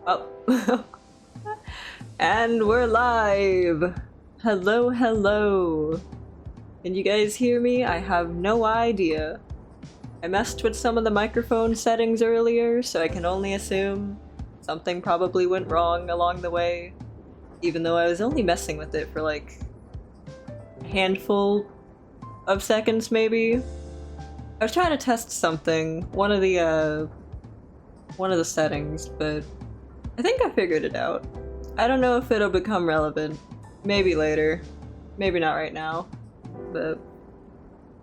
Oh. And we're live! Hello, hello! Can you guys hear me? I have no idea. I messed with some of the microphone settings earlier, so I can only assume something probably went wrong along the way, even though I was only messing with it for like a handful of seconds maybe. I was trying to test something, one of the settings, but I think I figured it out. I don't know if it'll become relevant. Maybe later. Maybe not right now. But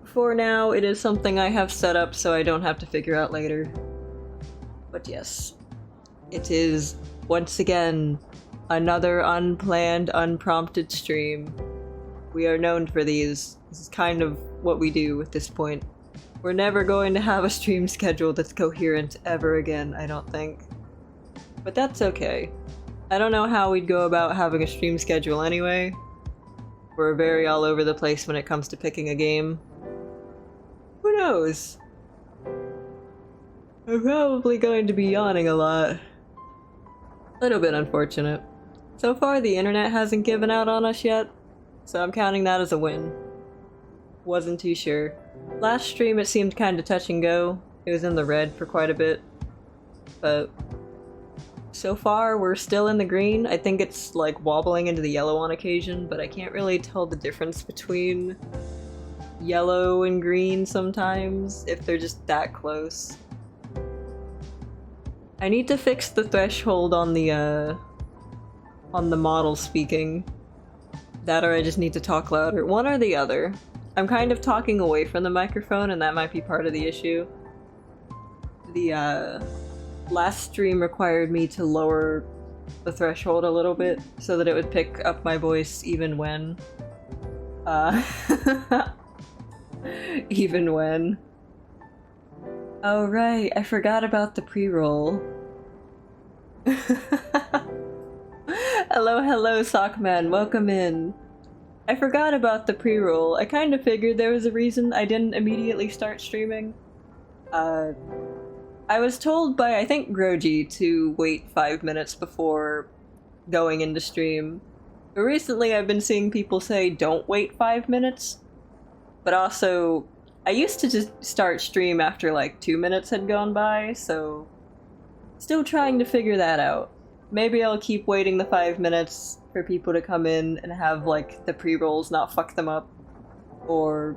for now, it is something I have set up so I don't have to figure out later. But yes, it is, once again, another unplanned, unprompted stream. We are known for these. This is kind of what we do at this point. We're never going to have a stream schedule that's coherent ever again, I don't think. But that's okay. I don't know how we'd go about having a stream schedule anyway. We're very all over the place when it comes to picking a game. Who knows? I'm probably going to be yawning a lot. A little bit unfortunate. So far the internet hasn't given out on us yet, so I'm counting that as a win. Wasn't too sure. Last stream it seemed kinda touch and go. It was in the red for quite a bit. But so far we're still in the green. I think it's like wobbling into the yellow on occasion, but I can't really tell the difference between yellow and green sometimes, if they're just that close. I need to fix the threshold on the model speaking. That or I just need to talk louder. One or the other. I'm kind of talking away from the microphone and that might be part of the issue. The last stream required me to lower the threshold a little bit so that it would pick up my voice even when. Even when. Oh right, I forgot about the pre-roll. Hello, hello, Sockman, welcome in. I forgot about the pre-roll. I kind of figured there was a reason I didn't immediately start streaming. I was told by, I think, Groji to wait 5 minutes before going into stream. But recently I've been seeing people say don't wait 5 minutes. But also, I used to just start stream after like 2 minutes had gone by, so still trying to figure that out. Maybe I'll keep waiting the 5 minutes for people to come in and have like the pre-rolls not fuck them up. Or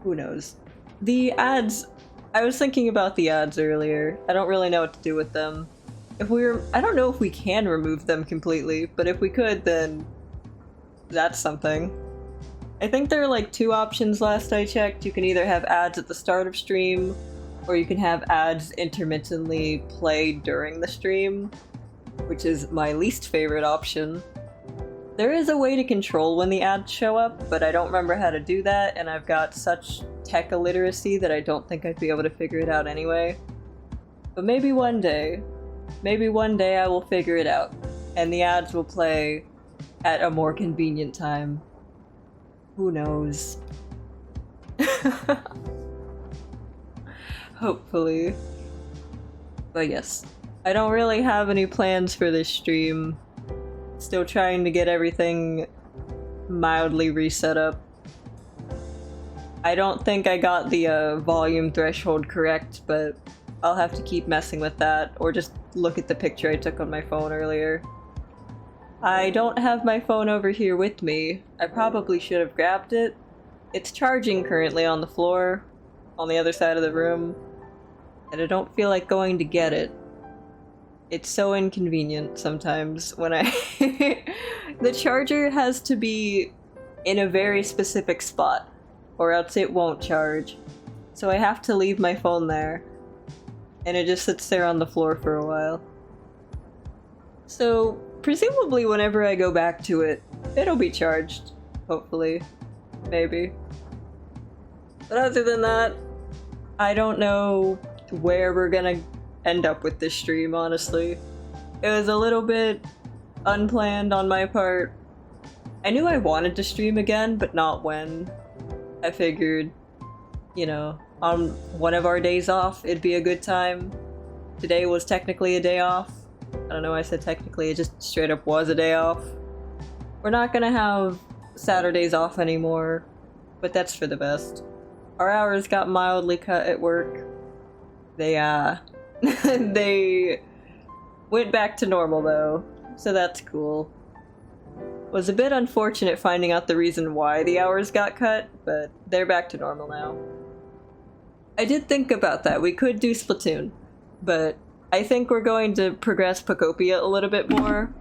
who knows. The ads, I was thinking about the ads earlier. I don't really know what to do with them. I don't know if we can remove them completely, but if we could, then that's something. I think there are like 2 options last I checked. You can either have ads at the start of stream, or you can have ads intermittently play during the stream, which is my least favorite option. There is a way to control when the ads show up, but I don't remember how to do that, and I've got such tech illiteracy that I don't think I'd be able to figure it out anyway. But maybe one day I will figure it out, and the ads will play at a more convenient time. Who knows? Hopefully. But yes, I don't really have any plans for this stream. Still trying to get everything mildly reset up. I don't think I got the volume threshold correct, but I'll have to keep messing with that, or just look at the picture I took on my phone earlier. I don't have my phone over here with me. I probably should have grabbed it. It's charging currently on the floor, on the other side of the room, and I don't feel like going to get it. It's so inconvenient sometimes when I... The charger has to be in a very specific spot, or else it won't charge. So I have to leave my phone there, and it just sits there on the floor for a while. So, presumably whenever I go back to it, it'll be charged. Hopefully. Maybe. But other than that, I don't know where we're gonna end up with this stream, honestly. It was a little bit unplanned on my part. I knew I wanted to stream again, but not when. I figured, you know, on one of our days off, it'd be a good time. Today was technically a day off. I don't know why I said technically, it just straight up was a day off. We're not gonna have Saturdays off anymore, but that's for the best. Our hours got mildly cut at work. They, they went back to normal though, so that's cool. Was a bit unfortunate finding out the reason why the hours got cut, but they're back to normal now. I did think about that. We could do Splatoon, but I think we're going to progress Pokopia a little bit more.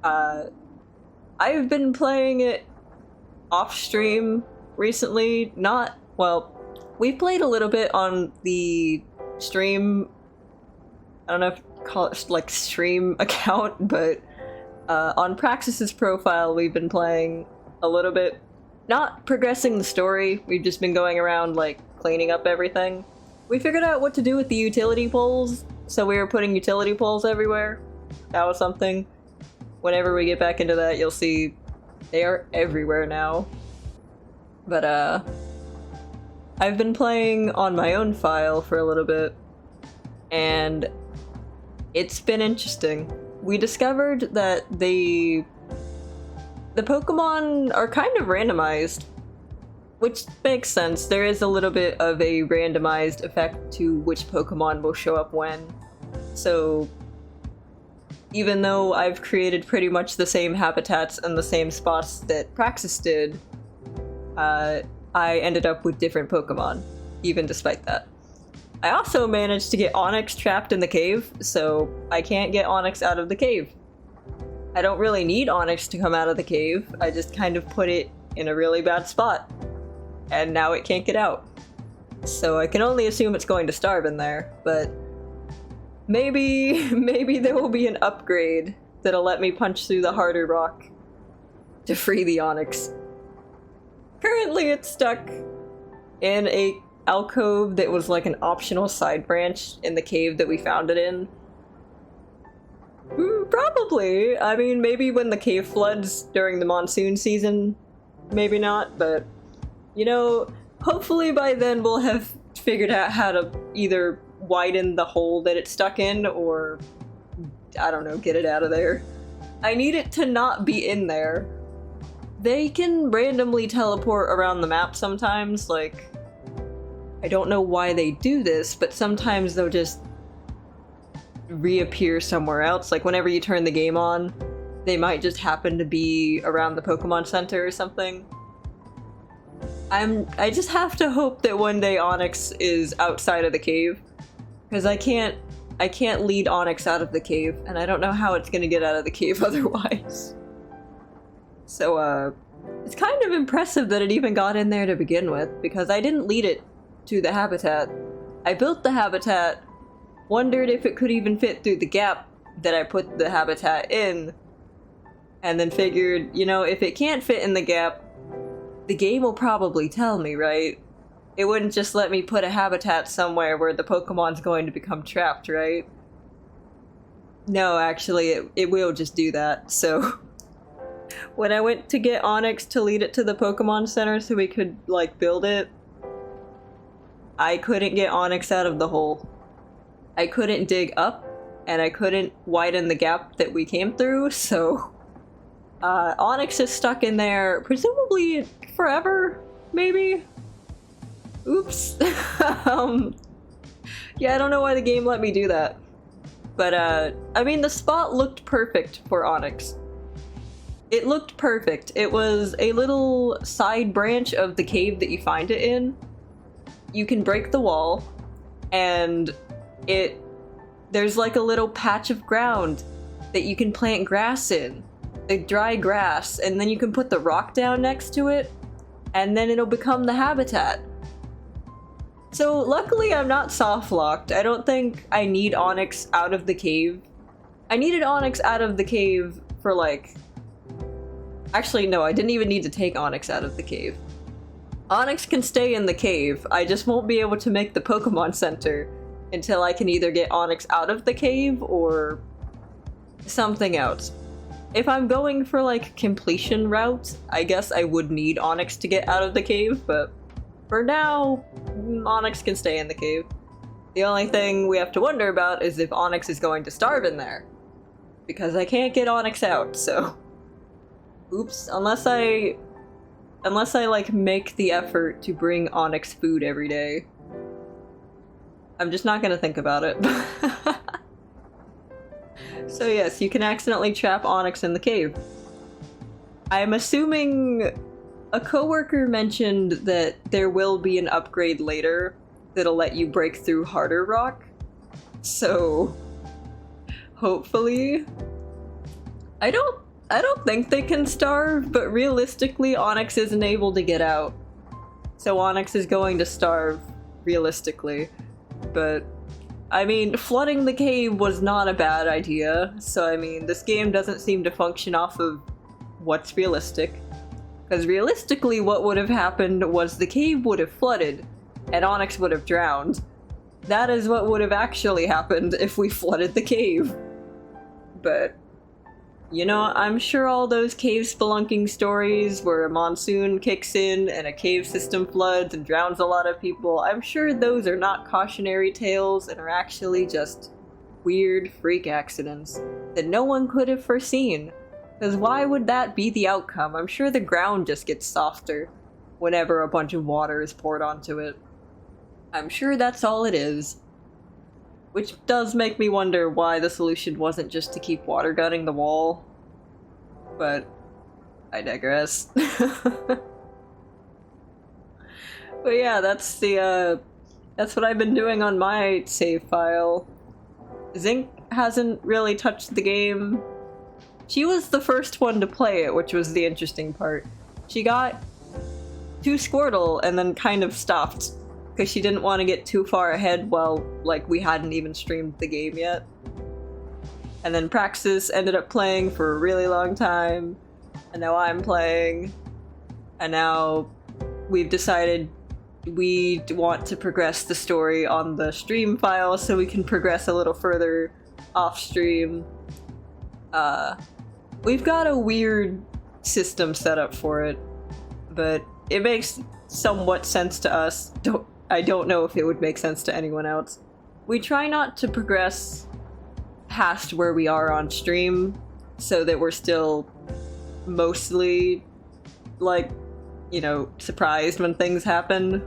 I've been playing it off-stream recently. We played a little bit on the stream, I don't know if you call it like stream account, but on Praxis's profile we've been playing a little bit. Not progressing the story, we've just been going around like cleaning up everything. We figured out what to do with the utility poles, so we were putting utility poles everywhere. That was something. Whenever we get back into that, you'll see they are everywhere now. But I've been playing on my own file for a little bit, and it's been interesting. We discovered that the Pokemon are kind of randomized, which makes sense. There is a little bit of a randomized effect to which Pokemon will show up when. So even though I've created pretty much the same habitats and the same spots that Praxis did, I ended up with different Pokemon, even despite that. I also managed to get Onyx trapped in the cave, so I can't get Onyx out of the cave. I don't really need Onyx to come out of the cave, I just kind of put it in a really bad spot. And now it can't get out. So I can only assume it's going to starve in there, but maybe there will be an upgrade that'll let me punch through the harder rock to free the Onyx. Currently it's stuck in a alcove that was like an optional side branch in the cave that we found it in. Probably. I mean, maybe when the cave floods during the monsoon season, maybe not, but you know, hopefully by then we'll have figured out how to either widen the hole that it's stuck in or, I don't know, get it out of there. I need it to not be in there. They can randomly teleport around the map sometimes, like, I don't know why they do this, but sometimes they'll just reappear somewhere else. Like whenever you turn the game on, they might just happen to be around the Pokemon Center or something. I just have to hope that one day Onyx is outside of the cave, because I can't lead Onyx out of the cave, and I don't know how it's gonna get out of the cave otherwise. So it's kind of impressive that it even got in there to begin with, because I didn't lead it to the habitat. I built the habitat, wondered if it could even fit through the gap that I put the habitat in, and then figured, you know, if it can't fit in the gap, the game will probably tell me, right? It wouldn't just let me put a habitat somewhere where the Pokemon's going to become trapped, right? No, actually, it will just do that, so when I went to get Onyx to lead it to the Pokemon Center so we could, like, build it, I couldn't get Onyx out of the hole. I couldn't dig up, and I couldn't widen the gap that we came through, so Onyx is stuck in there, presumably forever, maybe? Oops. Yeah, I don't know why the game let me do that. But, I mean, the spot looked perfect for Onyx. It looked perfect. It was a little side branch of the cave that you find it in. You can break the wall, and there's like a little patch of ground that you can plant grass in. The dry grass, and then you can put the rock down next to it, and then it'll become the habitat. So luckily I'm not soft-locked. I don't think I need Onyx out of the cave. I needed Onyx out of the cave for like... Actually, no, I didn't even need to take Onyx out of the cave. Onyx can stay in the cave, I just won't be able to make the Pokemon Center until I can either get Onyx out of the cave or something else. If I'm going for like completion route, I guess I would need Onyx to get out of the cave, but for now, Onyx can stay in the cave. The only thing we have to wonder about is if Onyx is going to starve in there. because I can't get Onyx out, so... Oops, unless I like make the effort to bring Onyx food every day. I'm just not gonna think about it. So yes, you can accidentally trap Onyx in the cave. I'm assuming a coworker mentioned that there will be an upgrade later that'll let you break through harder rock. So hopefully. I don't think they can starve, but realistically Onyx isn't able to get out. So Onyx is going to starve, realistically. But I mean, flooding the cave was not a bad idea, so I mean, this game doesn't seem to function off of what's realistic. Because realistically, what would have happened was the cave would have flooded, and Onyx would have drowned. That is what would have actually happened if we flooded the cave. But, you know, I'm sure all those cave spelunking stories where a monsoon kicks in and a cave system floods and drowns a lot of people, I'm sure those are not cautionary tales and are actually just weird freak accidents that no one could have foreseen. Because why would that be the outcome? I'm sure the ground just gets softer whenever a bunch of water is poured onto it. I'm sure that's all it is. Which does make me wonder why the solution wasn't just to keep water gunning the wall. But I digress. But yeah, that's what I've been doing on my save file. Zinc hasn't really touched the game. She was the first one to play it, which was the interesting part. She got to Squirtle and then kind of stopped because she didn't want to get too far ahead while, like, we hadn't even streamed the game yet. And then Praxis ended up playing for a really long time, and now I'm playing, and now we've decided we want to progress the story on the stream file so we can progress a little further off stream. We've got a weird system set up for it, but it makes somewhat sense to us. I don't know if it would make sense to anyone else. We try not to progress past where we are on stream so that we're still mostly, like, you know, surprised when things happen.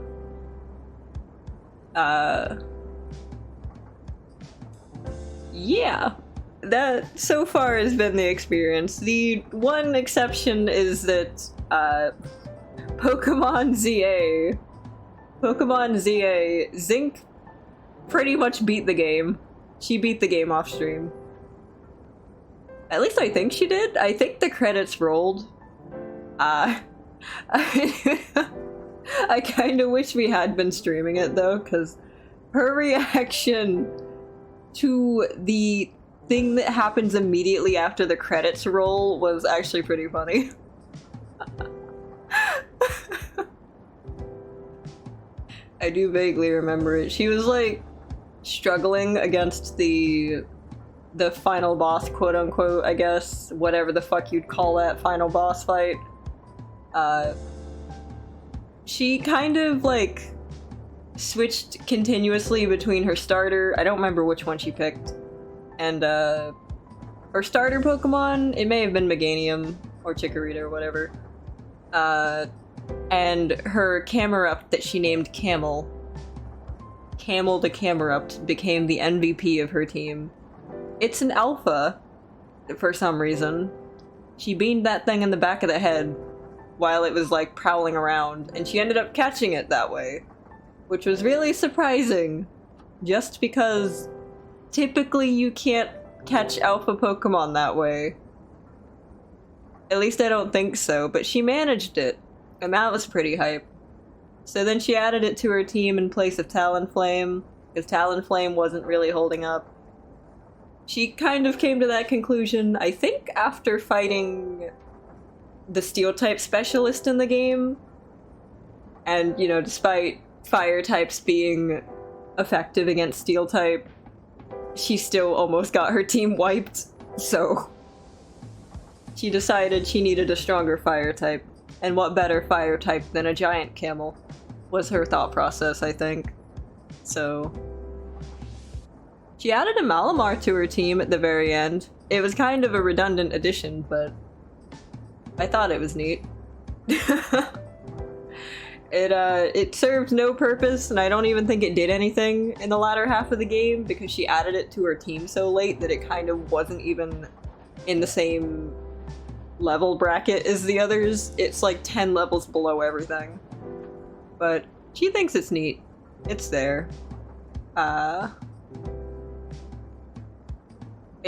Yeah. That so far has been the experience. The one exception is that Pokemon ZA, Zinc pretty much beat the game. She beat the game off stream. At least I think she did. I think the credits rolled. I kind of wish we had been streaming it though, because her reaction to the thing that happens immediately after the credits roll was actually pretty funny. I do vaguely remember it. She was like struggling against the final boss, quote unquote, I guess, whatever the fuck you'd call that final boss fight. She kind of like switched continuously between her starter, I don't remember which one she picked, and her starter Pokemon, it may have been Meganium or Chikorita or whatever, and her Camerupt that she named Camel. Camel the Camerupt became the MVP of her team. It's an alpha, for some reason. She beamed that thing in the back of the head while it was like prowling around, and she ended up catching it that way, which was really surprising, just because typically you can't catch alpha Pokemon that way. At least I don't think so, but she managed it, and that was pretty hype. So then she added it to her team in place of Talonflame, because Talonflame wasn't really holding up. She kind of came to that conclusion, I think, after fighting the Steel-type specialist in the game. And, you know, despite Fire types being effective against Steel-type, she still almost got her team wiped, so she decided she needed a stronger Fire type. And what better Fire type than a giant camel, was her thought process, I think. So She added a Malamar to her team at the very end. It was kind of a redundant addition, but I thought it was neat. It served no purpose, and I don't even think it did anything in the latter half of the game because she added it to her team so late that it kind of wasn't even in the same level bracket as the others. It's like 10 levels below everything. But she thinks it's neat. It's there. Yeah,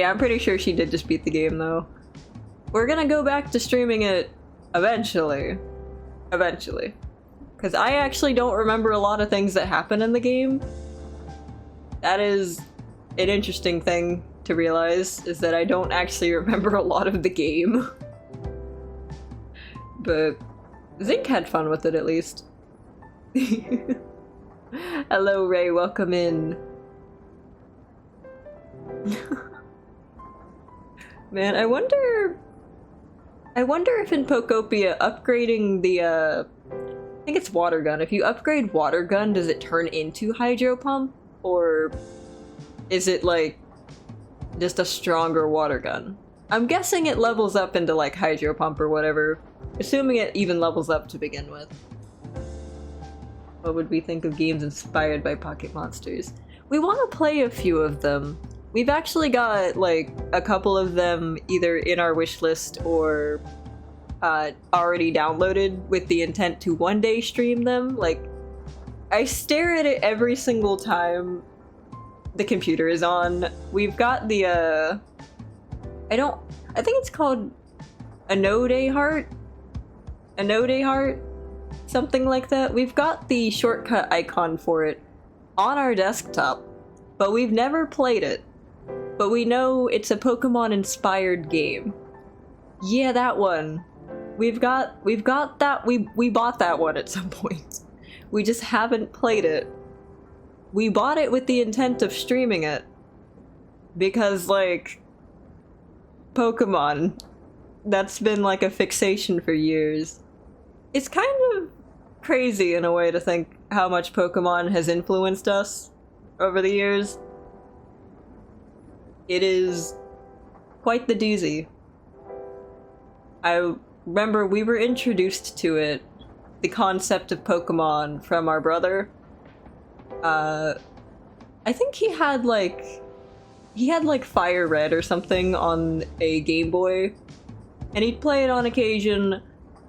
I'm pretty sure she did just beat the game though. We're gonna go back to streaming it eventually. Eventually. Because I actually don't remember a lot of things that happen in the game. That is an interesting thing to realize, is that I don't actually remember a lot of the game. But Zink had fun with it at least. Hello Ray, welcome in. Man, I wonder if in Pokopia upgrading the I think it's water gun. If you upgrade water gun, does it turn into hydro pump? Or is it like just a stronger water gun? I'm guessing it levels up into like hydro pump or whatever. Assuming it even levels up to begin with. What would we think of games inspired by Pocket Monsters? We want to play a few of them. We've actually got like a couple of them either in our wish list or already downloaded with the intent to one day stream them. Like, I stare at it every single time the computer is on. We've got the I think it's called Anode Heart? Anode Heart? Something like that. We've got the shortcut icon for it on our desktop, but we've never played it. But we know it's a Pokemon-inspired game. Yeah, that one. We've got that. We bought that one at some point. We just haven't played it. We bought it with the intent of streaming it. Because, like, Pokemon. That's been like a fixation for years. It's kind of crazy in a way to think how much Pokemon has influenced us over the years. It is quite the doozy. I remember we were introduced to it, the concept of Pokemon, from our brother. I think he had like Fire Red or something on a Game Boy, and he'd play it on occasion,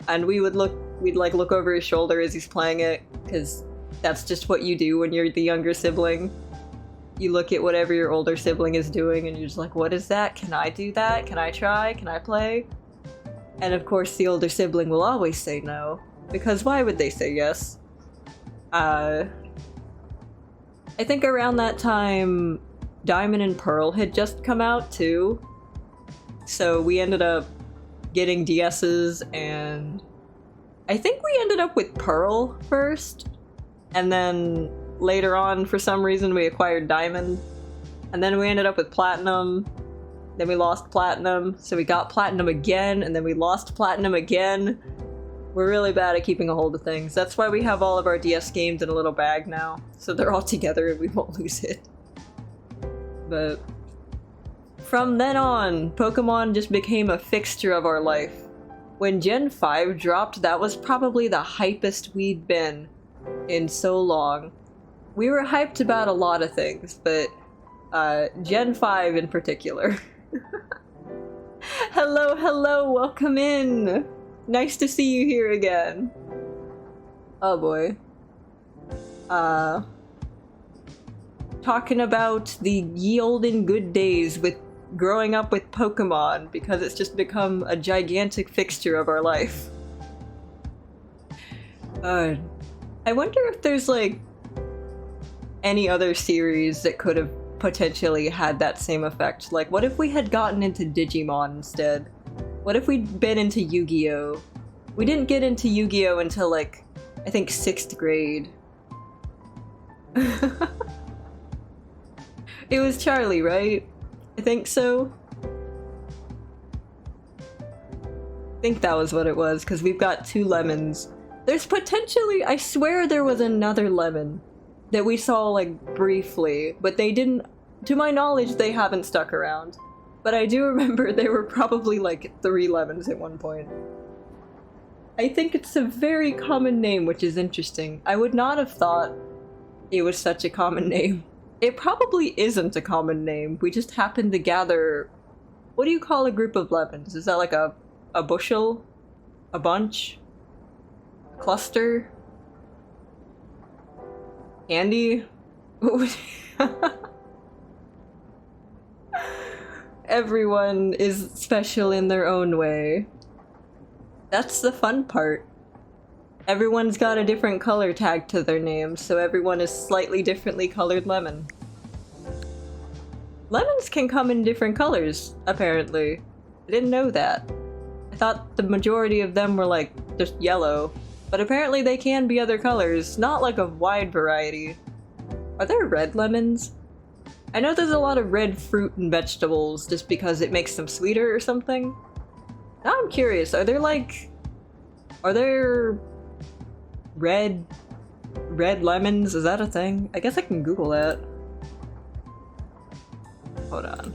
and we'd look over his shoulder as he's playing it, because that's just what you do when you're the younger sibling. You look at whatever your older sibling is doing and you're just like, what is that? Can I do that? Can I try? Can I play? And of course the older sibling will always say no, because why would they say yes? I think around that time Diamond and Pearl had just come out too, so we ended up getting DS's, and I think we ended up with Pearl first, and then later on, for some reason, we acquired Diamond, and then we ended up with Platinum, then we lost Platinum, so we got Platinum again, and then we lost Platinum again. We're really bad at keeping a hold of things. That's why we have all of our DS games in a little bag now, so they're all together and we won't lose it. But from then on, Pokemon just became a fixture of our life. When Gen 5 dropped, that was probably the hypest we'd been in so long. We were hyped about a lot of things, but Gen 5 in particular. Hello, hello, welcome in! Nice to see you here again. Oh boy. Talking about the ye olden good days with growing up with Pokemon, because it's just become a gigantic fixture of our life. I wonder if there's like any other series that could have potentially had that same effect. Like, what if we had gotten into Digimon instead? What if we'd been into Yu-Gi-Oh? We didn't get into Yu-Gi-Oh until like, I think 6th grade. It was Charlie, right? I think so. I think that was what it was, because we've got 2 lemons. There's potentially, I swear there was another lemon that we saw like briefly, but they didn't to my knowledge, they haven't stuck around. But I do remember there were probably like 3 lemons at one point. I think it's a very common name, which is interesting. I would not have thought it was such a common name. It probably isn't a common name. We just happened to gather... What do you call a group of lemons? Is that like a bushel? A bunch? A cluster? Candy? Everyone is special in their own way. That's the fun part. Everyone's got a different color tag to their name, so everyone is slightly differently colored lemon. Lemons can come in different colors, apparently. I didn't know that. I thought the majority of them were like just yellow, but apparently they can be other colors, not like a wide variety. Are there red lemons? I know there's a lot of red fruit and vegetables just because it makes them sweeter or something. Now I'm curious, are there red lemons? Is that a thing? I guess I can Google that. Hold on.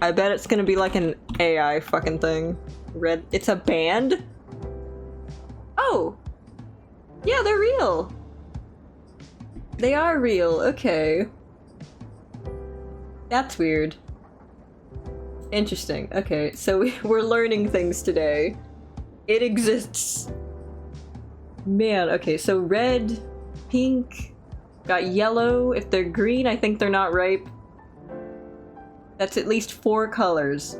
I bet it's gonna be like an AI fucking thing. It's a band? Oh! Yeah, they're real! They are real, okay. That's weird. Interesting, okay, so we're learning things today. It exists. Man, okay, so red, pink, got yellow. If they're green, I think they're not ripe. That's at least 4 colors.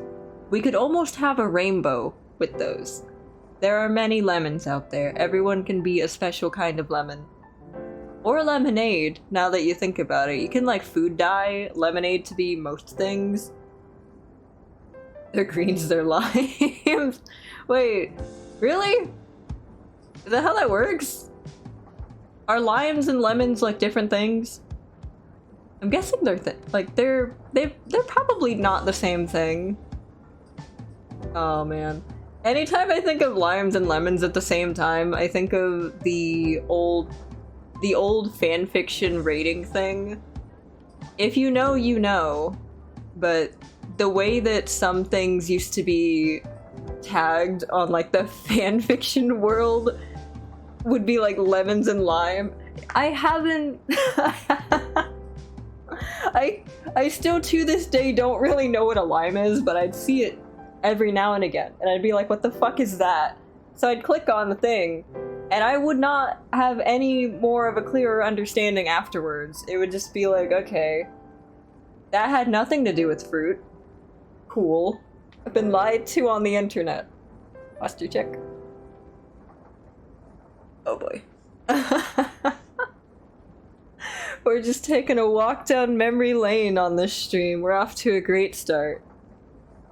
We could almost have a rainbow with those. There are many lemons out there. Everyone can be a special kind of lemon. Or lemonade, now that you think about it. You can like food dye lemonade to be most things. They're greens, they're limes. Wait, really? Is that how that works? Are limes and lemons like different things? I'm guessing they're they're probably not the same thing. Oh man. Anytime I think of limes and lemons at the same time, I think of the old fanfiction rating thing. If you know, you know. But the way that some things used to be tagged on like the fanfiction world would be like lemons and lime. I haven't I still to this day don't really know what a lime is, but I'd see it every now and again and I'd be like, what the fuck is that? So I'd click on the thing and I would not have any more of a clearer understanding afterwards. It would just be like, okay, that had nothing to do with fruit. Cool. I've been lied to on the internet. Posture check. Oh boy. We're just taking a walk down memory lane on this stream. We're off to a great start.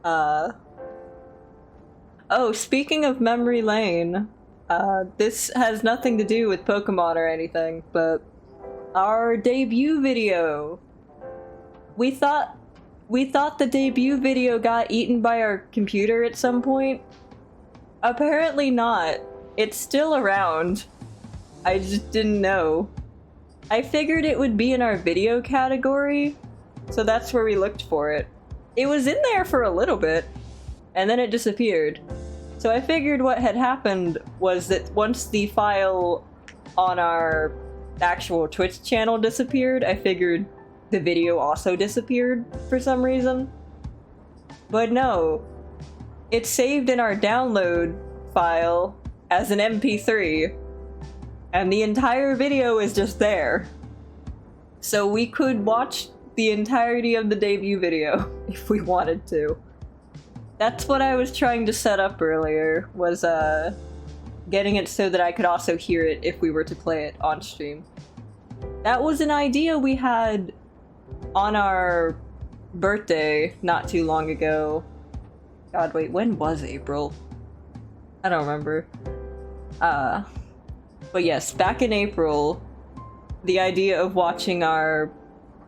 Oh, speaking of memory lane, this has nothing to do with Pokemon or anything, but our debut video. We thought the debut video got eaten by our computer at some point. Apparently not. It's still around. I just didn't know. I figured it would be in our video category, so that's where we looked for it. It was in there for a little bit, and then it disappeared. So I figured what had happened was that once the file on our actual Twitch channel disappeared, I figured the video also disappeared for some reason. But no, it's saved in our download file as an MP3, and the entire video is just there. So we could watch the entirety of the debut video if we wanted to. That's what I was trying to set up earlier, was getting it so that I could also hear it if we were to play it on stream. That was an idea we had on our birthday not too long ago. God, wait, when was April? I don't remember. But yes, back in April, the idea of watching our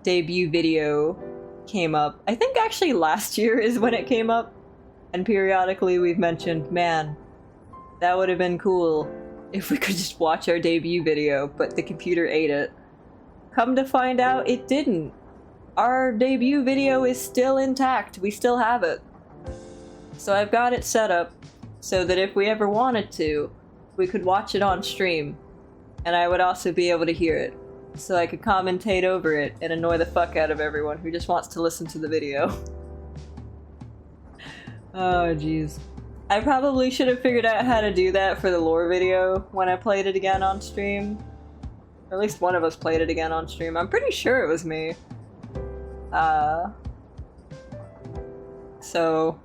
debut video came up. I think actually last year is when it came up, and periodically we've mentioned, man, that would have been cool if we could just watch our debut video, but the computer ate it. come to find out it didn't. Our debut video is still intact. We still have it. So I've got it set up so that if we ever wanted to, we could watch it on stream. And I would also be able to hear it. So I could commentate over it and annoy the fuck out of everyone who just wants to listen to the video. Oh, jeez. I probably should have figured out how to do that for the lore video when I played it again on stream. Or at least one of us played it again on stream. I'm pretty sure it was me. So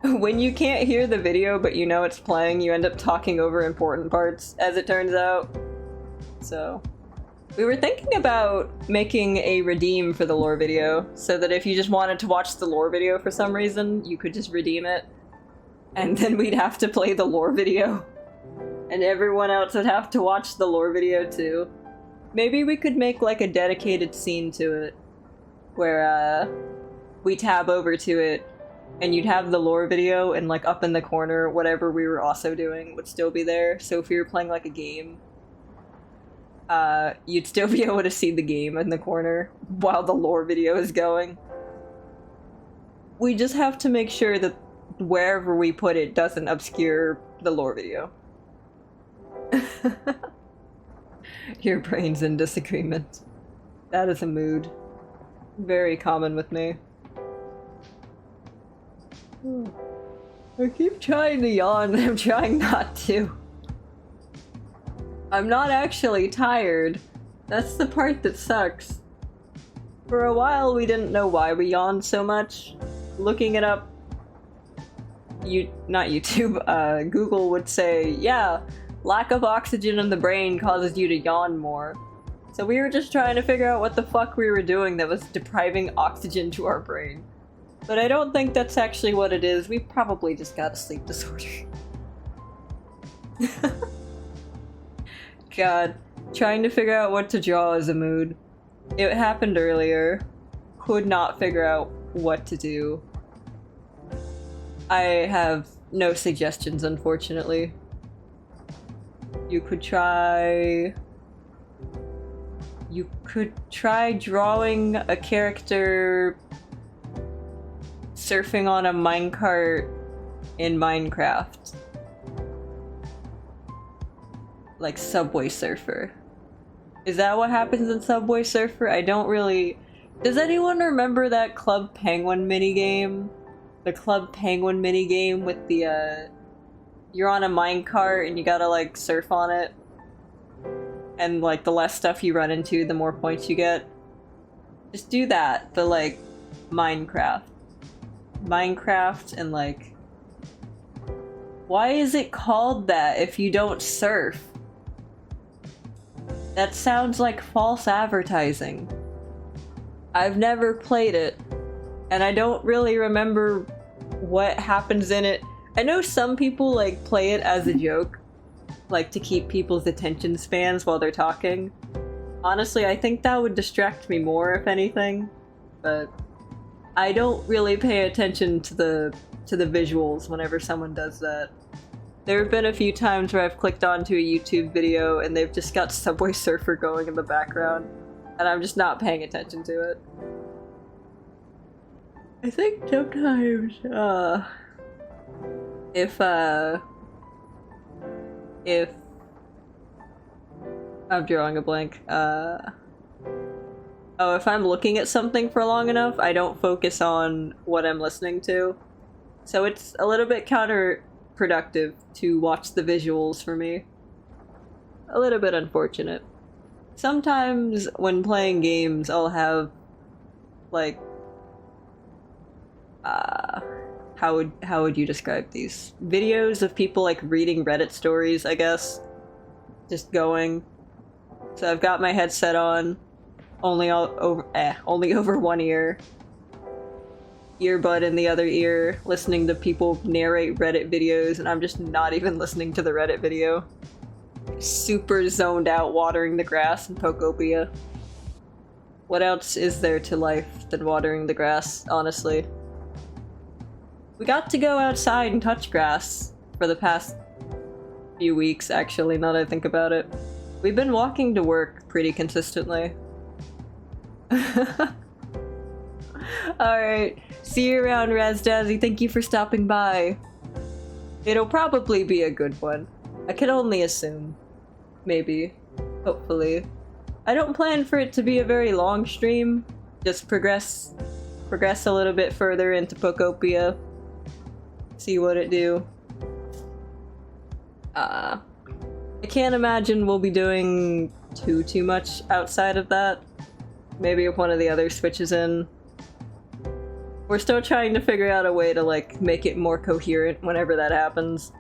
when you can't hear the video but you know it's playing, you end up talking over important parts, as it turns out. So we were thinking about making a redeem for the lore video, so that if you just wanted to watch the lore video for some reason, you could just redeem it. And then we'd have to play the lore video. And everyone else would have to watch the lore video too. Maybe we could make like a dedicated scene to it, where we tab over to it, and you'd have the lore video, and like up in the corner, whatever we were also doing would still be there. So if you were playing like a game, you'd still be able to see the game in the corner while the lore video is going. We just have to make sure that wherever we put it doesn't obscure the lore video. Your brain's in disagreement. That is a mood. Very common with me. I keep trying to yawn, I'm trying not to. I'm not actually tired. That's the part that sucks. For a while we didn't know why we yawned so much. Looking it up, not YouTube, Google would say, yeah, lack of oxygen in the brain causes you to yawn more. So we were just trying to figure out what the fuck we were doing that was depriving oxygen to our brain. But I don't think that's actually what it is. We probably just got a sleep disorder. God, trying to figure out what to draw is a mood. It happened earlier. Could not figure out what to do. I have no suggestions, unfortunately. You could try drawing a character surfing on a minecart in Minecraft. Like Subway Surfer. Is that what happens in Subway Surfer? I don't really... Does anyone remember that Club Penguin minigame? The Club Penguin minigame with the, you're on a minecart and you gotta, like, surf on it. And, like, the less stuff you run into, the more points you get. Just do that, but, like, Minecraft. Minecraft and, like... Why is it called that if you don't surf? That sounds like false advertising. I've never played it, and I don't really remember what happens in it. I know some people, like, play it as a joke, like, to keep people's attention spans while they're talking. Honestly, I think that would distract me more, if anything, but I don't really pay attention to the visuals whenever someone does that. There have been a few times where I've clicked onto a YouTube video and they've just got Subway Surfer going in the background, and I'm just not paying attention to it. I think sometimes, if I'm drawing a blank, if I'm looking at something for long enough, I don't focus on what I'm listening to. So it's a little bit counterproductive to watch the visuals for me. A little bit unfortunate. Sometimes when playing games, I'll have, like, how would you describe these? Videos of people, like, reading Reddit stories, I guess. Just going. So I've got my headset on, only over one ear. Earbud in the other ear, listening to people narrate Reddit videos, and I'm just not even listening to the Reddit video. Super zoned out watering the grass in Pokopia. What else is there to life than watering the grass, honestly? We got to go outside and touch grass for the past few weeks, actually, now that I think about it. We've been walking to work pretty consistently. Alright, see you around, Razdazzy. Thank you for stopping by. It'll probably be a good one. I can only assume. Maybe. Hopefully. I don't plan for it to be a very long stream. Just progress a little bit further into Pokopia. See what it do. I can't imagine we'll be doing too much outside of that. Maybe if one of the others switches in. We're still trying to figure out a way to, like, make it more coherent whenever that happens.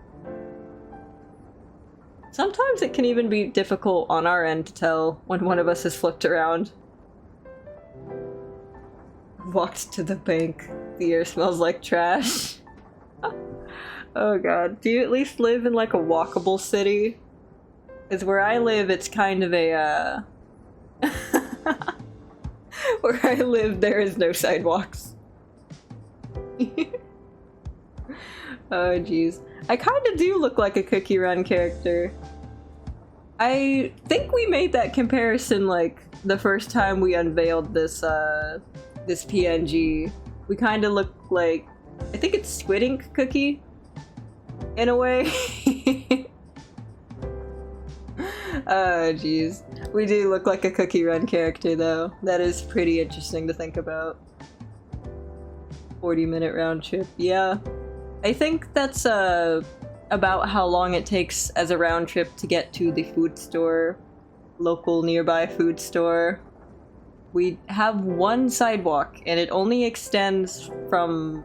Sometimes it can even be difficult on our end to tell when one of us has flipped around. Walked to the bank. The air smells like trash. Oh god. Do you at least live in, like, a walkable city? Because where I live, it's kind of a, where I live, there is no sidewalks. Oh jeez. I kind of do look like a Cookie Run character. I think we made that comparison, like, the first time we unveiled this, this PNG. We kind of look like, I think it's Squid Ink Cookie, in a way. Oh jeez. We do look like a Cookie Run character, though. That is pretty interesting to think about. 40-minute round trip, yeah. I think that's about how long it takes as a round trip to get to the food store, local nearby food store. We have one sidewalk, and it only extends from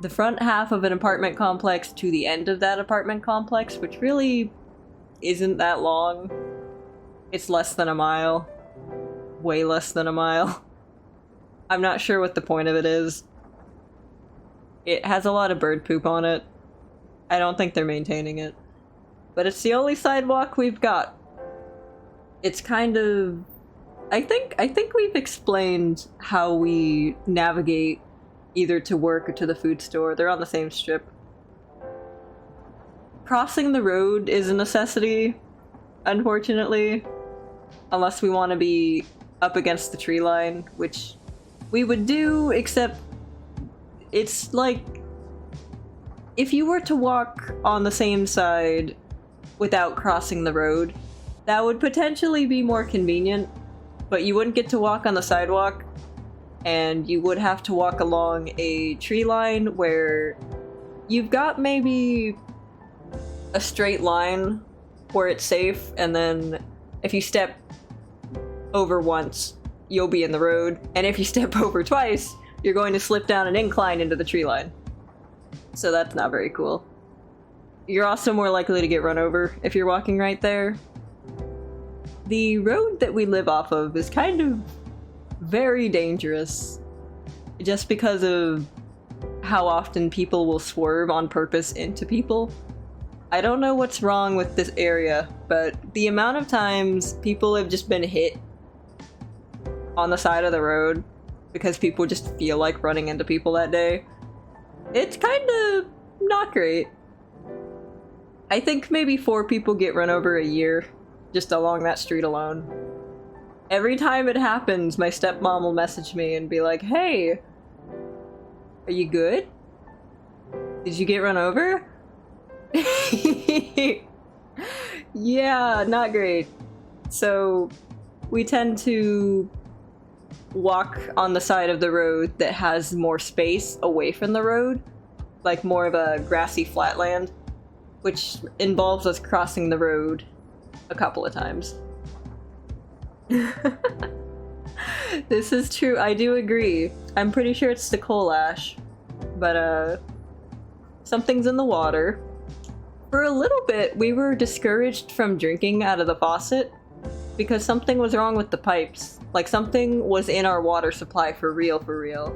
the front half of an apartment complex to the end of that apartment complex, which really isn't that long. It's less than a mile. Way less than a mile. I'm not sure what the point of it is. It has a lot of bird poop on it. I don't think they're maintaining it. But it's the only sidewalk we've got. It's kind of... I think we've explained how we navigate either to work or to the food store. They're on the same strip. Crossing the road is a necessity, unfortunately. Unless we want to be up against the tree line, which we would do, except it's like, if you were to walk on the same side without crossing the road, that would potentially be more convenient, but you wouldn't get to walk on the sidewalk, and you would have to walk along a tree line where you've got maybe a straight line where it's safe, and then if you step over once, you'll be in the road, and if you step over twice, you're going to slip down an incline into the tree line. So that's not very cool. You're also more likely to get run over if you're walking right there. The road that we live off of is kind of very dangerous, just because of how often people will swerve on purpose into people. I don't know what's wrong with this area, but the amount of times people have just been hit on the side of the road because people just feel like running into people that day, it's kind of not great. I think maybe 4 people get run over a year just along that street alone. Every time it happens, my stepmom will message me and be like, "Hey, are you good? Did you get run over?" Yeah, not great. So we tend to walk on the side of the road that has more space away from the road, like more of a grassy flatland, which involves us crossing the road a couple of times. This is true, I do agree. I'm pretty sure it's the coal ash, but something's in the water. For a little bit, we were discouraged from drinking out of the faucet because something was wrong with the pipes. Like, something was in our water supply for real, for real.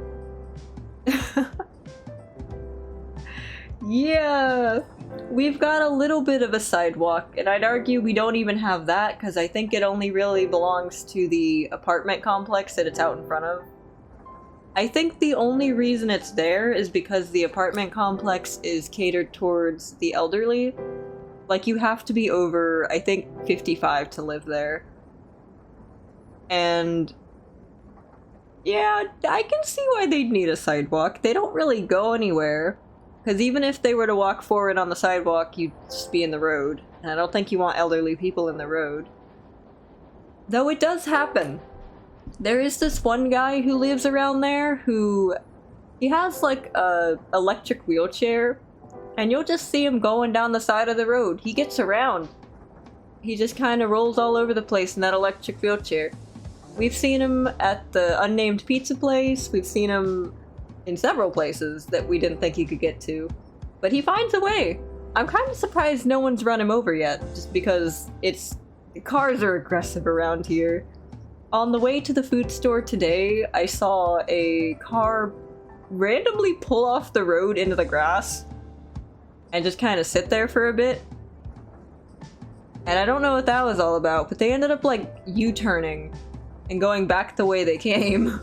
Yeah, we've got a little bit of a sidewalk, and I'd argue we don't even have that because I think it only really belongs to the apartment complex that it's out in front of. I think the only reason it's there is because the apartment complex is catered towards the elderly. Like, you have to be over, I think, 55 to live there. And Yeah, I can see why they'd need a sidewalk. They don't really go anywhere. Because even if they were to walk forward on the sidewalk, you'd just be in the road. And I don't think you want elderly people in the road. Though it does happen. There is this one guy who lives around there who... He has like a electric wheelchair. And you'll just see him going down the side of the road. He gets around. He just kind of rolls all over the place in that electric wheelchair. We've seen him at the unnamed pizza place. We've seen him in several places that we didn't think he could get to. But he finds a way. I'm kind of surprised no one's run him over yet, just because cars are aggressive around here. On the way to the food store today, I saw a car randomly pull off the road into the grass and just kind of sit there for a bit. And I don't know what that was all about, but they ended up like U-turning and going back the way they came.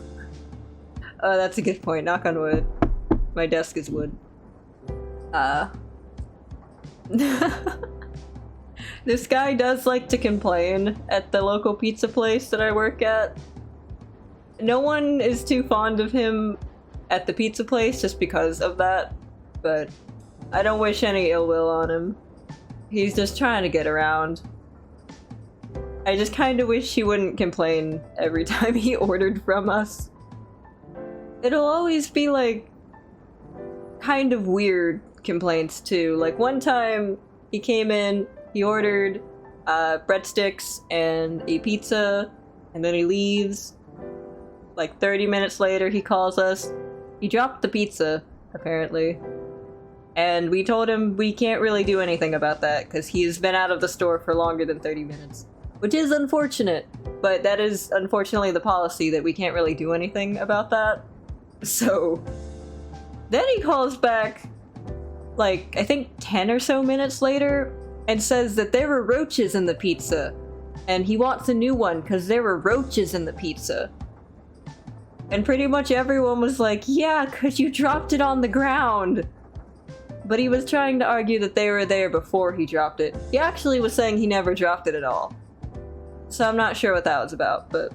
Oh, that's a good point. Knock on wood. My desk is wood. This guy does like to complain at the local pizza place that I work at. No one is too fond of him at the pizza place just because of that, but I don't wish any ill will on him. He's just trying to get around. I just kind of wish he wouldn't complain every time he ordered from us. It'll always be like kind of weird complaints too. Like one time he came in, he ordered breadsticks and a pizza, and then he leaves. Like 30 minutes later he calls us. He dropped the pizza, apparently. And we told him we can't really do anything about that because he's been out of the store for longer than 30 minutes. Which is unfortunate, but that is unfortunately the policy that we can't really do anything about that. So then he calls back like I think 10 or so minutes later and says that there were roaches in the pizza and he wants a new one because there were roaches in the pizza. And pretty much everyone was like, yeah, because you dropped it on the ground. But he was trying to argue that they were there before he dropped it. He actually was saying he never dropped it at all. So I'm not sure what that was about, but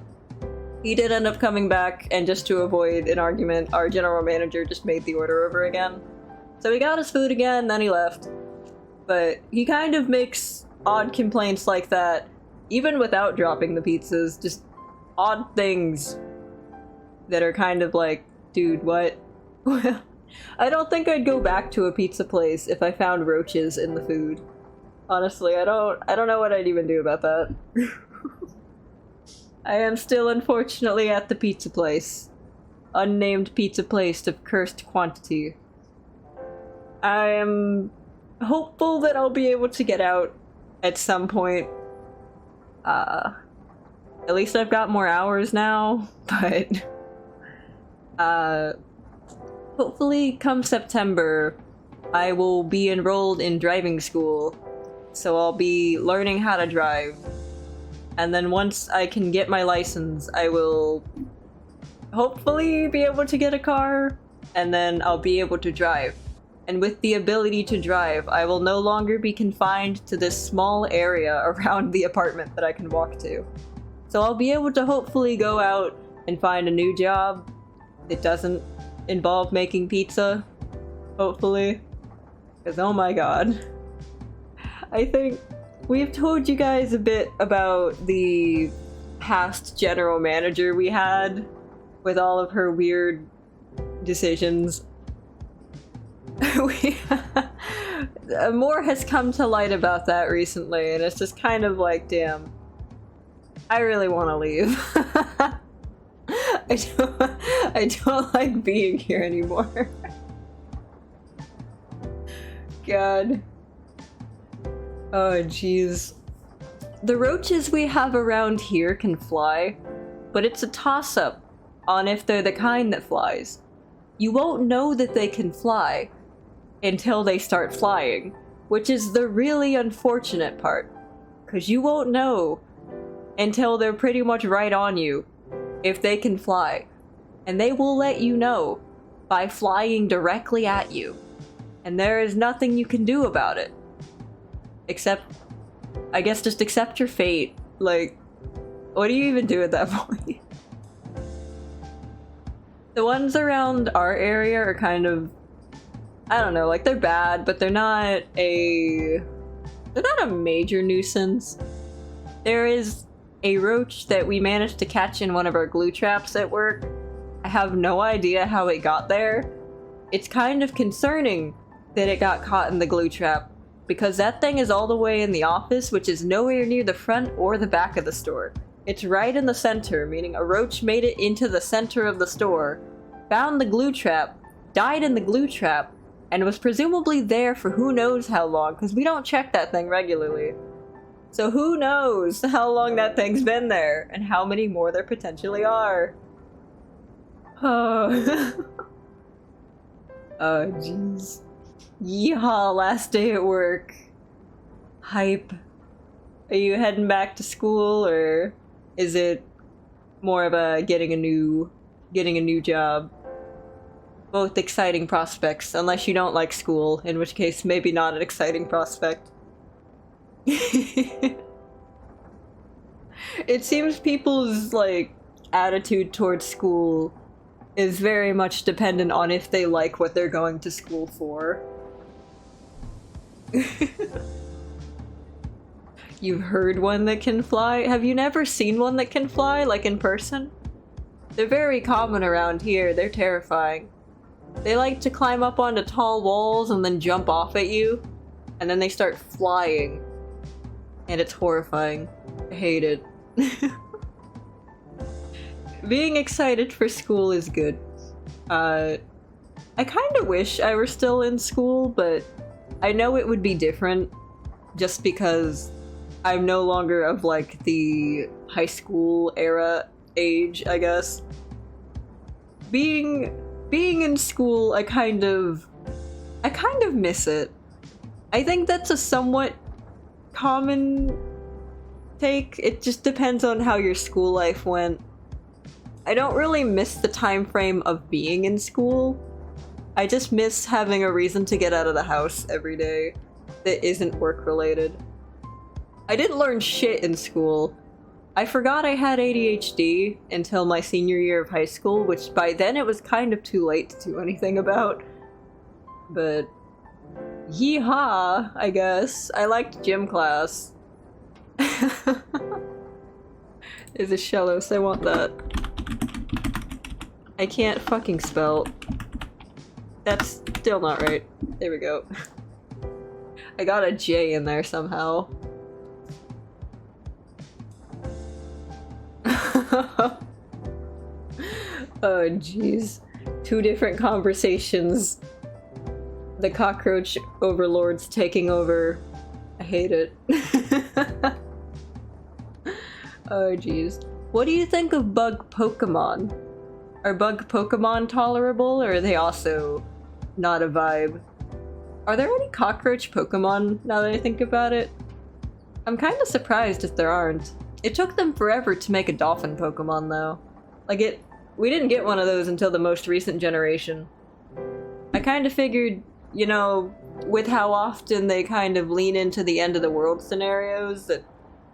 he did end up coming back, and just to avoid an argument, our general manager just made the order over again. So he got his food again, then he left. But he kind of makes odd complaints like that, even without dropping the pizzas, just odd things that are kind of like, dude, what? I don't think I'd go back to a pizza place if I found roaches in the food. Honestly, I don't know what I'd even do about that. I am still unfortunately at the pizza place. Unnamed pizza place of cursed quantity. I am hopeful that I'll be able to get out at some point. At least I've got more hours now, but hopefully come September I will be enrolled in driving school, so I'll be learning how to drive. And then once I can get my license, I will hopefully be able to get a car, and then I'll be able to drive. And with the ability to drive, I will no longer be confined to this small area around the apartment that I can walk to. So I'll be able to hopefully go out and find a new job that doesn't involve making pizza. Hopefully. Because oh my god. I think we've told you guys a bit about the past general manager we had with all of her weird decisions. More has come to light about that recently, and it's just kind of like, damn, I really want to leave. I don't like being here anymore. God. Oh, jeez. The roaches we have around here can fly, but it's a toss-up on if they're the kind that flies. You won't know that they can fly until they start flying, which is the really unfortunate part, because you won't know until they're pretty much right on you if they can fly, and they will let you know by flying directly at you, and there is nothing you can do about it. Except, I guess, just accept your fate. Like, what do you even do at that point? The ones around our area are kind of, I don't know, like they're bad, but they're not a major nuisance. There is a roach that we managed to catch in one of our glue traps at work. I have no idea how it got there. It's kind of concerning that it got caught in the glue trap, because that thing is all the way in the office, which is nowhere near the front or the back of the store. It's right in the center, meaning a roach made it into the center of the store, found the glue trap, died in the glue trap, and was presumably there for who knows how long, because we don't check that thing regularly. So who knows how long that thing's been there, and how many more there potentially are. Oh. Oh, jeez. Yeehaw, last day at work. Hype. Are you heading back to school, or is it more of a getting a new job? Both exciting prospects, unless you don't like school, in which case maybe not an exciting prospect. It seems people's, like, attitude towards school is very much dependent on if they like what they're going to school for. You've heard one that can fly? Have you never seen one that can fly, like in person? They're very common around here. They're terrifying. They like to climb up onto tall walls and then jump off at you, and then they start flying. And it's horrifying. I hate it. Being excited for school is good. I kind of wish I were still in school, but I know it would be different just because I'm no longer of, like, the high school era age, I guess. Being in school, I kind of miss it. I think that's a somewhat common take. It just depends on how your school life went. I don't really miss the time frame of being in school. I just miss having a reason to get out of the house every day that isn't work related. I didn't learn shit in school. I forgot I had ADHD until my senior year of high school, which by then it was kind of too late to do anything about. But yeehaw, I guess. I liked gym class. Is a Shellos, I want that. I can't fucking spell. That's still not right. There we go. I got a J in there somehow. Oh jeez. Two different conversations. The cockroach overlords taking over. I hate it. Oh jeez. What do you think of bug Pokemon? Are bug Pokemon tolerable, or are they also not a vibe? Are there any cockroach Pokemon, now that I think about it? I'm kind of surprised if there aren't. It took them forever to make a dolphin Pokemon, though. Like, we didn't get one of those until the most recent generation. I kind of figured, you know, with how often they kind of lean into the end of the world scenarios, that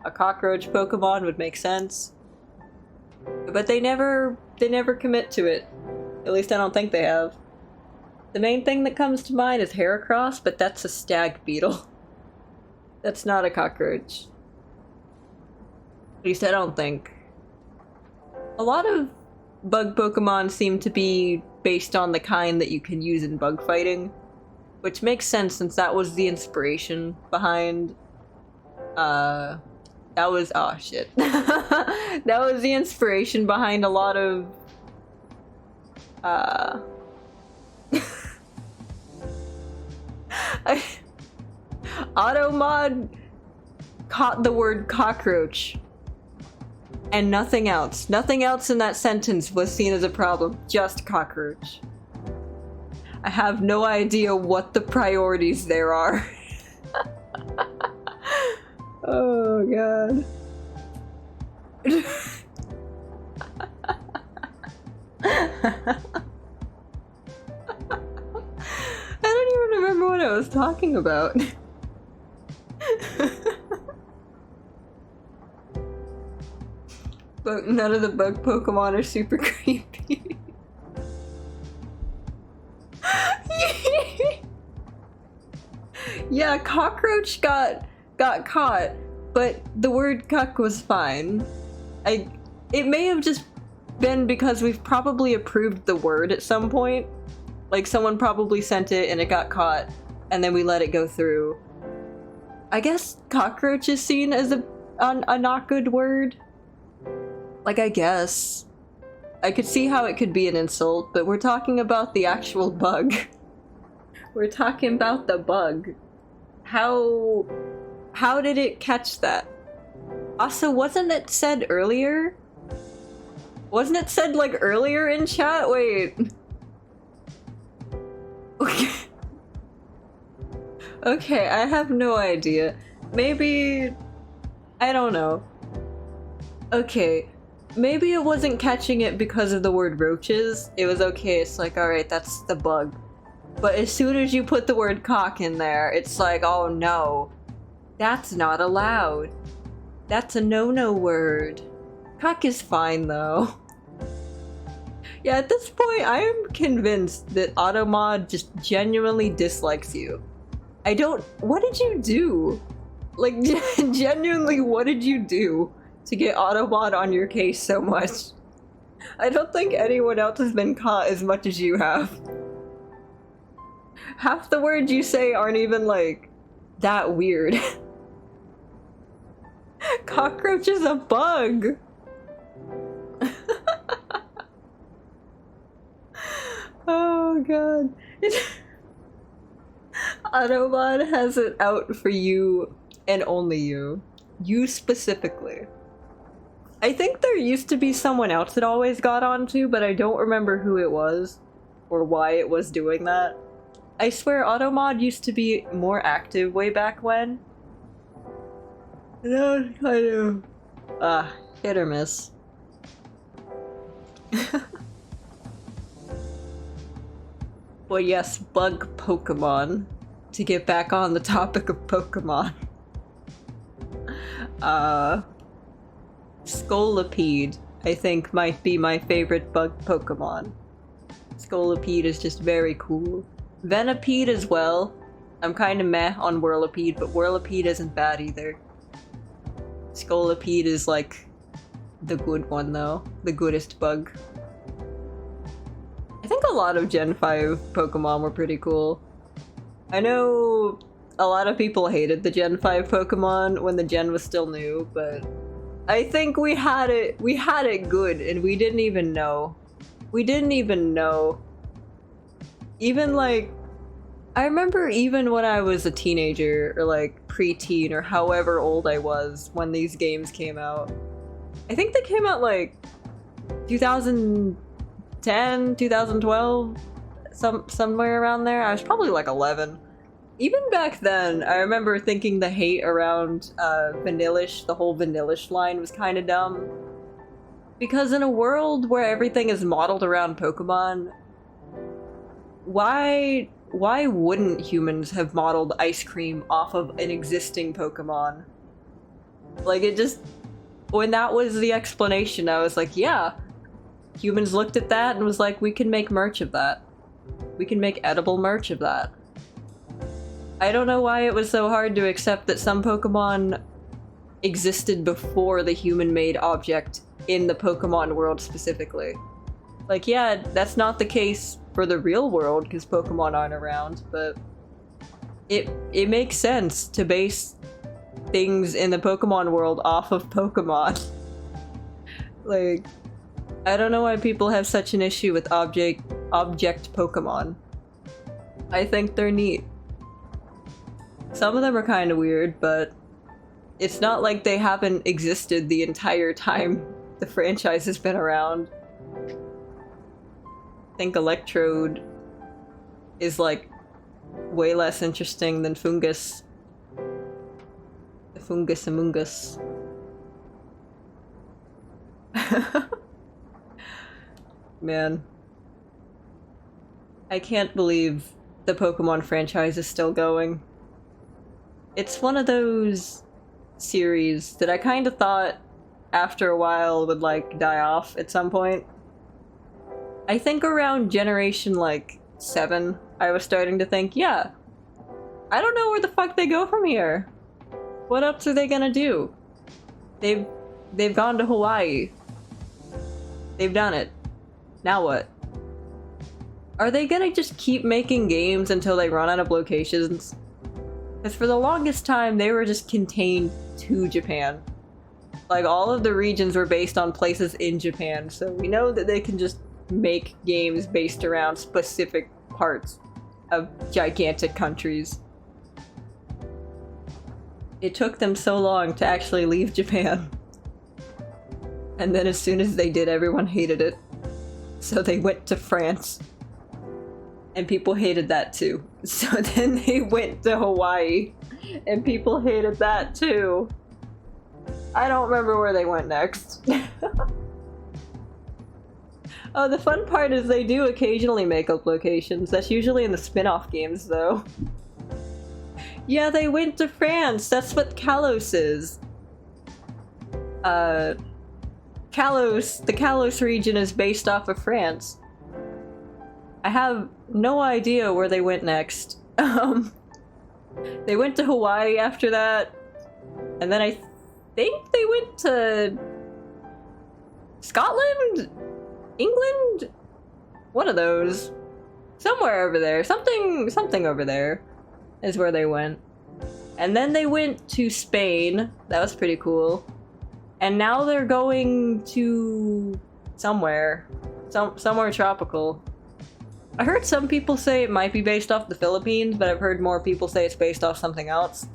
a cockroach Pokemon would make sense. But they never commit to it. At least I don't think they have. The main thing that comes to mind is Heracross, but that's a stag beetle. That's not a cockroach. At least I don't think. A lot of bug Pokemon seem to be based on the kind that you can use in bug fighting, which makes sense since that was the inspiration behind, that was the inspiration behind a lot of, Automod caught the word cockroach and nothing else. Nothing else in that sentence was seen as a problem, just cockroach. I have no idea what the priorities there are. Oh god. I don't even remember what I was talking about. But none of the bug Pokemon are super creepy. Yeah, cockroach got caught, but the word cuck was fine. It may have just been because we've probably approved the word at some point. Like, someone probably sent it and it got caught, and then we let it go through. I guess cockroach is seen as a not good word. Like, I guess. I could see how it could be an insult, but we're talking about the actual bug. We're talking about the bug. How did it catch that? Also, wasn't it said earlier? Wasn't it said, like, earlier in chat? Wait. Okay. Okay, I have no idea. Maybe... I don't know. Okay. Maybe it wasn't catching it because of the word roaches. It was okay, it's like, alright, that's the bug. But as soon as you put the word cock in there, it's like, oh no. That's not allowed. That's a no-no word. Cock is fine, though. Yeah, at this point, I am convinced that Automod just genuinely dislikes you. I don't... What did you do? Like, genuinely, what did you do to get Automod on your case so much? I don't think anyone else has been caught as much as you have. Half the words you say aren't even, like, that weird. Cockroach is a bug! Oh god. Automod has it out for you and only you. You specifically. I think there used to be someone else that always got onto, but I don't remember who it was or why it was doing that. I swear Automod used to be more active way back when. No, I know. Hit or miss. Well, yes, bug Pokemon. To get back on the topic of Pokemon. Scolipede, I think, might be my favorite bug Pokemon. Scolipede is just very cool. Venipede as well. I'm kinda meh on Whirlipede, but Whirlipede isn't bad either. Scolipede is like the good one though. The goodest bug. I think a lot of Gen 5 Pokemon were pretty cool. I know a lot of people hated the Gen 5 Pokemon when the gen was still new, but I think we had it good and we didn't even know. We didn't even know. Even like, I remember even when I was a teenager or like pre-teen or however old I was when these games came out. I think they came out like 2010, 2012, somewhere around there. I was probably like 11. Even back then, I remember thinking the hate around Vanillish, the whole Vanillish line was kind of dumb. Because in a world where everything is modeled around Pokemon, why wouldn't humans have modeled ice cream off of an existing Pokemon? Like, it just... When that was the explanation, I was like, yeah. Humans looked at that and was like, we can make merch of that. We can make edible merch of that. I don't know why it was so hard to accept that some Pokemon existed before the human-made object in the Pokemon world specifically. Like, yeah, that's not the case for the real world because Pokemon aren't around, but it makes sense to base things in the Pokemon world off of Pokemon. Like, I don't know why people have such an issue with object Pokemon. I think they're neat. Some of them are kind of weird, but it's not like they haven't existed the entire time the franchise has been around. I think Electrode is like way less interesting than Fungus. The Fungus Among Us. Man. I can't believe the Pokemon franchise is still going. It's one of those series that I kind of thought after a while would like die off at some point. I think around generation like 7, I was starting to think, yeah, I don't know where the fuck they go from here. What else are they gonna do? They've gone to Hawaii. They've done it. Now what? Are they gonna just keep making games until they run out of locations? Because for the longest time, they were just contained to Japan. Like, all of the regions were based on places in Japan, so we know that they can just make games based around specific parts of gigantic countries. It took them so long to actually leave Japan. And then as soon as they did, everyone hated it. So they went to France. And people hated that too. So then they went to Hawaii. And people hated that too. I don't remember where they went next. Oh, the fun part is they do occasionally make up locations. That's usually in the spin-off games, though. Yeah, they went to France. That's what Kalos is. Kalos, the Kalos region is based off of France. I have no idea where they went next. They went to Hawaii after that, and then I think they went to Scotland? England? One of those. Somewhere over there. Something over there is where they went. And then they went to Spain. That was pretty cool. And now they're going to somewhere. Somewhere tropical. I heard some people say it might be based off the Philippines, but I've heard more people say it's based off something else.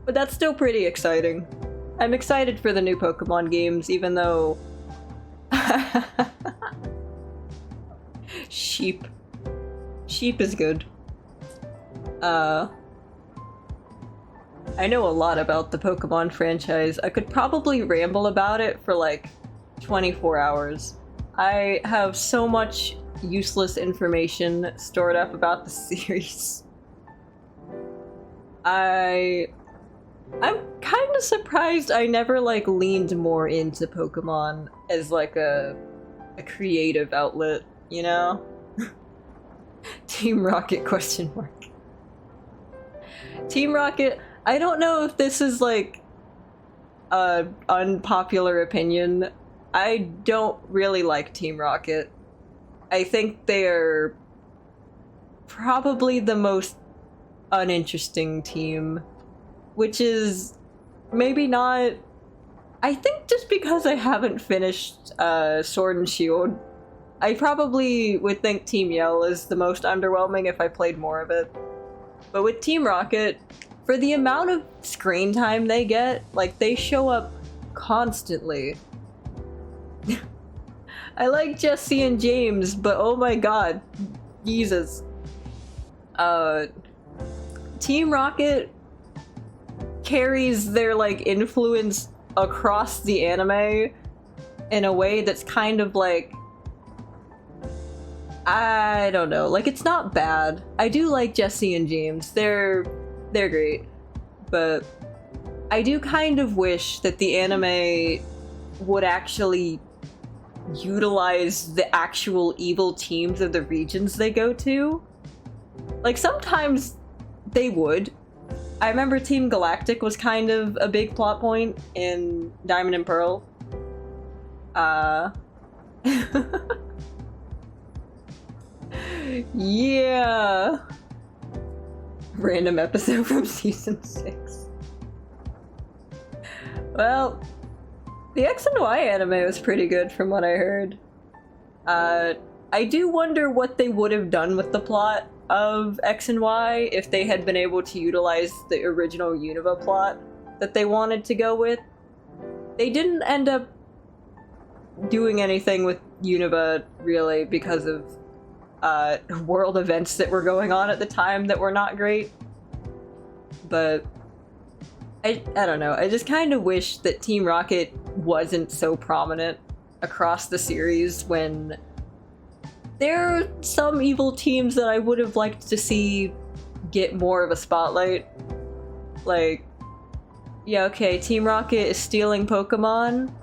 But that's still pretty exciting. I'm excited for the new Pokemon games, even though... Sheep. Sheep is good. I know a lot about the Pokemon franchise. I could probably ramble about it for like 24 hours. I have so much useless information stored up about the series. I'm kind of surprised I never like leaned more into Pokemon as like a creative outlet, you know? Team Rocket question mark. Team Rocket, I don't know if this is like a unpopular opinion. I don't really like Team Rocket. I think they're probably the most uninteresting team, which is maybe not... I think just because I haven't finished Sword and Shield, I probably would think Team Yell is the most underwhelming if I played more of it. But with Team Rocket, for the amount of screen time they get, like, they show up constantly. I like Jesse and James, but oh my god, Jesus. Team Rocket carries their, like, influence across the anime in a way that's kind of like... I don't know, like, it's not bad. I do like Jesse and James. They're great. But I do kind of wish that the anime would actually utilize the actual evil teams of the regions they go to. Like, sometimes they would. I remember Team Galactic was kind of a big plot point in Diamond and Pearl. Yeah. Random episode from season 6. Well, the X and Y anime was pretty good from what I heard. I do wonder what they would have done with the plot of X and Y if they had been able to utilize the original Unova plot that they wanted to go with. They didn't end up doing anything with Unova, really, because of world events that were going on at the time that were not great. But I don't know, I just kind of wish that Team Rocket wasn't so prominent across the series when there are some evil teams that I would have liked to see get more of a spotlight. Like, yeah, okay, Team Rocket is stealing Pokemon.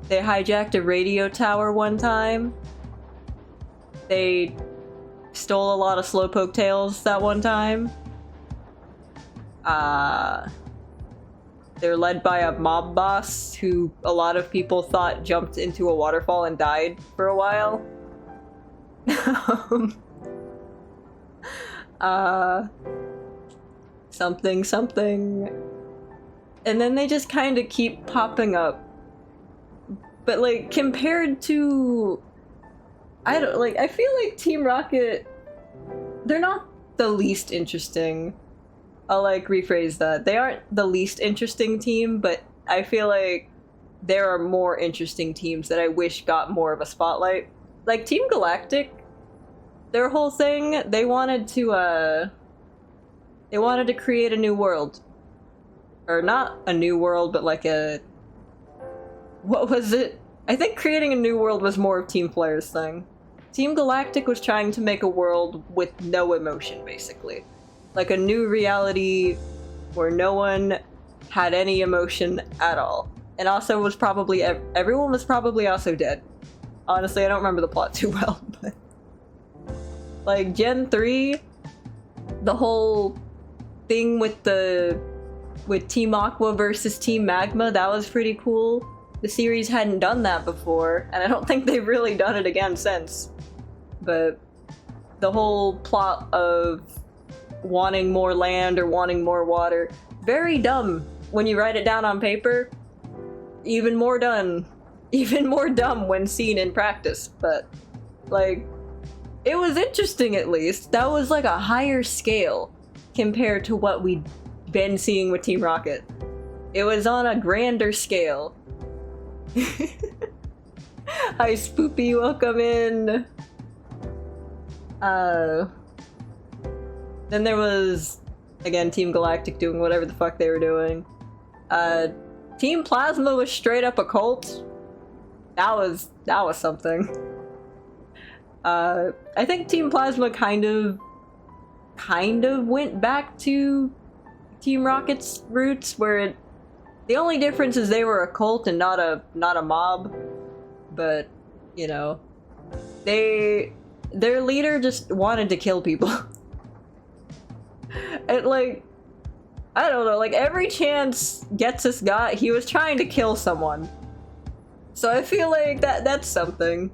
They hijacked a radio tower one time. They stole a lot of Slowpoke tails that one time. They're led by a mob boss who a lot of people thought jumped into a waterfall and died for a while. Something something. And then they just kind of keep popping up. But like compared to I feel like Team Rocket, they're not the least interesting. I'll like rephrase that. They aren't the least interesting team, but I feel like there are more interesting teams that I wish got more of a spotlight. Like Team Galactic, their whole thing, they wanted to create a new world. Or not a new world, but like a... What was it? I think creating a new world was more of Team Flare's thing. Team Galactic was trying to make a world with no emotion, basically. Like a new reality where no one had any emotion at all. And also was probably... everyone was probably also dead. Honestly, I don't remember the plot too well, but... Like, Gen 3, the whole thing with Team Aqua versus Team Magma, that was pretty cool. The series hadn't done that before, and I don't think they've really done it again since. But the whole plot of wanting more land or wanting more water, very dumb when you write it down on paper. Even more dumb when seen in practice, but like, it was interesting at least. That was like a higher scale compared to what we'd been seeing with Team Rocket. It was on a grander scale. Hi Spoopy, welcome in. Then there was, again, Team Galactic doing whatever the fuck they were doing. Team Plasma was straight up a cult. That was something. I think Team Plasma kind of went back to Team Rocket's roots, where the only difference is they were a cult and not a mob. But, you know, their leader just wanted to kill people. And like, I don't know, like every chance Getsus got, he was trying to kill someone. So I feel like that's something.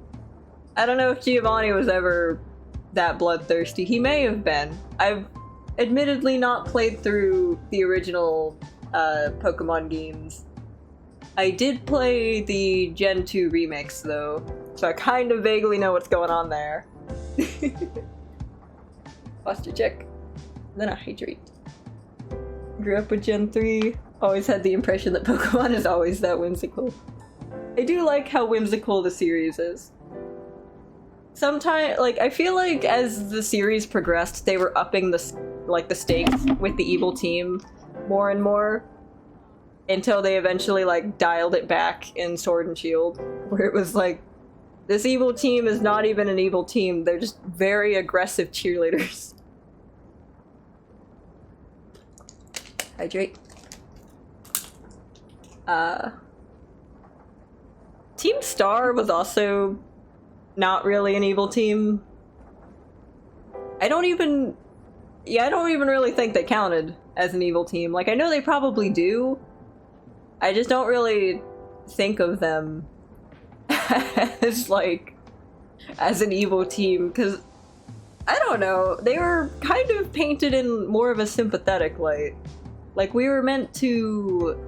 I don't know if Giovanni was ever that bloodthirsty. He may have been. I've admittedly not played through the original Pokemon games. I did play the Gen 2 remakes though, so I kind of vaguely know what's going on there. Posture check. Then I hydrate. Grew up with Gen 3. Always had the impression that Pokemon is always that whimsical. I do like how whimsical the series is. Sometimes, like, I feel like as the series progressed, they were upping the stakes with the evil team more and more, until they eventually, like, dialed it back in Sword and Shield, where it was like, this evil team is not even an evil team, they're just very aggressive cheerleaders. Hydrate. Team Star was also not really an evil team. I don't even really think they counted as an evil team. Like, I know they probably do. I just don't really think of them as, like, as an evil team, because, I don't know, they were kind of painted in more of a sympathetic light. Like, we were meant to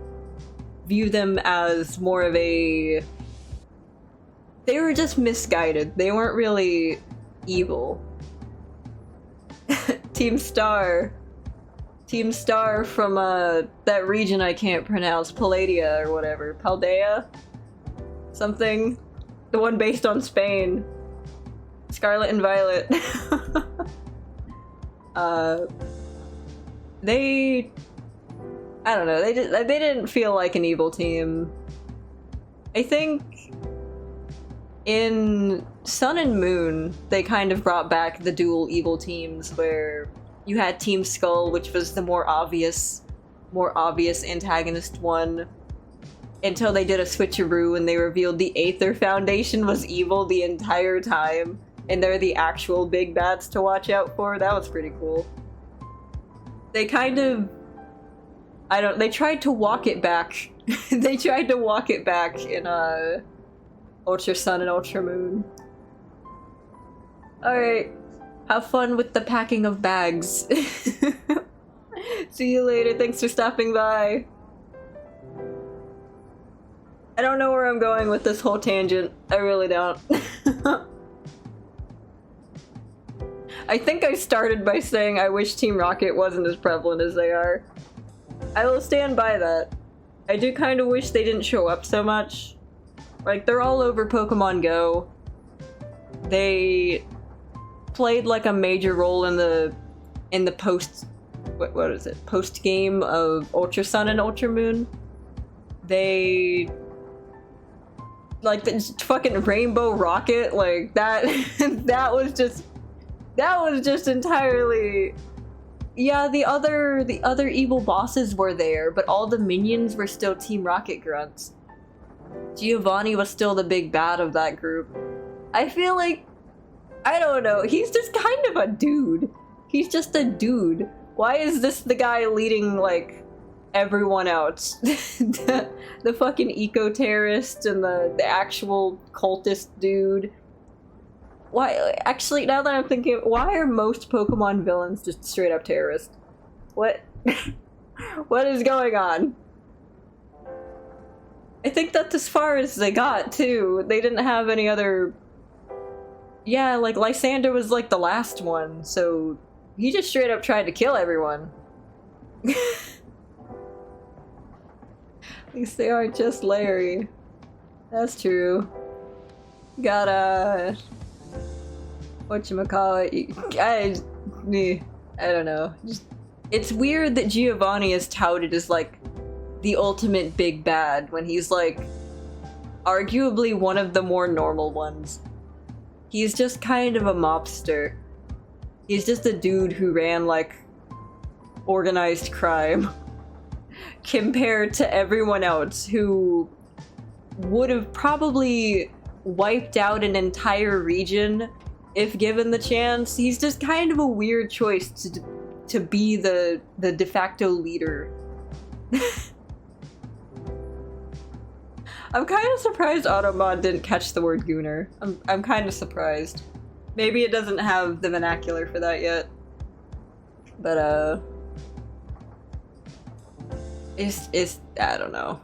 view them as more of a... They were just misguided. They weren't really evil. Team Star. Team Star from that region I can't pronounce, Palladia or whatever. Paldea? Something. The one based on Spain. Scarlet and Violet. I don't know, they didn't feel like an evil team. I think in Sun and Moon, they kind of brought back the dual evil teams, where you had Team Skull, which was the more obvious antagonist one, until they did a switcheroo and they revealed the Aether Foundation was evil the entire time, and they're the actual big bads to watch out for. That was pretty cool. They kind of I don't- they tried to walk it back. They tried to walk it back in, Ultra Sun and Ultra Moon. Alright. Have fun with the packing of bags. See you later, thanks for stopping by. I don't know where I'm going with this whole tangent. I really don't. I think I started by saying I wish Team Rocket wasn't as prevalent as they are. I will stand by that. I do kind of wish they didn't show up so much. Like, they're all over Pokemon Go. They played like a major role in the post... what is it? Post-game of Ultra Sun and Ultra Moon. They... like, the fucking Rainbow Rocket, like, that... that was just entirely... Yeah, the other evil bosses were there, but all the minions were still Team Rocket grunts. Giovanni was still the big bad of that group. I feel like... I don't know, he's just kind of a dude. He's just a dude. Why is this the guy leading, like, everyone else? the fucking eco-terrorist and the actual cultist dude. Why? Actually, now that I'm thinking, why are most Pokemon villains just straight up terrorists? What? What is going on? I think that's as far as they got, too. They didn't have any other... Yeah, like, Lysander was, like, the last one, so... He just straight up tried to kill everyone. At least they aren't just Larry. That's true. Gotta... whatchamacallit? I don't know. Just, it's weird that Giovanni is touted as, like, the ultimate big bad when he's, like, arguably one of the more normal ones. He's just kind of a mobster. He's just a dude who ran, like, organized crime. Compared to everyone else who would have probably wiped out an entire region if given the chance. He's just kind of a weird choice to be the de facto leader. I'm kind of surprised Automod didn't catch the word Gooner. I'm kind of surprised. Maybe it doesn't have the vernacular for that yet. But, it's I don't know.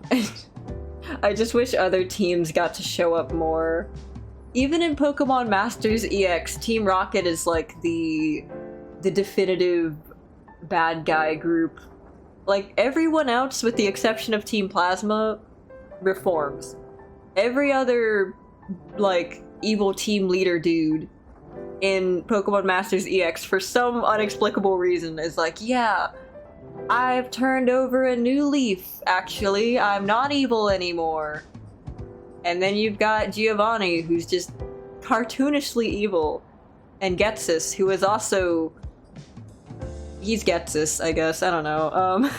I just wish other teams got to show up more. Even in Pokemon Masters EX, Team Rocket is like the definitive bad guy group. Like, everyone else, with the exception of Team Plasma, reforms. Every other, like, evil team leader dude in Pokemon Masters EX, for some inexplicable reason, is like, yeah, I've turned over a new leaf, actually. I'm not evil anymore. And then you've got Giovanni, who's just cartoonishly evil. And Getsus, who is also... He's Getsus, I guess. I don't know.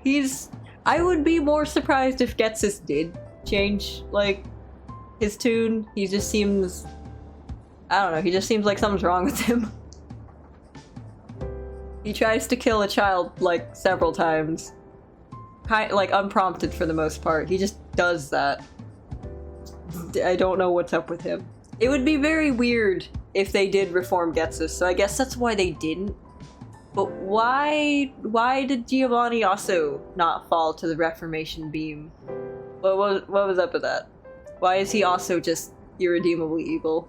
He's... I would be more surprised if Getsus did change, like, his tune. He just seems... I don't know, he just seems like something's wrong with him. He tries to kill a child, like, several times. Like, unprompted for the most part. He just does that. I don't know what's up with him. It would be very weird if they did reform Getsus, so I guess that's why they didn't. But why did Giovanni also not fall to the Reformation beam? What was up with that? Why is he also just irredeemably evil?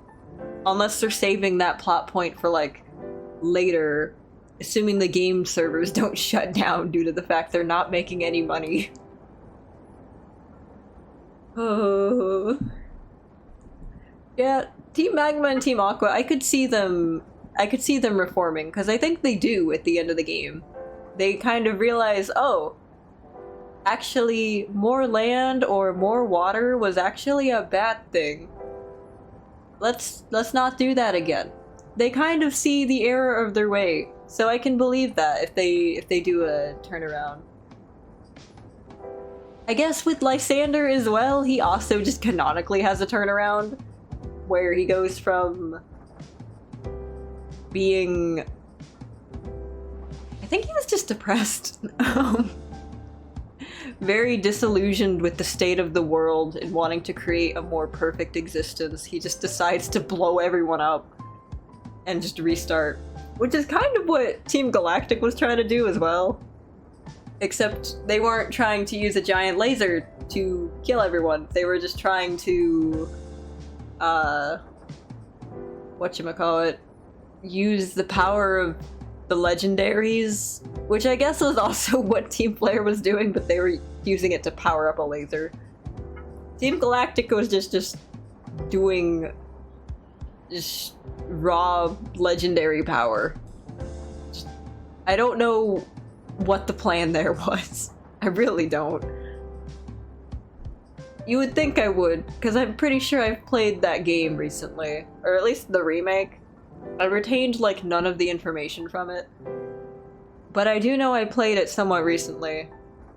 Unless they're saving that plot point for, like, later, assuming the game servers don't shut down due to the fact they're not making any money. Oh. Yeah, Team Magma and Team Aqua, I could see them reforming, because I think they do at the end of the game. They kind of realize, oh, actually, more land or more water was actually a bad thing. Let's not do that again. They kind of see the error of their way, so I can believe that if they do a turnaround. I guess with Lysander as well, he also just canonically has a turnaround, where he goes from being... I think he was just depressed. Very disillusioned with the state of the world and wanting to create a more perfect existence. He just decides to blow everyone up and just restart. Which is kind of what Team Galactic was trying to do as well. Except they weren't trying to use a giant laser to kill everyone. They were just trying to, whatchamacallit, use the power of the legendaries, which I guess was also what Team Flare was doing, but they were using it to power up a laser. Team Galactic was just doing just raw legendary power. I don't know what the plan there was. I really don't. You would think I would, because I'm pretty sure I've played that game recently, or at least the remake. I retained like none of the information from it. But I do know I played it somewhat recently.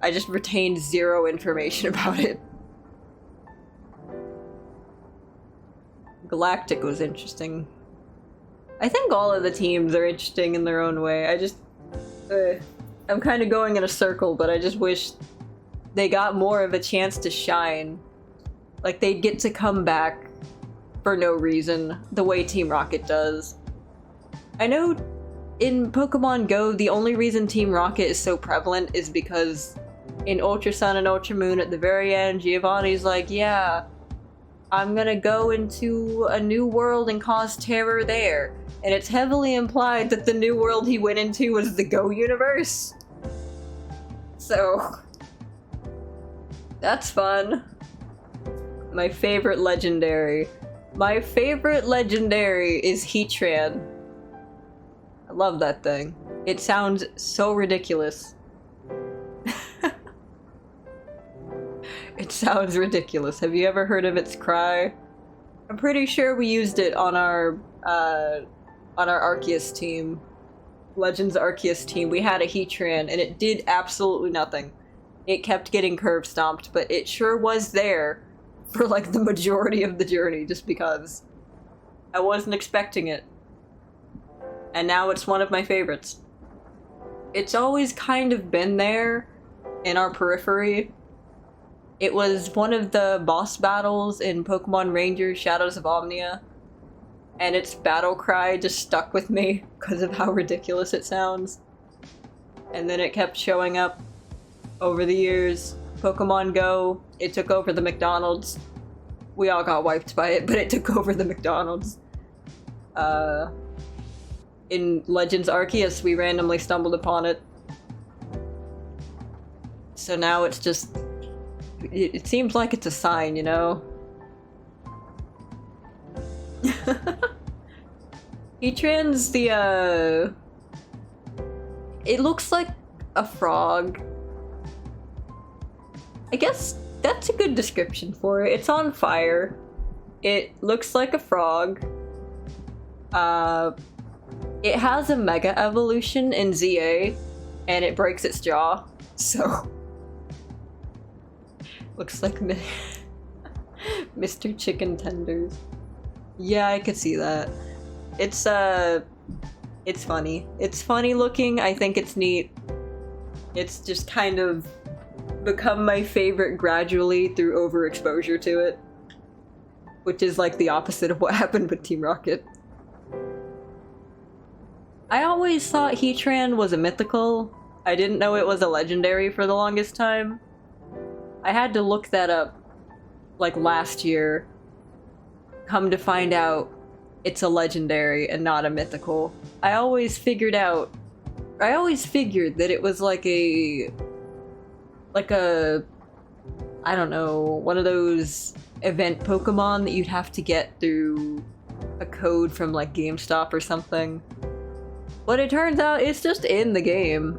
I just retained zero information about it. Galactic was interesting. I think all of the teams are interesting in their own way. I just... I'm kind of going in a circle, but I just wish they got more of a chance to shine. Like, they'd get to come back for no reason, the way Team Rocket does. I know in Pokemon Go, the only reason Team Rocket is so prevalent is because in Ultra Sun and Ultra Moon at the very end, Giovanni's like, yeah, I'm gonna go into a new world and cause terror there. And it's heavily implied that the new world he went into was the Go universe. So, that's fun. My favorite legendary. My favorite legendary is Heatran. I love that thing. It sounds so ridiculous. It sounds ridiculous. Have you ever heard of its cry? I'm pretty sure we used it on our Arceus team. Legends Arceus team. We had a Heatran and it did absolutely nothing. It kept getting curve stomped, but it sure was there for like the majority of the journey just because. I wasn't expecting it. And now it's one of my favorites. It's always kind of been there in our periphery. It was one of the boss battles in Pokemon Rangers Shadows of Omnia. And its battle cry just stuck with me because of how ridiculous it sounds. And then it kept showing up over the years. Pokemon Go, it took over the McDonald's. We all got wiped by it, but it took over the McDonald's. In Legends Arceus, we randomly stumbled upon it. So now it's just... It seems like it's a sign, you know? Heatran's the, it looks like a frog. I guess that's a good description for it. It's on fire. It looks like a frog. It has a Mega Evolution in ZA, and it breaks its jaw, so... Looks like Mr. Chicken Tenders. Yeah, I could see that. It's funny. It's funny looking, I think it's neat. It's just kind of become my favorite gradually through overexposure to it. Which is like the opposite of what happened with Team Rocket. I always thought Heatran was a mythical. I didn't know it was a legendary for the longest time. I had to look that up, like, last year. Come to find out, it's a legendary and not a mythical. I always figured that it was like a... I don't know, one of those event Pokemon that you'd have to get through a code from, like, GameStop or something. But it turns out it's just in the game.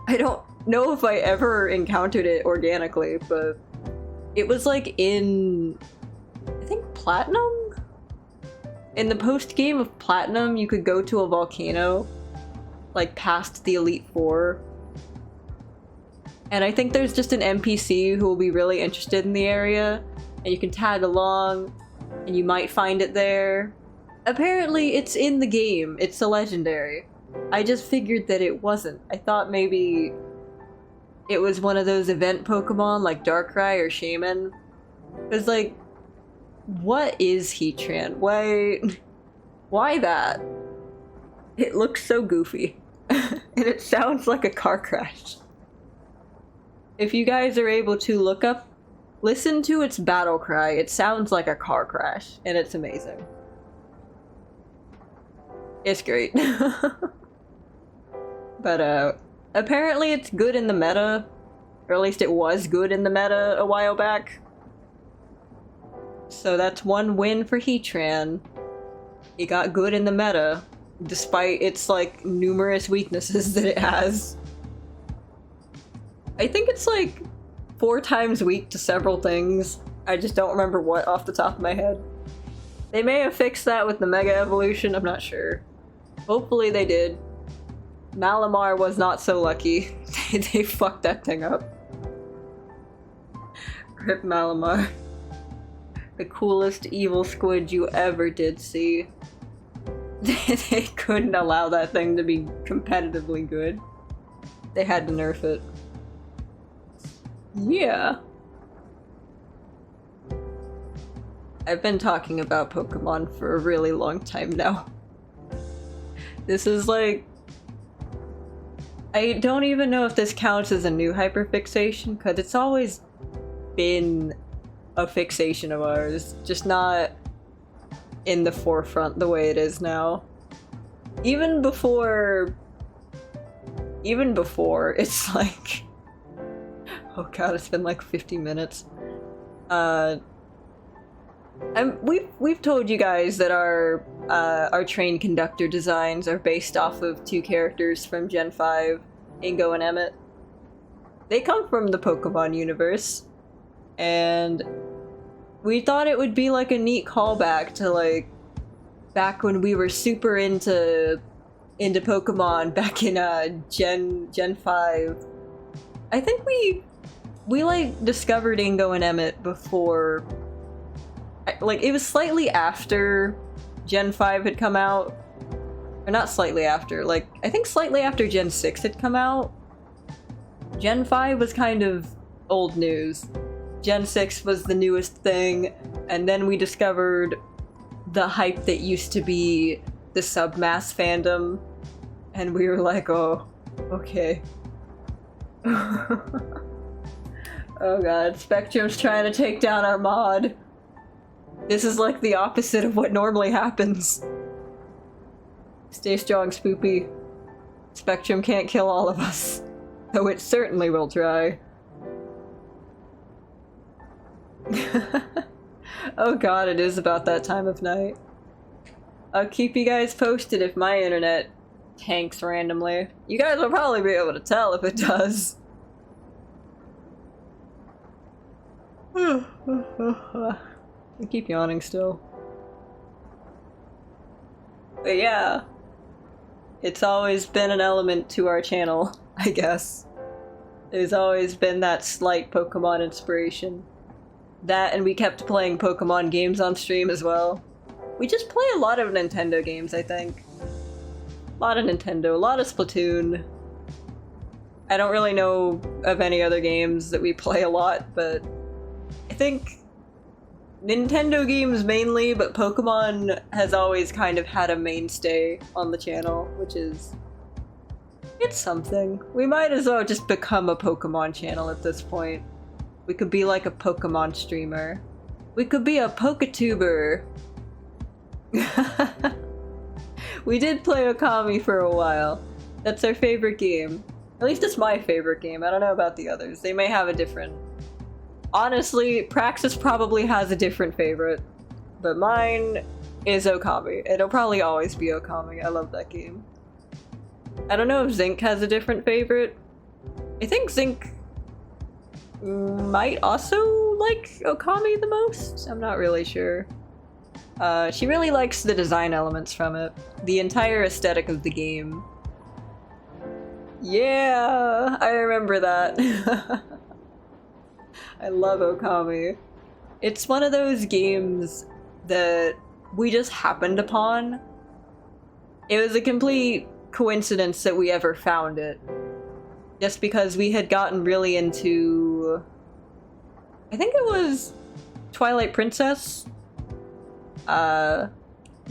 I don't know if I ever encountered it organically, but it was like in, I think, Platinum? In the post-game of Platinum, you could go to a volcano, like past the Elite Four. And I think there's just an NPC who will be really interested in the area, and you can tag along, and you might find it there. Apparently, it's in the game. It's a legendary. I just figured that it wasn't. I thought maybe it was one of those event Pokemon like Darkrai or Shaman. Cause like, what is Heatran? Why that? It looks so goofy. And it sounds like a car crash. If you guys are able to listen to its battle cry. It sounds like a car crash, and it's amazing. It's great. But apparently it's good in the meta, or at least it was good in the meta a while back. So that's one win for Heatran. It got good in the meta, despite its like numerous weaknesses that it has. I think it's like 4 times weak to several things. I just don't remember what off the top of my head. They may have fixed that with the Mega Evolution, I'm not sure. Hopefully they did. Malamar was not so lucky. They fucked that thing up. Rip Malamar. The coolest evil squid you ever did see. They couldn't allow that thing to be competitively good. They had to nerf it. Yeah. I've been talking about Pokemon for a really long time now. This is like... I don't even know if this counts as a new hyperfixation, because it's always been a fixation of ours, just not in the forefront the way it is now. Even before, it's like... Oh god, it's been like 50 minutes. We've told you guys that our train conductor designs are based off of 2 characters from Gen 5, Ingo and Emmett. They come from the Pokemon universe, and we thought it would be like a neat callback to like back when we were super into Pokemon back in Gen 5. I think we like discovered Ingo and Emmett before, like it was slightly after Gen 5 had come out. Or not slightly after, like I think slightly after Gen 6 had come out. Gen 5 was kind of old news. Gen 6 was the newest thing, and then we discovered the hype that used to be the Submass fandom, and we were like, oh, okay. Oh god, Spectrum's trying to take down our mod. This is like the opposite of what normally happens. Stay strong, Spoopy. Spectrum can't kill all of us, though it certainly will try. Oh god, it is about that time of night. I'll keep you guys posted if my internet tanks randomly. You guys will probably be able to tell if it does. I keep yawning still. But yeah, it's always been an element to our channel, I guess. There's always been that slight Pokemon inspiration. That, and we kept playing Pokemon games on stream as well. We just play a lot of Nintendo games, I think. A lot of Nintendo, a lot of Splatoon. I don't really know of any other games that we play a lot, but I think Nintendo games mainly, but Pokemon has always kind of had a mainstay on the channel, which is... it's something. We might as well just become a Pokemon channel at this point. We could be like a Pokemon streamer. We could be a Poketuber. We did play Okami for a while. That's our favorite game. At least it's my favorite game. I don't know about the others. They may have a different... Honestly, Praxis probably has a different favorite. But mine is Okami. It'll probably always be Okami. I love that game. I don't know if Zinc has a different favorite. I think Zinc might also like Okami the most? I'm not really sure. She really likes the design elements from it. The entire aesthetic of the game. Yeah, I remember that. I love Okami. It's one of those games that we just happened upon. It was a complete coincidence that we ever found it. Just because we had gotten really into... I think it was Twilight Princess. The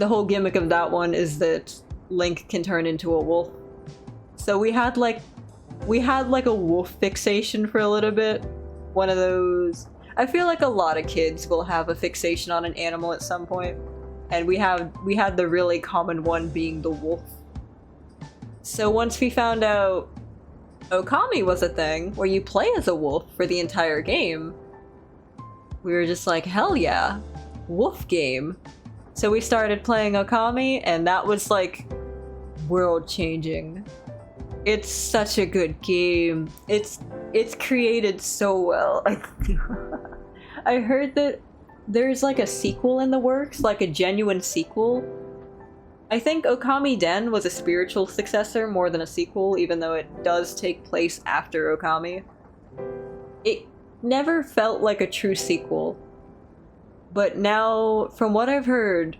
whole gimmick of that one is that Link can turn into a wolf. So we had like a wolf fixation for a little bit. One of those... I feel like a lot of kids will have a fixation on an animal at some point. And we had the really common one being the wolf. So once we found out Okami was a thing where you play as a wolf for the entire game, we were just like, hell yeah, wolf game. So we started playing Okami, and that was like world-changing. It's such a good game. It's created so well. I heard that there's like a sequel in the works, like a genuine sequel. I think Okami Den was a spiritual successor more than a sequel, even though it does take place after Okami. It never felt like a true sequel. But now, from what I've heard,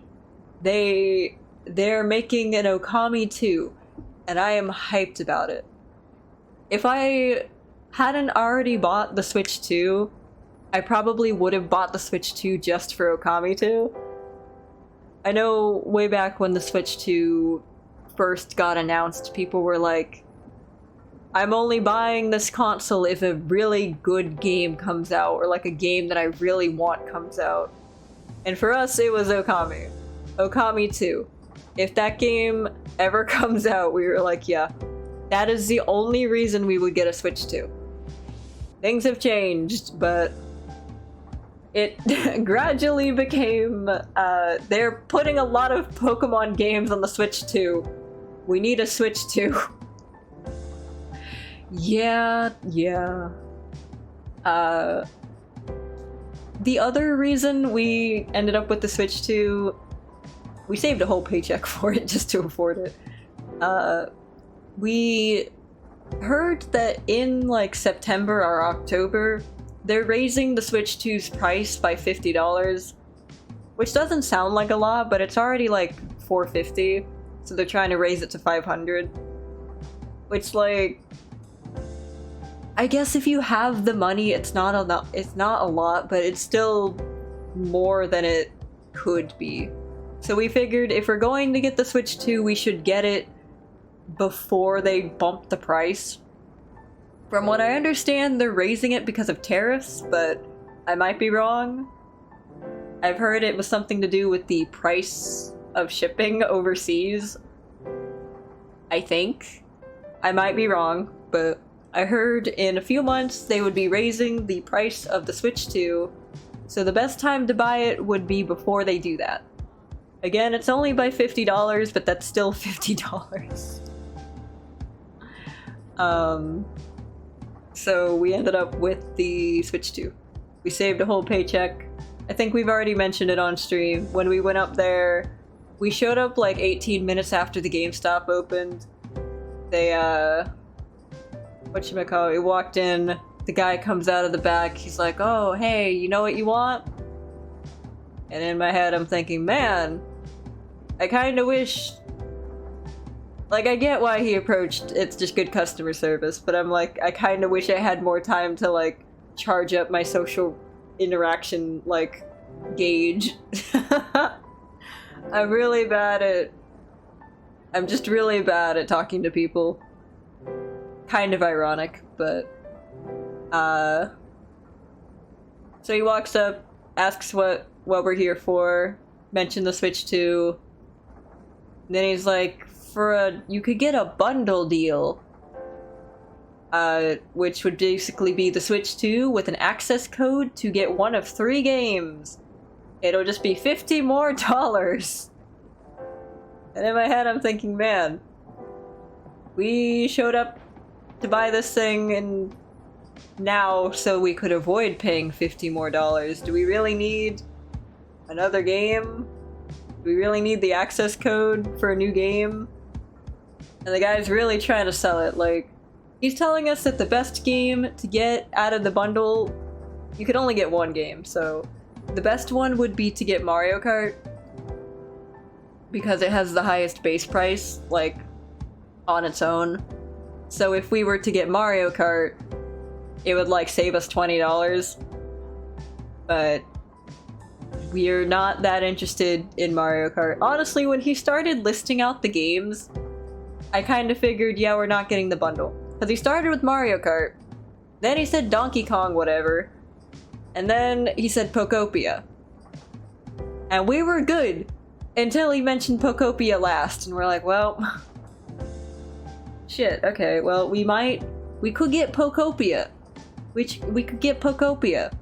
they're making an Okami 2, and I am hyped about it. If I hadn't already bought the Switch 2, I probably would have bought the Switch 2 just for Okami 2. I know way back when the Switch 2 first got announced, people were like, I'm only buying this console if a really good game comes out, or like a game that I really want comes out. And for us, it was Okami. Okami 2. If that game ever comes out, we were like, yeah, that is the only reason we would get a Switch 2. Things have changed, but it gradually became, they're putting a lot of Pokemon games on the Switch 2. We need a Switch 2. Yeah. The other reason we ended up with the Switch 2, we saved a whole paycheck for it just to afford it. We heard that in like September or October, they're raising the Switch 2's price by $50, which doesn't sound like a lot, but it's already like $450, so they're trying to raise it to $500. Which, like, I guess if you have the money, it's not a lot, but it's still more than it could be. So we figured if we're going to get the Switch 2, we should get it before they bump the price. From what I understand, they're raising it because of tariffs, but I might be wrong. I've heard it was something to do with the price of shipping overseas. I think. I might be wrong, but I heard in a few months they would be raising the price of the Switch 2, so the best time to buy it would be before they do that. Again, it's only by $50, but that's still $50. So we ended up with the Switch 2. We saved a whole paycheck. I think we've already mentioned it on stream. When we went up there, we showed up like 18 minutes after the GameStop opened. They, whatchamacallit, we walked in, the guy comes out of the back, he's like, oh, hey, you know what you want? And in my head, I'm thinking, man, I kinda wish... Like, I get why he approached, it's just good customer service, but I'm like, I kinda wish I had more time to, like, charge up my social interaction, like, gauge. I'm just really bad at talking to people. Kind of ironic, but... So he walks up, asks what we're here for, mentioned the Switch 2, and then he's like, you could get a bundle deal, which would basically be the Switch 2 with an access code to get one of 3 games. It'll just be $50 more. And in my head I'm thinking, man, we showed up to buy this thing and now so we could avoid paying $50 more. Do we really need another game? Do we really need the access code for a new game? And the guy's really trying to sell it. Like, he's telling us that the best game to get out of the bundle, you could only get one game, so the best one would be to get Mario Kart because it has the highest base price. Like, on its own. So if we were to get Mario Kart, it would like save us $20. But we're not that interested in Mario Kart. Honestly, when he started listing out the games, I kind of figured, yeah, we're not getting the bundle. Because he started with Mario Kart, then he said Donkey Kong whatever, and then he said Pokopia. And we were good until he mentioned Pokopia last, and we're like, well, shit, okay, well, we could get Pokopia. We could get Pokopia.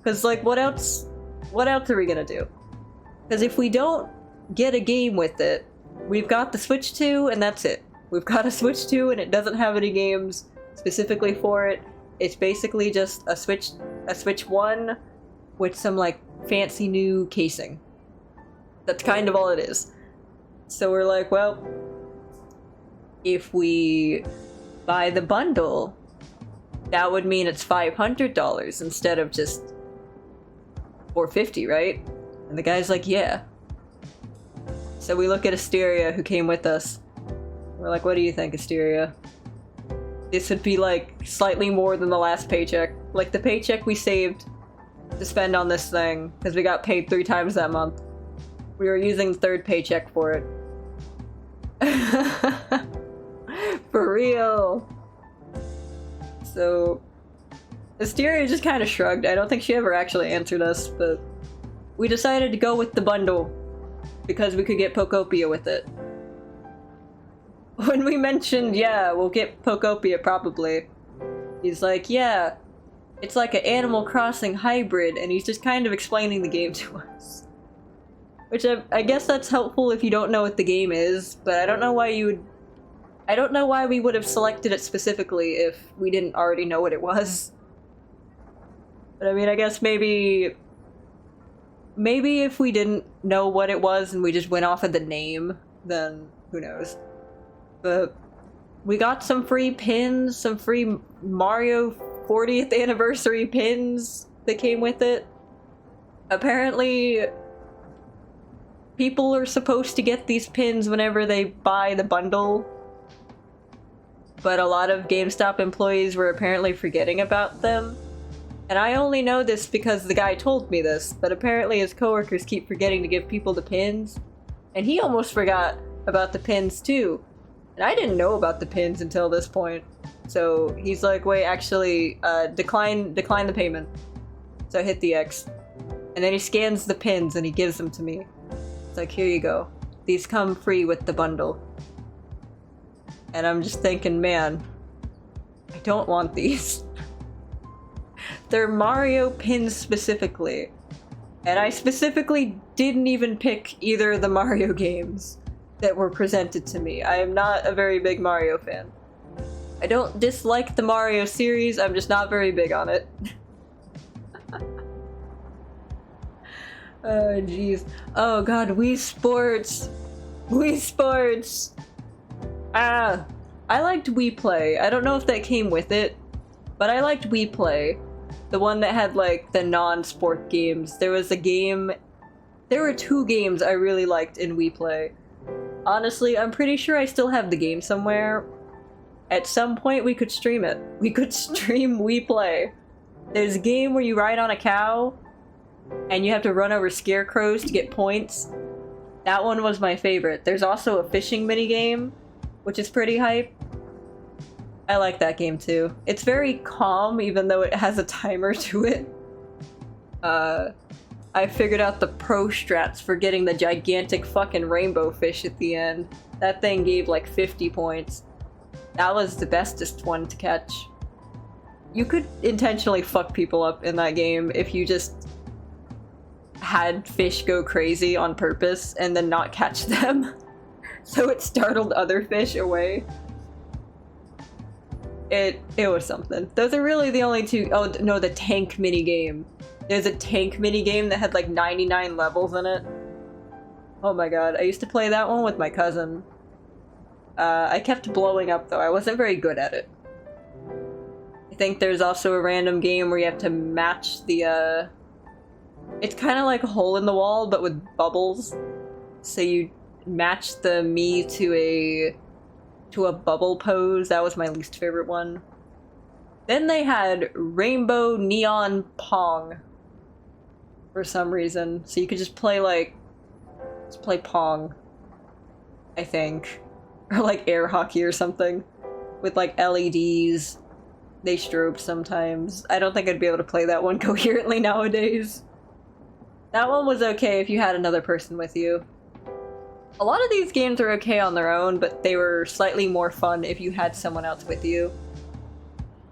Because, like, what else are we gonna do? Because if we don't get a game with it, we've got the Switch 2, and that's it. We've got a Switch 2, and it doesn't have any games specifically for it. It's basically just a Switch 1 with some, like, fancy new casing. That's kind of all it is. So we're like, well, if we buy the bundle, that would mean it's $500 instead of just $450, right? And the guy's like, yeah. So we look at Asteria, who came with us. We're like, what do you think, Asteria? This would be like slightly more than the last paycheck. Like the paycheck we saved to spend on this thing, because we got paid 3 times that month. We were using the 3rd paycheck for it. For real. So Asteria just kind of shrugged. I don't think she ever actually answered us, but we decided to go with the bundle because we could get Pokopia with it. When we mentioned, yeah, we'll get Pokopia probably, he's like, yeah, it's like an Animal Crossing hybrid, and he's just kind of explaining the game to us. Which I guess that's helpful if you don't know what the game is, but I don't know why we would have selected it specifically if we didn't already know what it was. But I mean, I guess maybe if we didn't know what it was and we just went off of the name, then who knows. But we got some free pins, some free Mario 40th anniversary pins that came with it. Apparently, people are supposed to get these pins whenever they buy the bundle, but a lot of GameStop employees were apparently forgetting about them. And I only know this because the guy told me this, but apparently his coworkers keep forgetting to give people the pins, and he almost forgot about the pins too. And I didn't know about the pins until this point. So he's like, wait, actually, decline the payment. So I hit the X. And then he scans the pins and he gives them to me. It's like, here you go. These come free with the bundle. And I'm just thinking, man, I don't want these. They're Mario pins specifically. And I specifically didn't even pick either of the Mario games that were presented to me. I am not a very big Mario fan. I don't dislike the Mario series, I'm just not very big on it. Oh jeez. Oh god, Wii Sports! Wii Sports! Ah! I liked Wii Play. I don't know if that came with it, but I liked Wii Play. The one that had like the non-sport games. There was a game... There were 2 games I really liked in Wii Play. Honestly, I'm pretty sure I still have the game somewhere. At some point, we could stream it. We could stream Wii Play. There's a game where you ride on a cow, and you have to run over scarecrows to get points. That one was my favorite. There's also a fishing minigame, which is pretty hype. I like that game too. It's very calm, even though it has a timer to it. I figured out the pro strats for getting the gigantic fucking rainbow fish at the end. That thing gave like 50 points. That was the bestest one to catch. You could intentionally fuck people up in that game if you just had fish go crazy on purpose and then not catch them. So it startled other fish away. It was something. Those are really the only 2. Oh no, the tank minigame. There's a tank minigame that had like 99 levels in it. Oh my god, I used to play that one with my cousin. I kept blowing up though, I wasn't very good at it. I think there's also a random game where you have to match the, it's kind of like a hole in the wall, but with bubbles. So you match the Mii to to a bubble pose. That was my least favorite one. Then they had Rainbow Neon Pong for some reason. So you could just play like, just play Pong, I think. Or like air hockey or something. With like LEDs. They strobe sometimes. I don't think I'd be able to play that one coherently nowadays. That one was okay if you had another person with you. A lot of these games are okay on their own, but they were slightly more fun if you had someone else with you.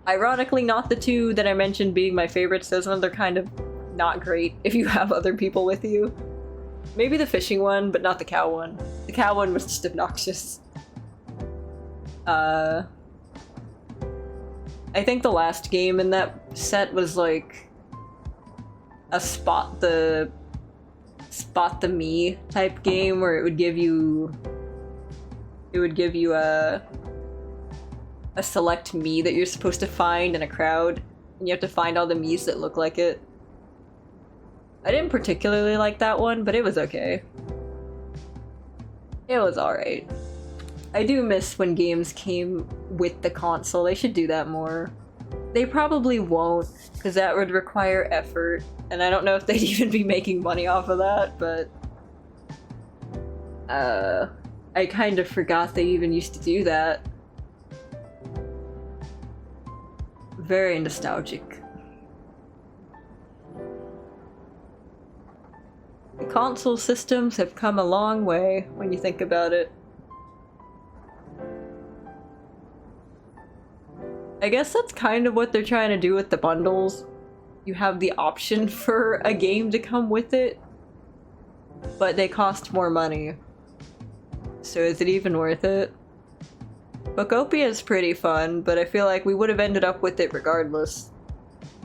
Ironically, not the two that I mentioned being my favorites. Those ones are kind of not great if you have other people with you. Maybe the fishing one, but not the cow one. The cow one was just obnoxious. I think the last game in that set was like a spot the me type game where it would give you a select me that you're supposed to find in a crowd, and you have to find all the me's that look like it. I didn't particularly like that one, but it was okay. It was alright. I do miss when games came with the console. They should do that more. They probably won't, because that would require effort, and I don't know if they'd even be making money off of that, but I kind of forgot they even used to do that. Very nostalgic. The console systems have come a long way when you think about it. I guess that's kind of what they're trying to do with the bundles. You have the option for a game to come with it, but they cost more money. So is it even worth it? Bookopia is pretty fun, but I feel like we would have ended up with it regardless.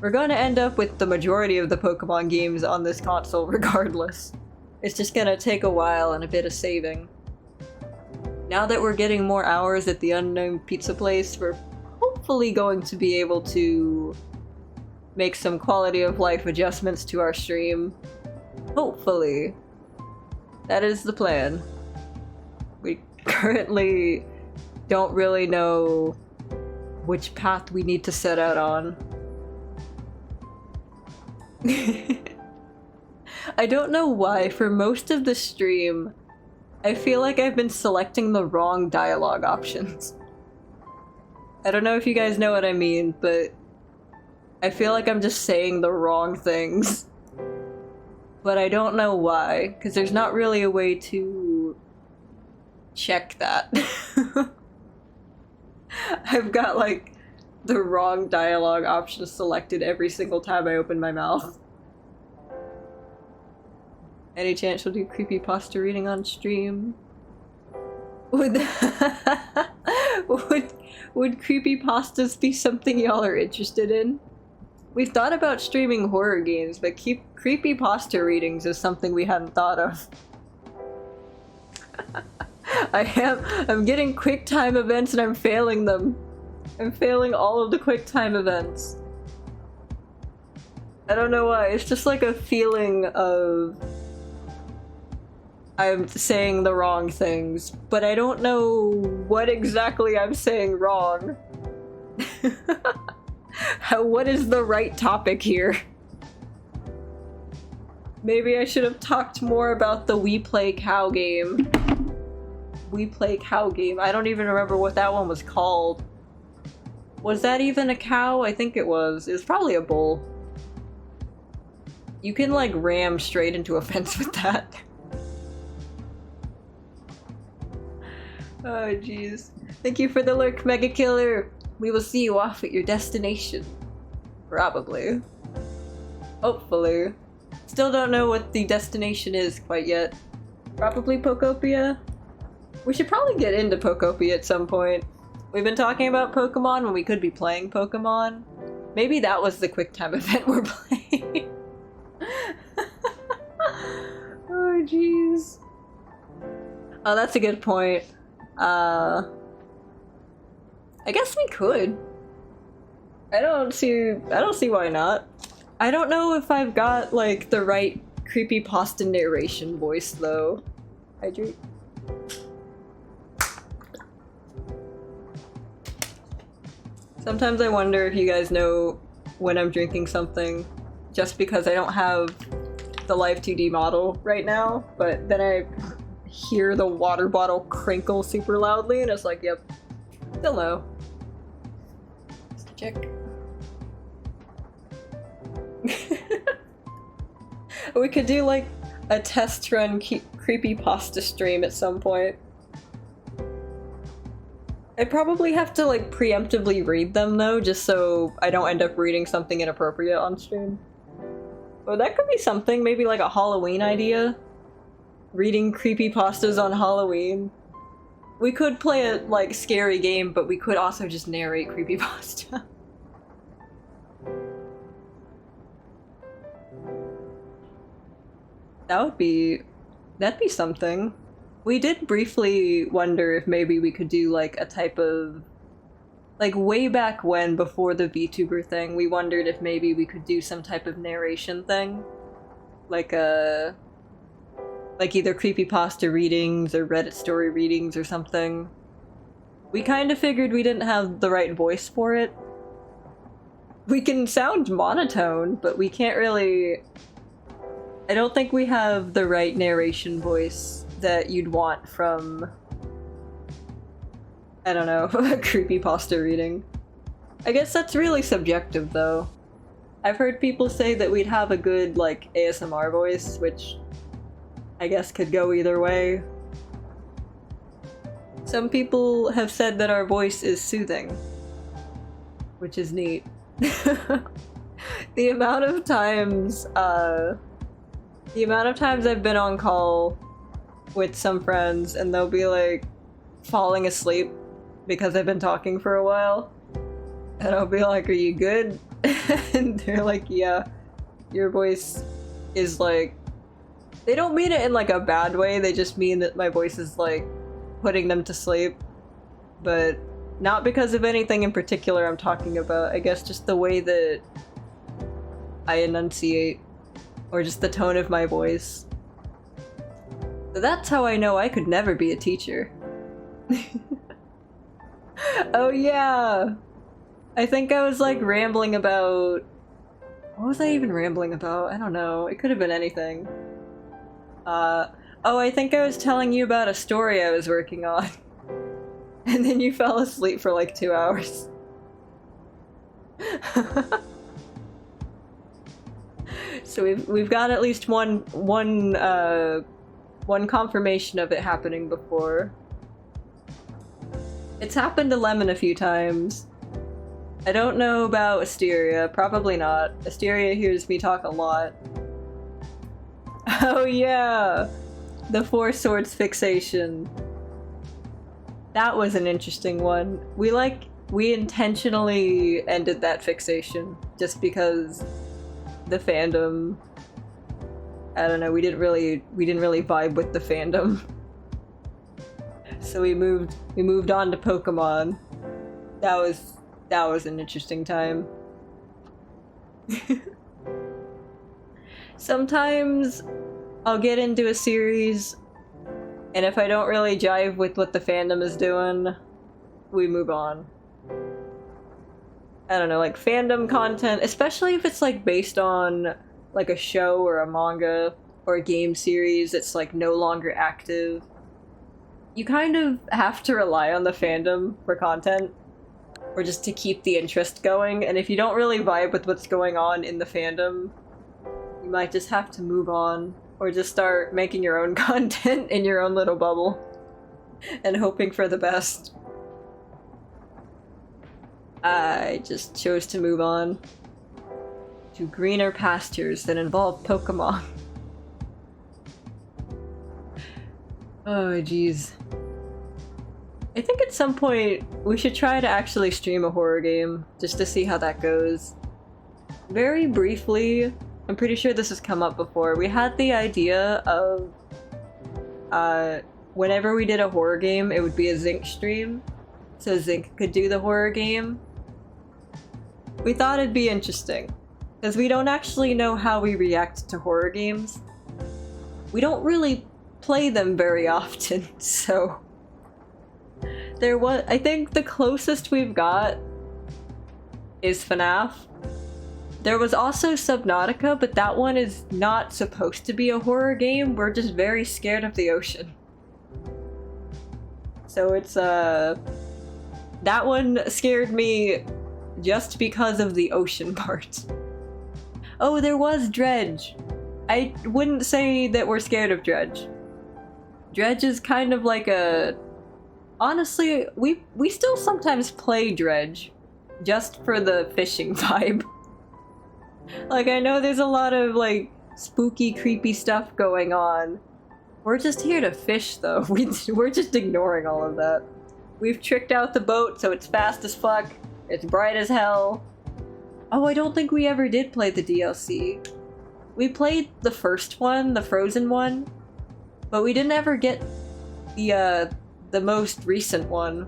We're gonna end up with the majority of the Pokemon games on this console regardless. It's just gonna take a while and a bit of saving. Now that we're getting more hours at the unknown pizza place, we're hopefully going to be able to make some quality of life adjustments to our stream. Hopefully. That is the plan. We currently don't really know which path we need to set out on. I don't know why, for most of the stream, I feel like I've been selecting the wrong dialogue options. I don't know if you guys know what I mean, but I feel like I'm just saying the wrong things. But I don't know why, because there's not really a way to check that. I've got like the wrong dialogue option selected every single time I open my mouth. Any chance you'll do creepypasta reading on stream? Would creepypastas be something y'all are interested in? We've thought about streaming horror games, but creepypasta readings is something we hadn't thought of. I'm getting QuickTime events and I'm failing them. I'm failing all of the QuickTime events. I don't know why, it's just like a feeling of I'm saying the wrong things, but I don't know what exactly I'm saying wrong. What is the right topic here? Maybe I should have talked more about the We Play Cow game. We Play Cow game. I don't even remember what that one was called. Was that even a cow? I think it was. It was probably a bull. You can like ram straight into a fence with that. Oh jeez. Thank you for the lurk, Mega Killer. We will see you off at your destination. Probably. Hopefully. Still don't know what the destination is quite yet. Probably Pokopia? We should probably get into Pokopia at some point. We've been talking about Pokemon when we could be playing Pokemon. Maybe that was the QuickTime event we're playing. Oh jeez. Oh, that's a good point. I guess we could. I don't see why not. I don't know if I've got like the right creepypasta narration voice though. Hydrate. Sometimes I wonder if you guys know when I'm drinking something, just because I don't have the Live 2D model right now, but then I hear the water bottle crinkle super loudly and it's like, yep, hello. Just check. We could do like a test run creepypasta stream at some point. I probably have to like preemptively read them though, just so I don't end up reading something inappropriate on stream. But that could be something, maybe like a Halloween idea. Reading creepypastas on Halloween. We could play a like scary game, but we could also just narrate creepypasta. That'd be something. We did briefly wonder if maybe we could do like a type of, like way back when, before the VTuber thing, we wondered if maybe we could do some type of narration thing. Like either creepypasta readings or Reddit story readings or something. We kind of figured we didn't have the right voice for it. We can sound monotone, but we can't really... I don't think we have the right narration voice that you'd want from, I don't know, a creepypasta reading. I guess that's really subjective though. I've heard people say that we'd have a good, like, ASMR voice, which I guess could go either way. Some people have said that our voice is soothing, which is neat. The amount of times I've been on call with some friends and they'll be like falling asleep because I've been talking for a while. And I'll be like, "Are you good?" And they're like, "Yeah, your voice is like..." They don't mean it in like a bad way, they just mean that my voice is like putting them to sleep. But not because of anything in particular I'm talking about, I guess just the way that I enunciate. Or just the tone of my voice. So that's how I know I could never be a teacher. Oh yeah! I think I was like rambling about... What was I even rambling about? I don't know. It could have been anything. Oh, I think I was telling you about a story I was working on. And then you fell asleep for like 2 hours. So we've got at least one confirmation of it happening before. It's happened to Lemon a few times. I don't know about Asteria, probably not. Asteria hears me talk a lot. Oh yeah! The Four Swords fixation. That was an interesting one. We intentionally ended that fixation just because the fandom, I don't know, we didn't really vibe with the fandom. So we moved on to Pokemon. That was an interesting time. Sometimes I'll get into a series and if I don't really jive with what the fandom is doing, we move on. I don't know, like fandom content, especially if it's like based on like a show or a manga or a game series that's like no longer active. You kind of have to rely on the fandom for content, or just to keep the interest going, and if you don't really vibe with what's going on in the fandom, you might just have to move on, or just start making your own content in your own little bubble, and hoping for the best. I just chose to move on to greener pastures that involve Pokemon. Oh jeez. I think at some point we should try to actually stream a horror game, just to see how that goes. Very briefly, I'm pretty sure this has come up before, we had the idea of whenever we did a horror game, it would be a Zinc stream, so Zinc could do the horror game. We thought it'd be interesting, because we don't actually know how we react to horror games. We don't really play them very often, so... I think the closest we've got is FNAF. There was also Subnautica, but that one is not supposed to be a horror game. We're just very scared of the ocean. So it's, that one scared me just because of the ocean part. Oh, there was Dredge. I wouldn't say that we're scared of Dredge. Dredge is kind of like a... Honestly, we still sometimes play Dredge, just for the fishing vibe. Like, I know there's a lot of, like, spooky, creepy stuff going on. We're just here to fish, though. We're just ignoring all of that. We've tricked out the boat, so it's fast as fuck. It's bright as hell. Oh, I don't think we ever did play the DLC. We played the first one, the Frozen one, but we didn't ever get the most recent one.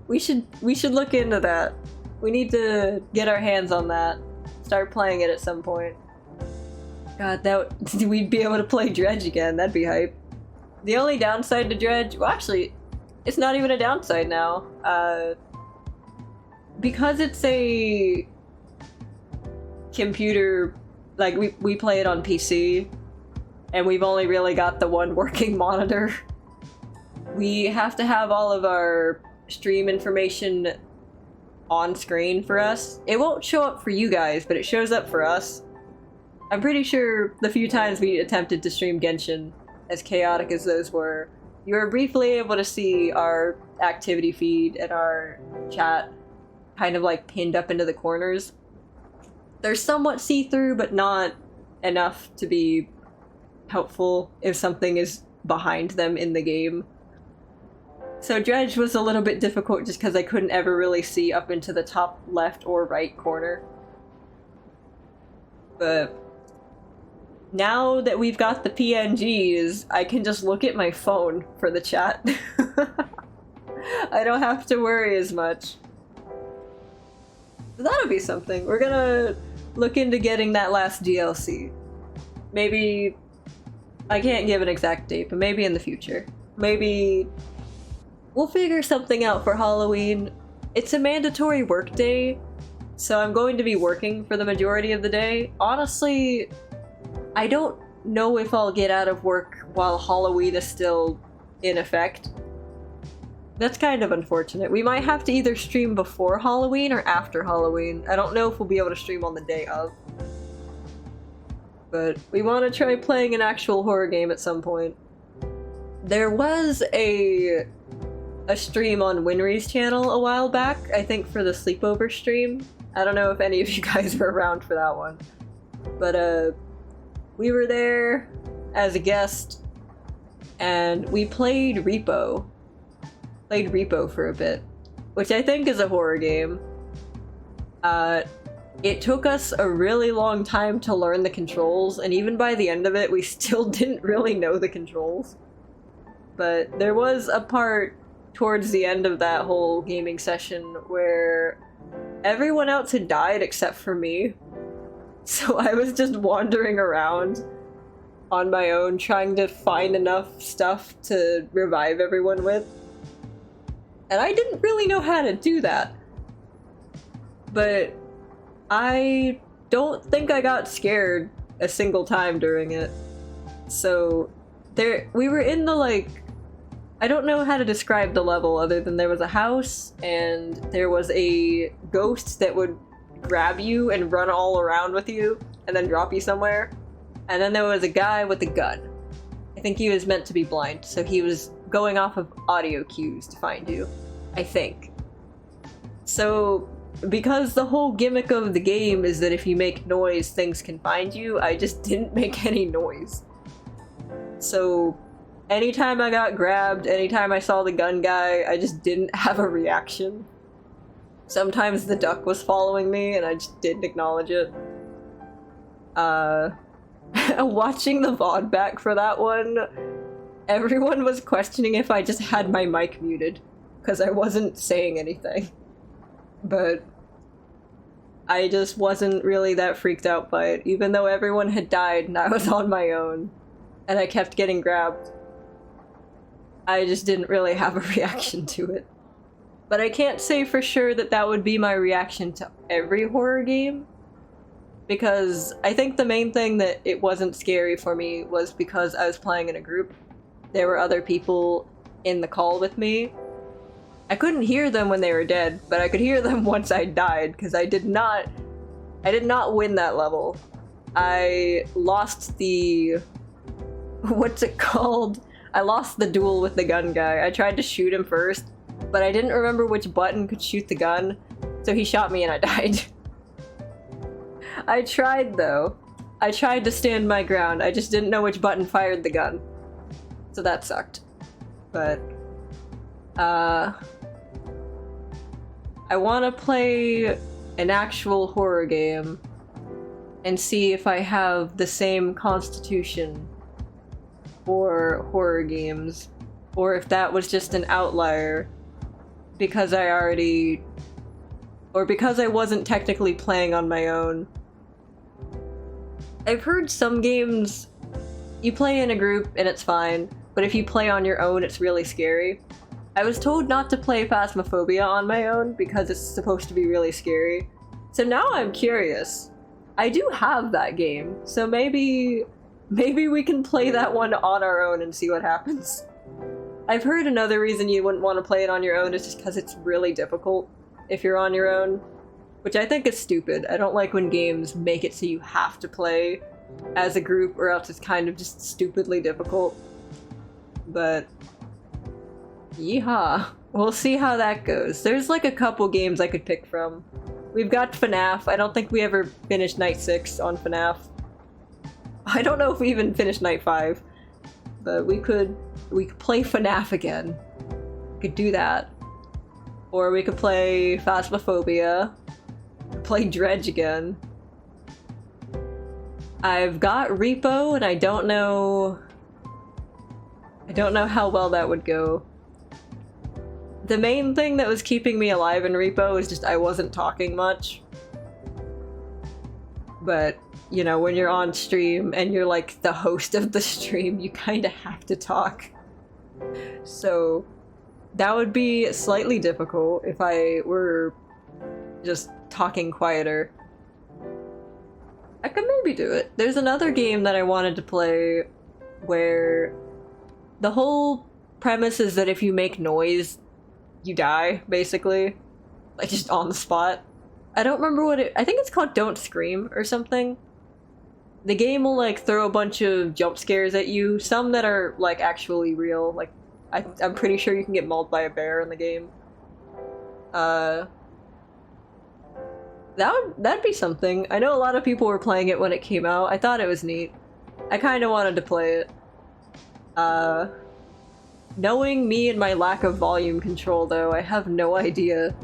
We should look into that. We need to get our hands on that. Start playing it at some point. God, we'd be able to play Dredge again. That'd be hype. The only downside to Dredge, well, actually, it's not even a downside now. Because it's a computer, like we play it on PC, and we've only really got the one working monitor. We have to have all of our stream information on screen for us. It won't show up for you guys, but it shows up for us. I'm pretty sure the few times we attempted to stream Genshin, as chaotic as those were, you were briefly able to see our activity feed and our chat kind of like pinned up into the corners. They're somewhat see-through, but not enough to be helpful if something is behind them in the game. So Dredge was a little bit difficult just because I couldn't ever really see up into the top left or right corner. But now that we've got the PNGs, I can just look at my phone for the chat. I don't have to worry as much. That'll be something. We're gonna look into getting that last DLC. Maybe... I can't give an exact date, but maybe in the future. Maybe... we'll figure something out for Halloween. It's a mandatory work day, so I'm going to be working for the majority of the day. Honestly, I don't know if I'll get out of work while Halloween is still in effect. That's kind of unfortunate. We might have to either stream before Halloween or after Halloween. I don't know if we'll be able to stream on the day of. But we want to try playing an actual horror game at some point. There was a stream on Winry's channel a while back, I think for the sleepover stream. I don't know if any of you guys were around for that one. But we were there as a guest, and we played Repo. Played Repo for a bit, which I think is a horror game. It took us a really long time to learn the controls, and even by the end of it, we still didn't really know the controls. But there was a part towards the end of that whole gaming session where everyone else had died except for me. So I was just wandering around on my own, trying to find enough stuff to revive everyone with. And I didn't really know how to do that. But I don't think I got scared a single time during it. So we were in the, like, I don't know how to describe the level other than there was a house and there was a ghost that would grab you and run all around with you and then drop you somewhere. And then there was a guy with a gun. I think he was meant to be blind, so he was going off of audio cues to find you, I think. So, because the whole gimmick of the game is that if you make noise, things can find you, I just didn't make any noise. So, anytime I got grabbed, anytime I saw the gun guy, I just didn't have a reaction. Sometimes the duck was following me and I just didn't acknowledge it. Watching the VOD back for that one, everyone was questioning if I just had my mic muted, because I wasn't saying anything. But I just wasn't really that freaked out by it, even though everyone had died and I was on my own, and I kept getting grabbed. I just didn't really have a reaction to it. But I can't say for sure that that would be my reaction to every horror game. Because I think the main thing that it wasn't scary for me was because I was playing in a group. There were other people in the call with me. I couldn't hear them when they were dead, but I could hear them once I died, because I did not win that level. I lost the... what's it called? I lost the duel with the gun guy. I tried to shoot him first, but I didn't remember which button could shoot the gun, so he shot me and I died. I tried though. I tried to stand my ground, I just didn't know which button fired the gun. So that sucked. But, I want to play an actual horror game and see if I have the same constitution for horror games, or if that was just an outlier because because I wasn't technically playing on my own. I've heard some games you play in a group and it's fine, but if you play on your own it's really scary. I was told not to play Phasmophobia on my own because it's supposed to be really scary. So now I'm curious. I do have that game, so maybe we can play that one on our own and see what happens. I've heard another reason you wouldn't want to play it on your own is just because it's really difficult if you're on your own, which I think is stupid. I don't like when games make it so you have to play as a group or else it's kind of just stupidly difficult. But yeehaw. We'll see how that goes. There's like a couple games I could pick from. We've got FNAF. I don't think we ever finished Night 6 on FNAF. I don't know if we even finished Night 5. But we could play FNAF again. We could do that. Or we could play Phasmophobia. Play Dredge again. I've got Repo and I don't know how well that would go. The main thing that was keeping me alive in Repo was just I wasn't talking much. But, you know, when you're on stream and you're like the host of the stream, you kind of have to talk. So that would be slightly difficult if I were just talking quieter. I could maybe do it. There's another game that I wanted to play where the whole premise is that if you make noise, you die, basically. Like, just on the spot. I don't remember what I think it's called Don't Scream or something. The game will, like, throw a bunch of jump scares at you, some that are, like, actually real. Like, I'm pretty sure you can get mauled by a bear in the game. That'd be something. I know a lot of people were playing it when it came out. I thought it was neat. I kind of wanted to play it. Knowing me and my lack of volume control, though, I have no idea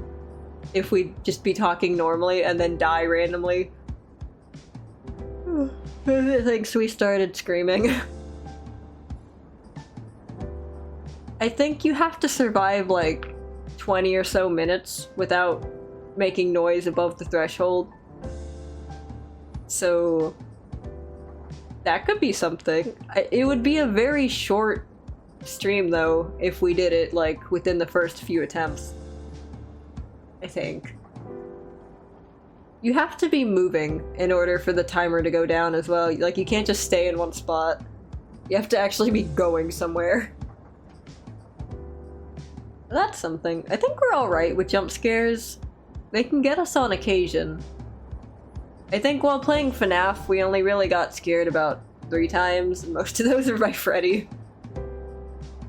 if we'd just be talking normally and then die randomly. Thanks, we started screaming. I think you have to survive like 20 or so minutes without making noise above the threshold. So that could be something. It would be a very short stream though if we did it like within the first few attempts. I think. You have to be moving in order for the timer to go down as well. Like, you can't just stay in one spot. You have to actually be going somewhere. That's something. I think we're alright with jump scares. They can get us on occasion. I think while playing FNAF, we only really got scared about 3 times, and most of those are by Freddy.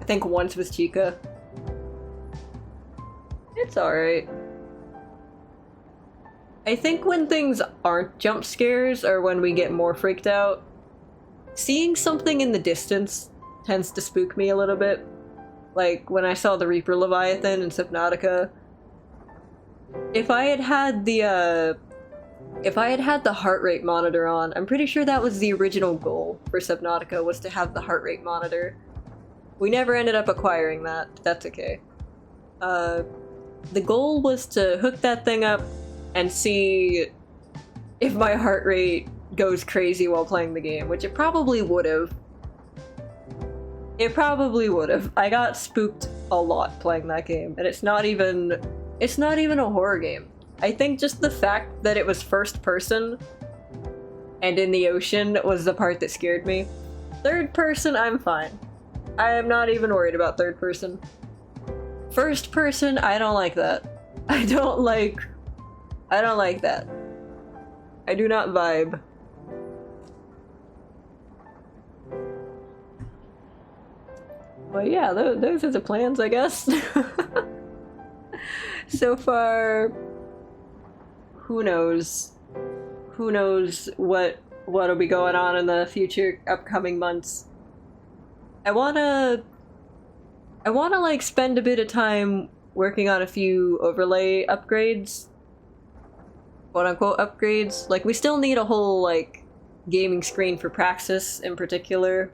I think once was Chica. It's alright. I think when things aren't jump scares are when we get more freaked out. Seeing something in the distance tends to spook me a little bit. Like when I saw the Reaper Leviathan in Subnautica. If I had had the heart rate monitor on, I'm pretty sure that was the original goal for Subnautica, was to have the heart rate monitor. We never ended up acquiring that, but that's okay. The goal was to hook that thing up and see if my heart rate goes crazy while playing the game, which it probably would have. It probably would have. I got spooked a lot playing that game, and it's not even a horror game. I think just the fact that it was first person and in the ocean was the part that scared me. Third person, I'm fine. I am not even worried about third person. First person, I don't like that. I don't like that. I do not vibe. But yeah, those are the plans, I guess. So far, who knows? Who knows what'll be going on in the future upcoming months. I wanna like spend a bit of time working on a few overlay upgrades. Quote unquote upgrades. Like, we still need a whole like gaming screen for Praxis in particular.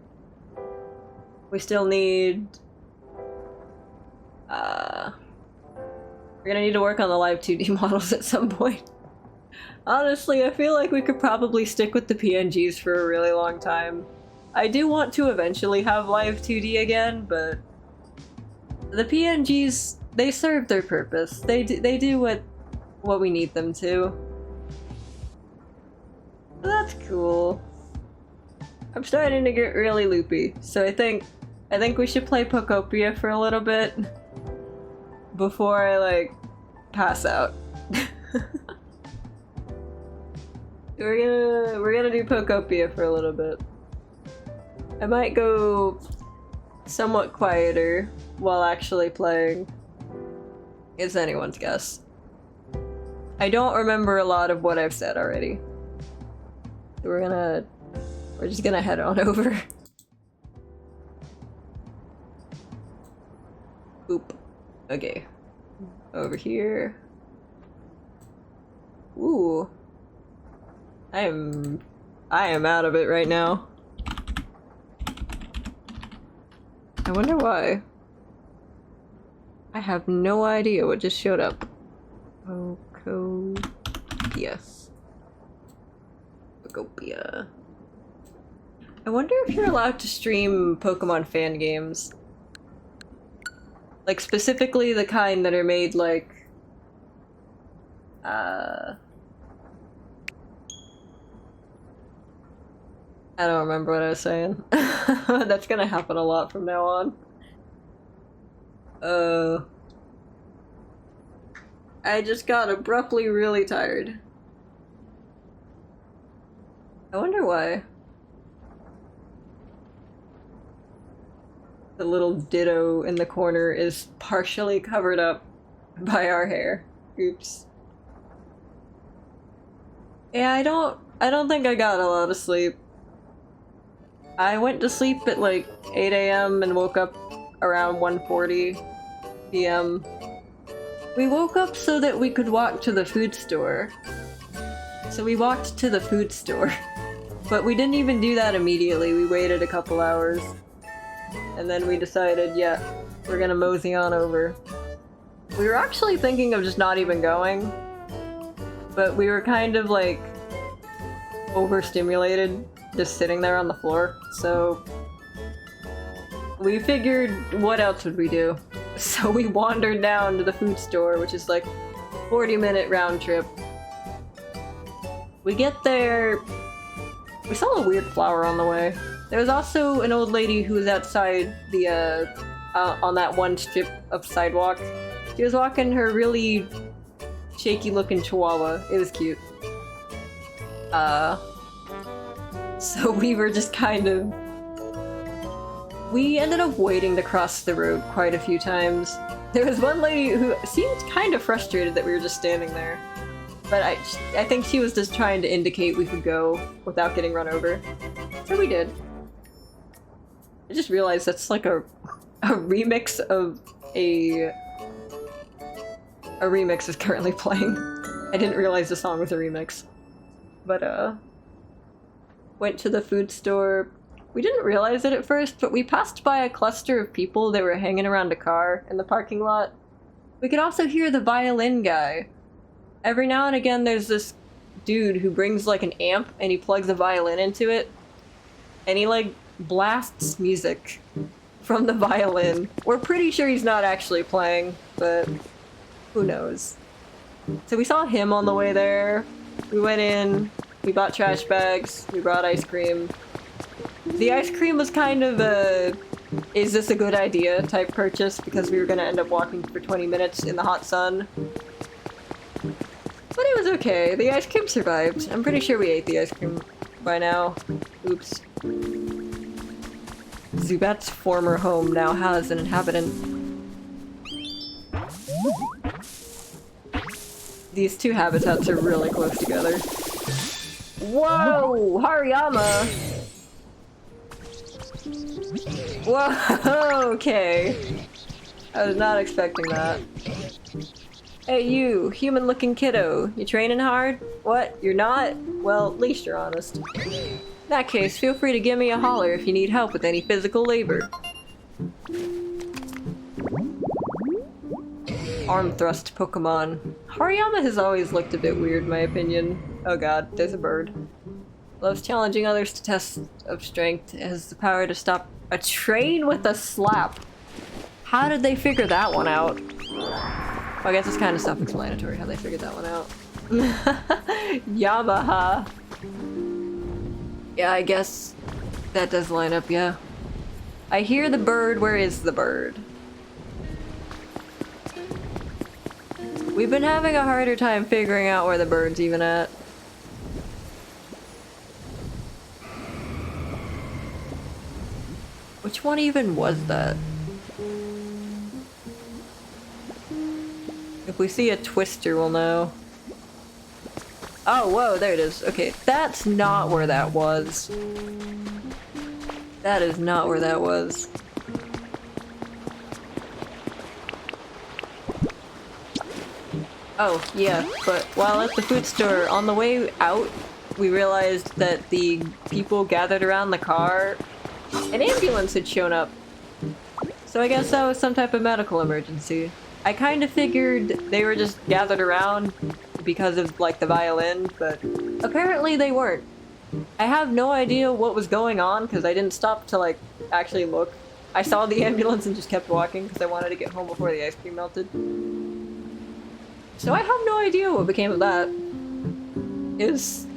We still need we're gonna need to work on the live 2D models at some point. Honestly, I feel like we could probably stick with the PNGs for a really long time. I do want to eventually have live 2D again, but the PNGs, they serve their purpose. They do what we need them to. That's cool. I'm starting to get really loopy, so I think we should play Pokopia for a little bit before I like pass out. We're gonna do Pokopia for a little bit. I might go somewhat quieter while actually playing. It's anyone's guess. I don't remember a lot of what I've said already. We're just gonna head on over. Oop. Okay. Over here. Ooh. I am out of it right now. I wonder why. I have no idea what just showed up. Pokopia. Pokopia. I wonder if you're allowed to stream Pokemon fan games. Like, specifically the kind that are made, like... I don't remember what I was saying. That's gonna happen a lot from now on. I just got abruptly really tired. I wonder why. The little ditto in the corner is partially covered up by our hair. Oops. Yeah, I don't think I got a lot of sleep. I went to sleep at like 8 AM and woke up around 1:40 PM. We woke up so that we could walk to the food store. So we walked to the food store. But we didn't even do that immediately. We waited a couple hours. And then we decided, yeah, we're gonna mosey on over. We were actually thinking of just not even going. But we were kind of like overstimulated just sitting there on the floor, so we figured, what else would we do? So we wandered down to the food store, which is like 40-minute round trip. We get there, we saw a weird flower on the way. There was also an old lady who was outside the on that one strip of sidewalk. She was walking her really shaky looking chihuahua. It was cute. So we were just kind of... We ended up waiting to cross the road quite a few times. There was one lady who seemed kind of frustrated that we were just standing there. But I think she was just trying to indicate we could go without getting run over. So we did. I just realized that's like a remix of a remix is currently playing. I didn't realize the song was a remix. But, went to the food store. We didn't realize it at first, but we passed by a cluster of people that were hanging around a car in the parking lot. We could also hear the violin guy. Every now and again there's this dude who brings like an amp and he plugs a violin into it. And he like blasts music from the violin. We're pretty sure he's not actually playing, but who knows. So we saw him on the way there. We went in, we bought trash bags, we brought ice cream. The ice cream was kind of a is this a good idea type purchase because we were gonna end up walking for 20 minutes in the hot sun. But it was okay. The ice cream survived. I'm pretty sure we ate the ice cream by now. Oops. Zubat's former home now has an inhabitant. These two habitats are really close together. Whoa! Hariyama! Whoa! Okay. I was not expecting that. Hey you, human-looking kiddo. You training hard? What? You're not? Well, at least you're honest. In that case, feel free to give me a holler if you need help with any physical labor. Arm thrust Pokemon. Hariyama has always looked a bit weird in my opinion. Oh god, there's a bird. Loves challenging others to tests of strength. It has the power to stop a train with a slap. How did they figure that one out? Well, I guess it's kind of self-explanatory how they figured that one out. Yamaha. Yeah, I guess that does line up, yeah. I hear the bird. Where is the bird? We've been having a harder time figuring out where the bird's even at. Which one even was that? If we see a twister, we'll know. Oh, whoa, there it is. Okay, that's not where that was. That is not where that was. Oh, yeah, but while at the food store, on the way out, we realized that the people gathered around the car, an ambulance had shown up. So I guess that was some type of medical emergency. I kind of figured they were just gathered around because of, like, the violin, but apparently they weren't. I have no idea what was going on because I didn't stop to, like, actually look. I saw the ambulance and just kept walking because I wanted to get home before the ice cream melted. So I have no idea what became of that. It was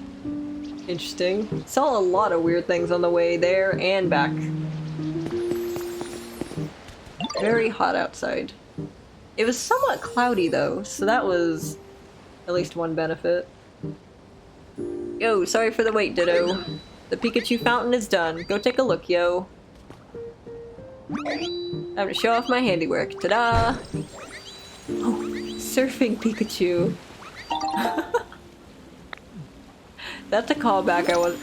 interesting. Saw a lot of weird things on the way there and back. Very hot outside. It was somewhat cloudy though, so that was at least one benefit. Yo, sorry for the wait, Ditto. The Pikachu fountain is done. Go take a look, yo. Time to show off my handiwork. Ta-da! Oh, surfing Pikachu. That's a callback I was-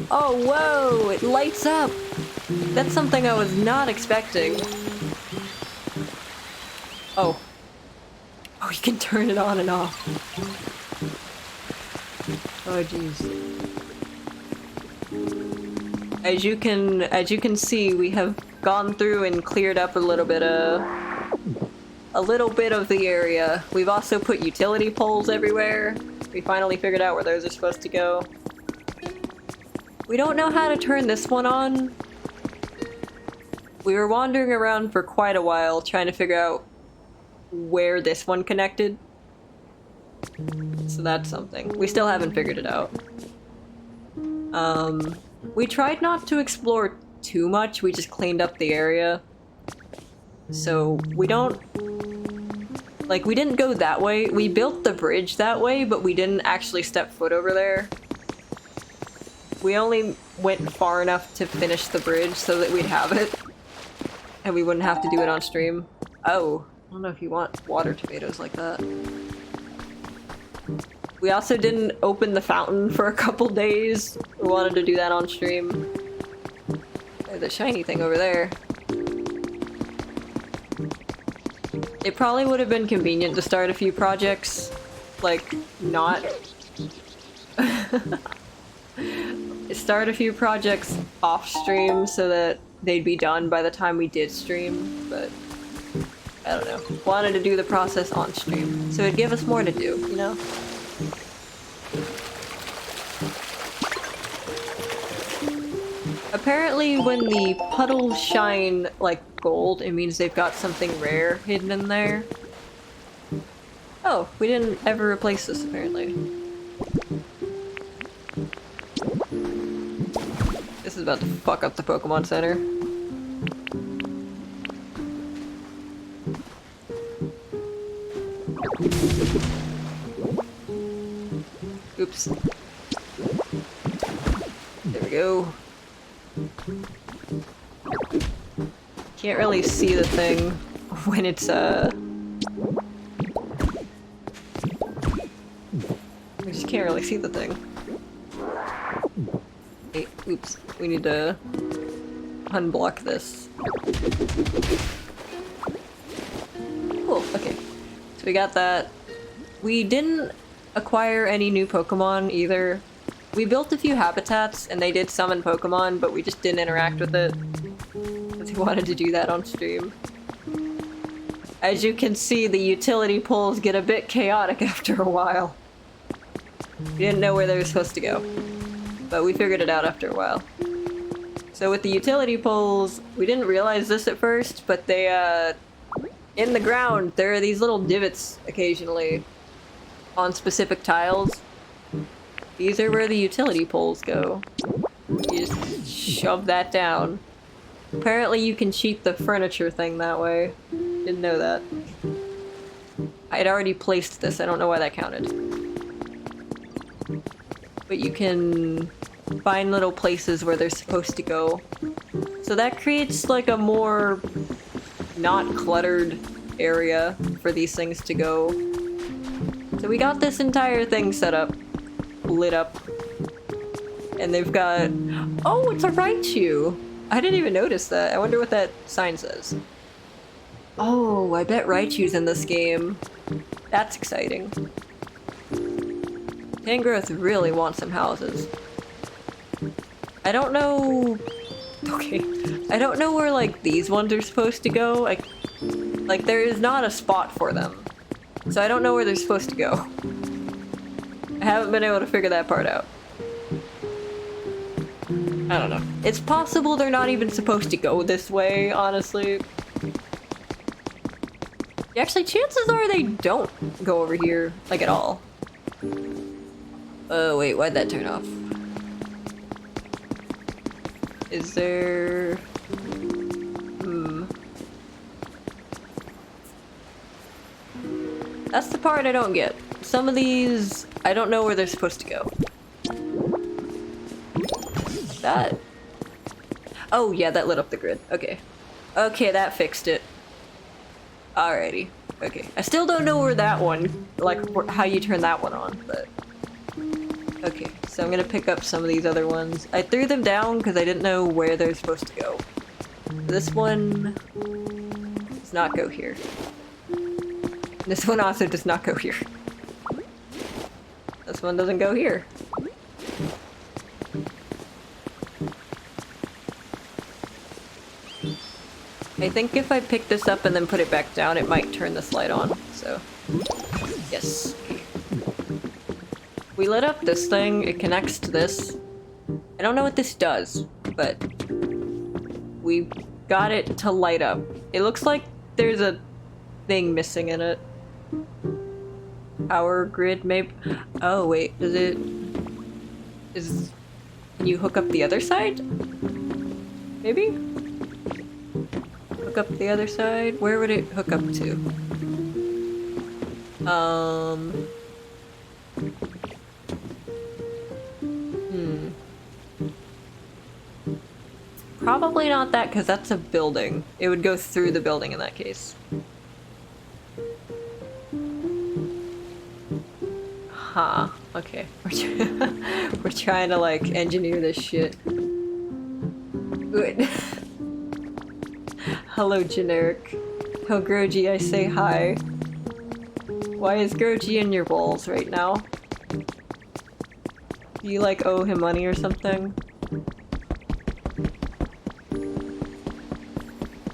Oh, whoa! It lights up! That's something I was not expecting. Oh. Oh, you can turn it on and off. Oh, jeez. As you can see, we have gone through and cleared up a little bit of the area. We've also put utility poles everywhere. We finally figured out where those are supposed to go. We don't know how to turn this one on. We were wandering around for quite a while trying to figure out where this one connected. So that's something. We still haven't figured it out. We tried not to explore too much, we just cleaned up the area. So we don't... Like, we didn't go that way. We built the bridge that way, but we didn't actually step foot over there. We only went far enough to finish the bridge so that we'd have it. And we wouldn't have to do it on stream. Oh, I don't know if you want water tomatoes like that. We also didn't open the fountain for a couple days. We wanted to do that on stream. There's a shiny thing over there. It probably would have been convenient to start a few projects, like, not... start a few projects off stream so that they'd be done by the time we did stream, but I don't know. Wanted to do the process on stream, so it'd give us more to do, you know? Apparently when the puddles shine, like, gold, it means they've got something rare hidden in there. Oh, we didn't ever replace this apparently. This is about to fuck up the Pokemon Center. Oops. There we go. Can't really see the thing when it's, I just can't really see the thing. Hey, oops. We need to unblock this. Cool, okay. So we got that. We didn't acquire any new Pokemon either. We built a few habitats and they did summon Pokemon, but we just didn't interact with it. Because we wanted to do that on stream. As you can see, the utility poles get a bit chaotic after a while. We didn't know where they were supposed to go. But we figured it out after a while. So with the utility poles, we didn't realize this at first, but they, in the ground, there are these little divots occasionally on specific tiles. These are where the utility poles go. You just shove that down. Apparently you can cheat the furniture thing that way. Didn't know that. I had already placed this, I don't know why that counted. But you can find little places where they're supposed to go. So that creates like a more not cluttered area for these things to go. So we got this entire thing set up, lit up, and they've got... Oh, it's a Raichu! I didn't even notice that. I wonder what that sign says. Oh, I bet Raichu's in this game. That's exciting. Tangrowth really wants some houses. I don't know... Okay. I don't know where, like, these ones are supposed to go. Like, there is not a spot for them. So I don't know where they're supposed to go. I haven't been able to figure that part out. I don't know. It's possible they're not even supposed to go this way, honestly. Actually, chances are they don't go over here, like, at all. Oh, wait, why'd that turn off? Is there... That's the part I don't get. Some of these, I don't know where they're supposed to go. That... Oh, yeah, that lit up the grid. Okay. Okay, that fixed it. Alrighty. Okay. I still don't know where that one, like, how you turn that one on, but... Okay, so I'm gonna pick up some of these other ones. I threw them down because I didn't know where they're supposed to go. This one does not go here. This one also does not go here. This one doesn't go here. I think if I pick this up and then put it back down, it might turn this light on, so... Yes. We lit up this thing, it connects to this. I don't know what this does, but... we got it to light up. It looks like there's a thing missing in it. Power grid, maybe? Oh, wait, does it... Can you hook up the other side? Maybe? Hook up the other side? Where would it hook up to? Probably not that, because that's a building. It would go through the building in that case. Huh. Okay. We're trying to, like, engineer this shit. Good. Hello, generic. Oh, Groji, I say hi. Why is Groji in your balls right now? Do you, like, owe him money or something?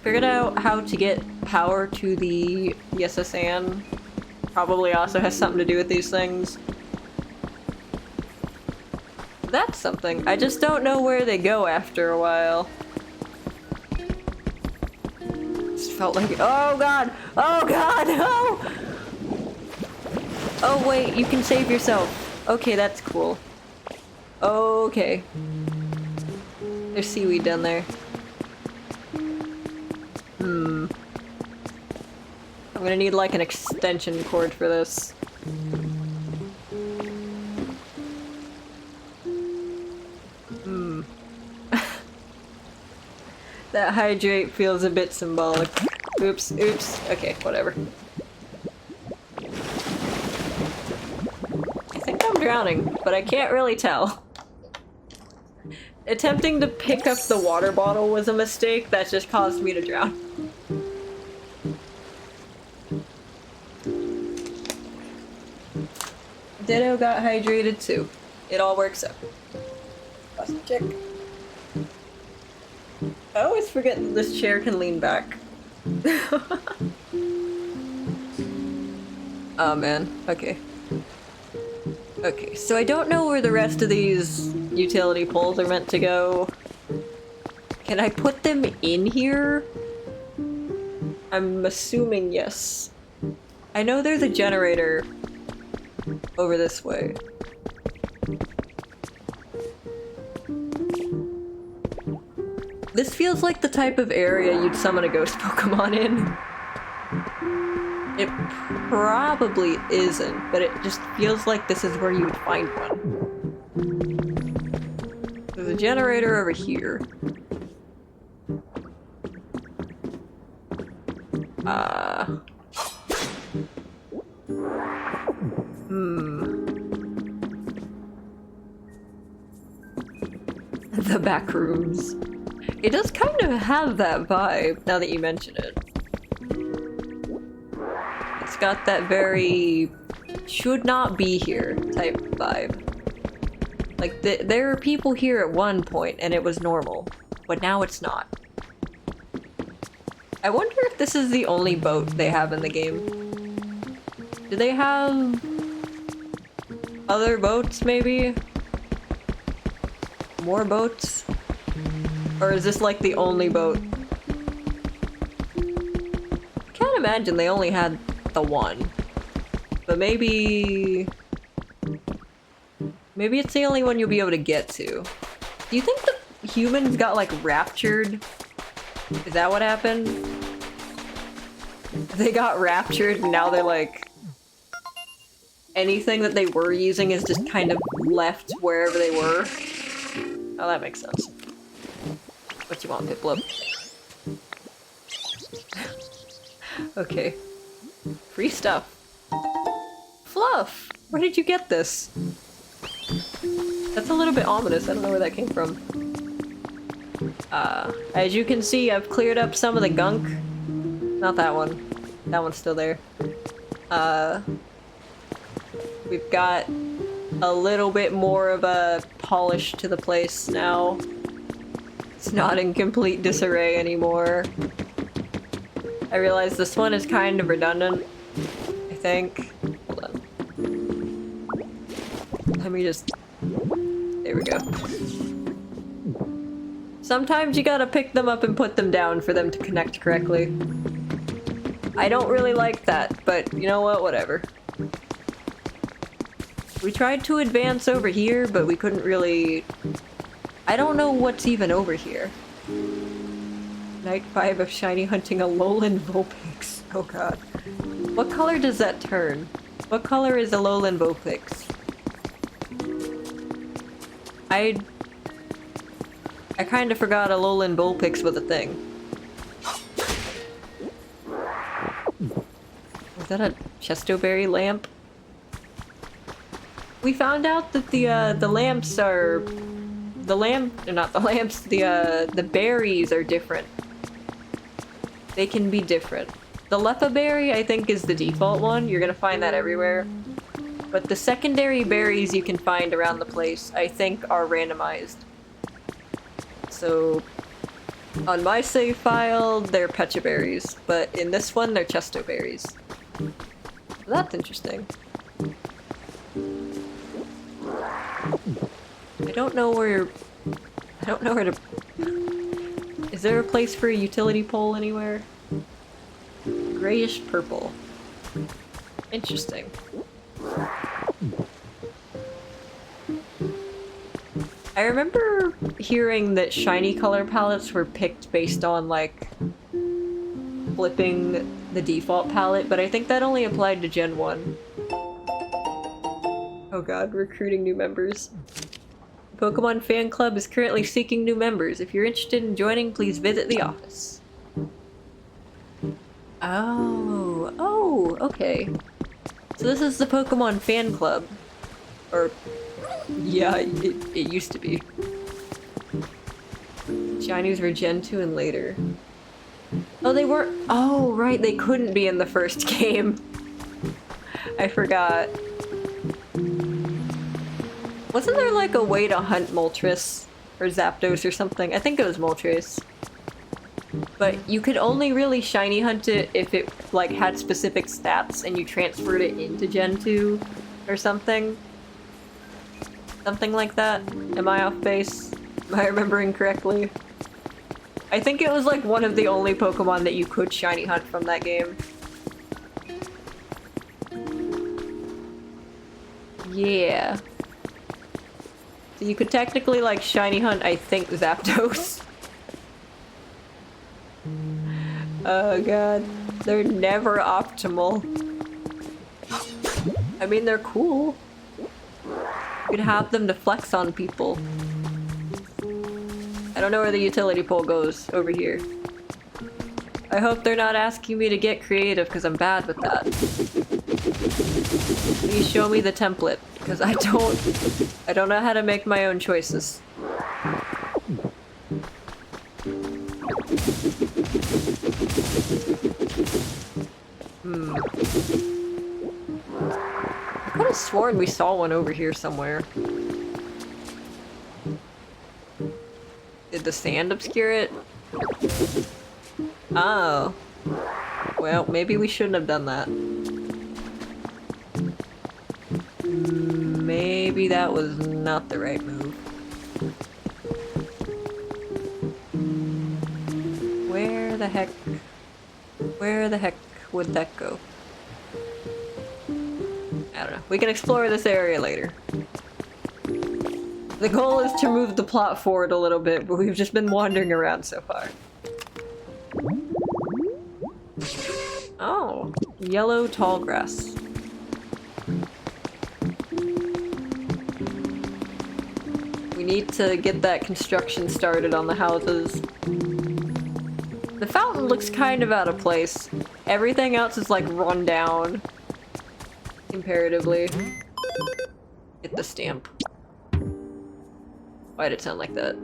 Figured out how to get power to the SSN. Probably also has something to do with these things. That's something. I just don't know where they go after a while. Just felt like, oh god! Oh god, no! Oh wait, you can save yourself. Okay, that's cool. Okay. There's seaweed down there. I'm gonna need like an extension cord for this. That hydrate feels a bit symbolic. Oops, oops. Okay, whatever. I think I'm drowning, but I can't really tell. Attempting to pick up the water bottle was a mistake that just caused me to drown. Ditto got hydrated too. It all works out. Let's check. I always forget that this chair can lean back. Oh man, okay. Okay, so I don't know where the rest of these utility poles are meant to go. Can I put them in here? I'm assuming yes. I know there's a generator over this way. This feels like the type of area you'd summon a ghost Pokemon in. It probably isn't, but it just feels like this is where you would find one. There's a generator over here. The back rooms. It does kind of have that vibe, now that you mention it. It's got that very should not be here type vibe. Like, there were people here at one point and it was normal, but now it's not. I wonder if this is the only boat they have in the game. Do they have other boats, maybe? More boats? Or is this like the only boat? I can't imagine they only had the one. But maybe... maybe it's the only one you'll be able to get to. Do you think the humans got like raptured? Is that what happened? They got raptured and now they're like... anything that they were using is just kind of left wherever they were. Oh, that makes sense. What you want, Piplup? Okay. Free stuff. Fluff! Where did you get this? That's a little bit ominous. I don't know where that came from. As you can see, I've cleared up some of the gunk. Not that one. That one's still there. We've got a little bit more of a polish to the place now. It's not in complete disarray anymore. I realize this one is kind of redundant, I think. Hold on. Let me just... there we go. Sometimes you gotta pick them up and put them down for them to connect correctly. I don't really like that, but you know what? Whatever. We tried to advance over here, but we couldn't really... I don't know what's even over here. Night 5 of shiny hunting a lowland Vulpix. Oh god. What color does that turn? What color is a lowland Vulpix? I kind of forgot a lowland Vulpix was a thing. Is that a chestoberry lamp? We found out that the lamps are... the berries are different. They can be different. The Lepa berry, I think, is the default one. You're gonna find that everywhere. But the secondary berries you can find around the place, I think, are randomized. So, on my save file, they're pecha berries, but in this one, they're chesto berries. That's interesting. I don't know where to... Is there a place for a utility pole anywhere? Grayish purple. Interesting. I remember hearing that shiny color palettes were picked based on, like, flipping the default palette, but I think that only applied to Gen 1. Oh god, recruiting new members. The Pokemon Fan Club is currently seeking new members. If you're interested in joining, please visit the office. Oh, okay. So this is the Pokemon Fan Club. Or, yeah, it used to be. Shinies were Gen 2 and later. Oh, they were- oh, right, they couldn't be in the first game. I forgot. Wasn't there like a way to hunt Moltres? Or Zapdos or something? I think it was Moltres. But you could only really shiny hunt it if it like had specific stats and you transferred it into Gen 2 or something. Something like that. Am I off base? Am I remembering correctly? I think it was like one of the only Pokemon that you could shiny hunt from that game. Yeah. So you could technically like shiny hunt, I think, Zapdos. Oh god. They're never optimal. I mean, they're cool. You could have them to flex on people. I don't know where the utility pole goes over here. I hope they're not asking me to get creative because I'm bad with that. Please show me the template because I don't know how to make my own choices. I could have sworn we saw one over here somewhere. Did the sand obscure it? Oh. Well, maybe we shouldn't have done that. Maybe that was not the right move. Where the heck would that go? I don't know. We can explore this area later. The goal is to move the plot forward a little bit, but we've just been wandering around so far. Oh, yellow tall grass. We need to get that construction started on the houses. The fountain looks kind of out of place. Everything else is like run down. Comparatively. Get the stamp. Why'd it sound like that?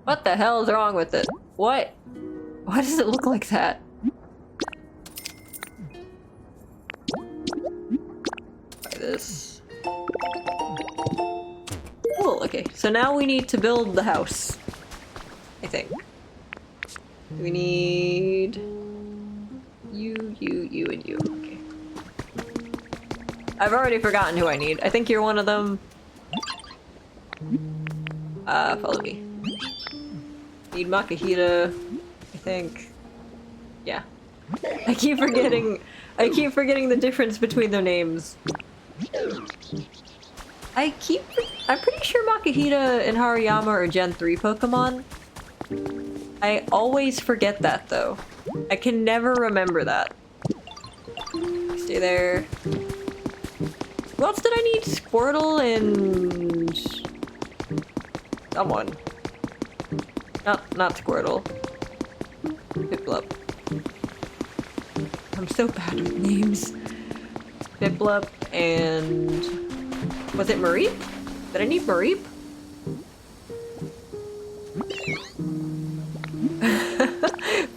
What the hell is wrong with it? What? Why does it look like that? Try this. Cool, okay. So now we need to build the house. I think. We need... you, and you. Okay. I've already forgotten who I need. I think you're one of them. Follow me. Need Makahita, I think. Yeah. I keep forgetting the difference between their names. I'm pretty sure Makahita and Hariyama are Gen 3 Pokemon. I always forget that though. I can never remember that. Stay there. Who else did I need? Squirtle and... someone. Not Squirtle. Piplup. I'm so bad with names. Piplup and... was it Mareep? Did I need Mareep?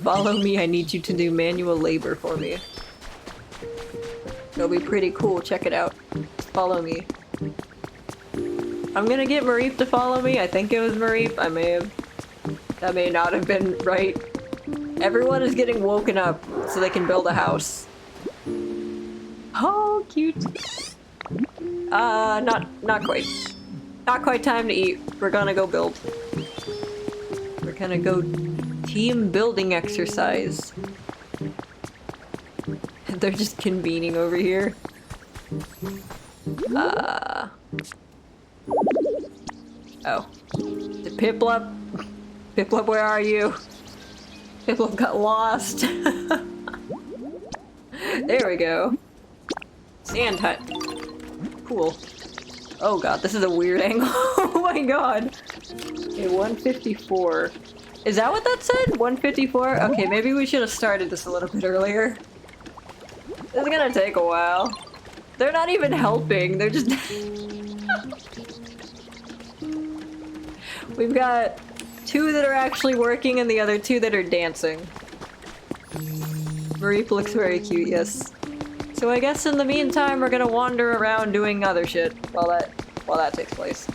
Follow me, I need you to do manual labor for me. It'll be pretty cool, check it out. Follow me. I'm gonna get Mareep to follow me. I think it was Mareep. That may not have been right. Everyone is getting woken up so they can build a house. Oh, cute. Not quite. Not quite time to eat. We're gonna go build. We're gonna go team building exercise. They're just convening over here. Oh. The Piplup? Piplup, where are you? Piplup got lost. There we go. Sand hut. Cool. Oh god, this is a weird angle. Oh my god. Okay, 154. Is that what that said? 154? Okay, maybe we should have started this a little bit earlier. This is gonna take a while. They're not even helping, they're just... We've got 2 that are actually working and the other 2 that are dancing. Mareep looks very cute, yes. So I guess in the meantime we're gonna wander around doing other shit while that takes place.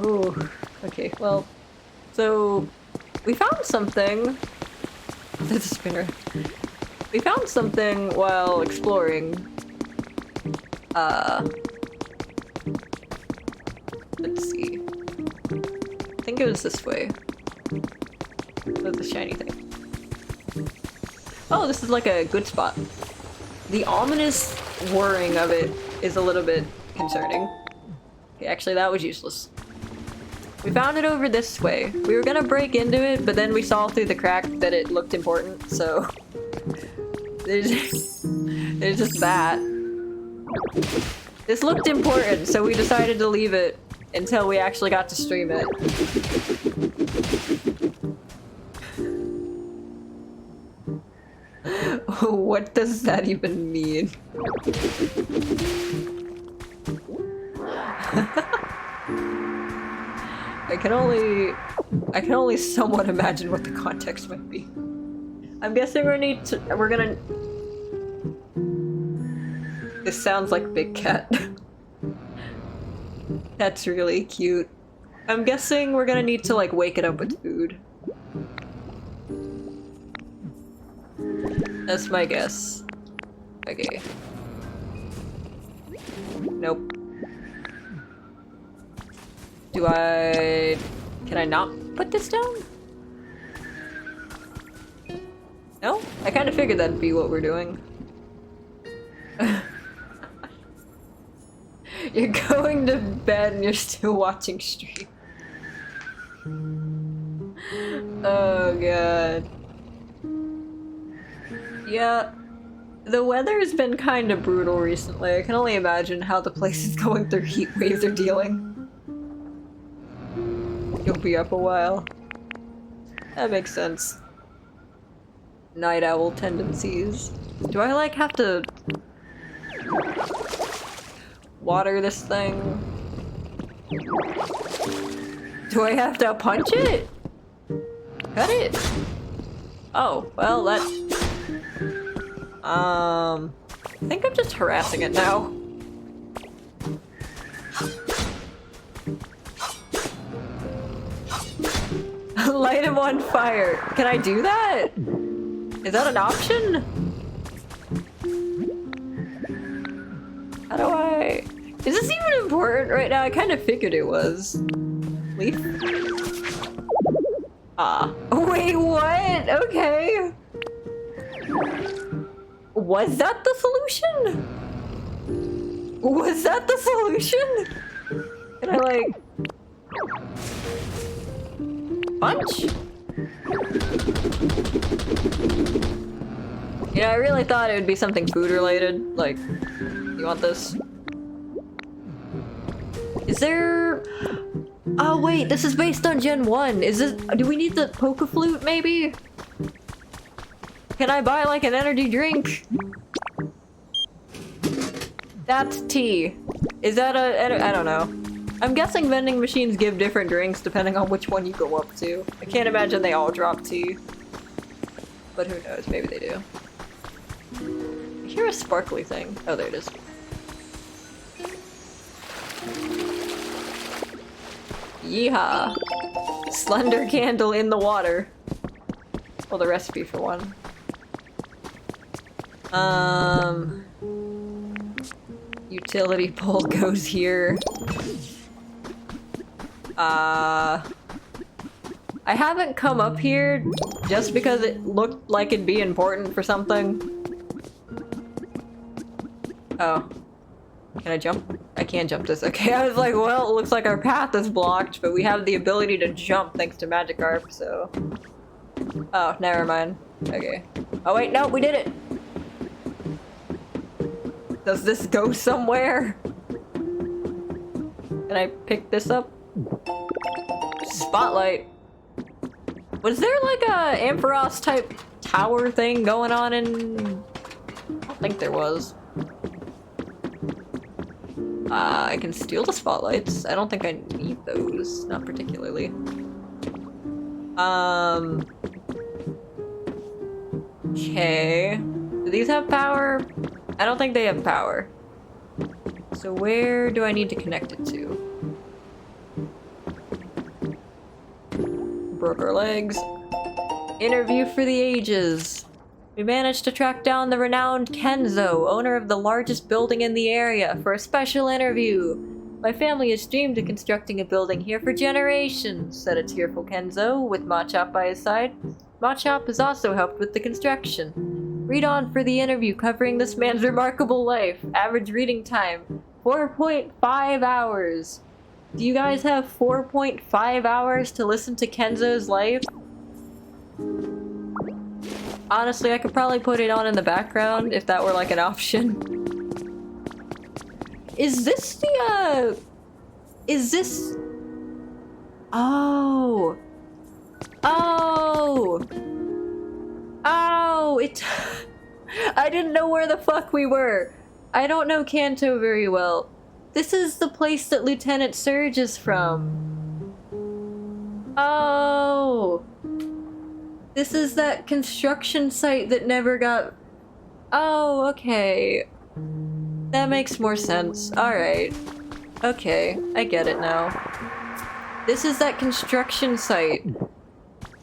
Ooh, okay, well, so we found something. There's a spinner. We found something while exploring. Let's see. I think it was this way. With the shiny thing. Oh, this is like a good spot. The ominous whirring of it is a little bit concerning. Okay, actually that was useless. We found it over this way. We were gonna break into it, but then we saw through the crack that it looked important, so... There's just that. This looked important, so we decided to leave it until we actually got to stream it. What does that even mean? I can only somewhat imagine what the context might be. I'm guessing we're gonna... This sounds like Big Cat. That's really cute. I'm guessing we're gonna need to like wake it up with food. That's my guess. Okay. Nope. Can I not put this down? No? I kind of figured that'd be what we're doing. You're going to bed and you're still watching stream. Oh god. Yeah. The weather has been kind of brutal recently. I can only imagine how the place is going through heat waves are dealing. You'll be up a while. That makes sense. Night owl tendencies. Do I like have to water this thing? Do I have to punch it? Cut it? Oh, well that... I think I'm just harassing it now. Light him on fire. Can I do that? Is that an option? How do I... Is this even important right now? I kind of figured it was. Leaf? Ah. Wait, what? Okay. Was that the solution? Was that the solution? Can I like... punch? Yeah, I really thought it would be something food related. Like, you want this? Is there... Oh wait, this is based on Gen 1. Is this... Do we need the Poke Flute maybe? Can I buy like an energy drink? That's tea. Is that a... I don't know. I'm guessing vending machines give different drinks depending on which one you go up to. I can't imagine they all drop tea. But who knows, maybe they do. I hear a sparkly thing. Oh, there it is. Yeehaw! Slender candle in the water. Well, the recipe for one. Utility pole goes here. I haven't come up here just because it looked like it'd be important for something. Oh. Can I jump? I can't jump this. Okay, I was like, well, it looks like our path is blocked, but we have the ability to jump thanks to Magikarp, so... Oh, never mind. Okay. Oh wait, no, we did it! Does this go somewhere? Can I pick this up? Spotlight. Was there like a Ampharos type tower thing going on in... I don't think there was. I can steal the spotlights. I don't think I need those. Not particularly. Okay. Do these have power? I don't think they have power. So where do I need to connect it to? Broke our legs. Interview for the ages. We managed to track down the renowned Kenzo, owner of the largest building in the area, for a special interview. My family has dreamed of constructing a building here for generations, said a tearful Kenzo, with Machop by his side. Machop has also helped with the construction. Read on for the interview covering this man's remarkable life. Average reading time, 4.5 hours. Do you guys have 4.5 hours to listen to Kenzo's life? Honestly, I could probably put it on in the background if that were like an option. Is this the, is this... Oh. Oh. Oh, it... I didn't know where the fuck we were. I don't know Kanto very well. This is the place that Lieutenant Surge is from. Oh. This is that construction site that never got... Oh, okay. That makes more sense. Alright. Okay, I get it now. This is that construction site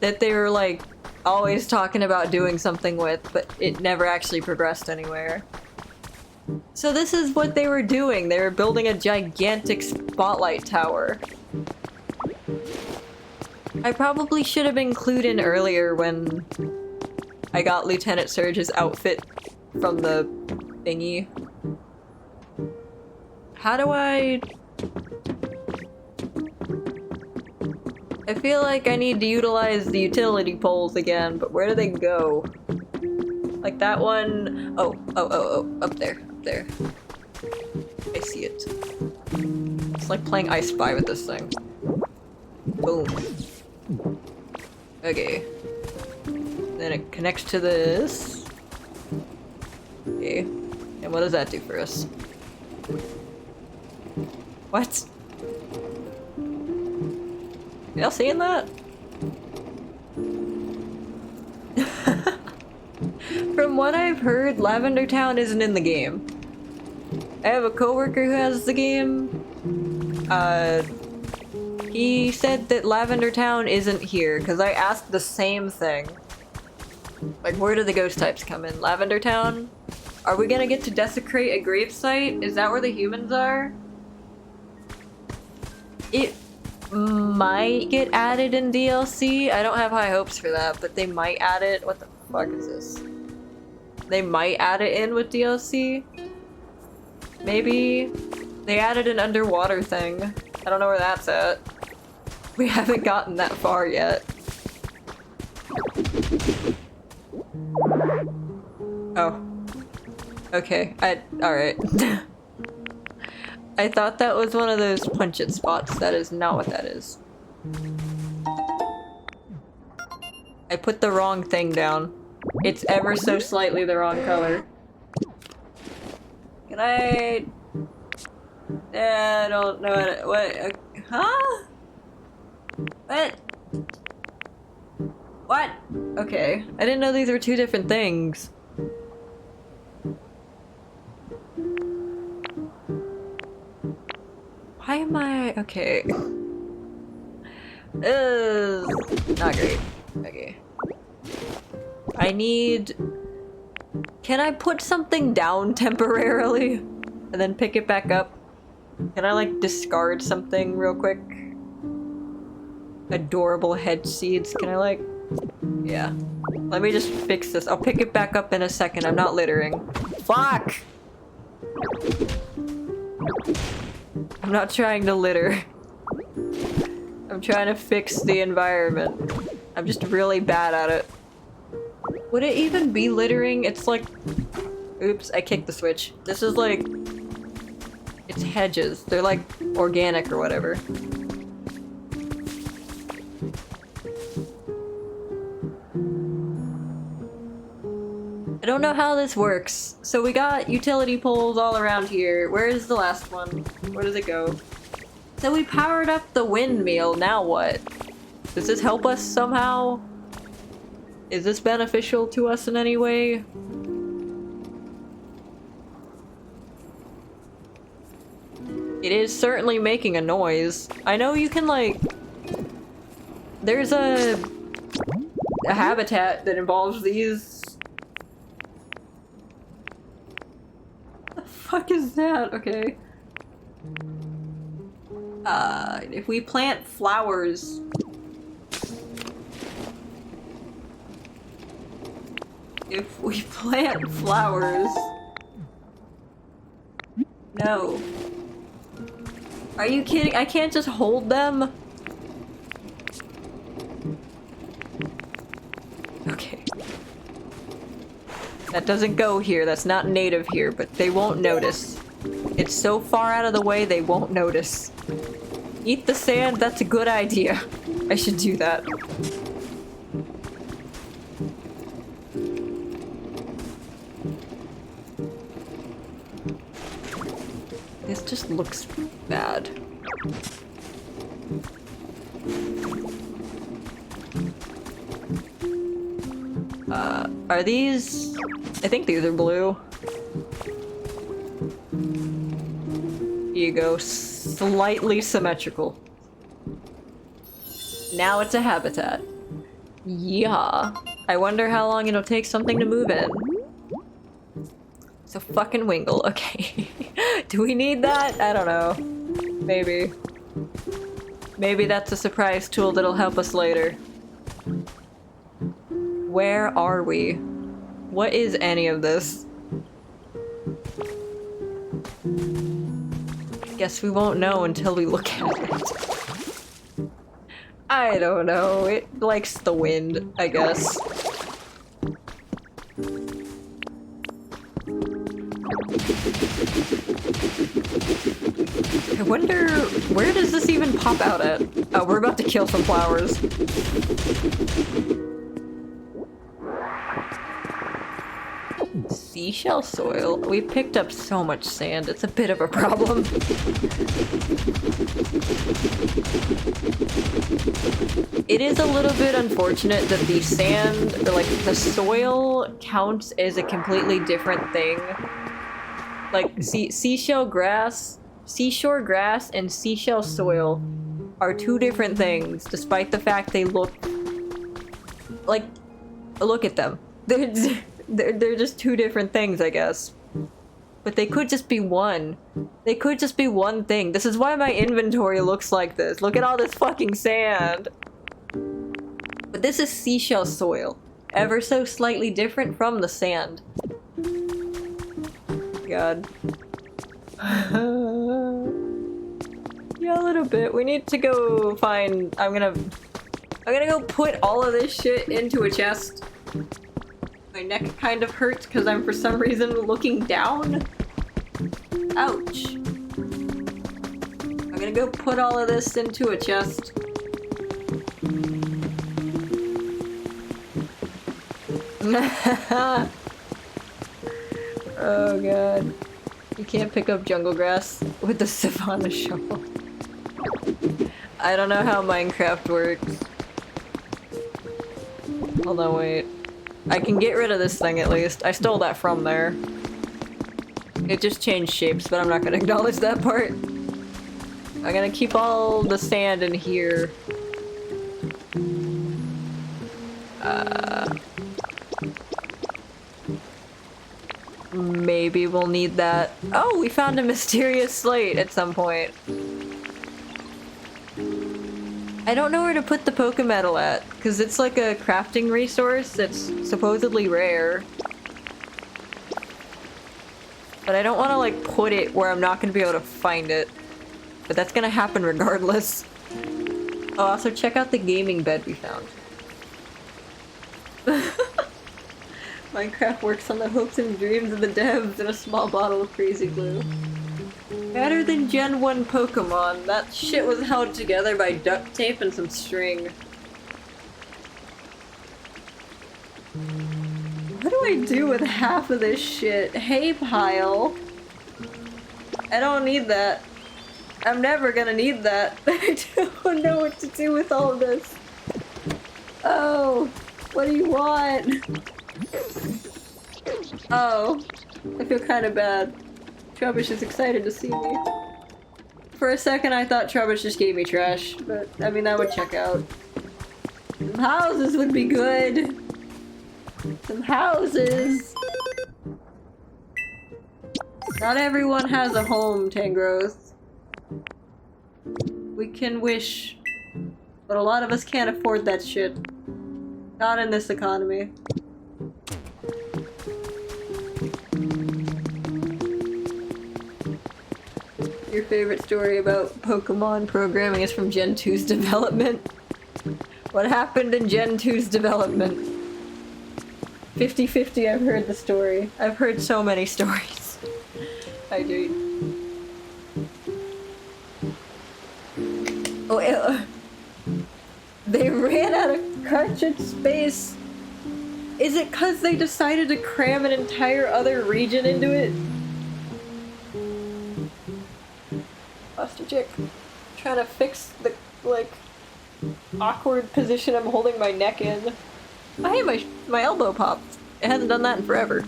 that they were, like, always talking about doing something with, but it never actually progressed anywhere. So this is what they were doing. They were building a gigantic spotlight tower. I probably should have been clued in earlier when I got Lieutenant Surge's outfit from the thingy. How do I feel like I need to utilize the utility poles again, but where do they go? Like that one... Oh, up there, up there. I see it. It's like playing I Spy with this thing. Boom. Okay. Then it connects to this. Okay. And what does that do for us? What? Y'all seeing that? From what I've heard, Lavender Town isn't in the game. I have a coworker who has the game. He said that Lavender Town isn't here, because I asked the same thing. Like, where do the ghost types come in? Lavender Town? Are we gonna get to desecrate a grave site? Is that where the humans are? It might get added in DLC. I don't have high hopes for that, but they might add it. What the fuck is this? They might add it in with DLC. Maybe. They added an underwater thing. I don't know where that's at. We haven't gotten that far yet. Oh. Okay. Alright. I thought that was one of those punch-it spots. That is not what that is. I put the wrong thing down. It's ever so slightly the wrong color. Can I... I don't know what... Huh? What? What? Okay. I didn't know these were two different things. Why am I... Okay. Not great. Okay. I need... Can I put something down temporarily? and then pick it back up. Can I like discard something real quick? Adorable head seeds. Can I like... Yeah. Let me just fix this. I'll pick it back up in a second. I'm not littering. Fuck! I'm not trying to litter. I'm trying to fix the environment. I'm just really bad at it. Would it even be littering? It's like... Oops, I kicked the switch. This is like... It's hedges. They're like organic or whatever. I don't know how this works. So we got utility poles all around here. Where is the last one? Where does it go? So we powered up the windmill. Now what? Does this help us somehow? Is this beneficial to us in any way? It is certainly making a noise. I know you can like... There's a habitat that involves these... What the fuck is that? Okay. If we plant flowers... If we plant flowers... No. Are you kidding? I can't just hold them? Okay. That doesn't go here. That's not native here, but they won't notice. It's so far out of the way, they won't notice. Eat the sand? That's a good idea. I should do that. This just looks bad. Are these... I think these are blue. Here you go. Slightly symmetrical. Now it's a habitat. Yeah. I wonder how long it'll take something to move in. It's a fucking wingle. Okay. Do we need that? I don't know. Maybe. Maybe that's a surprise tool that'll help us later. Where are we? What is any of this? Guess we won't know until we look at it. I don't know. It likes the wind, I guess. I wonder, where does this even pop out at? Oh, we're about to kill some flowers. Seashell soil? We picked up so much sand, it's a bit of a problem. It is a little bit unfortunate that the sand, or like the soil, counts as a completely different thing. Like, seashore grass and seashell soil are two different things, despite the fact they look... Like, look at them. They're just two different things, I guess. But they could just be one. They could just be one thing. This is why my inventory looks like this. Look at all this fucking sand. But this is seashell soil. Ever so slightly different from the sand. God. Yeah, a little bit. We need to go find... I'm gonna go put all of this shit into a chest. My neck kind of hurts because I'm for some reason looking down. Ouch. I'm gonna go put all of this into a chest. Oh god. You can't pick up jungle grass with the savanna shovel. I don't know how Minecraft works. Hold on, wait. I can get rid of this thing at least. I stole that from there. It just changed shapes, but I'm not gonna acknowledge that part. I'm gonna keep all the sand in here. Maybe we'll need that. Oh, we found a mysterious slate at some point. I don't know where to put the Pokemetal at, because it's like a crafting resource that's supposedly rare. But I don't want to like put it where I'm not going to be able to find it. But that's going to happen regardless. Oh, also check out the gaming bed we found. Minecraft works on the hopes and dreams of the devs in a small bottle of crazy glue. Better than Gen 1 Pokemon. That shit was held together by duct tape and some string. What do I do with half of this shit? Hay pile. I don't need that. I'm never gonna need that. I don't know what to do with all of this. Oh, what do you want? Oh, I feel kind of bad. Trubbish is excited to see me. For a second I thought Trubbish just gave me trash, but I mean that would check out. Some houses would be good. Some houses. Not everyone has a home, Tangrowth. We can wish, but a lot of us can't afford that shit. Not in this economy. Your favorite story about Pokemon programming is from Gen 2's development? What happened in Gen 2's development? 50-50, I've heard the story. I've heard so many stories. I do. Oh, they ran out of cartridge space. Is it 'cause they decided to cram an entire other region into it? Ostrichick, trying to fix the, like, awkward position I'm holding my neck in. Hey, my elbow popped. It hasn't done that in forever.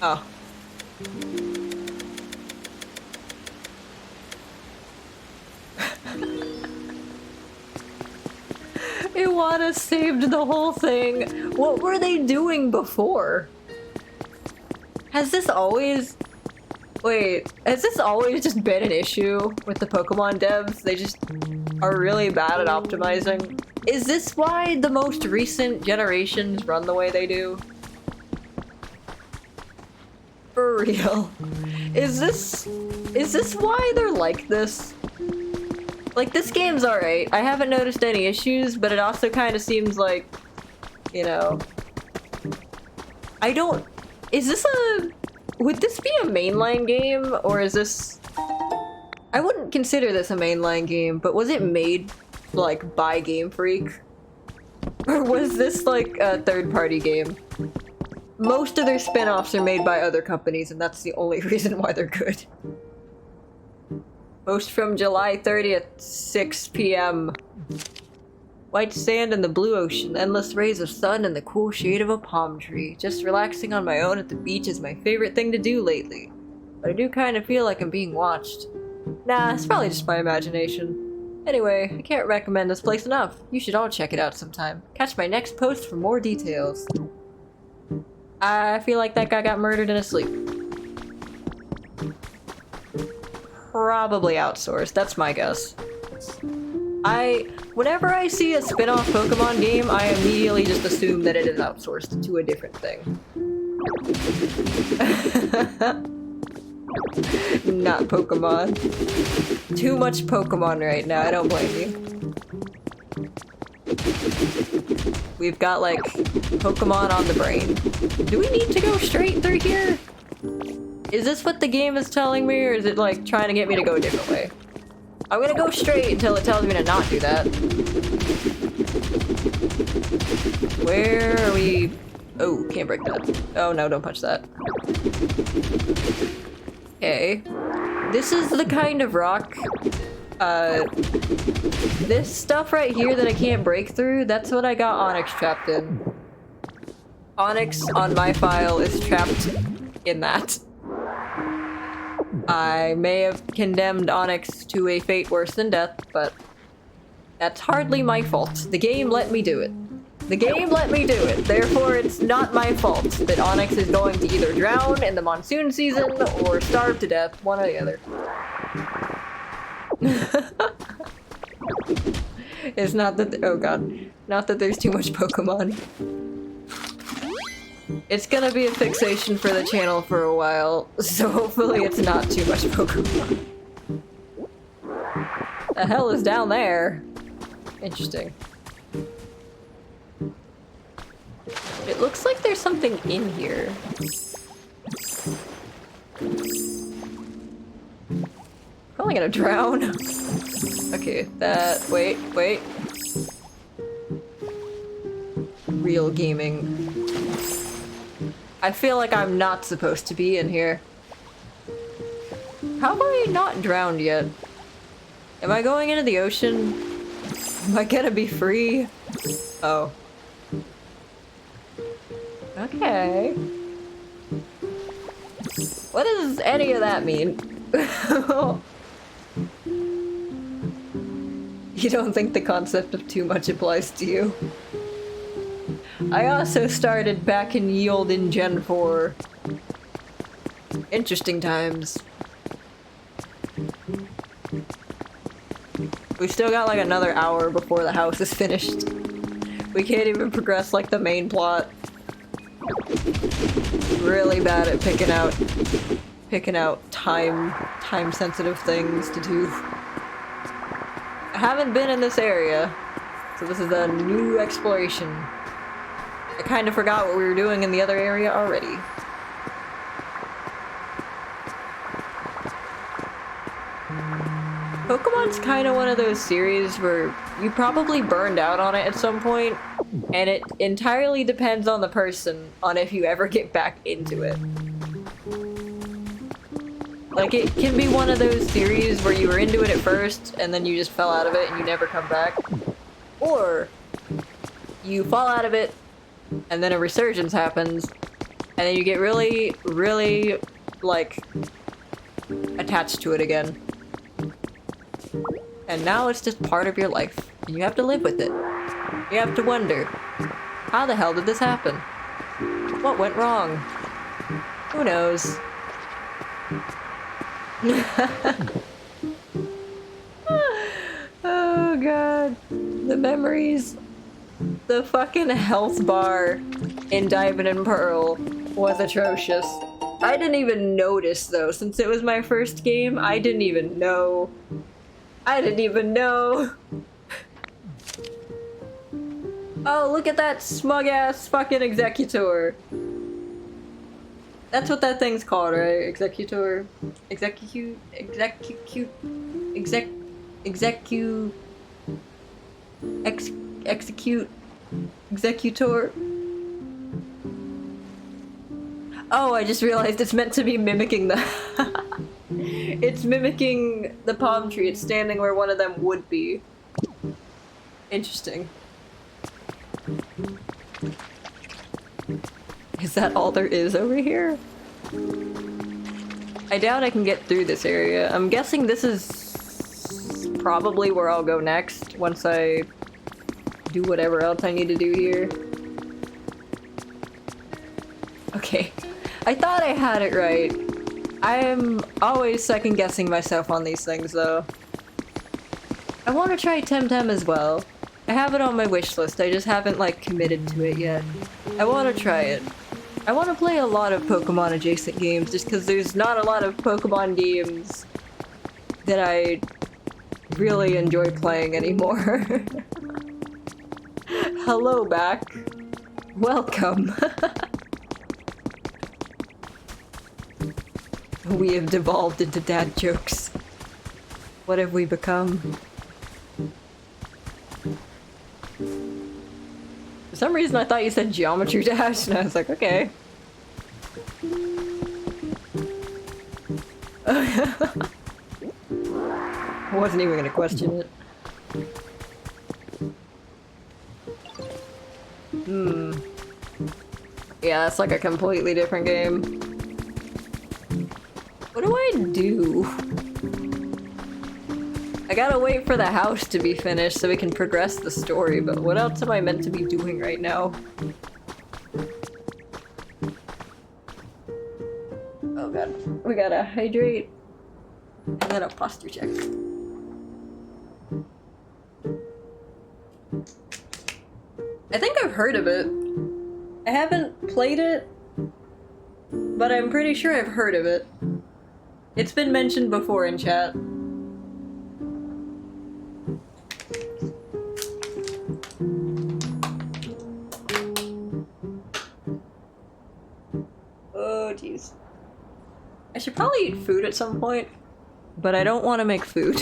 Oh. Iwata saved the whole thing. What were they doing before? Has this always... Wait, has this always just been an issue with the Pokemon devs? They just are really bad at optimizing. Is this why the most recent generations run the way they do? For real. Is this why they're like this? Like, this game's alright. I haven't noticed any issues, but it also kind of seems like, you know... I don't... Is this a... Would this be a mainline game, or is this... I wouldn't consider this a mainline game, but was it made, like, by Game Freak? Or was this, like, a third-party game? Most of their spin-offs are made by other companies, and that's the only reason why they're good. Post from July 30th, 6 p.m. White sand in the blue ocean, endless rays of sun, and the cool shade of a palm tree. Just relaxing on my own at the beach is my favorite thing to do lately. But I do kind of feel like I'm being watched. Nah, it's probably just my imagination. Anyway, I can't recommend this place enough. You should all check it out sometime. Catch my next post for more details. I feel like that guy got murdered in his sleep. Probably outsourced, that's my guess. Whenever I see a spin-off Pokemon game, I immediately just assume that it is outsourced to a different thing. Not Pokemon. Too much Pokemon right now, I don't blame you. We've got, like, Pokemon on the brain. Do we need to go straight through here? Is this what the game is telling me, or is it, like, trying to get me to go a different way? I'm gonna go straight until it tells me to not do that. Where are we? Oh, can't break that. Oh no, don't punch that. Okay. This is the kind of rock, this stuff right here that I can't break through, that's what I got Onyx trapped in. Onyx on my file is trapped in that. I may have condemned Onyx to a fate worse than death, but that's hardly my fault. The game let me do it. The game let me do it, therefore it's not my fault that Onyx is going to either drown in the monsoon season or starve to death, one or the other. It's not that- oh god. Not that there's too much Pokemon. It's gonna be a fixation for the channel for a while, so hopefully it's not too much Pokemon. The hell is down there? Interesting. It looks like there's something in here. Probably gonna drown. Okay, that- wait. Real gaming. I feel like I'm not supposed to be in here. How have I not drowned yet? Am I going into the ocean? Am I gonna be free? Oh. Okay. What does any of that mean? You don't think the concept of too much applies to you? I also started back in ye olden Gen 4. Interesting times. We've still got like another hour before the house is finished. We can't even progress like the main plot. Really bad at picking out time sensitive things to do. I haven't been in this area, so this is a new exploration. I kind of forgot what we were doing in the other area already. Pokemon's kind of one of those series where you probably burned out on it at some point, and it entirely depends on the person on if you ever get back into it. Like, it can be one of those series where you were into it at first, and then you just fell out of it and you never come back. Or, you fall out of it, and then a resurgence happens, and then you get really, really, like, attached to it again. And now it's just part of your life, and you have to live with it. You have to wonder, how the hell did this happen? What went wrong? Who knows? Oh god. The memories. The fucking health bar in Diamond and Pearl was atrocious. I didn't even notice though, since it was my first game, I didn't even know. Oh, look at that smug-ass fucking Executor. That's what that thing's called, right? Executor? Execute? Executor? Oh, I just realized it's meant to be mimicking the... It's mimicking the palm tree. It's standing where one of them would be. Interesting. Is that all there is over here? I doubt I can get through this area. I'm guessing this is probably where I'll go next once I do whatever else I need to do here. Okay. I thought I had it right. I'm always second guessing myself on these things though. I want to try Temtem as well. I have it on my wish list, I just haven't like committed to it yet. I want to try it. I want to play a lot of Pokemon adjacent games just because there's not a lot of Pokemon games that I really enjoy playing anymore. Hello back. Welcome. We have devolved into dad jokes. What have we become? For some reason I thought you said Geometry Dash, and I was like, okay. I wasn't even gonna question it. Yeah, it's like a completely different game. What do I do? I gotta wait for the house to be finished so we can progress the story, but what else am I meant to be doing right now? Oh god. We gotta hydrate. And then a posture check. I think I've heard of it. I haven't played it, but I'm pretty sure I've heard of it. It's been mentioned before in chat. Oh, jeez. I should probably eat food at some point, but I don't want to make food.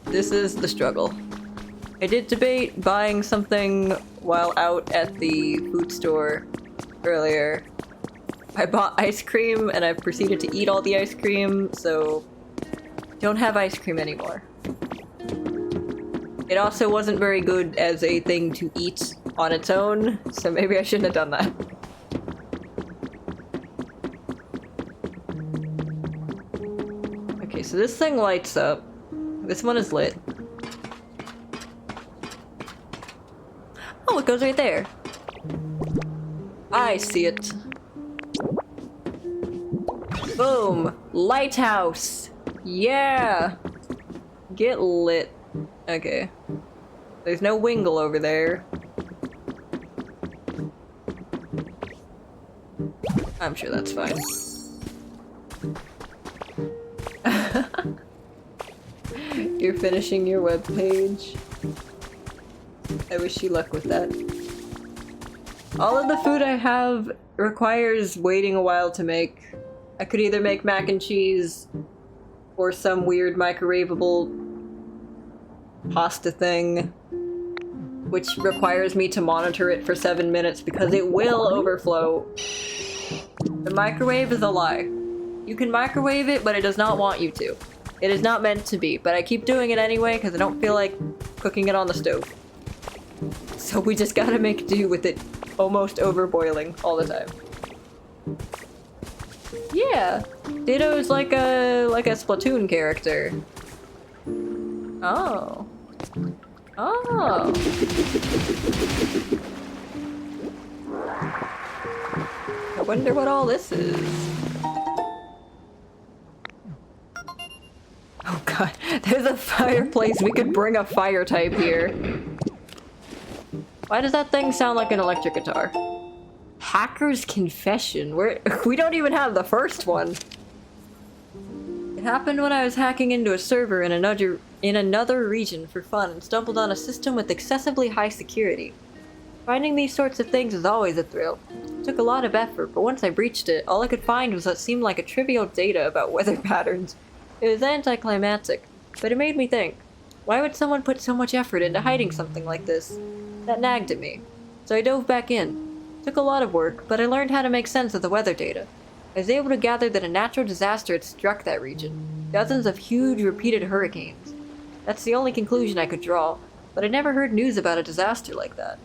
This is the struggle. I did debate buying something while out at the food store earlier. I bought ice cream and I proceeded to eat all the ice cream, so don't have ice cream anymore. It also wasn't very good as a thing to eat on its own, so maybe I shouldn't have done that. Okay, so this thing lights up. This one is lit. Oh, it goes right there. I see it. Boom! Lighthouse! Yeah! Get lit. Okay. There's no Wingle over there. I'm sure that's fine. You're finishing your webpage. I wish you luck with that. All of the food I have requires waiting a while to make. I could either make mac and cheese or some weird microwavable pasta thing, which requires me to monitor it for 7 minutes because it will overflow. The microwave is a lie. You can microwave it, but it does not want you to. It is not meant to be, but I keep doing it anyway because I don't feel like cooking it on the stove. So we just gotta make do with it almost overboiling all the time. Yeah, Ditto's like a Splatoon character. Oh. Oh. I wonder what all this is. Oh god, there's a fireplace. We could bring a fire type here. Why does that thing sound like an electric guitar? Hacker's Confession. We don't even have the first one. It happened when I was hacking into a server in another region for fun and stumbled on a system with excessively high security. Finding these sorts of things is always a thrill. It took a lot of effort, but once I breached it, all I could find was what seemed like a trivial data about weather patterns. It was anticlimactic, but it made me think. Why would someone put so much effort into hiding something like this? That nagged at me. So I dove back in. It took a lot of work, but I learned how to make sense of the weather data. I was able to gather that a natural disaster had struck that region. Dozens of huge, repeated hurricanes. That's the only conclusion I could draw, but I never heard news about a disaster like that.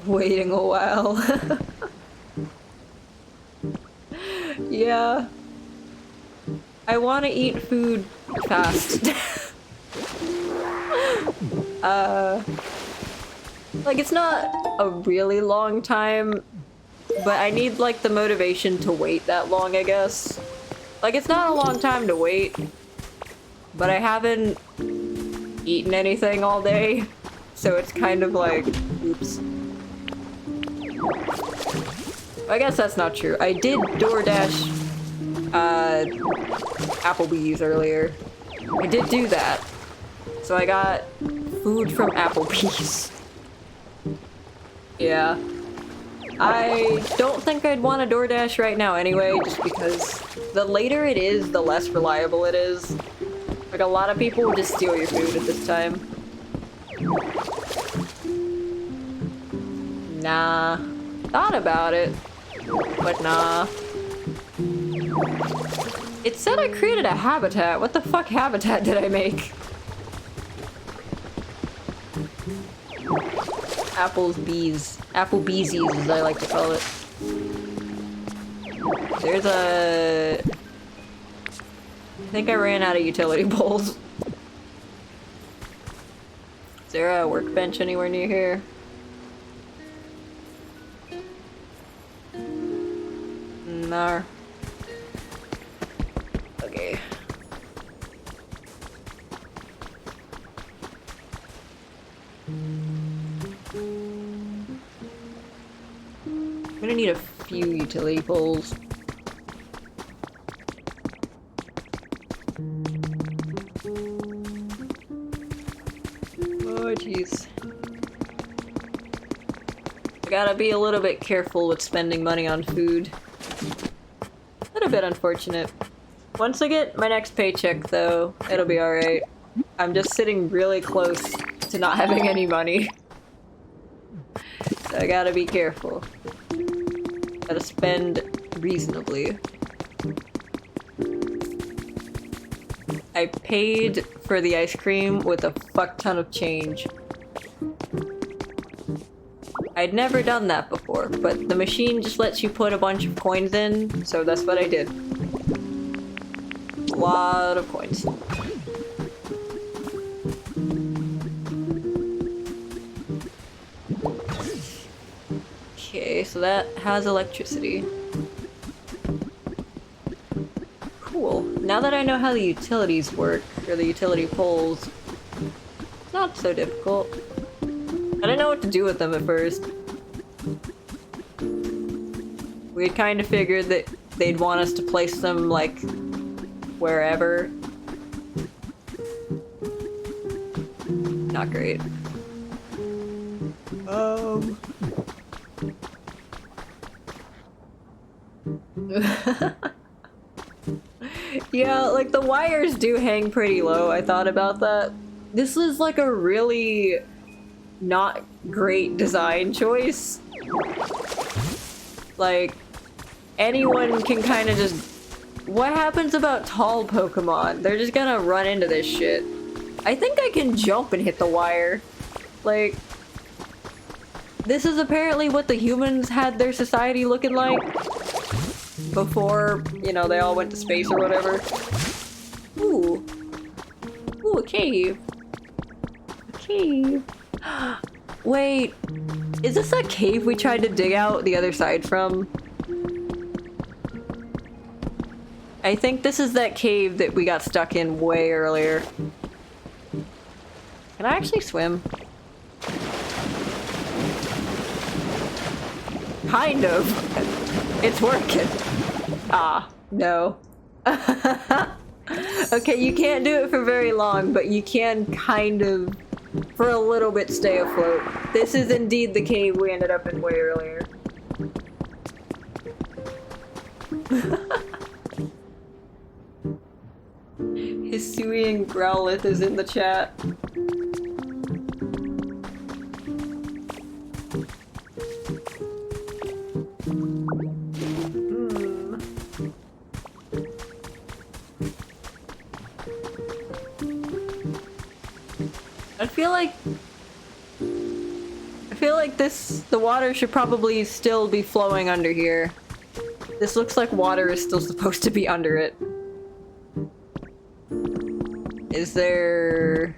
Waiting a while. Yeah. I want to eat food fast. Like, it's not a really long time, but I need, like, the motivation to wait that long, I guess. Like, it's not a long time to wait, but I haven't eaten anything all day, so it's kind of like, oops. I guess that's not true. I did DoorDash Applebee's earlier. I did do that. So I got food from Applebee's. Yeah. I don't think I'd want a DoorDash right now anyway, just because the later it is, the less reliable it is. Like, a lot of people will just steal your food at this time. Nah. Thought about it, but nah. It said I created a habitat. What the fuck habitat did I make? Applebee's, as I like to call it. There's a... I think I ran out of utility poles. Is there a workbench anywhere near here? No. Okay. I'm gonna need a few utility poles. Oh jeez. I gotta be a little bit careful with spending money on food. A little bit unfortunate. Once I get my next paycheck though, it'll be alright. I'm just sitting really close to not having any money. So I gotta be careful. Gotta spend reasonably. I paid for the ice cream with a fuck ton of change. I'd never done that before, but the machine just lets you put a bunch of coins in, so that's what I did. A lot of coins. Okay, so that has electricity. Cool. Now that I know how the utilities work, or the utility poles, it's not so difficult. I didn't know what to do with them at first. We had kind of figured that they'd want us to place them, like, wherever. Not great. Yeah, like the wires do hang pretty low. I thought about that. This is like a really not great design choice. Like, anyone can kind of just... What happens about tall Pokemon? They're just gonna run into this shit. I think I can jump and hit the wire. Like, this is apparently what the humans had their society looking like before, you know, they all went to space or whatever. Ooh. Ooh, a cave. A cave. Wait, is this a cave we tried to dig out the other side from? I think this is that cave that we got stuck in way earlier. Can I actually swim? Kind of. It's working. Ah, no. Okay, you can't do it for very long, but you can kind of, for a little bit, stay afloat. This is indeed the cave we ended up in way earlier. Hisuian Growlithe is in the chat. I feel like the water should probably still be flowing under here. This looks like water is still supposed to be under it. Is there...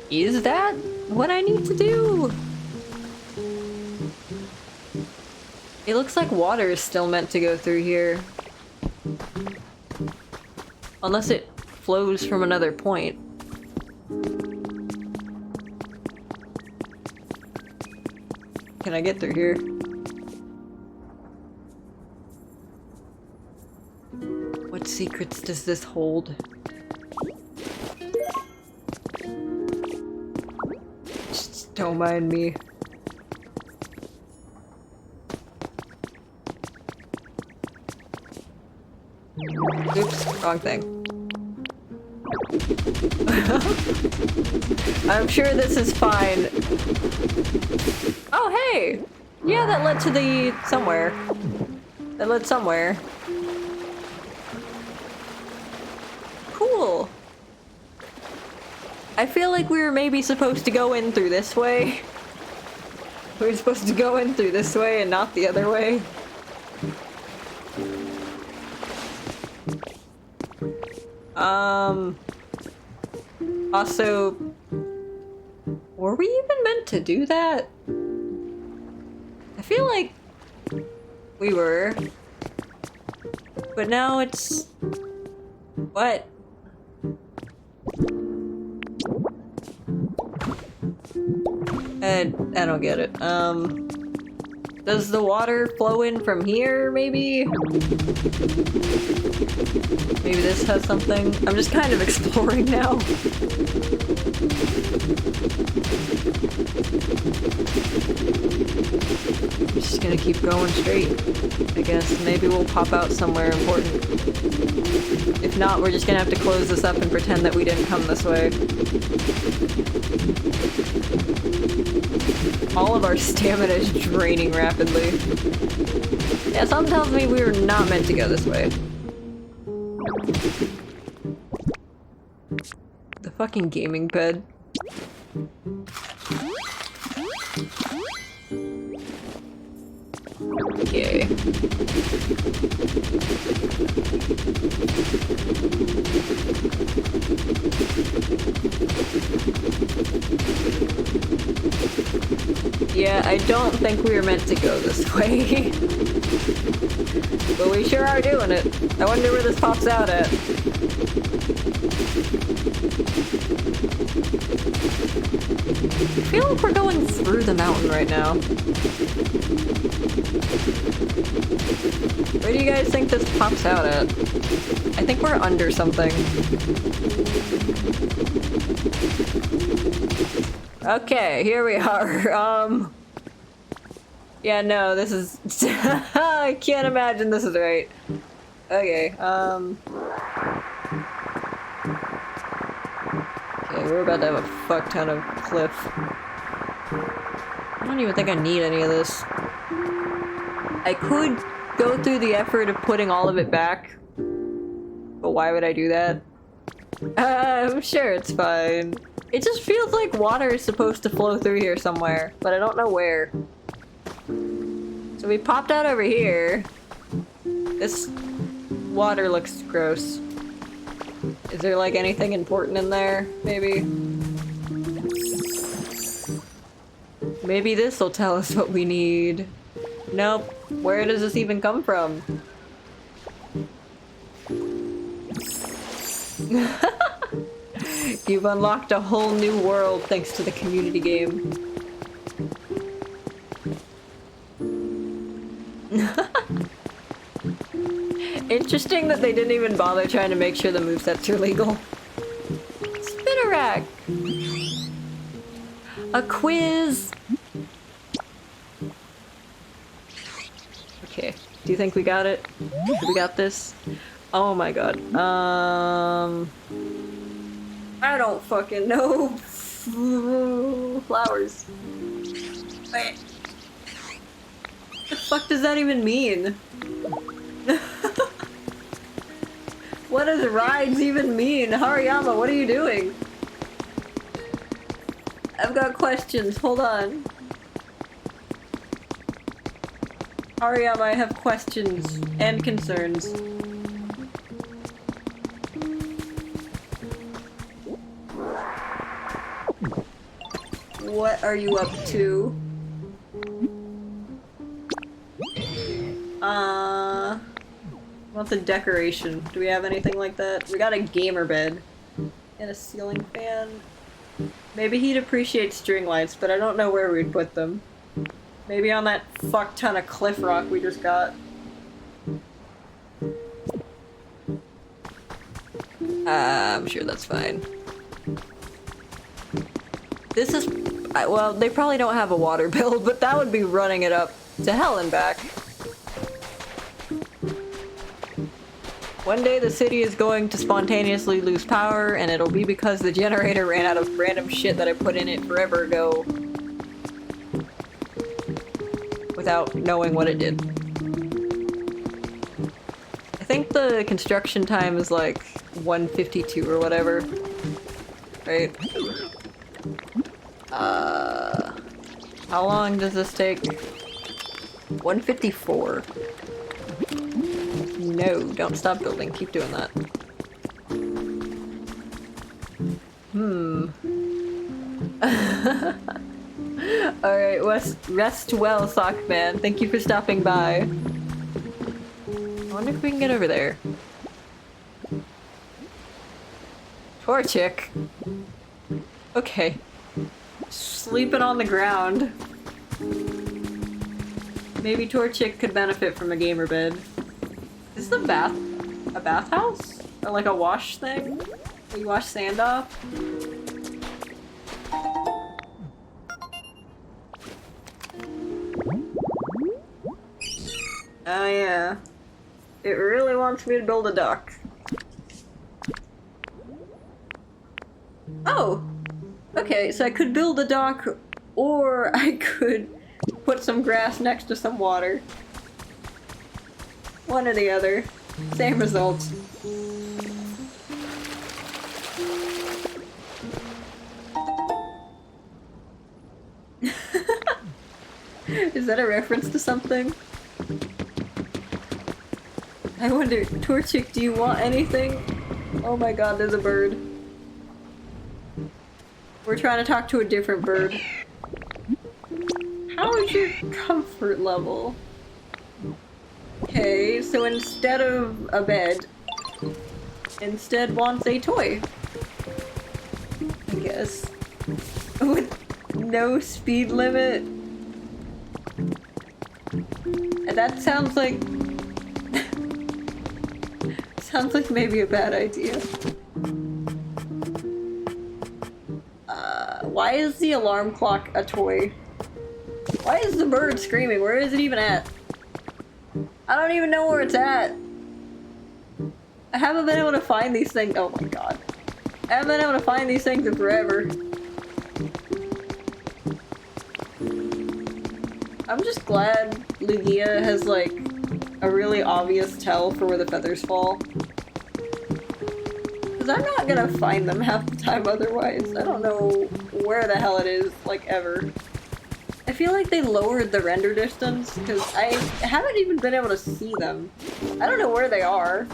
is that what I need to do? It looks like water is still meant to go through here. Unless it flows from another point. Can I get through here? What secrets does this hold? Just don't mind me. Oops, wrong thing. I'm sure this is fine. Oh, hey! Yeah, that led to the... somewhere. That led somewhere. Cool. I feel like we were maybe supposed to go in through this way. We're supposed to go in through this way and not the other way. Also, were we even meant to do that? I feel like we were. But now it's... What? I don't get it. Does the water flow in from here, maybe? Maybe this has something? I'm just kind of exploring now. I'm just gonna keep going straight, I guess. Maybe we'll pop out somewhere important. If not, we're just gonna have to close this up and pretend that we didn't come this way. All of our stamina is draining rapidly. Yeah, something tells me we were not meant to go this way. The fucking gaming bed. Okay. Yeah, I don't think we were meant to go this way. But we sure are doing it. I wonder where this pops out at. I feel like we're going through the mountain right now. Where do you guys think this pops out at? I think we're under something. Okay, here we are. Yeah, no, this is... I can't imagine this is right. Okay, Okay, we're about to have a fuck ton of cliff. I don't even think I need any of this. I could go through the effort of putting all of it back, but why would I do that? I'm sure it's fine. It just feels like water is supposed to flow through here somewhere, but I don't know where. So we popped out over here. This water looks gross. Is there like anything important in there? Maybe? Maybe this will tell us what we need. Nope. Where does this even come from? You've unlocked a whole new world thanks to the community game. Interesting that they didn't even bother trying to make sure the movesets are legal. Spinnerack! A quiz! Okay, do you think we got it? Do we got this? Oh my god. I don't fucking know. Flowers. Wait. What the fuck does that even mean? What does rides even mean? Hariyama, what are you doing? I've got questions, hold on. Hariyama, I have questions and concerns. What are you up to? What's a decoration? Do we have anything like that? We got a gamer bed. And a ceiling fan. Maybe he'd appreciate string lights, but I don't know where we'd put them. Maybe on that fuck ton of cliff rock we just got. I'm sure that's fine. This is... well, they probably don't have a water bill, but that would be running it up to hell and back. One day the city is going to spontaneously lose power, and it'll be because the generator ran out of random shit that I put in it forever ago. Without knowing what it did. I think the construction time is like 1:52 or whatever. Right? How long does this take? 154. No, don't stop building. Keep doing that. Alright, rest well, Sockman. Thank you for stopping by. I wonder if we can get over there. Torchic. Okay. Sleeping on the ground. Maybe Torchic could benefit from a gamer bed. Is this a bathhouse? Or like a wash thing? Where you wash sand off? Oh yeah. It really wants me to build a dock. Oh! Okay, so I could build a dock, or I could put some grass next to some water. One or the other. Same result. Is that a reference to something? I wonder, Torchic, do you want anything? Oh my god, there's a bird. We're trying to talk to a different bird. How is your comfort level? Okay, so instead of a bed, instead wants a toy. I guess. With no speed limit. And that sounds like... sounds like maybe a bad idea. Why is the alarm clock a toy? Why is the bird screaming? Where is it even at? I don't even know where it's at. I haven't been able to find these things. Oh my god. I haven't been able to find these things in forever. I'm just glad Lugia has like a really obvious tell for where the feathers fall. Because I'm not gonna find them half the time otherwise. I don't know where the hell it is, like, ever. I feel like they lowered the render distance, because I haven't even been able to see them. I don't know where they are.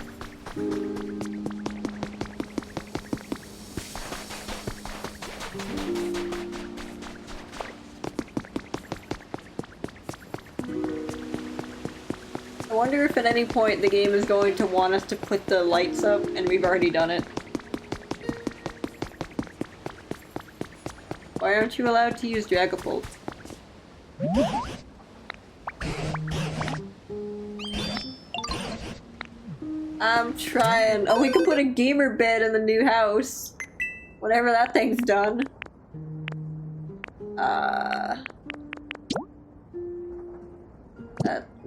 I wonder if at any point the game is going to want us to put the lights up, and we've already done it. Why aren't you allowed to use Dragapult? I'm trying. Oh, we can put a gamer bed in the new house. Whenever that thing's done.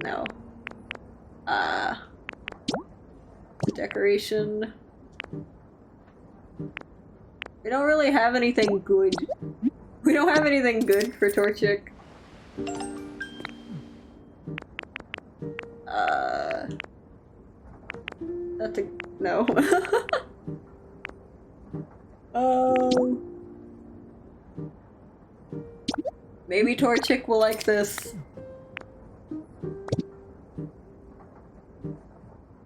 No. Decoration. We don't really have anything good. We don't have anything good for Torchic. That's a... no. Oh. Maybe Torchic will like this.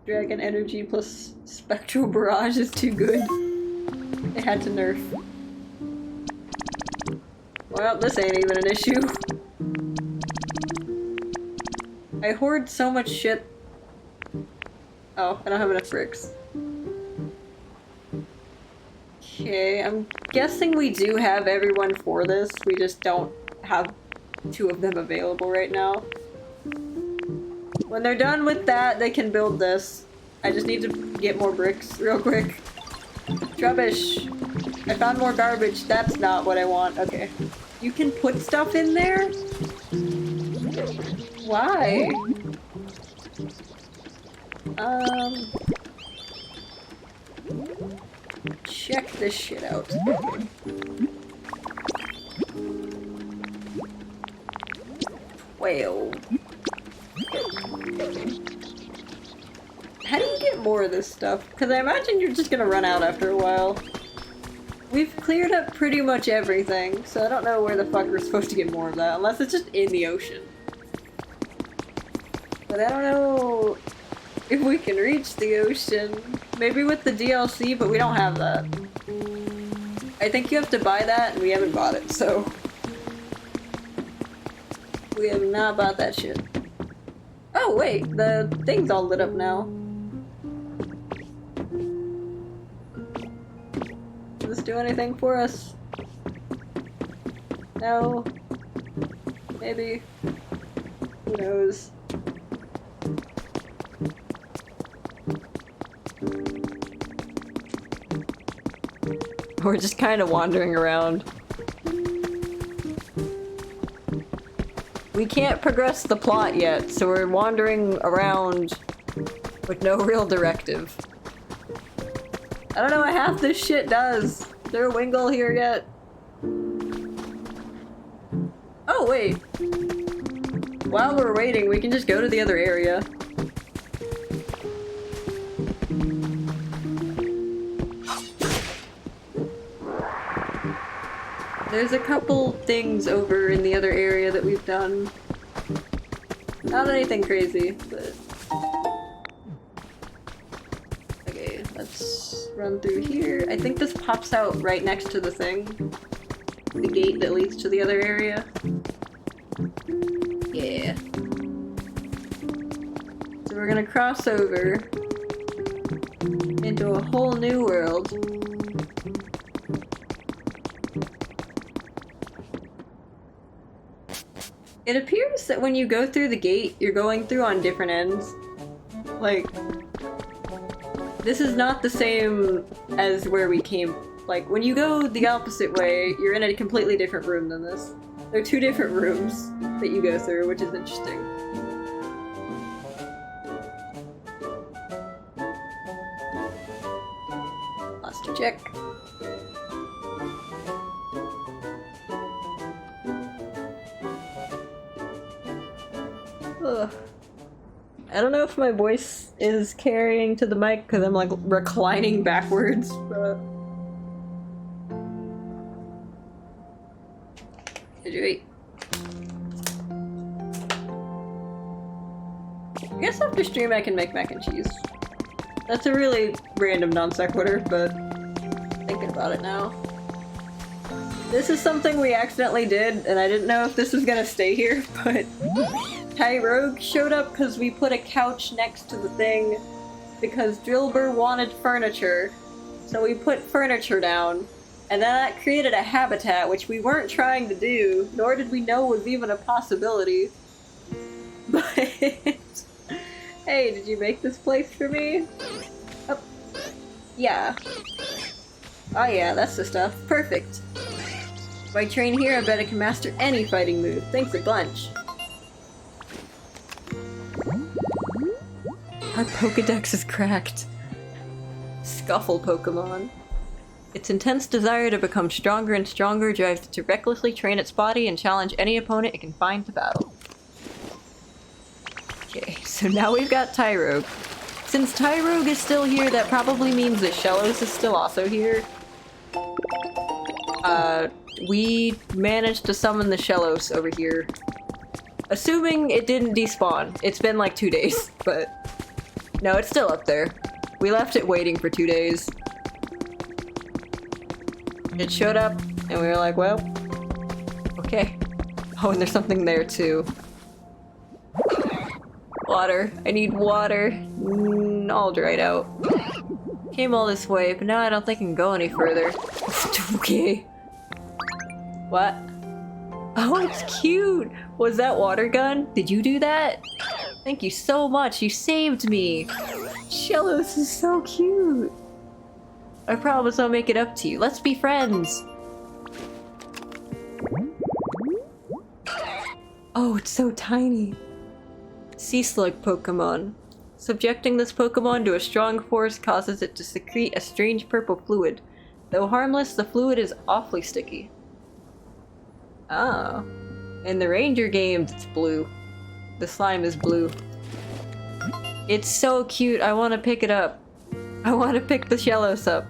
Dragon Energy plus Spectral Barrage is too good. They had to nerf. Well, this ain't even an issue. I hoard so much shit. Oh, I don't have enough bricks. Okay, I'm guessing we do have everyone for this. We just don't have two of them available right now. When they're done with that, they can build this. I just need to get more bricks real quick. Rubbish. I found more garbage. That's not what I want. Okay. You can put stuff in there? Why? Check this shit out. Okay. 12. How do you get more of this stuff? Because I imagine you're just gonna run out after a while. We've cleared up pretty much everything, so I don't know where the fuck we're supposed to get more of that, unless it's just in the ocean. But I don't know if we can reach the ocean. Maybe with the DLC, but we don't have that. I think you have to buy that, and we haven't bought it, so... We have not bought that shit. Oh wait, the thing's all lit up now. Does this do anything for us? No. Maybe. Who knows? We're just kind of wandering around. We can't progress the plot yet, so we're wandering around with no real directive. I don't know what half this shit does. Is there a Wingle here yet? Oh, wait. While we're waiting, we can just go to the other area. There's a couple things over in the other area that we've done. Not anything crazy, but... Okay, let's run through here. I think this pops out right next to the thing. The gate that leads to the other area. Yeah. So we're gonna cross over into a whole new world. It appears that when you go through the gate, you're going through on different ends. Like, this is not the same as where we came. Like, when you go the opposite way, you're in a completely different room than this. There are two different rooms that you go through, which is interesting. Lost to check. Ugh. I don't know if my voice is carrying to the mic because I'm like reclining backwards, but... Did you eat? I guess after stream I can make mac and cheese. That's a really random non sequitur, but thinking about it now. This is something we accidentally did, and I didn't know if this was gonna stay here, but Tyrogue showed up because we put a couch next to the thing because Drillbur wanted furniture. So we put furniture down, and then that created a habitat, which we weren't trying to do, nor did we know was even a possibility. But... Hey, did you make this place for me? Oh. Yeah. Oh yeah, that's the stuff. Perfect. If I train here, I bet I can master any fighting move. Thanks a bunch. Our Pokedex is cracked. Scuffle Pokemon. Its intense desire to become stronger and stronger drives it to recklessly train its body and challenge any opponent it can find to battle. Okay, so now we've got Tyrogue. Since Tyrogue is still here, that probably means that Shellos is still also here. We managed to summon the Shellos over here. Assuming it didn't despawn. It's been like 2 days, but... No, it's still up there. We left it waiting for 2 days. It showed up, and we were like, well... Okay. Oh, and there's something there, too. Water. I need water. All dried out. Came all this way, but now I don't think I can go any further. Okay. What? Oh, it's cute! Was that water gun? Did you do that? Thank you so much, you saved me! Shellos is so cute! I promise I'll make it up to you. Let's be friends! Oh, it's so tiny. Sea slug Pokemon. Subjecting this Pokemon to a strong force causes it to secrete a strange purple fluid. Though harmless, the fluid is awfully sticky. Oh. In the Ranger games, it's blue. The slime is blue. It's so cute, I want to pick it up. I want to pick the Shellos up.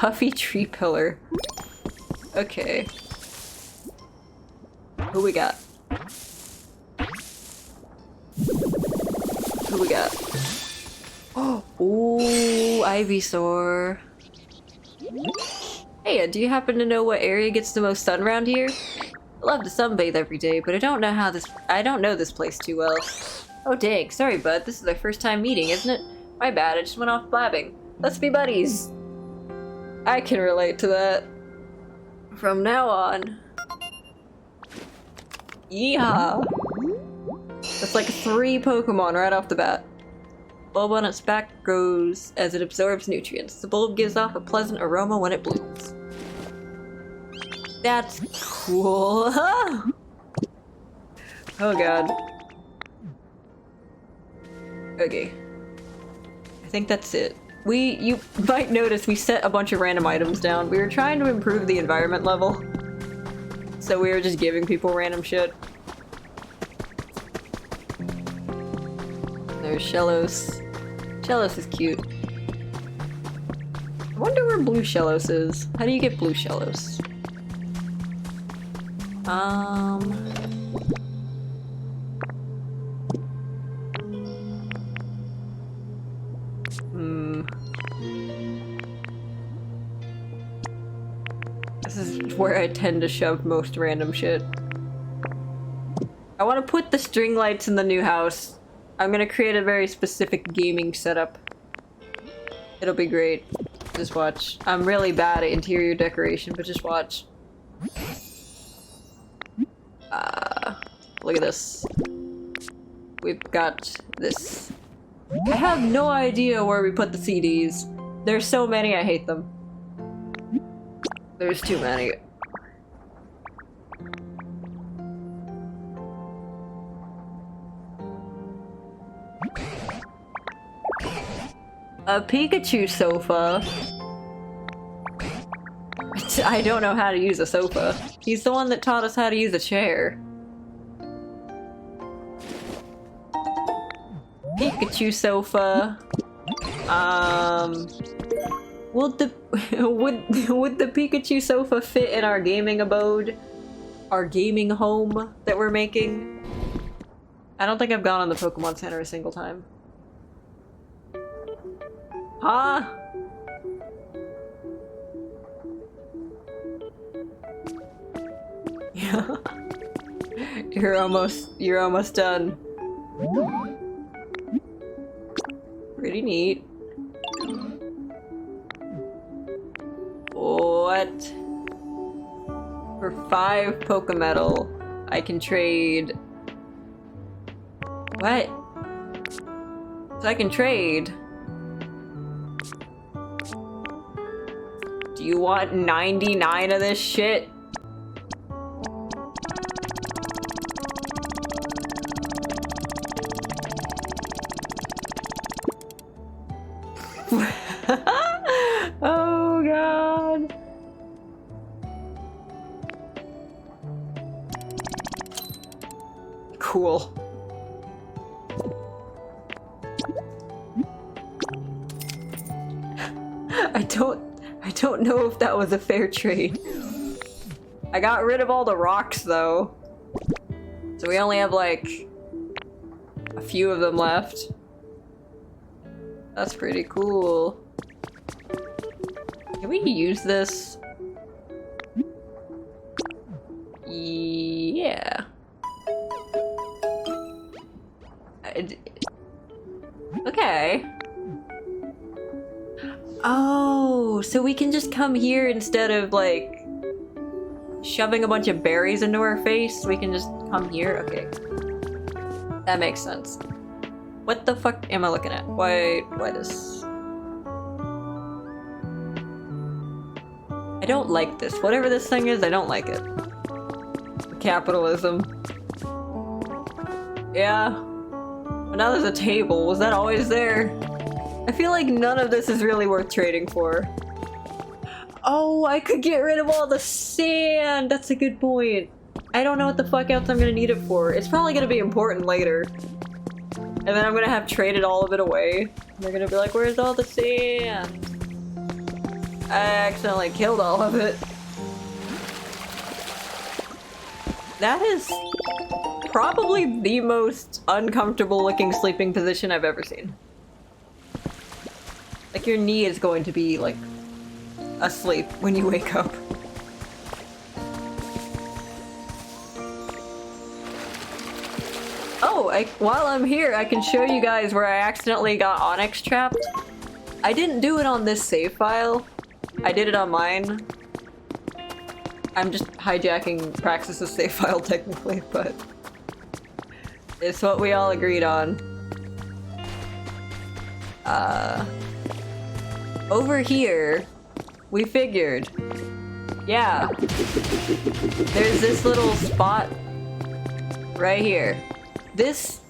puffy tree pillar. Okay. Who we got? Who we got? Oh, ooh, Ivysaur. Hey, do you happen to know what area gets the most sun around here? I love to sunbathe every day, but I don't know this place too well. Oh dang, sorry bud, this is our first time meeting, isn't it? My bad, I just went off blabbing. Let's be buddies. I can relate to that. From now on. Yeehaw! That's like 3 Pokemon right off the bat. Bulb on its back grows as it absorbs nutrients. The bulb gives off a pleasant aroma when it blooms. That's cool. Oh god. Okay. I think that's it. You might notice we set a bunch of random items down. We were trying to improve the environment level. So we were just giving people random shit. There's Shellos. Shellos is cute. I wonder where Blue Shellos is. How do you get Blue Shellos? This is where I tend to shove most random shit. I want to put the string lights in the new house. I'm gonna create a very specific gaming setup. It'll be great. Just watch. I'm really bad at interior decoration, but just watch. Look at this. We've got this. I have no idea where we put the CDs. There's so many, I hate them. There's too many. A Pikachu sofa. I don't know how to use a sofa. He's the one that taught us how to use a chair. Pikachu sofa. Would the Pikachu sofa fit in our gaming abode? Our gaming home that we're making? I don't think I've gone on the Pokemon Center a single time. Huh? Yeah. You're almost done. Pretty neat. What? For 5 Pokemetal, I can trade... What? So I can trade... Do you want 99 of this shit? Oh god. Cool. I don't know if that was a fair trade. I got rid of all the rocks though. So we only have like a few of them left. That's pretty cool. Can we use this? Yeah. Okay. Oh, so we can just come here instead of like shoving a bunch of berries into our face. We can just come here. Okay. That makes sense. What the fuck am I looking at? Why this? I don't like this. Whatever this thing is, I don't like it. Capitalism. Yeah. But now there's a table. Was that always there? I feel like none of this is really worth trading for. Oh, I could get rid of all the sand! That's a good point. I don't know what the fuck else I'm gonna need it for. It's probably gonna be important later. And then I'm gonna have traded all of it away. And they're gonna be like, where's all the sand? I accidentally killed all of it. That is probably the most uncomfortable looking sleeping position I've ever seen. Like, your knee is going to be, like, asleep when you wake up. Oh, while I'm here, I can show you guys where I accidentally got Onyx trapped. I didn't do it on this save file. I did it on mine. I'm just hijacking Praxis's save file technically, but it's what we all agreed on. Over here, we figured, yeah, there's this little spot right here. This,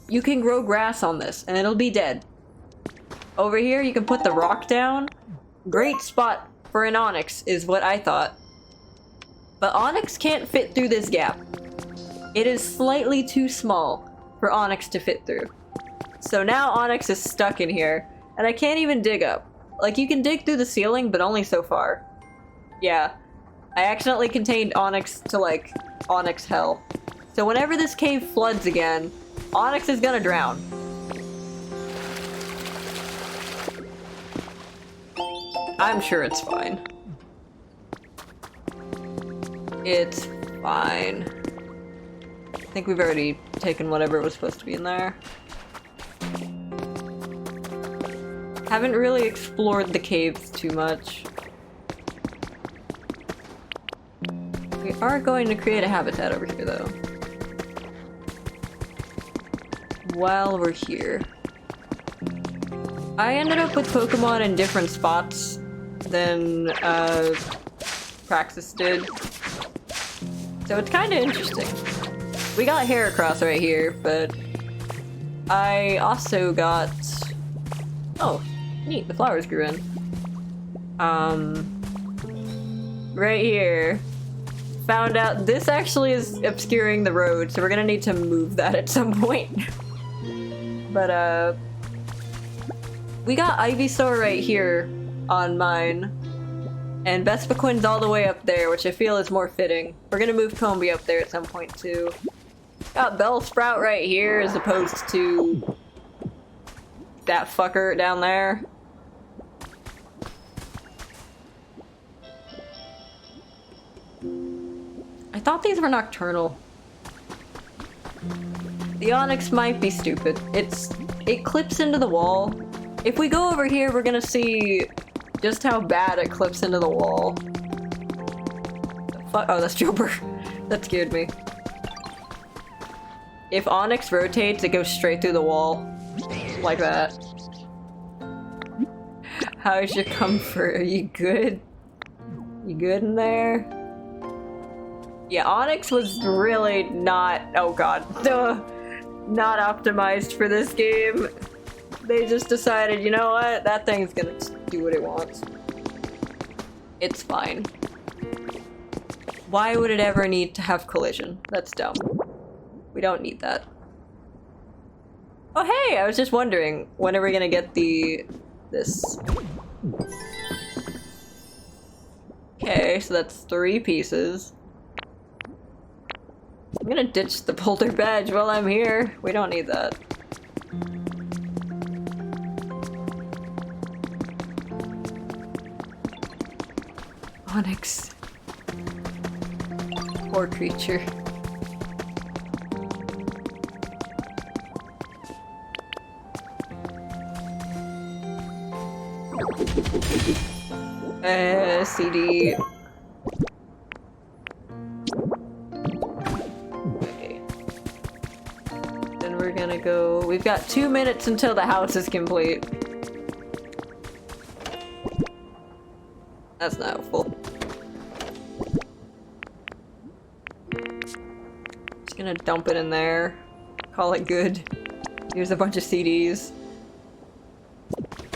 you can grow grass on this and it'll be dead. Over here, you can put the rock down. Great spot for an Onyx is what I thought. But Onyx can't fit through this gap. It is slightly too small for Onyx to fit through. So now Onyx is stuck in here, and I can't even dig up. Like, you can dig through the ceiling, but only so far. Yeah. I accidentally contained Onyx to, like, Onyx hell. So whenever this cave floods again, Onyx is gonna drown. I'm sure it's fine. It's fine. I think we've already taken whatever was supposed to be in there. Haven't really explored the caves too much. We are going to create a habitat over here, though. While we're here. I ended up with Pokemon in different spots than Praxis did. So it's kind of interesting. We got Heracross right here, but I also got... Oh, neat, the flowers grew in. Right here. Found out this actually is obscuring the road, so we're gonna need to move that at some point. But, we got Ivysaur right here on mine. And Vespiquen's all the way up there, which I feel is more fitting. We're gonna move Combee up there at some point, too. Got Bellsprout right here, as opposed to that fucker down there. I thought these were nocturnal. The Onyx might be stupid. It clips into the wall. If we go over here, we're gonna see just how bad it clips into the wall. Fuck. Oh, that's Joper. That scared me. If Onyx rotates, it goes straight through the wall. Like that. How's your comfort? Are you good? You good in there? Yeah, Onyx was really not... Oh god. Duh. Not optimized for this game. They just decided, you know what? That thing's gonna do what it wants. It's fine. Why would it ever need to have collision? That's dumb. We don't need that. Oh hey, I was just wondering, when are we gonna get this? Okay, so that's 3 pieces. I'm gonna ditch the boulder badge while I'm here. We don't need that. Onyx. Poor creature. CD. Okay. Then we're gonna go... We've got 2 minutes until the house is complete. That's not helpful. Just gonna dump it in there. Call it good. Here's a bunch of CDs.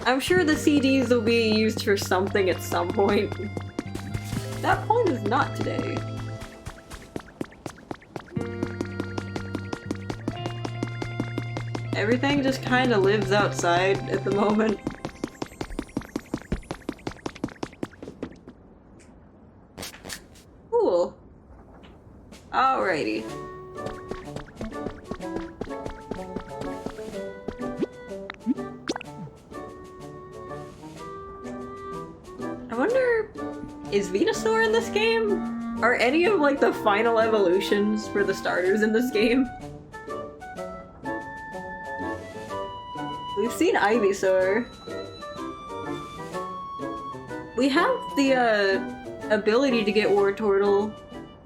I'm sure the CDs will be used for something at some point. That point is not today. Everything just kind of lives outside at the moment. Alrighty. I wonder, is Venusaur in this game? Are any of like the final evolutions for the starters in this game? We've seen Ivysaur. We have the ability to get Wartortle.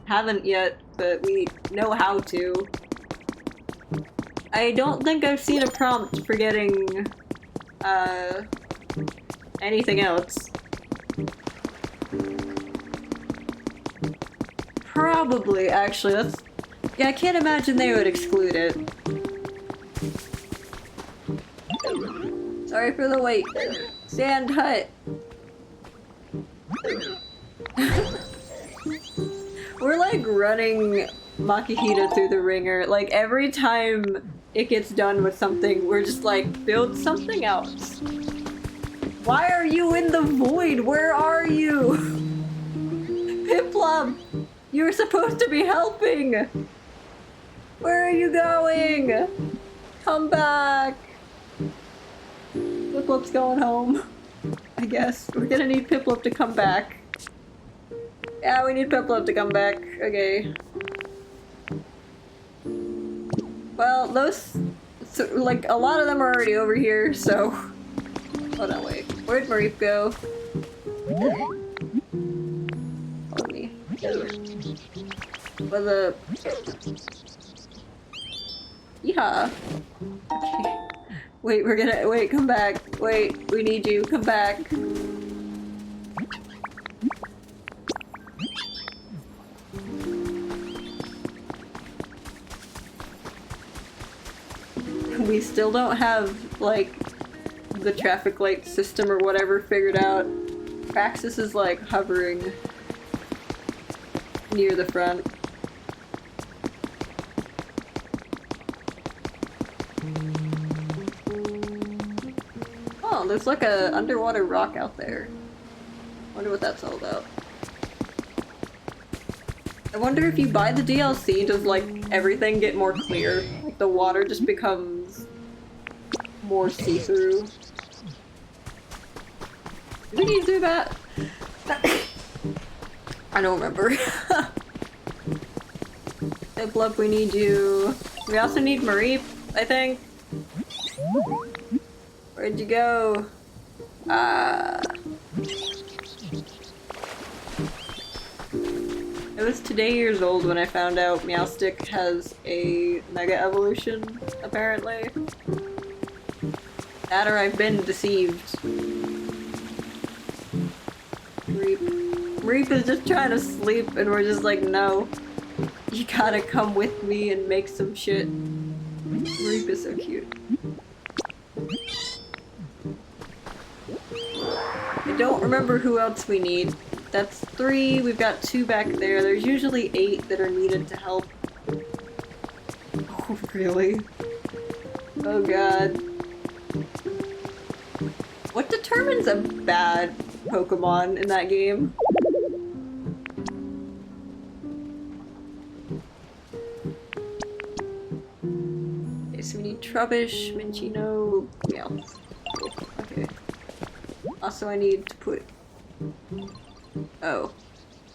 Haven't yet, but we know how to. I don't think I've seen a prompt for getting anything else. Probably, actually, that's... Yeah, I can't imagine they would exclude it. Sorry for the wait. Sand hut. We're like running Makihita through the ringer. Like every time it gets done with something, we're just like, build something else. Why are you in the void? Where are you? Piplup! You're supposed to be helping! Where are you going? Come back! Piplup's going home. I guess. We're gonna need Piplup to come back. Yeah, we need Piplup to come back. Okay. Well, those... So, like, a lot of them are already over here, so... Oh, no, wait. Where'd Mareep go? Follow me. What's up? Yeah. Okay. Wait, we're gonna- wait, come back. Wait, we need you. Come back. We still don't have, like, the traffic light system or whatever figured out. Praxis is, like, hovering near the front. Oh, there's like a underwater rock out there. Wonder what that's all about. I wonder if you buy the DLC, does like everything get more clear? Like the water just becomes more see-through. Do we need to do that? I don't remember. Piplup, we need you. We also need Mareep, I think. Where'd you go? I was today years old when I found out Meowstic has a Mega Evolution, apparently. That or I've been deceived. Mareep is just trying to sleep and we're just like, no. You gotta come with me and make some shit. Mareep is so cute. I don't remember who else we need. That's 3, we've got 2 back there. There's usually 8 that are needed to help. Oh, really? Oh god. What determines a bad Pokemon in that game? Okay, so we need Trubbish, Minchino, yeah. Okay. Also, I need to put... Oh.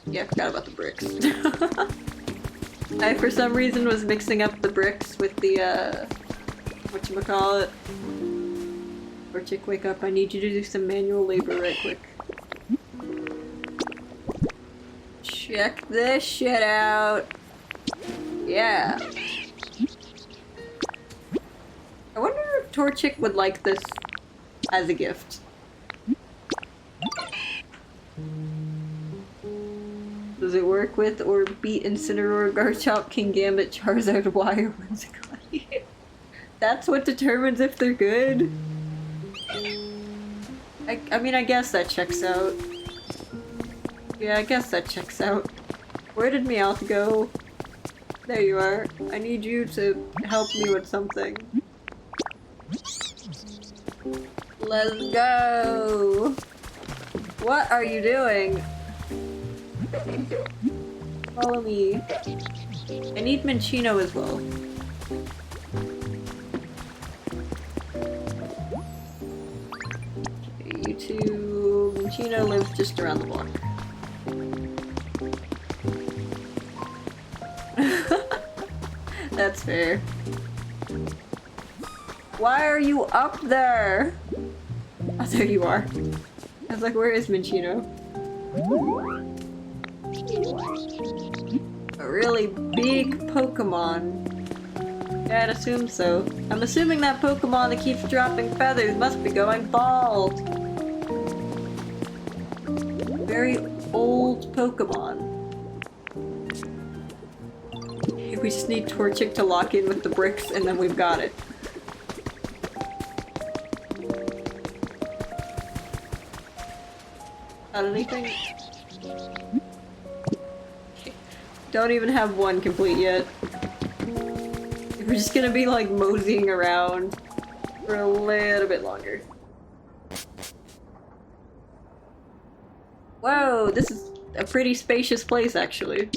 Yeah, I forgot about the bricks. I, for some reason, was mixing up the bricks with the, whatchamacallit. Torchic, wake up. I need you to do some manual labor right quick. Check this shit out. Yeah. I wonder if Torchic would like this as a gift. Does it work with or beat Incineroar, Garchomp, Kingambit, Charizard, Y, or Whimsicott? That's what determines if they're good? I mean, I guess that checks out. Yeah, I guess that checks out. Where did Meowth go? There you are. I need you to help me with something. Let's go! What are you doing? Follow me. I need Minccino as well. Okay, you two... Minccino lives just around the block. That's fair. Why are you up there? Oh, there you are. I was like, where is Minccino? A really big Pokemon. Yeah, I'd assume so. I'm assuming that Pokemon that keeps dropping feathers must be going bald. Very old Pokemon. We just need Torchic to lock in with the bricks and then we've got it. Got anything? Okay. Don't even have one complete yet. We're just gonna be like moseying around for a little bit longer. Whoa, this is a pretty spacious place actually.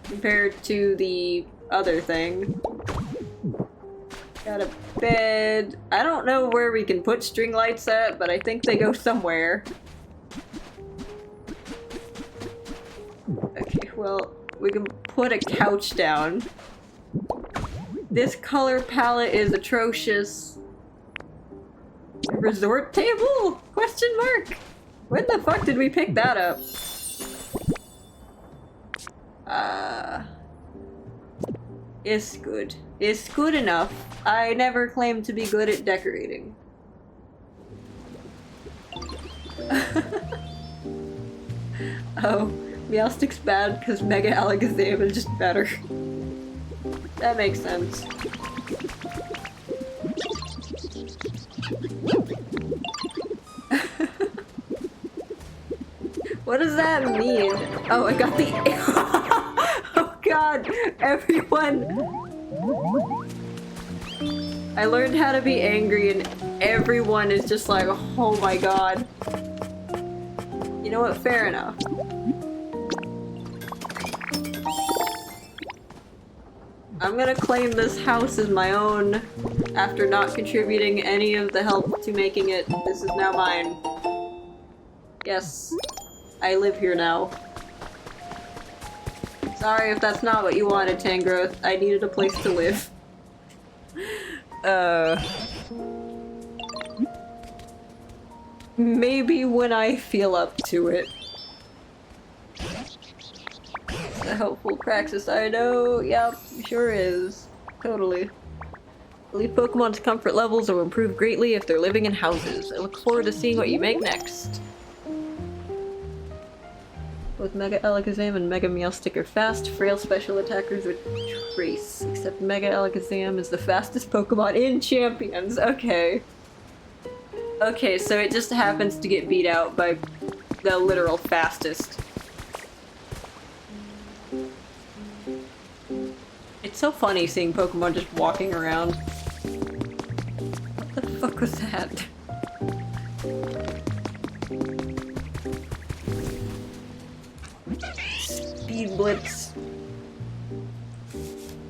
Compared to the other thing. Got a bed. I don't know where we can put string lights at, but I think they go somewhere. Okay, well, we can put a couch down. This color palette is atrocious. Resort table? Question mark? When the fuck did we pick that up? It's good. It's good enough. I never claimed to be good at decorating. Oh, Meowstic's bad because Mega Alakazam is just better. That makes sense. What does that mean? Oh, I got the- Oh god, everyone! I learned how to be angry and everyone is just like, oh my god. You know what? Fair enough. I'm gonna claim this house as my own after not contributing any of the help to making it. This is now mine. Yes, I live here now. Sorry if that's not what you wanted, Tangrowth. I needed a place to live. Maybe when I feel up to it. It's a helpful praxis, I know. Yep, sure is. Totally. I believe Pokemon's comfort levels will improve greatly if they're living in houses. I look forward to seeing what you make next. Both Mega Alakazam and Mega Meowstic are fast, frail special attackers with trace. Except Mega Alakazam is the fastest Pokemon in Champions. Okay. Okay, so it just happens to get beat out by the literal fastest. It's so funny seeing Pokemon just walking around. What the fuck was that? Speed Blitz.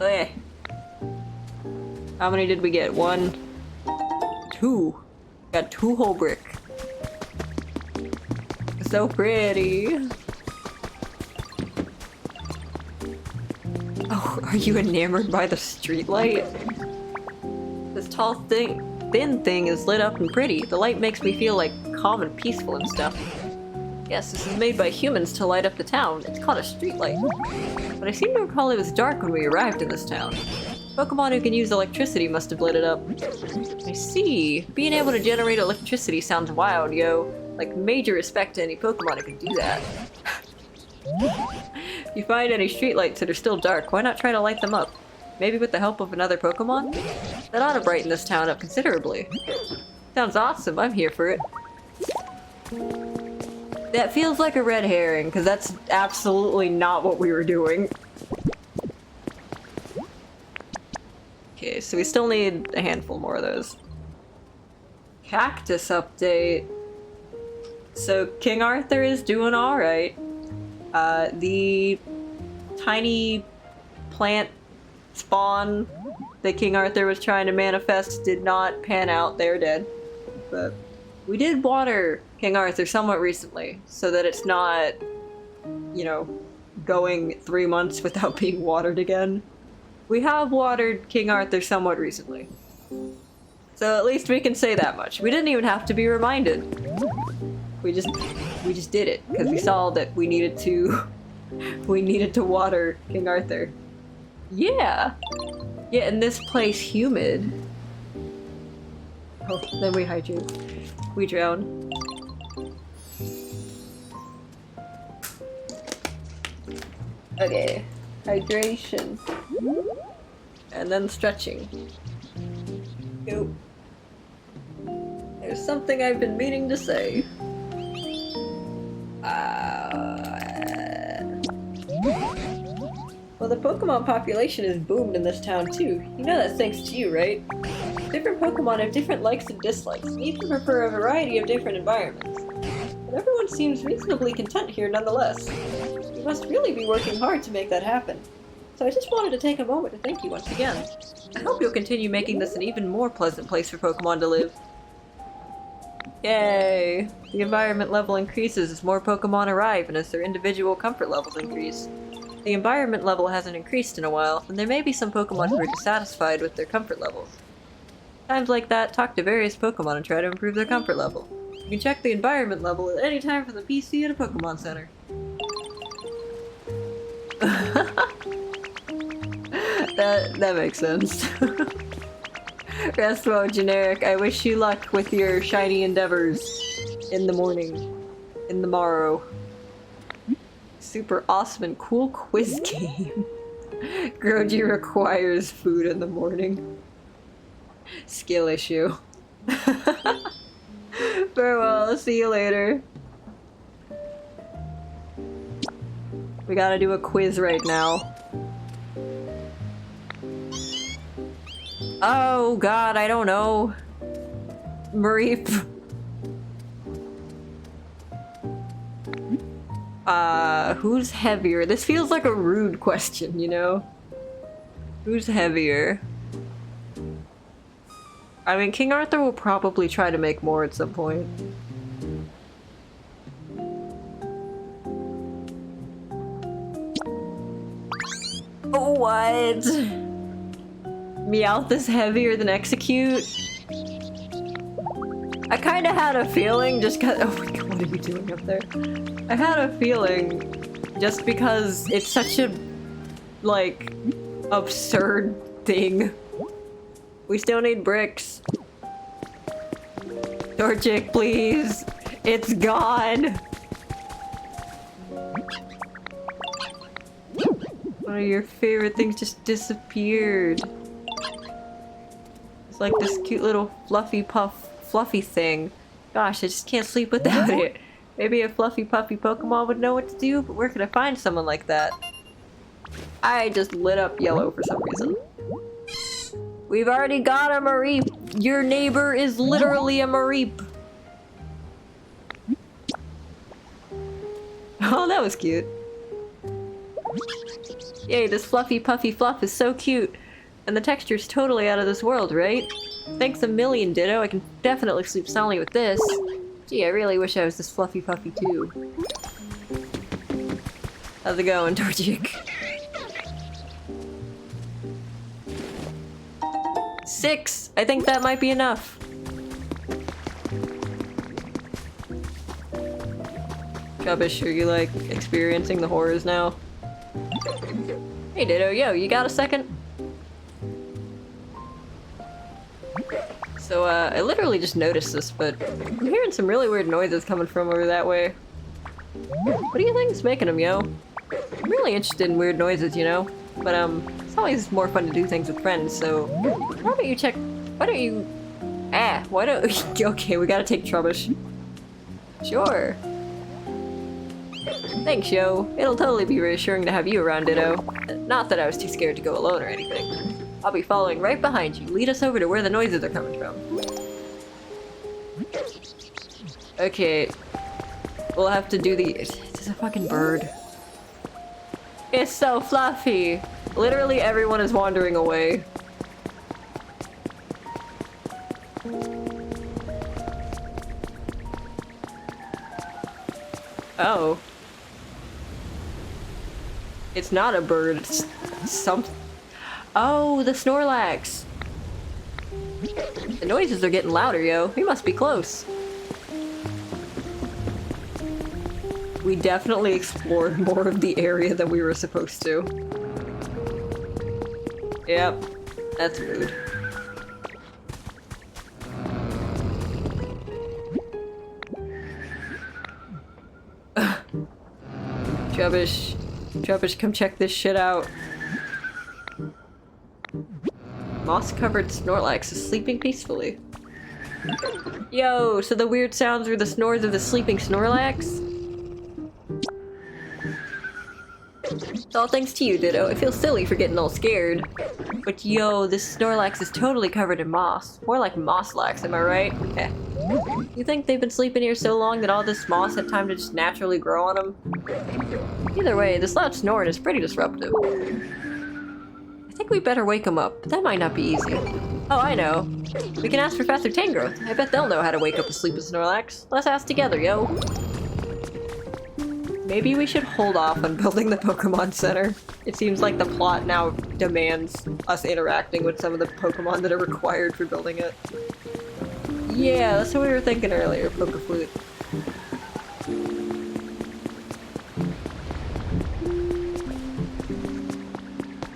Okay. How many did we get? 1, 2. Got 2 whole brick. So pretty. Oh, are you enamored by the streetlight? This tall thin thing is lit up and pretty. The light makes me feel like calm and peaceful and stuff. Yes, this is made by humans to light up the town. It's called a streetlight. But I seem to recall it was dark when we arrived in this town. Pokemon who can use electricity must have lit it up. I see. Being able to generate electricity sounds wild, yo. Like, major respect to any Pokemon who can do that. If you find any streetlights that are still dark, why not try to light them up? Maybe with the help of another Pokemon? That ought to brighten this town up considerably. Sounds awesome, I'm here for it. That feels like a red herring, because that's absolutely not what we were doing. Okay, so we still need a handful more of those. Cactus update. So King Arthur is doing alright. The tiny plant spawn that King Arthur was trying to manifest did not pan out. They're dead. But we did water King Arthur somewhat recently, so that it's not, you know, going 3 months without being watered again. We have watered King Arthur somewhat recently. So at least we can say that much. We didn't even have to be reminded. We just did it, because we saw that we needed to water King Arthur. Yeah! Yeah, in this place humid. Oh, then we hydrate. We drown. Okay. Hydration. And then stretching. Go. There's something I've been meaning to say. Well, the Pokemon population has boomed in this town too. You know that's thanks to you, right? Different Pokemon have different likes and dislikes, and even prefer a variety of different environments. But everyone seems reasonably content here nonetheless. You must really be working hard to make that happen. So I just wanted to take a moment to thank you once again. I hope you'll continue making this an even more pleasant place for Pokemon to live. Yay! The environment level increases as more Pokemon arrive and as their individual comfort levels increase. The environment level hasn't increased in a while, and there may be some Pokemon who are dissatisfied with their comfort levels. Times like that, talk to various Pokemon and try to improve their comfort level. You can check the environment level at any time from the PC at a Pokemon Center. That makes sense. Restmo generic, I wish you luck with your shiny endeavors in the morning. In the morrow. Super awesome and cool quiz game. Groji requires food in the morning. Skill issue. Farewell, see you later. We gotta do a quiz right now. Oh god, I don't know. Mareep. Who's heavier? This feels like a rude question, you know? Who's heavier? I mean, King Arthur will probably try to make more at some point. Oh, what? Meowth is heavier than Execute? I kinda had a feeling just cause- oh my god, what are you doing up there? I had a feeling just because it's such a, like, absurd thing. We still need bricks. Torchic, please! It's gone! One of your favorite things just disappeared. It's like this cute little fluffy thing. Gosh, I just can't sleep without it. Maybe a fluffy puffy Pokemon would know what to do, but where could I find someone like that? I just lit up yellow for some reason. We've already got a Mareep! Your neighbor is literally a Mareep! Oh, that was cute. Yay, this fluffy puffy fluff is so cute. And the texture's totally out of this world, right? Thanks a million, Ditto. I can definitely sleep soundly with this. Gee, I really wish I was this fluffy puffy too. How's it going, Torchic? 6! I think that might be enough. Gubbish, are you like experiencing the horrors now? Hey Ditto, yo, you got a second? So, I literally just noticed this, but I'm hearing some really weird noises coming from over that way. What do you think's making them, yo? I'm really interested in weird noises, you know? But, it's always more fun to do things with friends, so why don't you check- why don't you- why don't- okay, we gotta take Trubbish. Sure. Thanks, yo. It'll totally be reassuring to have you around, Ditto. Not that I was too scared to go alone or anything. I'll be following right behind you. Lead us over to where the noises are coming from. Okay. We'll have to do the- it's a fucking bird. It's so fluffy. Literally everyone is wandering away. Oh. It's not a bird, it's something. Oh, the Snorlax! The noises are getting louder, yo. We must be close. We definitely explored more of the area than we were supposed to. Yep, that's rude. Trubbish. Trubbish, come check this shit out. Moss-covered Snorlax is sleeping peacefully. Yo, so the weird sounds were the snores of the sleeping Snorlax? It's all thanks to you, Ditto. I feel silly for getting all scared. But yo, this Snorlax is totally covered in moss. More like Mosslax, am I right? Eh. You think they've been sleeping here so long that all this moss had time to just naturally grow on them? Either way, this loud snoring is pretty disruptive. I think we better wake them up, but that might not be easy. Oh, I know. We can ask Professor Tangrowth. I bet they'll know how to wake up a sleeping Snorlax. Let's ask together, yo. Maybe we should hold off on building the Pokemon Center. It seems like the plot now demands us interacting with some of the Pokemon that are required for building it. Yeah, that's what we were thinking earlier, Pokeflute.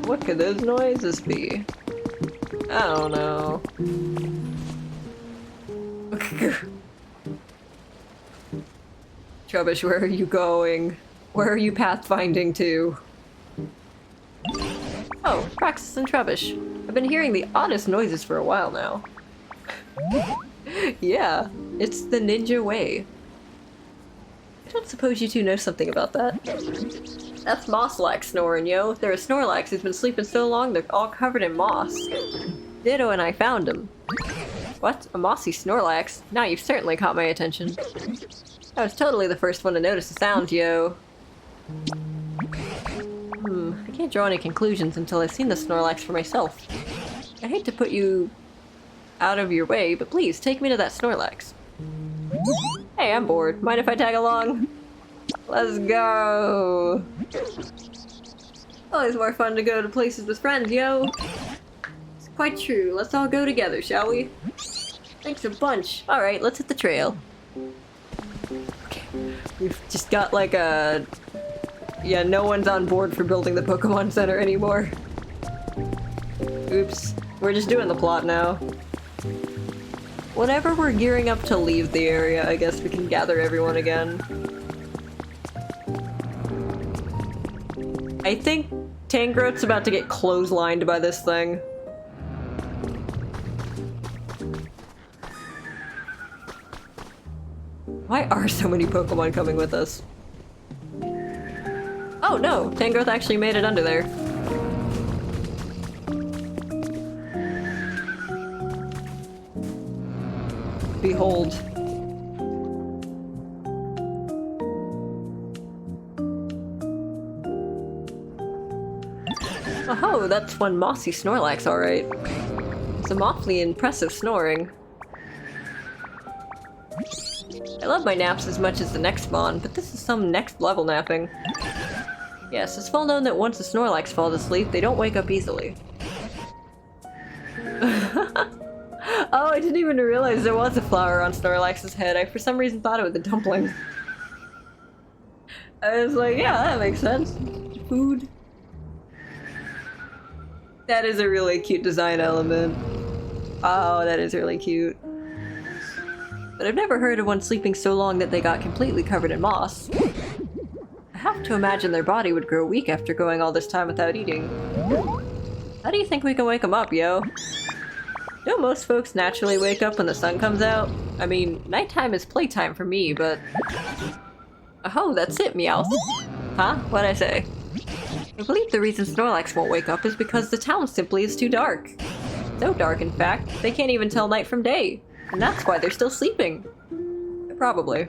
What could those noises be? I don't know. Trubbish, where are you going? Where are you pathfinding to? Oh, Praxis and Trubbish. I've been hearing the oddest noises for a while now. Yeah, it's the ninja way. I don't suppose you two know something about that. That's Mosslax snoring, yo. They're a Snorlax who's been sleeping so long they're all covered in moss. Ditto and I found him. What? A mossy Snorlax? Now you've certainly caught my attention. I was totally the first one to notice the sound, yo. I can't draw any conclusions until I've seen the Snorlax for myself. I hate to put you out of your way, but please take me to that Snorlax. Hey, I'm bored. Mind if I tag along? Let's go! Always more fun to go to places with friends, yo! It's quite true. Let's all go together, shall we? Thanks a bunch. Alright, let's hit the trail. Okay. We've just got like a... Yeah, no one's on board for building the Pokemon Center anymore. Oops. We're just doing the plot now. Whenever we're gearing up to leave the area, I guess we can gather everyone again. I think Tangrowth's about to get clotheslined by this thing. Why are so many Pokemon coming with us? Oh no, Tangrowth actually made it under there. Behold. Oh, that's one mossy Snorlax, alright. Some awfully impressive snoring. I love my naps as much as the next spawn, but this is some next level napping. Yes, it's well known that once the Snorlax falls asleep, they don't wake up easily. Oh, I didn't even realize there was a flower on Snorlax's head. I for some reason thought it was a dumpling. I was like, yeah, that makes sense. Food. That is a really cute design element. Oh, that is really cute. But I've never heard of one sleeping so long that they got completely covered in moss. I have to imagine their body would grow weak after going all this time without eating. How do you think we can wake them up, yo? Don't most folks naturally wake up when the sun comes out? I mean, nighttime is playtime for me, but... Oh, that's it, Meowth. Huh? What'd I say? I believe the reason Snorlax won't wake up is because the town simply is too dark. So dark, in fact, they can't even tell night from day. And that's why they're still sleeping. Probably.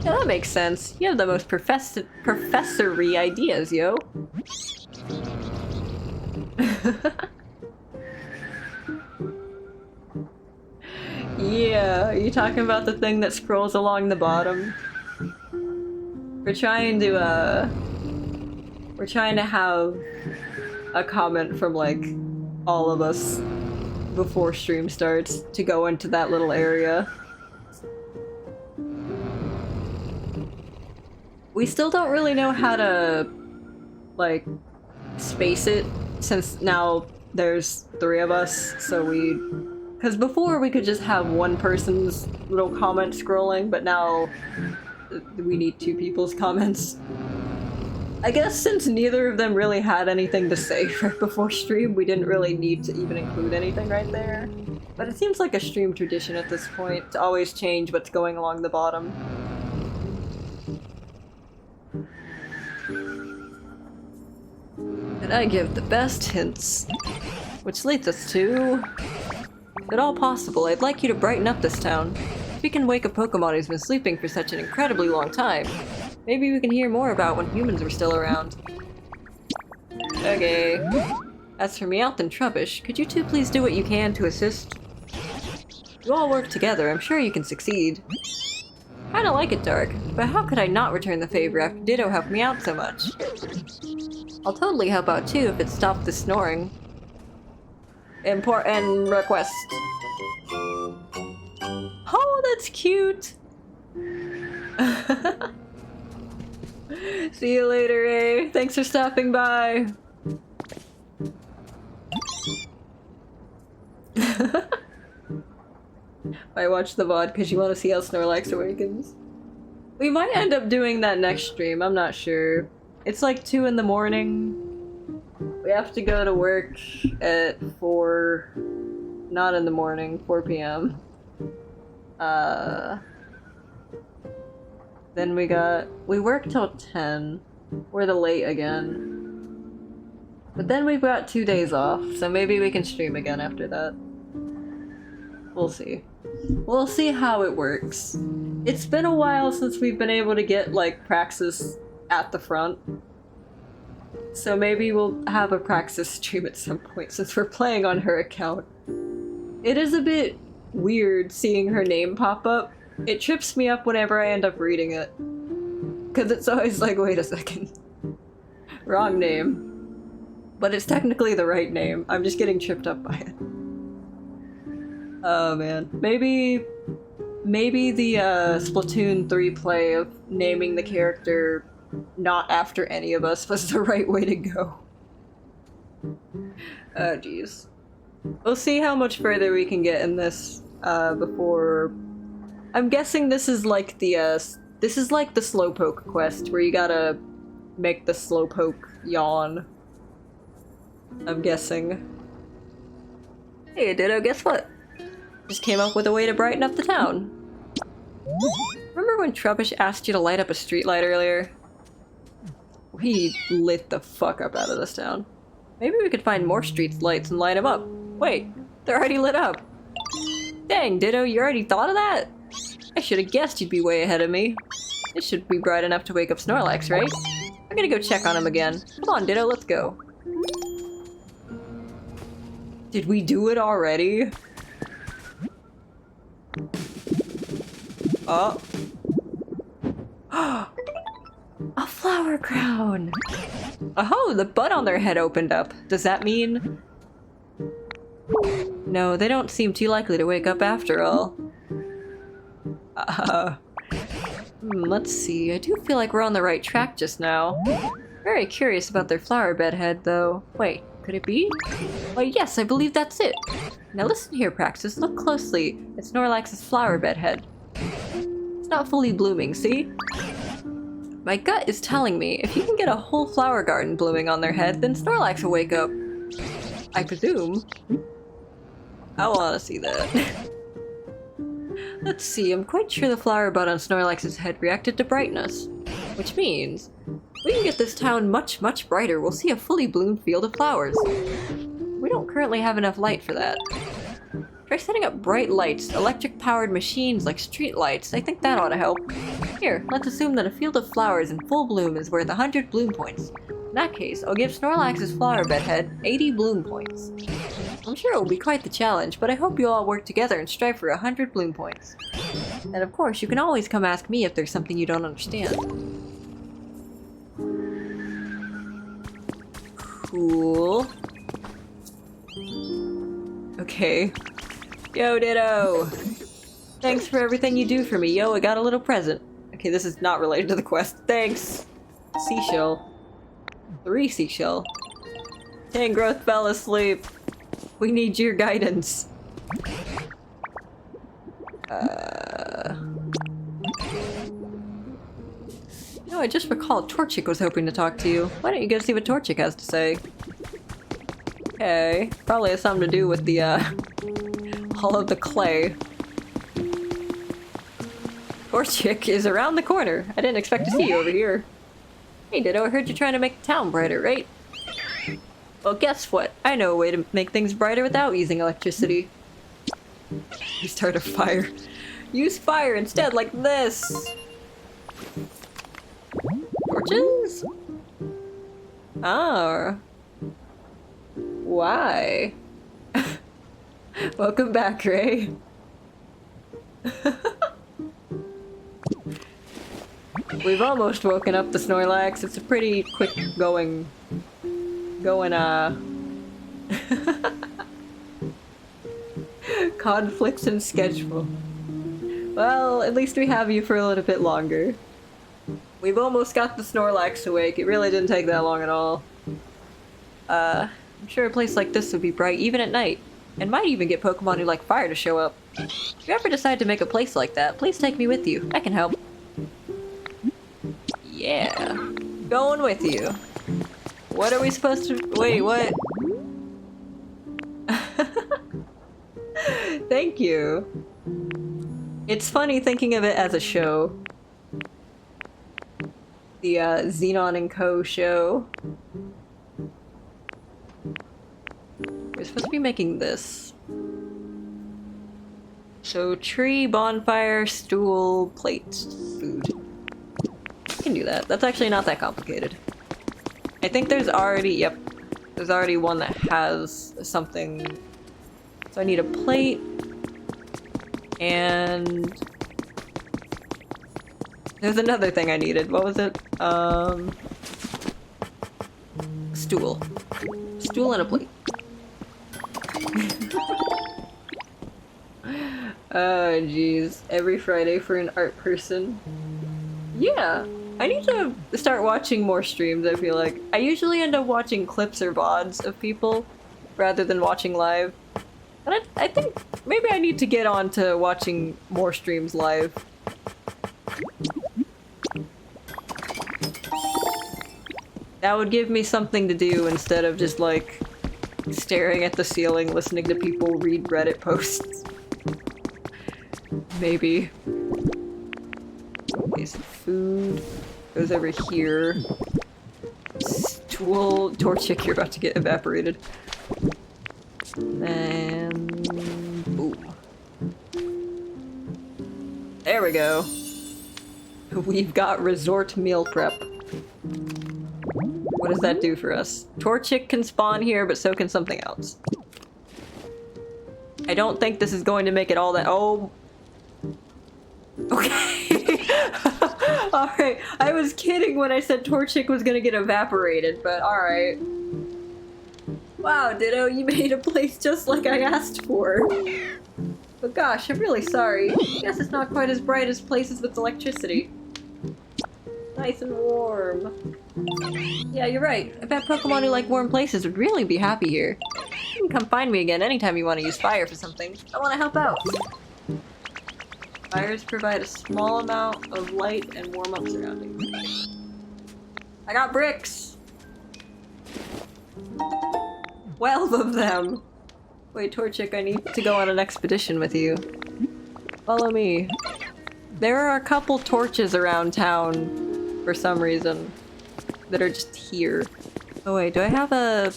Yeah, that makes sense. You have the most professory ideas, yo. Yeah, are you talking about the thing that scrolls along the bottom? We're trying to have a comment from, like, all of us before stream starts to go into that little area. We still don't really know how to, like, space it, since now there's 3 of us, so because before we could just have one person's little comment scrolling, but now we need 2 people's comments. I guess since neither of them really had anything to say right before stream, we didn't really need to even include anything right there. But it seems like a stream tradition at this point to always change what's going along the bottom. And I give the best hints. Which leads us to... If at all possible, I'd like you to brighten up this town. If we can wake a Pokemon who's been sleeping for such an incredibly long time, maybe we can hear more about when humans were still around. Okay. As for Meowth and Trubbish, could you 2 please do what you can to assist? You all work together, I'm sure you can succeed. Kinda like it, Dark, but how could I not return the favor after Ditto helped me out so much? I'll totally help out too if it stopped the snoring. Important request. Oh, that's cute! See you later, Ray. Thanks for stopping by. I watch the VOD because you want to see how Snorlax awakens. We might end up doing that next stream, I'm not sure. It's like 2 in the morning. We have to go to work at 4... Not in the morning, 4 p.m. Then we work till 10. We're the late again. But then we've got 2 days off, so maybe we can stream again after that. We'll see. We'll see how it works. It's been a while since we've been able to get, like, Praxis at the front. So maybe we'll have a Praxis stream at some point since we're playing on her account. It is a bit weird seeing her name pop up. It trips me up whenever I end up reading it. Cause it's always like, wait a second. Wrong name. But it's technically the right name. I'm just getting tripped up by it. Oh man. Maybe the Splatoon 3 play of naming the character not after any of us was the right way to go. Oh jeez. We'll see how much further we can get in this before... I'm guessing this is like the Slowpoke quest, where you gotta make the Slowpoke yawn. I'm guessing. Hey Ditto, guess what? Just came up with a way to brighten up the town. Remember when Trubbish asked you to light up a streetlight earlier? We lit the fuck up out of this town. Maybe we could find more street lights and light them up. Wait, they're already lit up. Dang, Ditto, you already thought of that? I should have guessed you'd be way ahead of me. This should be bright enough to wake up Snorlax, right? I'm gonna go check on him again. Come on, Ditto, let's go. Did we do it already? Oh. A flower crown! Oh, the bud on their head opened up. Does that mean... No, they don't seem too likely to wake up after all. Let's see. I do feel like we're on the right track just now. Very curious about their flower bed head, though. Wait, could it be? Why, yes, I believe that's it. Now listen here, Praxis. Look closely. It's Snorlax's flower bed head. It's not fully blooming, see? My gut is telling me if you can get a whole flower garden blooming on their head, then Snorlax will wake up. I presume. I want to see that. Let's see, I'm quite sure the flower bud on Snorlax's head reacted to brightness. Which means, we can get this town much, much brighter. We'll see a fully bloomed field of flowers. We don't currently have enough light for that. Try setting up bright lights, electric-powered machines like street lights. I think that ought to help. Here, let's assume that a field of flowers in full bloom is worth 100 bloom points. In that case, I'll give Snorlax's flower bed head 80 bloom points. I'm sure it will be quite the challenge, but I hope you all work together and strive for 100 bloom points. And of course, you can always come ask me if there's something you don't understand. Cool. Okay. Yo, Ditto! Thanks for everything you do for me. Yo, I got a little present. Okay, this is not related to the quest. Thanks! Seashell. 3 seashell. Tangrowth fell asleep. We need your guidance. No, I just recalled Torchic was hoping to talk to you. Why don't you go see what Torchic has to say? Okay. Probably has something to do with the, all of the clay. Torchic is around the corner. I didn't expect to see you over here. Hey Ditto, I heard you're trying to make the town brighter, right? Well, guess what? I know a way to make things brighter without using electricity. You start a fire. Use fire instead, like this! Torches? Ah. Why? Welcome back, Ray. We've almost woken up the Snorlax. It's a pretty quick going, conflicts in schedule. Well, at least we have you for a little bit longer. We've almost got the Snorlax awake. It really didn't take that long at all. I'm sure a place like this would be bright even at night, and might even get Pokemon who like fire to show up. If you ever decide to make a place like that, please take me with you. I can help. Yeah. Going with you. What are we supposed to- wait, what? Thank you. It's funny thinking of it as a show. The, Xenon & Co. show. We're supposed to be making this. So, tree, bonfire, stool, plate, food. I can do that. That's actually not that complicated. I think there's already- yep. There's already one that has something. So I need a plate. And... there's another thing I needed. What was it? Stool. Stool and a plate. Oh, jeez. Every Friday for an art person. Yeah. I need to start watching more streams, I feel like. I usually end up watching clips or VODs of people rather than watching live. And I think maybe I need to get on to watching more streams live. That would give me something to do instead of just like staring at the ceiling listening to people read Reddit posts. Maybe. Okay, some food goes over here. Stool, Torchic, you're about to get evaporated. And boom. There we go. We've got resort meal prep. What does that do for us? Torchic can spawn here, but so can something else. I don't think this is going to make it all that- oh. Okay. Alright, I was kidding when I said Torchic was gonna get evaporated, but alright. Wow, Ditto, you made a place just like I asked for. But gosh, I'm really sorry. I guess it's not quite as bright as places with electricity. Nice and warm. Yeah, you're right. I bet Pokemon who like warm places would really be happy here. You can come find me again anytime you want to use fire for something. I want to help out. Fires provide a small amount of light and warm up surroundings. I got bricks! 12 of them! Wait, Torchic, I need to go on an expedition with you. Follow me. There are a couple torches around town for some reason that are just here. Oh wait, do I have a...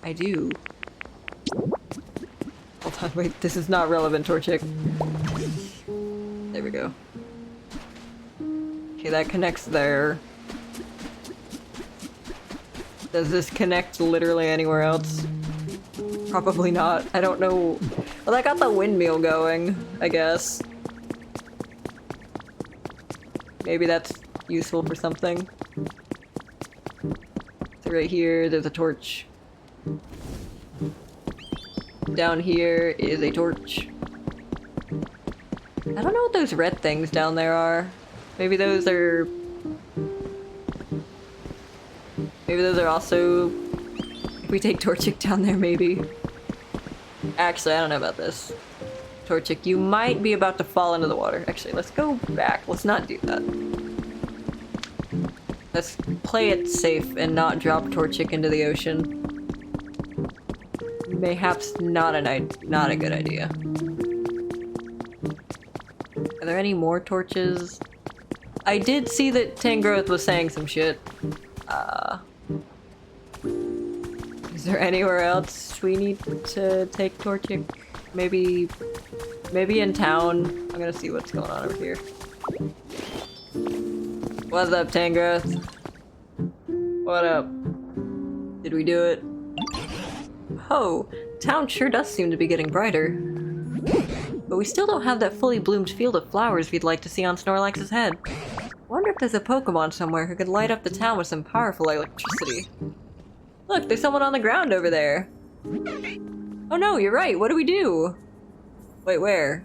I do. Hold on, wait, this is not relevant, Torchic. There we go. Okay, that connects there. Does this connect literally anywhere else? Probably not. I don't know. Well, I got the windmill going, I guess. Maybe that's useful for something. So right here, there's a torch. Down here is a torch. I don't know what those red things down there are. Maybe those are... Maybe those are also... If we take Torchic down there, maybe. Actually, I don't know about this. Torchic, you might be about to fall into the water. Actually, let's go back. Let's not do that. Let's play it safe and not drop Torchic into the ocean. Mayhaps not a good idea. Are there any more torches? I did see that Tangrowth was saying some shit. Is there anywhere else we need to take Torchic? Maybe in town. I'm gonna see what's going on over here. What's up, Tangrowth? What up? Did we do it? Oh, town sure does seem to be getting brighter. But we still don't have that fully bloomed field of flowers we'd like to see on Snorlax's head. Wonder if there's a Pokemon somewhere who could light up the town with some powerful electricity. Look, there's someone on the ground over there. Oh no, you're right. What do we do? Wait, where?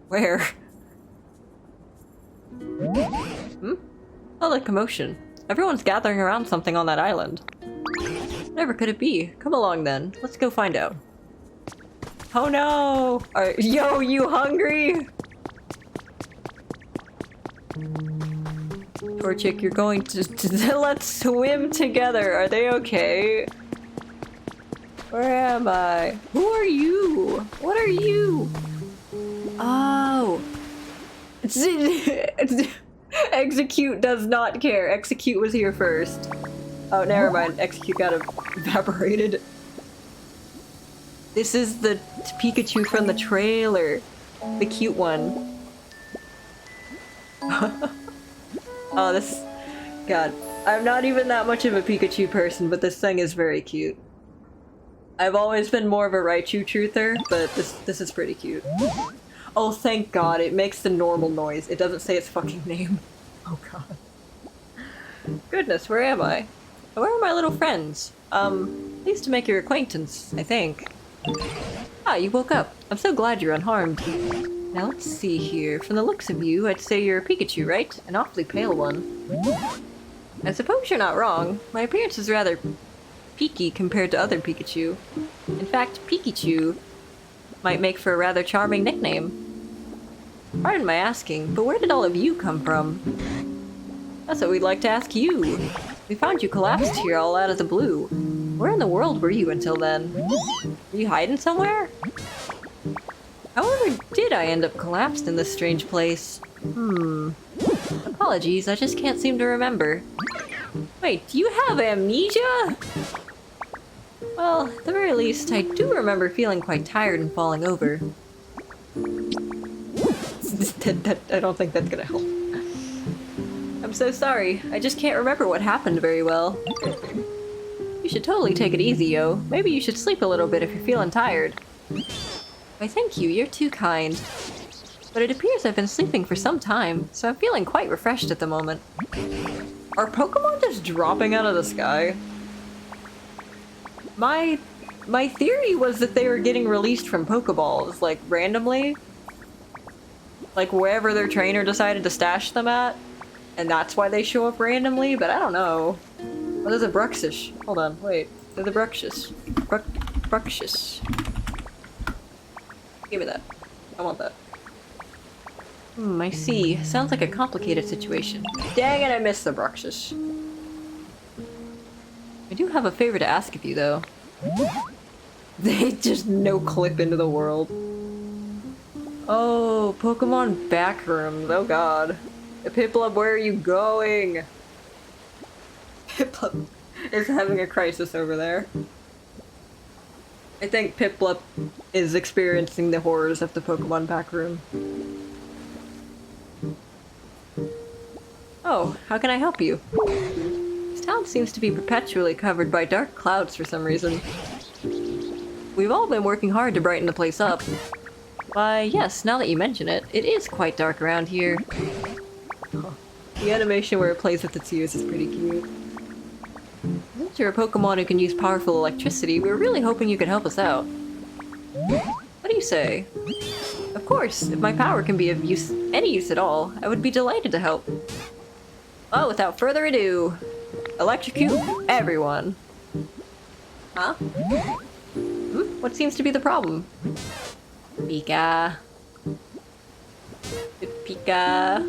Where? Hmm? Oh, like commotion. Everyone's gathering around something on that island. Whatever could it be? Come along then. Let's go find out. Oh no! Yo, you hungry? Torchic, you're going to let's swim together. Are they okay? Where am I? Who are you? What are you? Oh. Execute does not care. Execute was here first. Oh, never mind. Execute got evaporated. This is the Pikachu from the trailer. The cute one. Oh, this... God. I'm not even that much of a Pikachu person, but this thing is very cute. I've always been more of a Raichu truther, but this is pretty cute. Oh, thank God, it makes the normal noise. It doesn't say its fucking name. Oh God. Goodness, where am I? Where are my little friends? Pleased to make your acquaintance, I think. Ah, you woke up. I'm so glad you're unharmed. Now let's see here. From the looks of you, I'd say you're a Pikachu, right? An awfully pale one. I suppose you're not wrong. My appearance is rather peaky compared to other Pikachu. In fact, Pikachu might make for a rather charming nickname. Pardon my asking, but where did all of you come from? That's what we'd like to ask you. We found you collapsed here all out of the blue. Where in the world were you until then? Were you hiding somewhere? However did I end up collapsed in this strange place? Apologies, I just can't seem to remember. Wait, do you have amnesia? Well, at the very least, I do remember feeling quite tired and falling over. I don't think that's gonna help. I'm so sorry. I just can't remember what happened very well. You should totally take it easy, yo. Maybe you should sleep a little bit if you're feeling tired. Why, thank you. You're too kind. But it appears I've been sleeping for some time, so I'm feeling quite refreshed at the moment. Are Pokemon just dropping out of the sky? My theory was that they were getting released from Pokeballs, like, randomly. Like, wherever their trainer decided to stash them at. And that's why they show up randomly, but I don't know. Oh, there's a Bruxish. Hold on, wait. There's a Bruxish. Bruxish. Give me that. I want that. I see. Sounds like a complicated situation. Dang it, I missed the Bruxish. I do have a favor to ask of you, though. They just no-clip into the world. Oh, Pokemon Backrooms. Oh god. Piplup, where are you going? Piplup is having a crisis over there. I think Piplup is experiencing the horrors of the Pokemon back room. Oh, how can I help you? This town seems to be perpetually covered by dark clouds for some reason. We've all been working hard to brighten the place up. Why, yes, now that you mention it, it is quite dark around here. The animation where it plays with its ears is pretty cute. Since you're a Pokemon who can use powerful electricity, we were really hoping you could help us out. What do you say? Of course, if my power can be of use, any use at all, I would be delighted to help. Well, without further ado, electrocute everyone. Huh? What seems to be the problem? Pika. Pika.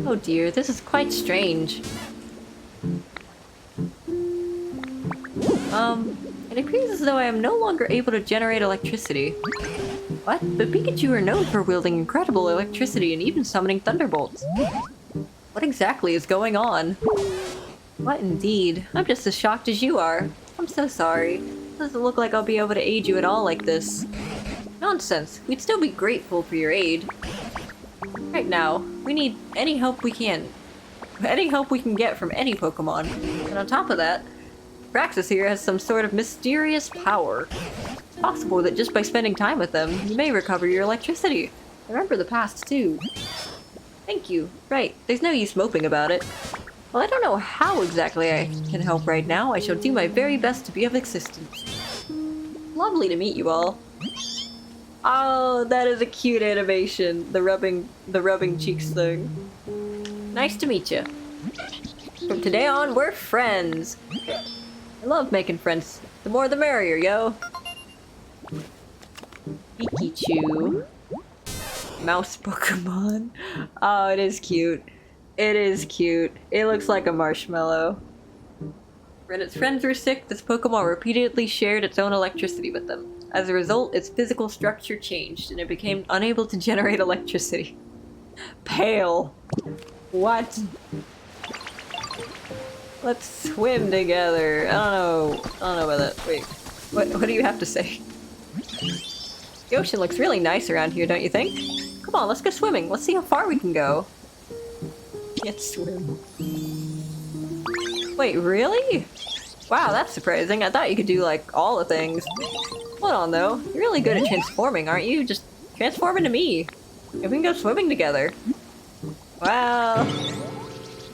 Oh dear, this is quite strange. It appears as though I am no longer able to generate electricity. What? But Pikachu are known for wielding incredible electricity and even summoning thunderbolts. What exactly is going on? What indeed? I'm just as shocked as you are. I'm so sorry. Doesn't look like I'll be able to aid you at all like this. Nonsense. We'd still be grateful for your aid. Right now, we need any help we can. Any help we can get from any Pokemon. And on top of that, Praxis here has some sort of mysterious power. It's possible that just by spending time with them, you may recover your electricity. Remember the past, too. Thank you. Right, there's no use moping about it. Well, I don't know how exactly I can help right now. I shall do my very best to be of assistance. Lovely to meet you all. Oh, that is a cute animation. The rubbing cheeks thing. Nice to meet you. From today on, we're friends. I love making friends. The more the merrier, yo. Pikachu. Mouse Pokemon. Oh, it is cute. It is cute. It looks like a marshmallow. When its friends were sick, this Pokemon repeatedly shared its own electricity with them. As a result, its physical structure changed, and it became unable to generate electricity. Pale. What? Let's swim together. I don't know about that. Wait. What do you have to say? The ocean looks really nice around here, don't you think? Come on, let's go swimming. Let's see how far we can go. Can't swim. Wait, really? Wow, that's surprising. I thought you could do, like, all the things. Hold on, though. You're really good at transforming, aren't you? Just transform into me. And we can go swimming together. Wow.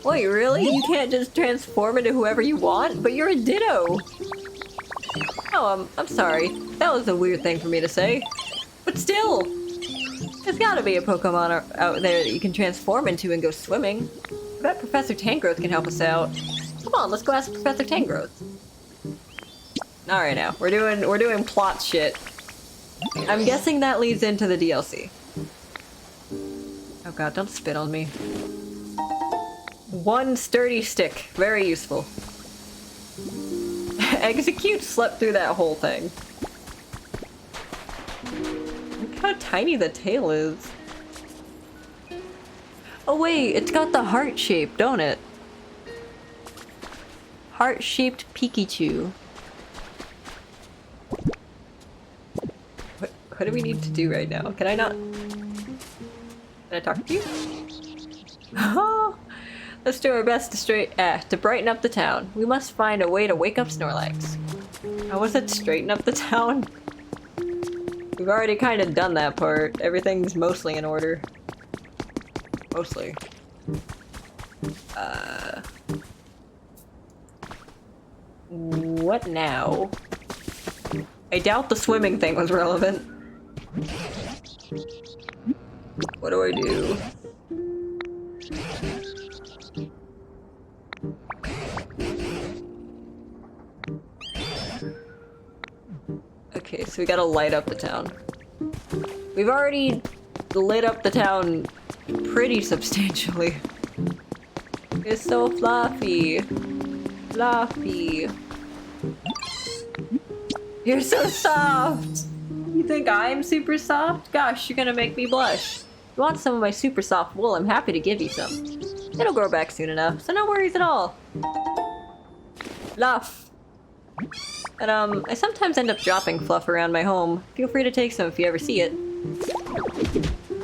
Wait, really? You can't just transform into whoever you want? But you're a Ditto! Oh, I'm sorry. That was a weird thing for me to say. But still! There's gotta be a Pokemon out there that you can transform into and go swimming. I bet Professor Tangrowth can help us out. Come on, let's go ask Professor Tangrowth. Alright now, we're doing plot shit. I'm guessing that leads into the DLC. Oh god, don't spit on me. One sturdy stick. Very useful. Execute slept through that whole thing. Look how tiny the tail is. Oh wait, it's got the heart shape, don't it? Heart-shaped Pikachu. What do we need to do right now? Can I not... Can I talk to you? Oh! Let's do our best to brighten up the town. We must find a way to wake up Snorlax. How was it straighten up the town? We've already kind of done that part. Everything's mostly in order. Mostly. What now? I doubt the swimming thing was relevant. What do I do? Okay, so we gotta light up the town. We've already lit up the town pretty substantially. It's so fluffy. Fluffy. You're so soft! You think I'm super soft? Gosh, you're gonna make me blush. If you want some of my super soft wool, I'm happy to give you some. It'll grow back soon enough, so no worries at all. Fluff. And I sometimes end up dropping fluff around my home. Feel free to take some if you ever see it.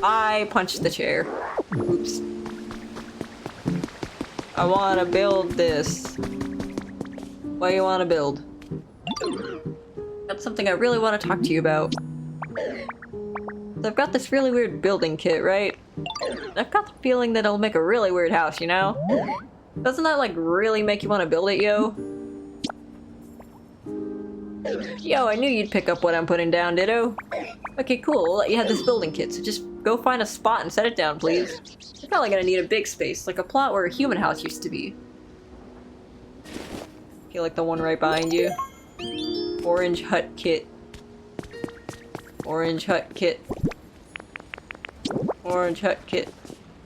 I punched the chair. Oops. I wanna build this. What do you wanna build? That's something I really want to talk to you about. So I've got this really weird building kit, right? I've got the feeling that it'll make a really weird house, you know? Doesn't that, like, really make you want to build it, yo? Yo, I knew you'd pick up what I'm putting down, ditto. Okay, cool, we'll let you have this building kit, so just go find a spot and set it down, please. You're probably gonna need a big space, like a plot where a human house used to be. Okay, like the one right behind you. Orange hut kit. Orange hut kit. Orange hut kit.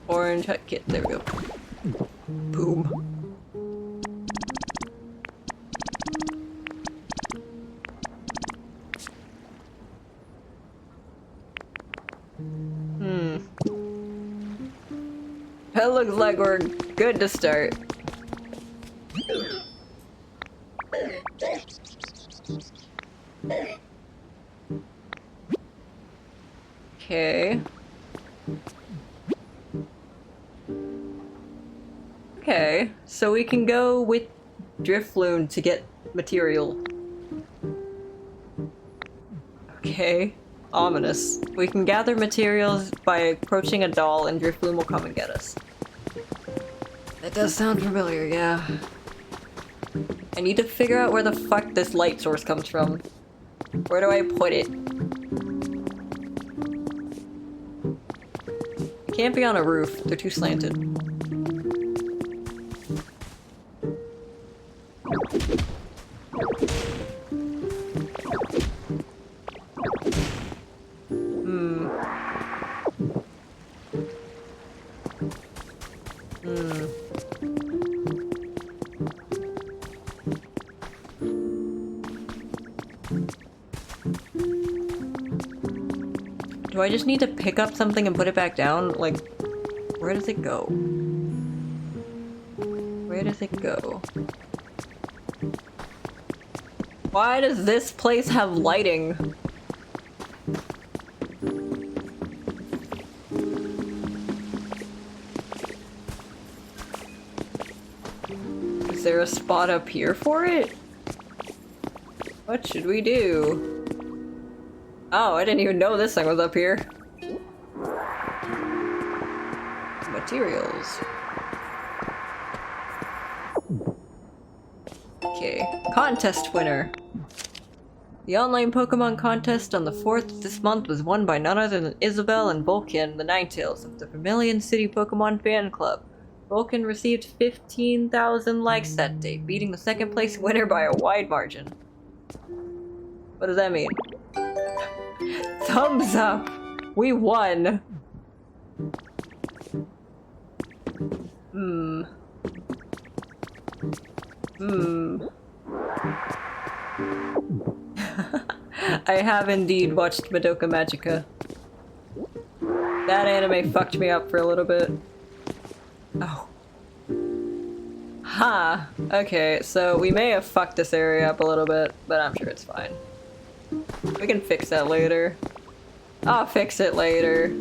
Orange hut kit. There we go. Boom. That looks like we're good to start. Okay. Okay, so we can go with Driftloon to get material. Okay. Ominous. We can gather materials by approaching a doll and Driftloon will come and get us. That does sound familiar, yeah. I need to figure out where the fuck this light source comes from. Where do I put it? It can't be on a roof. They're too slanted. Do I just need to pick up something and put it back down? Like, where does it go? Where does it go? Why does this place have lighting? Is there a spot up here for it? What should we do? Oh, I didn't even know this thing was up here. Materials. Okay, contest winner. The online Pokemon contest on the 4th of this month was won by none other than Isabelle and Vulcan, the Ninetales of the Vermilion City Pokemon Fan Club. Vulcan received 15,000 likes that day, beating the second place winner by a wide margin. What does that mean? Thumbs up! We won! I have indeed watched Madoka Magica. That anime fucked me up for a little bit. Oh. Ha! Okay, so we may have fucked this area up a little bit, but I'm sure it's fine. We can fix that later. I'll fix it later.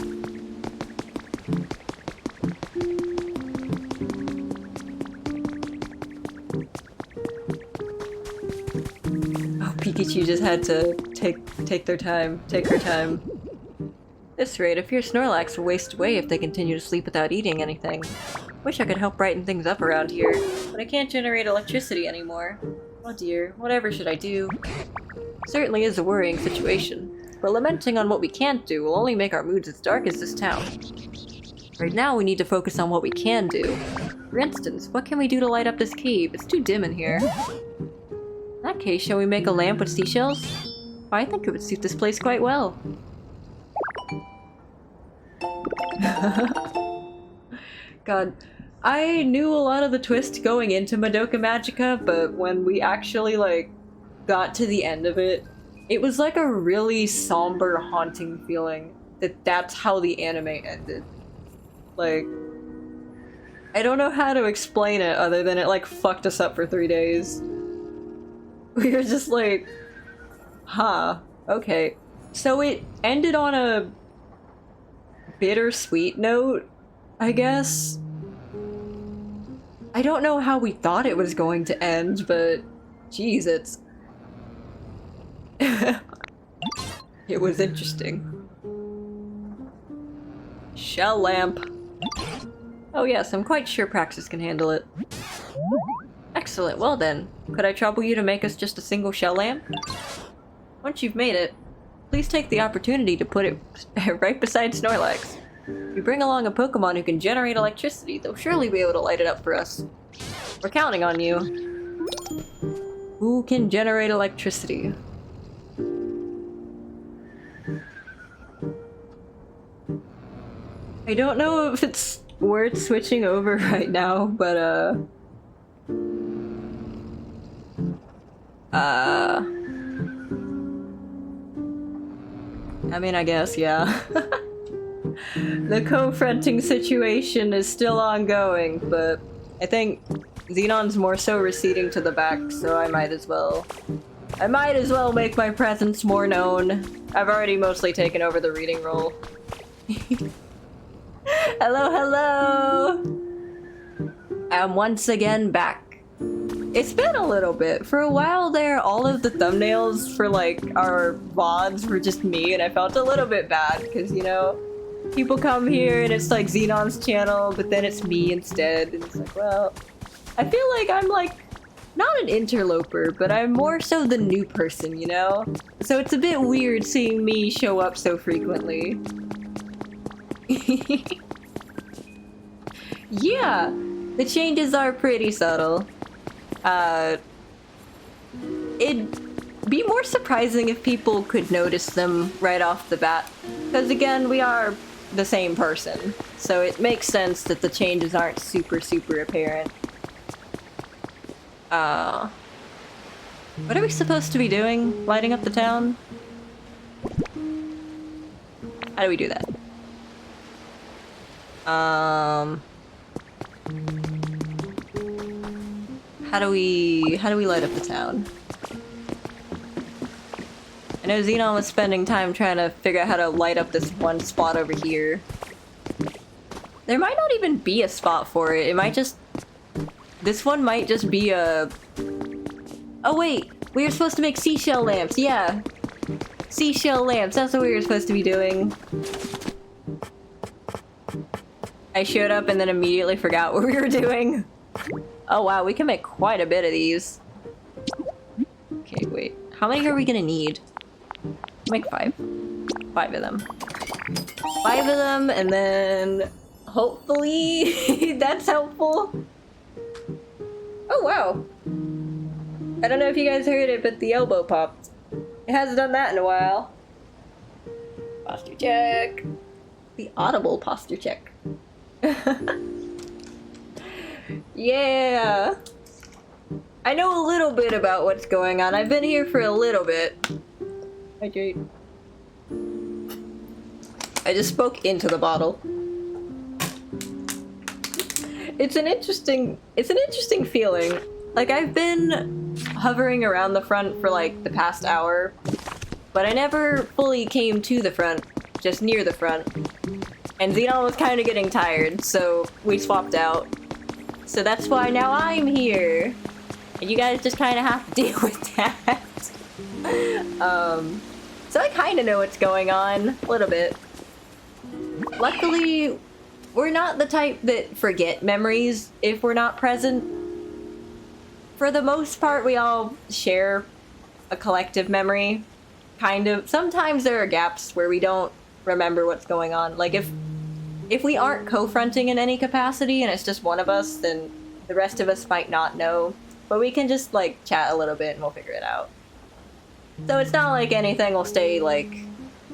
Oh, Pikachu just had to take her time. This rate, if your Snorlax will waste away if they continue to sleep without eating anything. Wish I could help brighten things up around here, but I can't generate electricity anymore. Oh dear, whatever should I do? Certainly is a worrying situation, but lamenting on what we can't do will only make our moods as dark as this town. Right now we need to focus on what we can do. For instance, what can we do to light up this cave? It's too dim in here. In that case, shall we make a lamp with seashells? I think it would suit this place quite well. God, I knew a lot of the twist going into Madoka Magica, but when we actually, like, got to the end of it, it was like a really somber, haunting feeling that that's how the anime ended. Like, I don't know how to explain it other than it, like, fucked us up for 3 days. We were just like, huh, okay. So it ended on a bittersweet note, I guess. I don't know how we thought it was going to end, but geez, it's... It was interesting. Shell lamp. Oh yes, I'm quite sure Praxis can handle it. Excellent, well then. Could I trouble you to make us just a single shell lamp? Once you've made it, please take the opportunity to put it right beside Snorlax. If you bring along a Pokemon who can generate electricity, they'll surely be able to light it up for us. We're counting on you. Who can generate electricity? I don't know if it's worth switching over right now, but I mean, I guess, yeah. The co-fronting situation is still ongoing, but I think Xenon's more so receding to the back, so I might as well make my presence more known. I've already mostly taken over the reading role. Hello, hello! I'm once again back. It's been a little bit. For a while there, all of the thumbnails for, like, our VODs were just me, and I felt a little bit bad, because, you know, people come here and it's like Xenon's channel, but then it's me instead, and it's like, well, I feel like I'm, like, not an interloper, but I'm more so the new person, you know? So it's a bit weird seeing me show up so frequently. Yeah, the changes are pretty subtle. It'd be more surprising if people could notice them right off the bat. Because again, we are the same person. So it makes sense that the changes aren't super apparent. What are we supposed to be doing? Lighting up the town? How do we do that? How do we light up the town? I know Xenon was spending time trying to figure out how to light up this one spot over here. There might not even be a spot for it. It might just... This one might just be a... Oh wait! We were supposed to make seashell lamps, yeah! Seashell lamps, that's what we were supposed to be doing. I showed up and then immediately forgot what we were doing. Oh wow, we can make quite a bit of these. Okay, wait. How many are we gonna need? Make 5. 5 of them. 5 of them, and then... Hopefully that's helpful. Oh wow. I don't know if you guys heard it, but the elbow popped. It hasn't done that in a while. Posture check. The audible posture check. Yeah. I know a little bit about what's going on. I've been here for a little bit. Hydrate. I just spoke into the bottle. It's an interesting feeling. Like, I've been hovering around the front for like the past hour, but I never fully came to the front, just near the front. And Xenon was kind of getting tired, so we swapped out. So that's why now I'm here. And you guys just kind of have to deal with that. So I kind of know what's going on, a little bit. Luckily, we're not the type that forget memories if we're not present. For the most part, we all share a collective memory. Kind of. Sometimes there are gaps where we don't remember what's going on. Like if we aren't co-fronting in any capacity and it's just one of us, then the rest of us might not know. But we can just, like, chat a little bit and we'll figure it out. So it's not like anything will stay, like,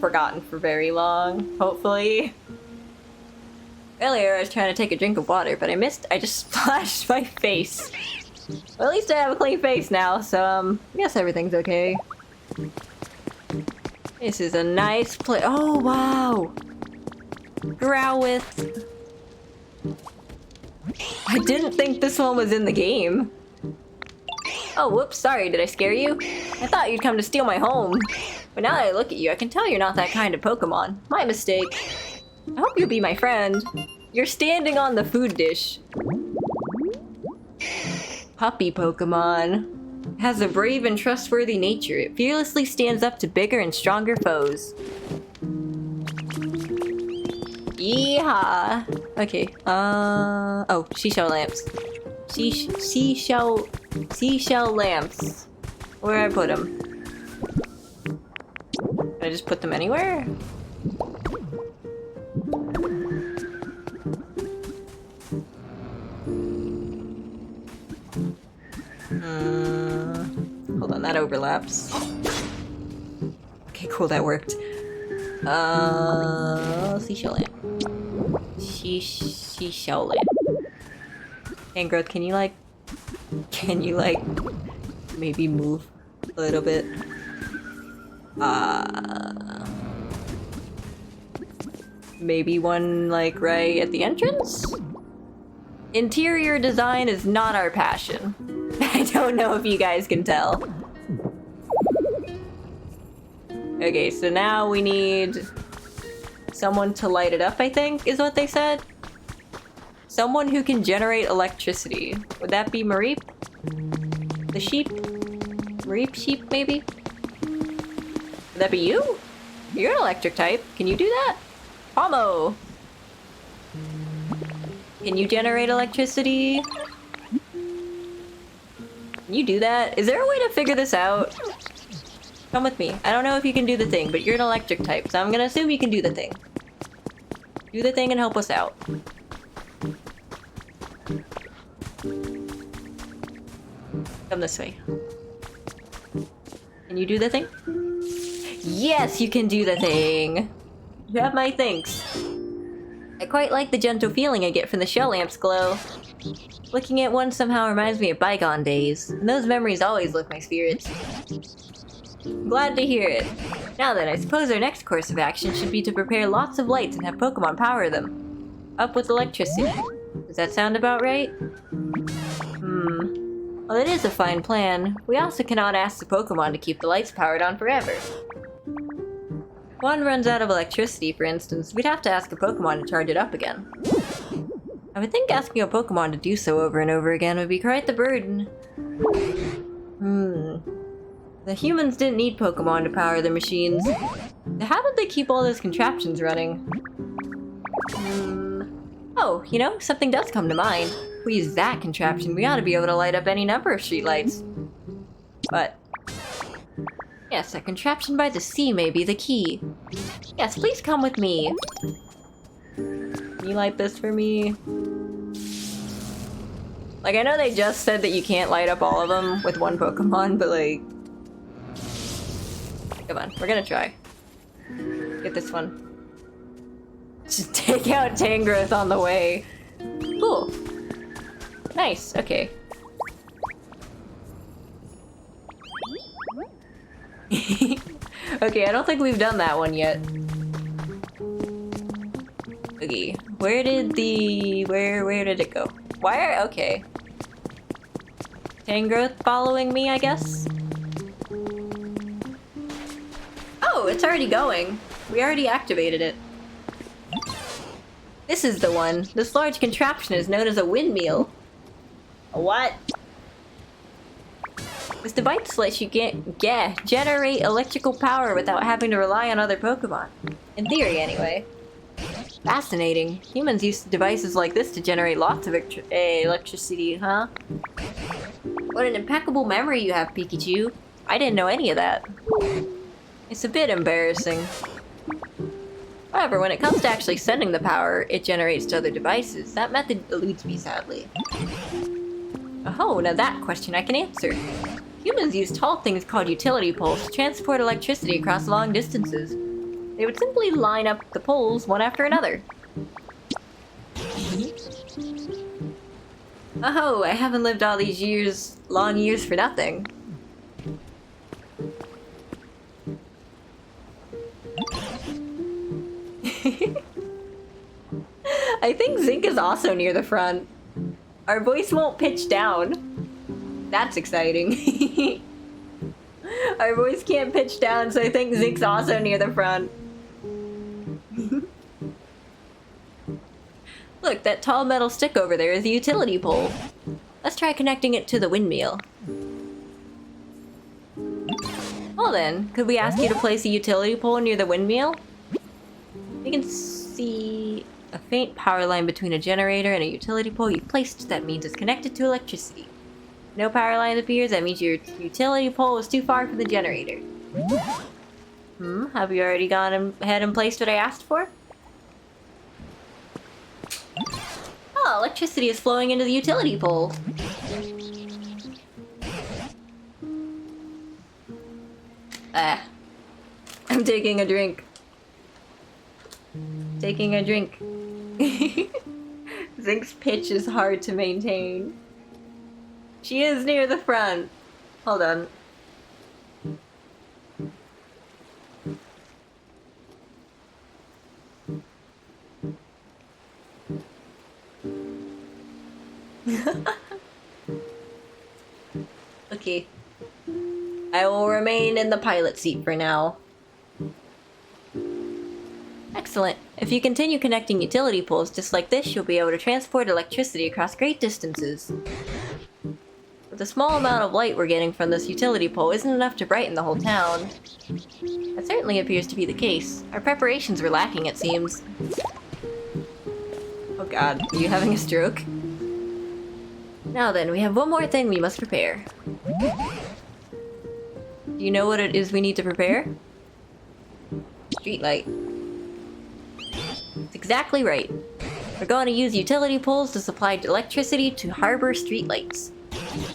forgotten for very long, hopefully. Earlier I was trying to take a drink of water, but I just splashed my face. Well, at least I have a clean face now, so, I guess everything's okay. This is a nice place. Oh, wow! Growlithe. I didn't think this one was in the game. Oh, whoops, sorry, did I scare you? I thought you'd come to steal my home. But now that I look at you, I can tell you're not that kind of Pokemon. My mistake. I hope you'll be my friend. You're standing on the food dish. Puppy Pokemon. Has a brave and trustworthy nature. It fearlessly stands up to bigger and stronger foes. Yeehaw. Okay. Oh, seashell lamps. Seashell lamps. Where I put them? Did I just put them anywhere? Hold on, that overlaps. Okay, cool, that worked. Seashell lamp. Seashell lamp. Tangrowth, can you like, maybe move a little bit? Maybe one, like, right at the entrance? Interior design is not our passion. I don't know if you guys can tell. Okay, so now we need someone to light it up, I think, is what they said. Someone who can generate electricity. Would that be Mareep? The sheep? Mareep sheep, maybe? Would that be you? You're an electric type. Can you do that? Pomo! Can you generate electricity? Can you do that? Is there a way to figure this out? Come with me. I don't know if you can do the thing, but you're an electric type, so I'm gonna assume you can do the thing. Do the thing and help us out. Come this way. Can you do the thing? Yes, you can do the thing! You have my thanks. I quite like the gentle feeling I get from the shell lamp's glow. Looking at one somehow reminds me of bygone days, and those memories always lift my spirits. Glad to hear it. Now then, I suppose our next course of action should be to prepare lots of lights and have Pokemon power them. Up with electricity. Does that sound about right? Well, it is a fine plan. We also cannot ask the Pokemon to keep the lights powered on forever. If one runs out of electricity, for instance, we'd have to ask a Pokemon to charge it up again. I would think asking a Pokemon to do so over and over again would be quite the burden. The humans didn't need Pokemon to power their machines. How did they keep all those contraptions running? Oh, you know, something does come to mind. If we use that contraption, we ought to be able to light up any number of streetlights. But yes, a contraption by the sea may be the key. Yes, please come with me. Can you light this for me? Like, I know they just said that you can't light up all of them with one Pokemon, but like... Come on, we're gonna try. Get this one. Just take out Tangrowth on the way. Cool. Nice, okay. Okay, I don't think we've done that one yet. Okay, where did it go? Okay. Tangrowth following me, I guess? Oh, it's already going. We already activated it. This is the one. This large contraption is known as a windmill. A what? This device lets you generate electrical power without having to rely on other Pokemon. In theory, anyway. Fascinating. Humans use devices like this to generate lots of electricity, huh? What an impeccable memory you have, Pikachu. I didn't know any of that. It's a bit embarrassing. However, when it comes to actually sending the power it generates to other devices, that method eludes me, sadly. Oh, now that question I can answer. Humans use tall things called utility poles to transport electricity across long distances. They would simply line up the poles one after another. Oh, I haven't lived all these long years for nothing. I think Zinc is also near the front. Our voice won't pitch down. That's exciting. Our voice can't pitch down, so I think Zink's also near the front. Look, that tall metal stick over there is the utility pole. Let's try connecting it to the windmill. Well then, could we ask you to place a utility pole near the windmill? We can see a faint power line between a generator and a utility pole you placed. That means it's connected to electricity. No power line appears. That means your utility pole is too far from the generator. Have you already gone ahead and placed what I asked for? Oh, electricity is flowing into the utility pole. I'm taking a drink. Taking a drink. Zink's pitch is hard to maintain. She is near the front. Hold on. Okay. I will remain in the pilot seat for now. Excellent. If you continue connecting utility poles just like this, you'll be able to transport electricity across great distances. But the small amount of light we're getting from this utility pole isn't enough to brighten the whole town. That certainly appears to be the case. Our preparations were lacking, it seems. Oh god, are you having a stroke? Now then, we have one more thing we must prepare. Do you know what it is we need to prepare? Streetlight. That's exactly right. We're going to use utility poles to supply electricity to harbor streetlights.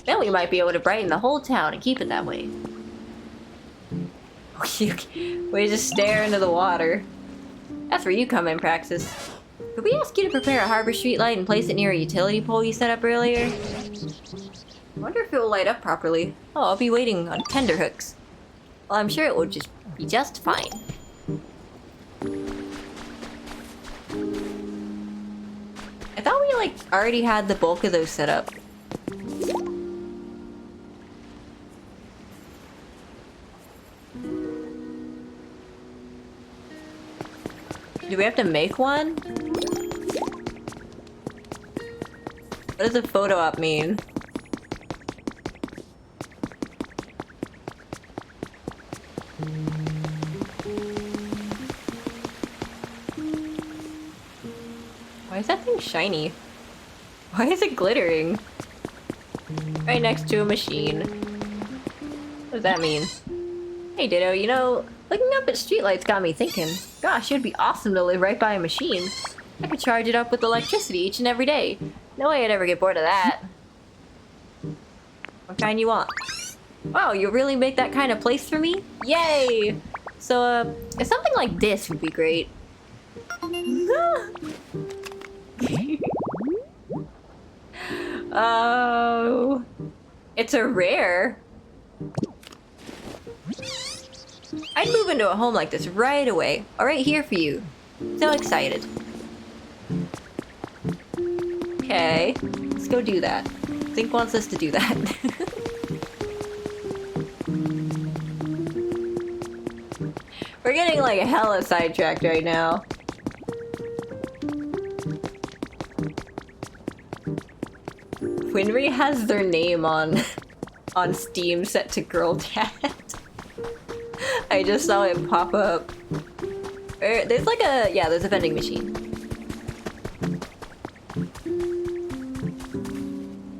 Then we might be able to brighten the whole town and keep it that way. We just stare into the water. That's where you come in, Praxis. Could we ask you to prepare a harbor streetlight and place it near a utility pole you set up earlier? I wonder if it will light up properly. Oh, I'll be waiting on tenterhooks. Well, I'm sure it will just be just fine. I thought we, like, already had the bulk of those set up. Do we have to make one? What does a photo op mean? Why is that thing shiny? Why is it glittering? Right next to a machine. What does that mean? Hey Ditto, you know, looking up at streetlights got me thinking. Gosh, it'd be awesome to live right by a machine. I could charge it up with electricity each and every day. No way I'd ever get bored of that. What kind you want? Wow, you'll really make that kind of place for me? Yay! So, if something like this would be great. Oh, it's a rare. I'd move into a home like this right away. All right here for you. So excited. Okay, let's go do that. Zink wants us to do that. We're getting like hella sidetracked right now. Winry has their name on Steam set to girl dad. I just saw it pop up. There's like a there's a vending machine.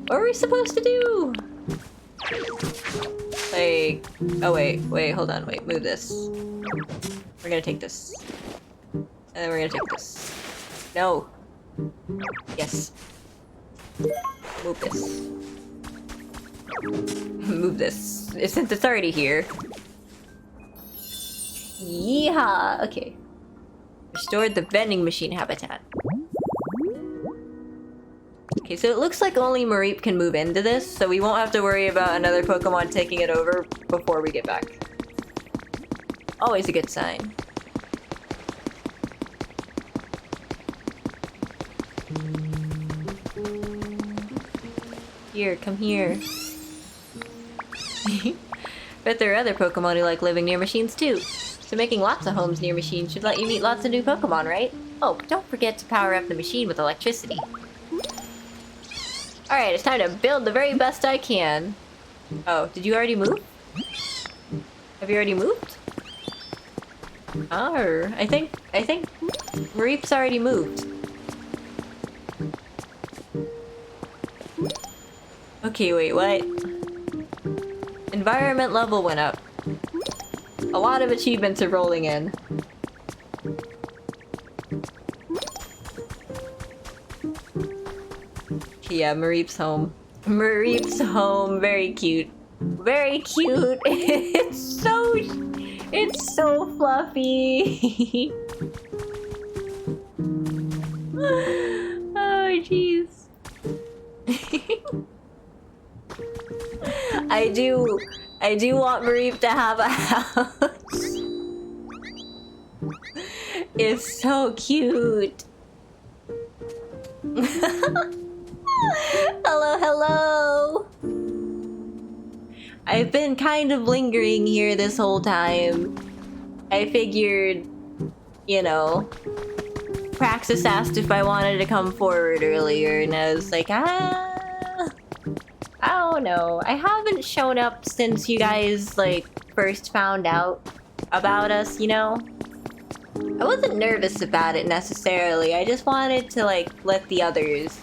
What are we supposed to do? Like, oh wait, hold on, move this. We're gonna take this. And then we're gonna take this. No. Yes. Move this. Move this. Since it's already here. Yeehaw! Okay. Restored the vending machine habitat. Okay, so it looks like only Mareep can move into this, so we won't have to worry about another Pokemon taking it over before we get back. Always a good sign. Here, come here. But there are other Pokemon who like living near machines too. So making lots of homes near machines should let you meet lots of new Pokemon, right? Oh, don't forget to power up the machine with electricity. Alright, it's time to build the very best I can. Oh, did you already move? Have you already moved? Oh, I think Mareep's already moved. Okay, wait, what? Environment level went up. A lot of achievements are rolling in. Yeah, Mareep's home. Mareep's home, very cute. Very cute. It's so fluffy. Oh, jeez. I do want Mareep to have a house. It's so cute. Hello, hello. I've been kind of lingering here this whole time. I figured, you know, Praxis asked if I wanted to come forward earlier, and I was like, I don't know. I haven't shown up since you guys, like, first found out about us, you know? I wasn't nervous about it necessarily. I just wanted to, like, let the others,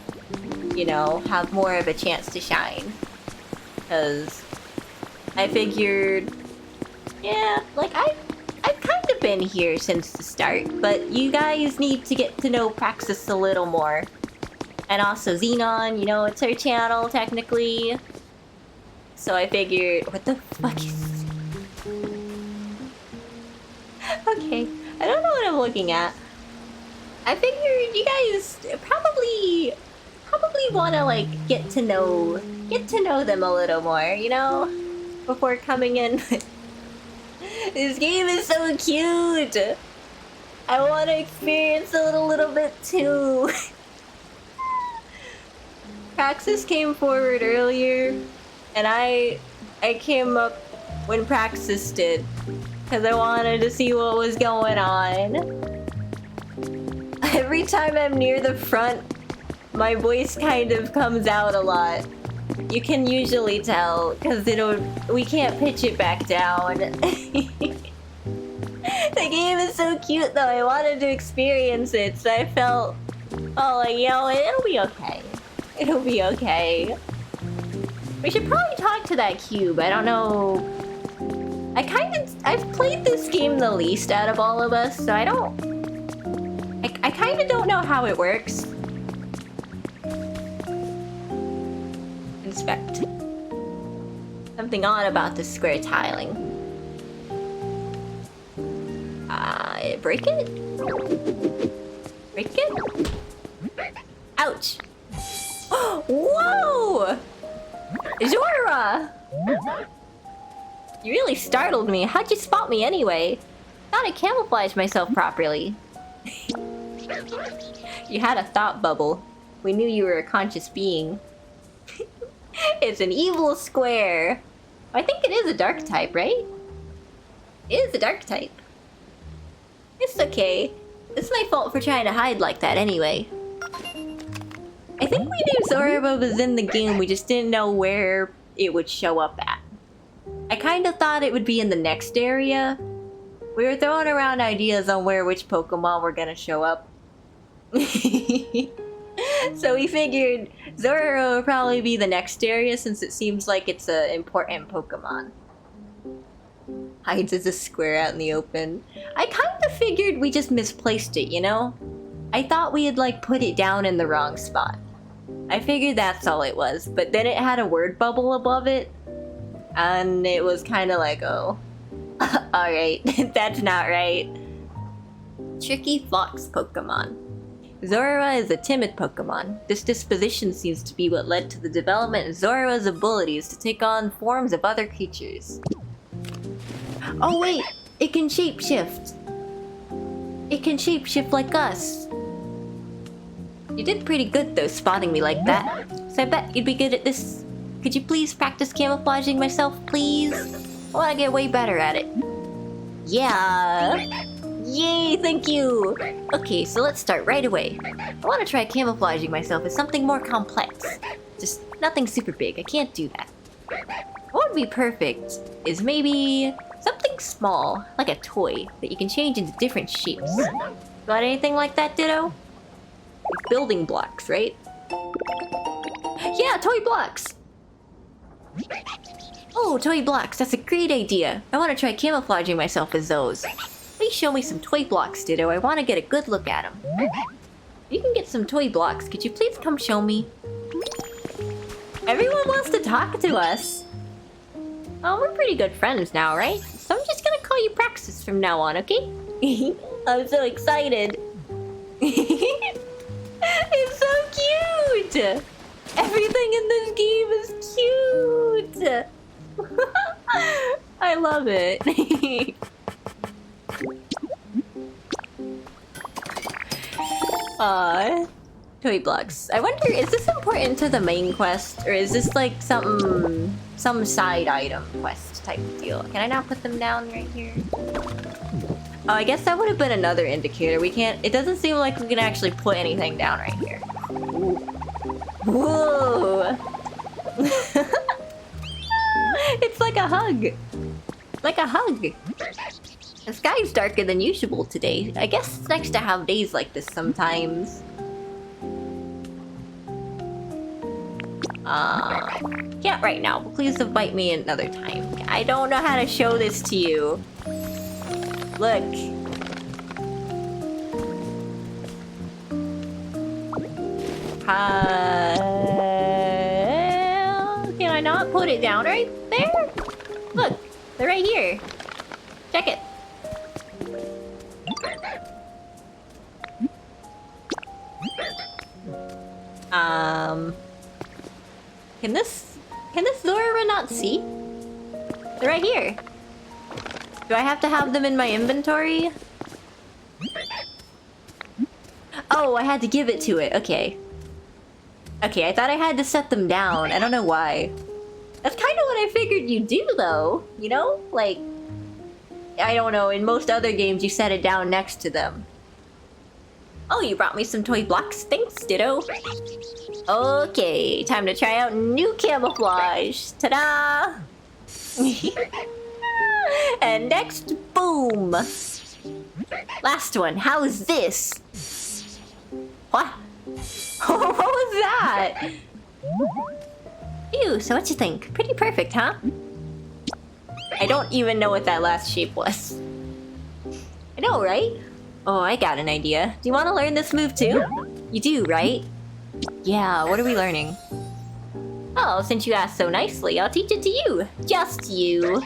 you know, have more of a chance to shine. Because I figured, yeah, like, I've kind of been here since the start, but you guys need to get to know Praxis a little more. And also Xenon, you know, it's her channel, technically. So I figured... What the fuck is this? Okay, I don't know what I'm looking at. I figured you guys probably want to, like, get to know them a little more, you know? Before coming in. This game is so cute! I want to experience it a little bit too. Praxis came forward earlier, and I came up when Praxis did, because I wanted to see what was going on. Every time I'm near the front, my voice kind of comes out a lot. You can usually tell, because we can't pitch it back down. The game is so cute though, I wanted to experience it, so I felt, oh, like, you know, it'll be okay. It'll be okay. We should probably talk to that cube. I don't know. I've played this game the least out of all of us, so I kind of don't know how it works. Inspect. Something odd about this square tiling. Break it? Break it? Ouch! Whoa! Zora! You really startled me. How'd you spot me anyway? Thought I camouflaged myself properly. You had a thought bubble. We knew you were a conscious being. It's an evil square. I think it is a dark type, right? It is a dark type. It's okay. It's my fault for trying to hide like that anyway. I think we knew Zorba was in the game, we just didn't know where it would show up at. I kind of thought it would be in the next area. We were throwing around ideas on which Pokemon were gonna show up. So we figured Zora would probably be the next area since it seems like it's an important Pokemon. Hides as a square out in the open. I kind of figured we just misplaced it, you know? I thought we had, like, put it down in the wrong spot. I figured that's all it was, but then it had a word bubble above it, and it was kind of like, oh, alright, that's not right. Tricky Fox Pokemon. Zora is a timid Pokemon. This disposition seems to be what led to the development of Zora's abilities to take on forms of other creatures. Oh wait, it can shapeshift. It can shapeshift like us. You did pretty good though, spotting me like that. So I bet you'd be good at this Could you please practice camouflaging myself, please? I want to get way better at it. Yeah. Yay, thank you. Okay, so let's start right away. I want to try camouflaging myself as something more complex. Just nothing super big. I can't do that. What would be perfect is maybe something small, like a toy, that you can change into different shapes. Got anything like that, Ditto? Building blocks, right? Yeah, toy blocks! Oh, toy blocks, that's a great idea. I want to try camouflaging myself as those. Please show me some toy blocks, Ditto. I want to get a good look at them. You can get some toy blocks. Could you please come show me? Everyone wants to talk to us. Oh, we're pretty good friends now, right? So I'm just gonna call you Praxis from now on, okay? I'm so excited. It's so cute! Everything in this game is cute! I love it. Toy blocks. I wonder, is this important to the main quest? Or is this like some side item quest type of deal? Can I now put them down right here? Oh, I guess that would have been another indicator. We can't... It doesn't seem like we can actually put anything down right here. Whoa! It's like a hug! Like a hug! The sky's darker than usual today. I guess it's nice to have days like this sometimes. Can't right now, but please invite me another time. I don't know how to show this to you. Look. Can I not put it down right there? Look, they're right here. Check it. Can this Zora not see? They're right here. Do I have to have them in my inventory? Oh, I had to give it to it. Okay. Okay, I thought I had to set them down. I don't know why. That's kind of what I figured you'd do, though. You know? Like, I don't know. In most other games, you set it down next to them. Oh, you brought me some toy blocks. Thanks, Ditto. Okay, time to try out new camouflage. Ta-da! And next, boom! Last one, how's this? What? What was that? Ew, so what you think? Pretty perfect, huh? I don't even know what that last shape was. I know, right? Oh, I got an idea. Do you want to learn this move too? You do, right? Yeah, what are we learning? Oh, since you asked so nicely, I'll teach it to you. Just you.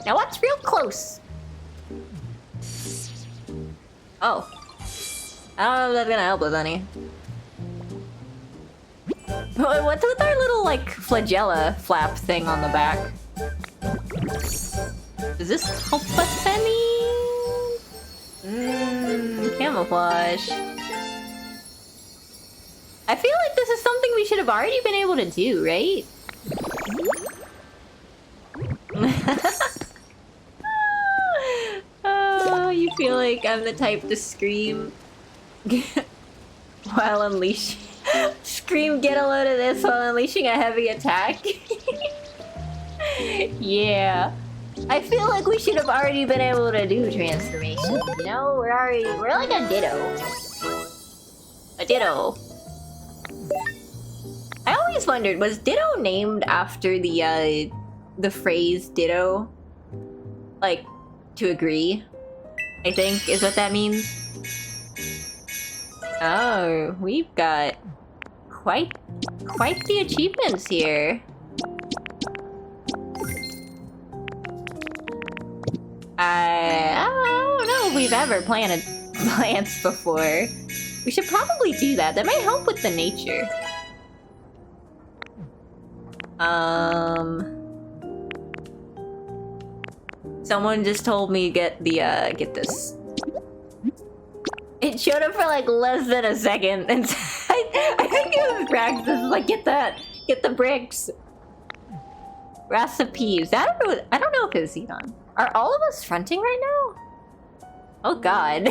Now watch real close. Oh. I don't know if that's gonna help us any. What's with our little, like, flagella flap thing on the back? Does this help us any? Camouflage. I feel like this is something we should have already been able to do, right? Oh, you feel like I'm the type to scream while unleashing. Scream, get a load of this while unleashing a heavy attack. Yeah. I feel like we should have already been able to do transformation. You know, we're like a Ditto. A Ditto. I always wondered, was Ditto named after the phrase Ditto? Like, to agree, I think is what that means. Oh, we've got quite the achievements here. I don't know if we've ever planted plants before. We should probably do that. That might help with the nature. Someone just told me get this. It showed up for like less than a second, and I think it was Praxis. Like, get that, get the bricks. Recipes. I don't know if it's Xenon. Are all of us fronting right now? Oh god.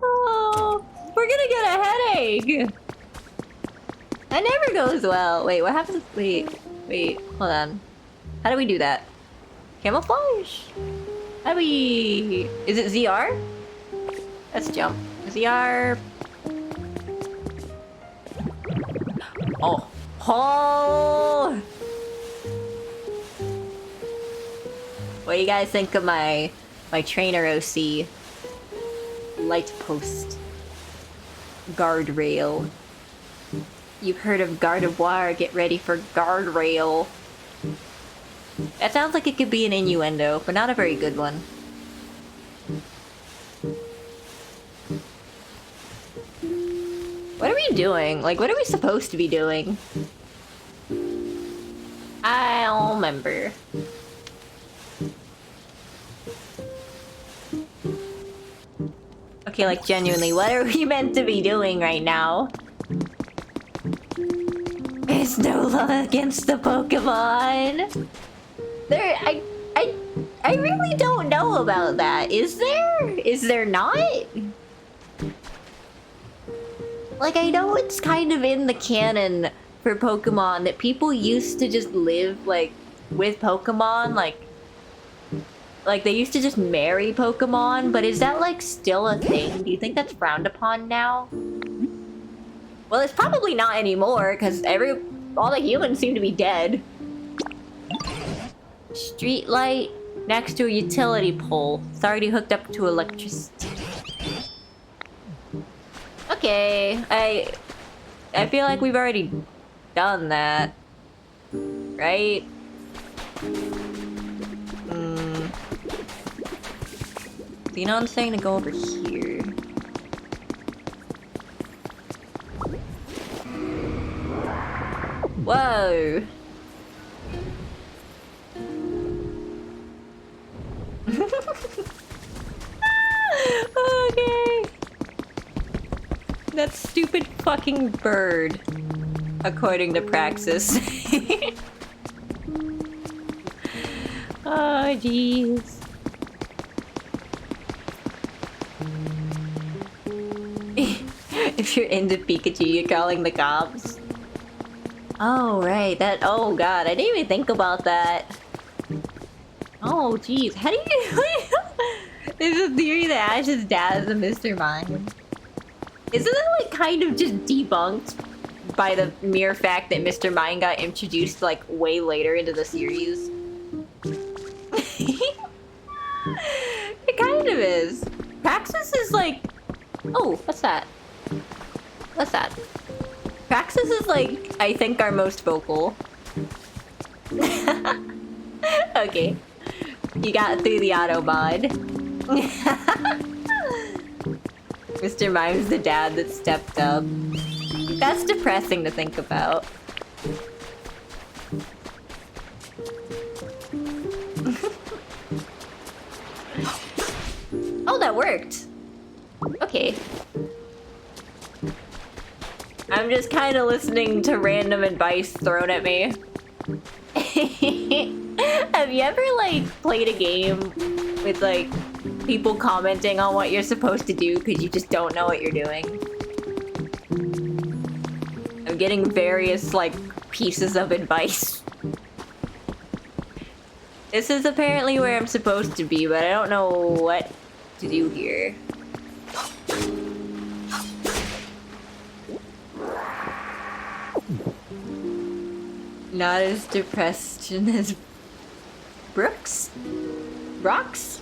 Oh, we're gonna get a headache. That never goes well. Wait, what happens? Wait, hold on. How do we do that? Camouflage? How do we... Is it ZR? Let's jump. ZR... Oh. Oh! What do you guys think of my trainer OC? Light post. Guardrail. You've heard of garde-voir, get ready for guardrail. That sounds like it could be an innuendo, but not a very good one. What are we doing? Like, what are we supposed to be doing? I don't remember. Okay, like, genuinely, what are we meant to be doing right now? It's no love against the Pokemon! I really don't know about that. Is there? Is there not? Like, I know it's kind of in the canon for Pokemon that people used to just live, like, with Pokemon, like they used to just marry Pokemon, but is that, like, still a thing? Do you think that's frowned upon now? Well, it's probably not anymore, because all the humans seem to be dead. Street light next to a utility pole. It's already hooked up to electricity. Okay, I feel like we've already done that, right? Xenon's saying to go over here. Whoa! Okay. That stupid fucking bird, according to Praxis. Oh, jeez. If you're into Pikachu, you're calling the cops. Oh, right. Oh, God. I didn't even think about that. Oh, jeez. How do you... There's a theory that Ash's dad is a Mr. Mime. Isn't that, like, kind of just debunked by the mere fact that Mr. Mime got introduced, like, way later into the series? It kind of is. Praxis is, like... Oh, what's that? What's that? Praxis is, like, I think our most vocal. Okay. You got through the Autobot. Mr. Mime's the dad that stepped up. That's depressing to think about. Oh, that worked. Okay. I'm just kind of listening to random advice thrown at me. Have you ever, like, played a game with, like, people commenting on what you're supposed to do because you just don't know what you're doing? I'm getting various, like, pieces of advice. This is apparently where I'm supposed to be, but I don't know what to do here. Not as depressed as Brooks? Brock's?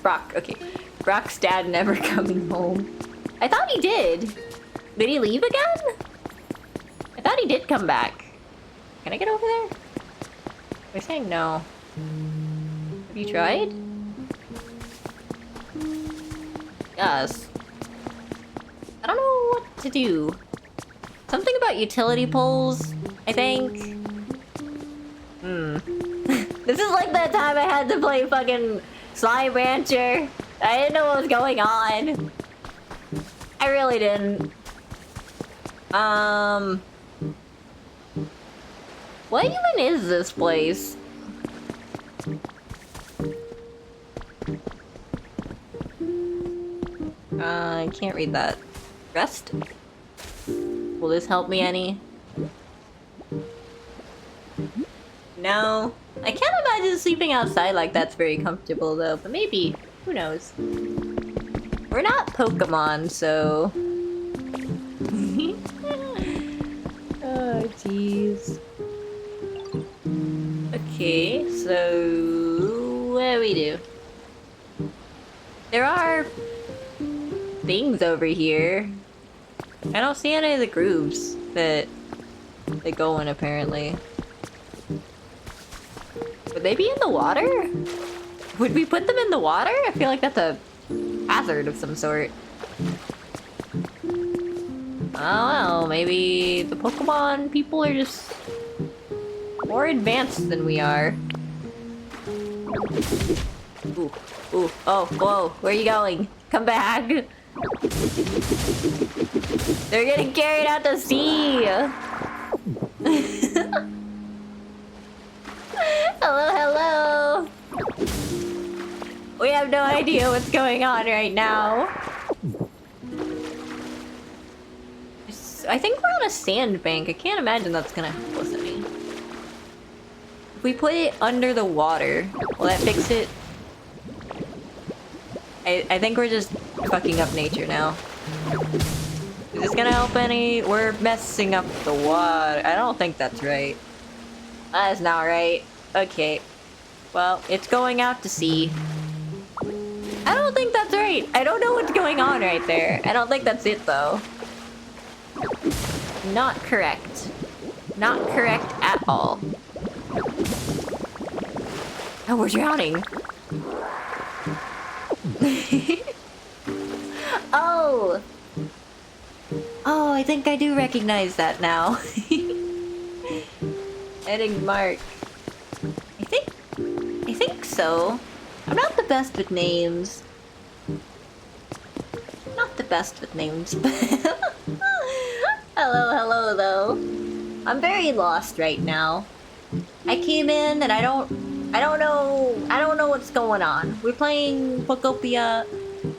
Brock, okay. Brock's dad never coming home. I thought he did. Did he leave again? I thought he did come back. Can I get over there? They're saying no. Have you tried? Yes. I don't know what to do. Something about utility poles, I think. This is like that time I had to play fucking Slime Rancher. I didn't know what was going on. I really didn't. What even is this place? I can't read that. Rest? Will this help me any? No. I can't imagine sleeping outside like that's very comfortable though, but maybe. Who knows? We're not Pokemon, so... Oh, jeez. Okay, so... what do we do? There are... things over here. I don't see any of the grooves that they go in, apparently. Would they be in the water? Would we put them in the water? I feel like that's a hazard of some sort. Oh, maybe the Pokemon people are just more advanced than we are. Ooh, ooh, oh, whoa, where are you going? Come back! They're getting carried out to sea! Hello, hello! We have no idea what's going on right now. I think we're on a sandbank. I can't imagine that's gonna help us any. If we put it under the water, will that fix it? I think we're just fucking up nature now. Is this gonna help any? We're messing up the water. I don't think that's right. That is not right. Okay. Well, it's going out to sea. I don't think that's right. I don't know what's going on right there. I don't think that's it, though. Not correct. Not correct at all. Oh, we're drowning. Oh! Oh, I think I do recognize that now. Heading mark. I think so. I'm not the best with names. Not the best with names. Hello, though. I'm very lost right now. I came in and I don't know what's going on. We're playing Pokopia.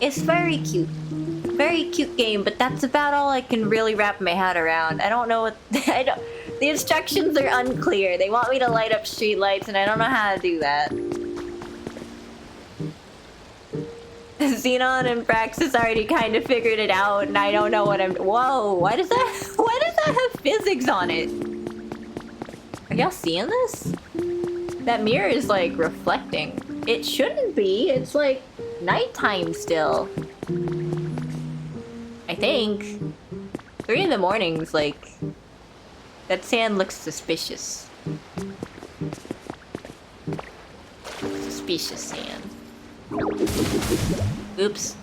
It's very cute. Very cute game, but that's about all I can really wrap my head around. I don't know what the instructions are unclear. They want me to light up streetlights and I don't know how to do that. Xenon and Praxis already kind of figured it out and I don't know what I'm— whoa, why does that have physics on it? Are y'all seeing this? That mirror is like reflecting. It shouldn't be. It's like nighttime still. I think. 3 in the morning's like... that sand looks suspicious. Suspicious sand. Oops.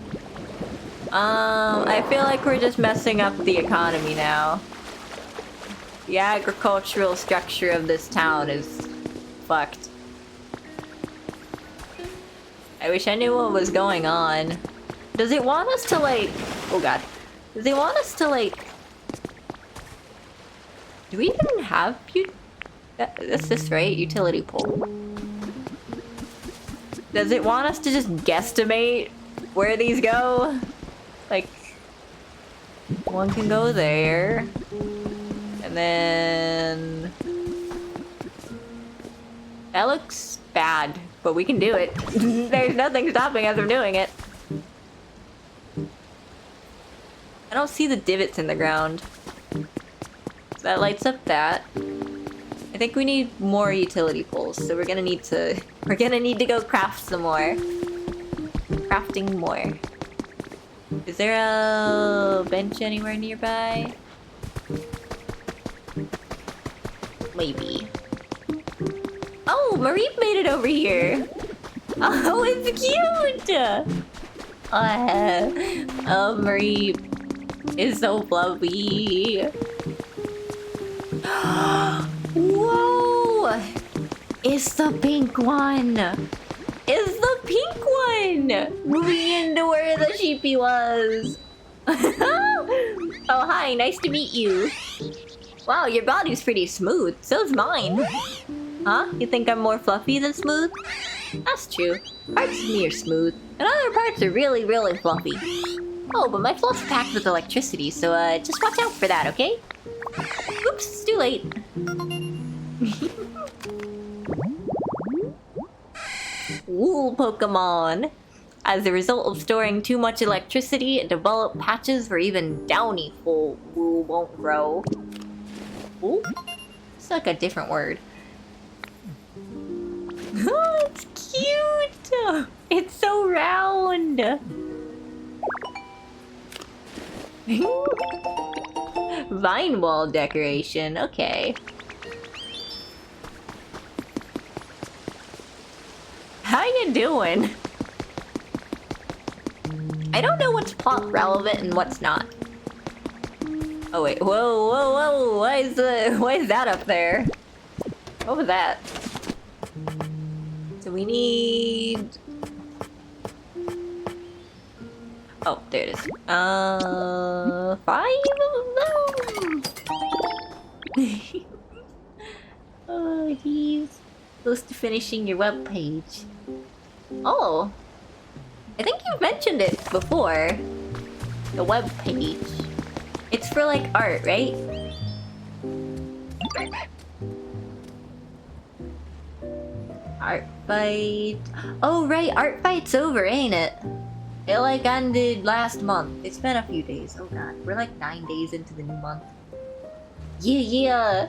I feel like we're just messing up the economy now. The agricultural structure of this town is fucked. I wish I knew what was going on. Does it want us to like... oh god. Does it want us to like... do we even have... that's this, right? Utility pole. Does it want us to just guesstimate where these go? Like... one can go there. And then... that looks bad, but we can do it. There's nothing stopping us from doing it. I don't see the divots in the ground. So that lights up that. I think we need more utility poles, so we're gonna need to go craft some more. Crafting more. Is there a bench anywhere nearby? Maybe. Oh, Marie made it over here. Oh, it's cute. Oh, Marie is so fluffy. Whoa! It's the pink one. It's the pink one. Moving into where the sheepy was. Oh, hi. Nice to meet you. Wow, your body's pretty smooth. So's mine. Huh? You think I'm more fluffy than smooth? That's true. Parts of me are smooth, and other parts are really, really fluffy. Oh, but my fluff's packed with electricity, so just watch out for that, okay? Oops, it's too late. Wool Pokemon. As a result of storing too much electricity, it developed patches where even downy full wool won't grow. Wool? It's like a different word. Oh, it's cute! It's so round! Vine wall decoration, okay. How you doing? I don't know what's plot relevant and what's not. Oh wait, whoa, whoa, whoa! Why is that up there? What was that? So we need. Oh, there it is. 5 of them. Oh, he's close to finishing your web page. Oh. I think you've mentioned it before. The web page. It's for like art, right? Art fight. Oh right, art fight's over, ain't it? It like ended last month. It's been a few days. Oh god, we're like 9 days into the new month. Yeah.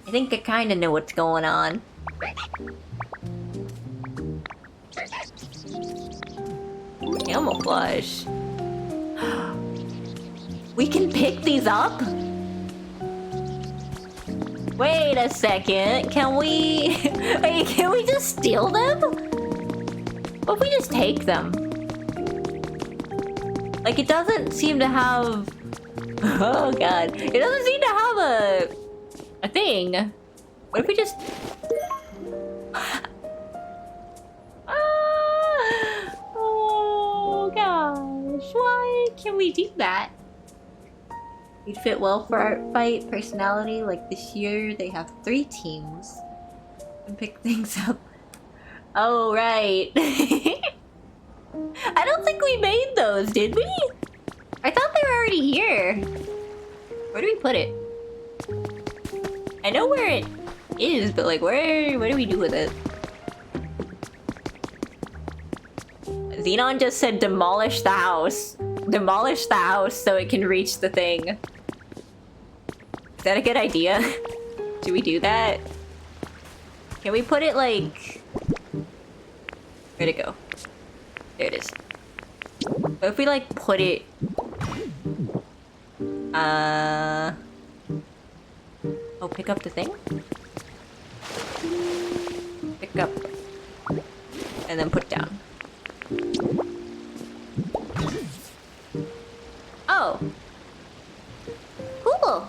I think I kinda know what's going on. Camouflage. We can pick these up? Wait a second. Can we... Wait, can we just steal them? What if we just take them? Like, it doesn't seem to have... Oh god. It doesn't seem to have a thing. What if we just... Oh gosh, why can we do that? You'd fit well for art fight personality. Like this year, they have 3 teams and pick things up. Oh right. I don't think we made those, did we? I thought they were already here. Where do we put it? I know where it is, but like, what do we do with it? Xenon just said demolish the house. Demolish the house so it can reach the thing. Is that a good idea? Do we do that? Can we put it like... Where'd it go? There it is. What if we like put it... Oh, pick up the thing? Pick up. And then put down. Oh. Cool.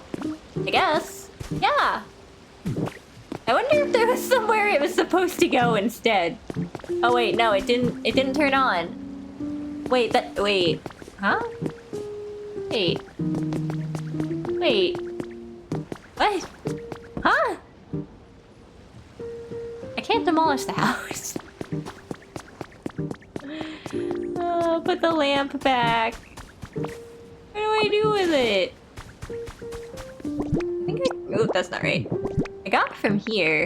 I guess. Yeah. I wonder if there was somewhere it was supposed to go instead. Oh wait, no, it didn't turn on. Wait, wait. Huh? Wait. Wait. What? Huh? I can't demolish the house. Put the lamp back. What do I do with it? I think oh, that's not right. I got it from here.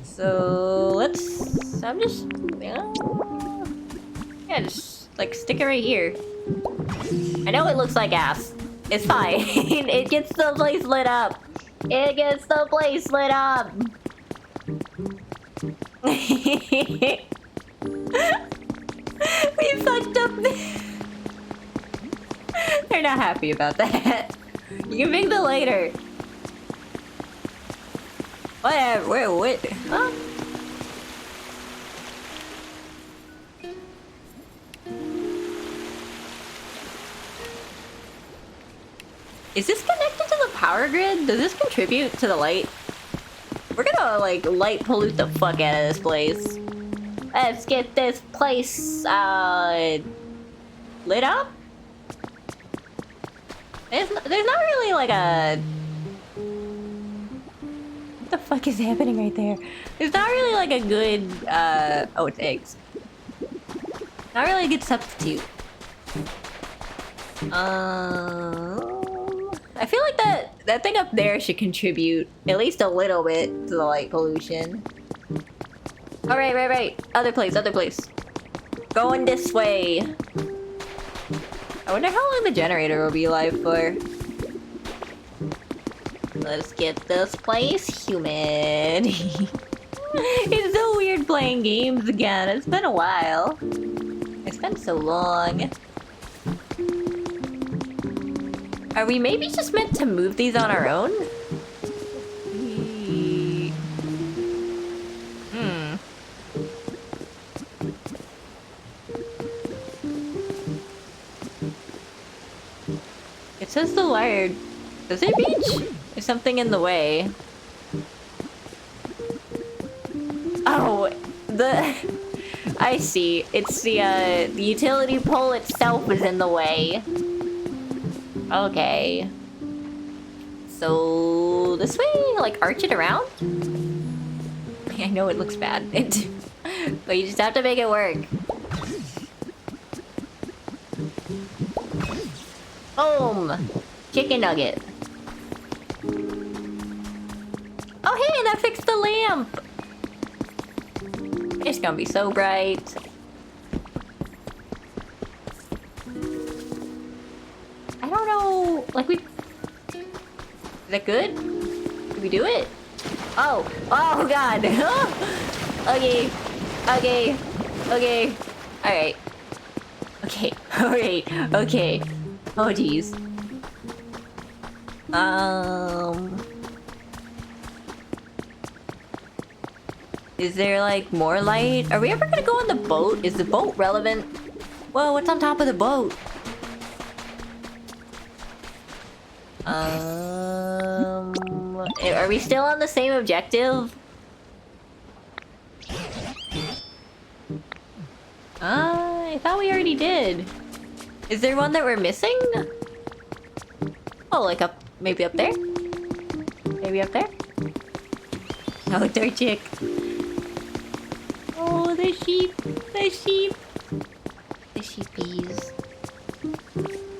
So let's... I'm just... yeah, just like stick it right here. I know it looks like ass. It's fine. It gets the place lit up. It gets the place lit up. We fucked up. They're not happy about that. You can make the later. Whatever. Wait. Huh? Is this connected to the power grid? Does this contribute to the light? We're gonna like light pollute the fuck out of this place. Let's get this place lit up. There's not really like a... What the fuck is happening right there? There's not really like a good, oh, it's eggs. Not really a good substitute. I feel like that thing up there should contribute at least a little bit to the light pollution. Oh, right. Other place. Going this way. I wonder how long the generator will be alive for. Let's get this place humid. It's so weird playing games again. It's been a while. It's been so long. Are we maybe just meant to move these on our own? It says the wire... Does it reach? There's something in the way. Oh, I see. It's the utility pole itself is in the way. Okay. So... this way? Like, arch it around? I know it looks bad. But you just have to make it work. Boom! Chicken nugget. Oh hey, that fixed the lamp! It's gonna be so bright. I don't know, like we... Is that good? Did we do it? Oh! Oh god! Okay. Alright. Okay. Alright. Okay. Oh jeez. Is there like more light? Are we ever gonna go on the boat? Is the boat relevant? Whoa, what's on top of the boat? Are we still on the same objective? I thought we already did. Is there one that we're missing? Oh, like up, maybe up there? Maybe up there? Oh, dirt chick. Oh, the sheep. The sheepies.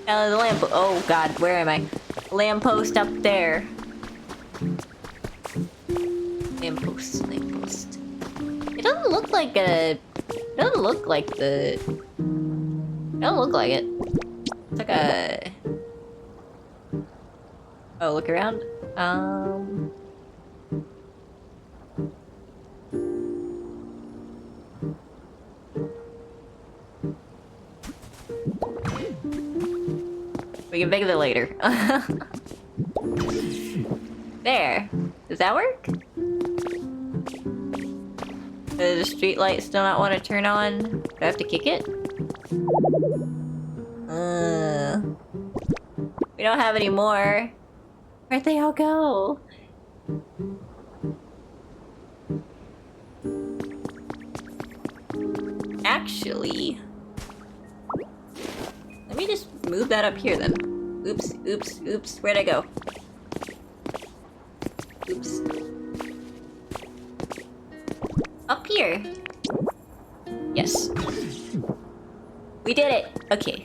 Oh, the lamp. Oh god, where am I? Lamppost up there. Lamppost. It doesn't look like a... It doesn't look like the... It doesn't look like it. It's like a... Oh, look around. We can think of it later. There. Does that work? Does the street light still not want to turn on? Do I have to kick it? We don't have any more. Where'd they all go? Actually... Let me just move that up here then. Oops. Where'd I go? Oops. Up here. Yes. We did it! Okay.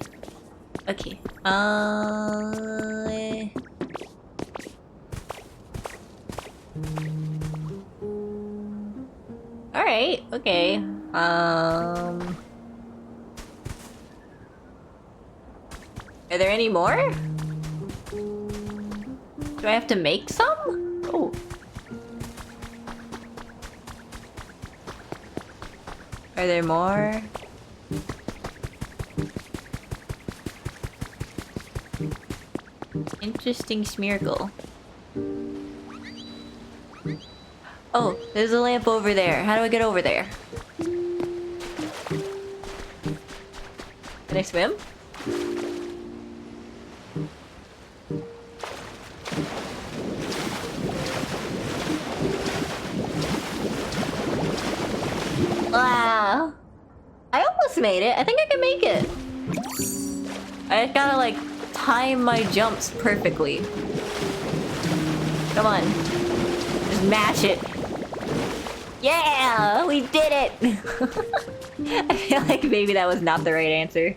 Alright, okay. Are there any more? Do I have to make some? Oh. Are there more? Interesting smeargle. Oh, there's a lamp over there. How do I get over there? Can I swim? Wow. I almost made it. I think I can make it. I just gotta like time my jumps perfectly. Come on. Just mash it. Yeah! We did it! I feel like maybe that was not the right answer.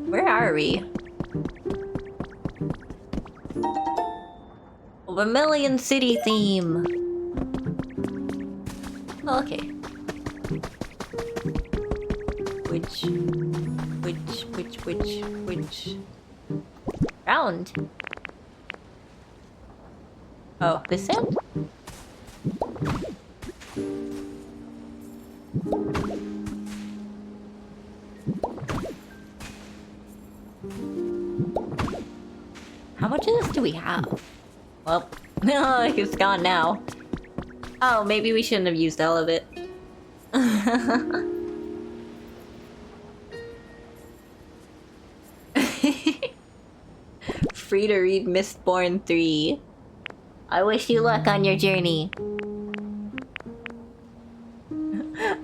Where are we? Vermilion City theme. Oh, okay. Which? Round. Oh, this end? How much of this do we have? Well, no, it's gone now. Oh, maybe we shouldn't have used all of it. Free to read Mistborn 3. I wish you luck on your journey.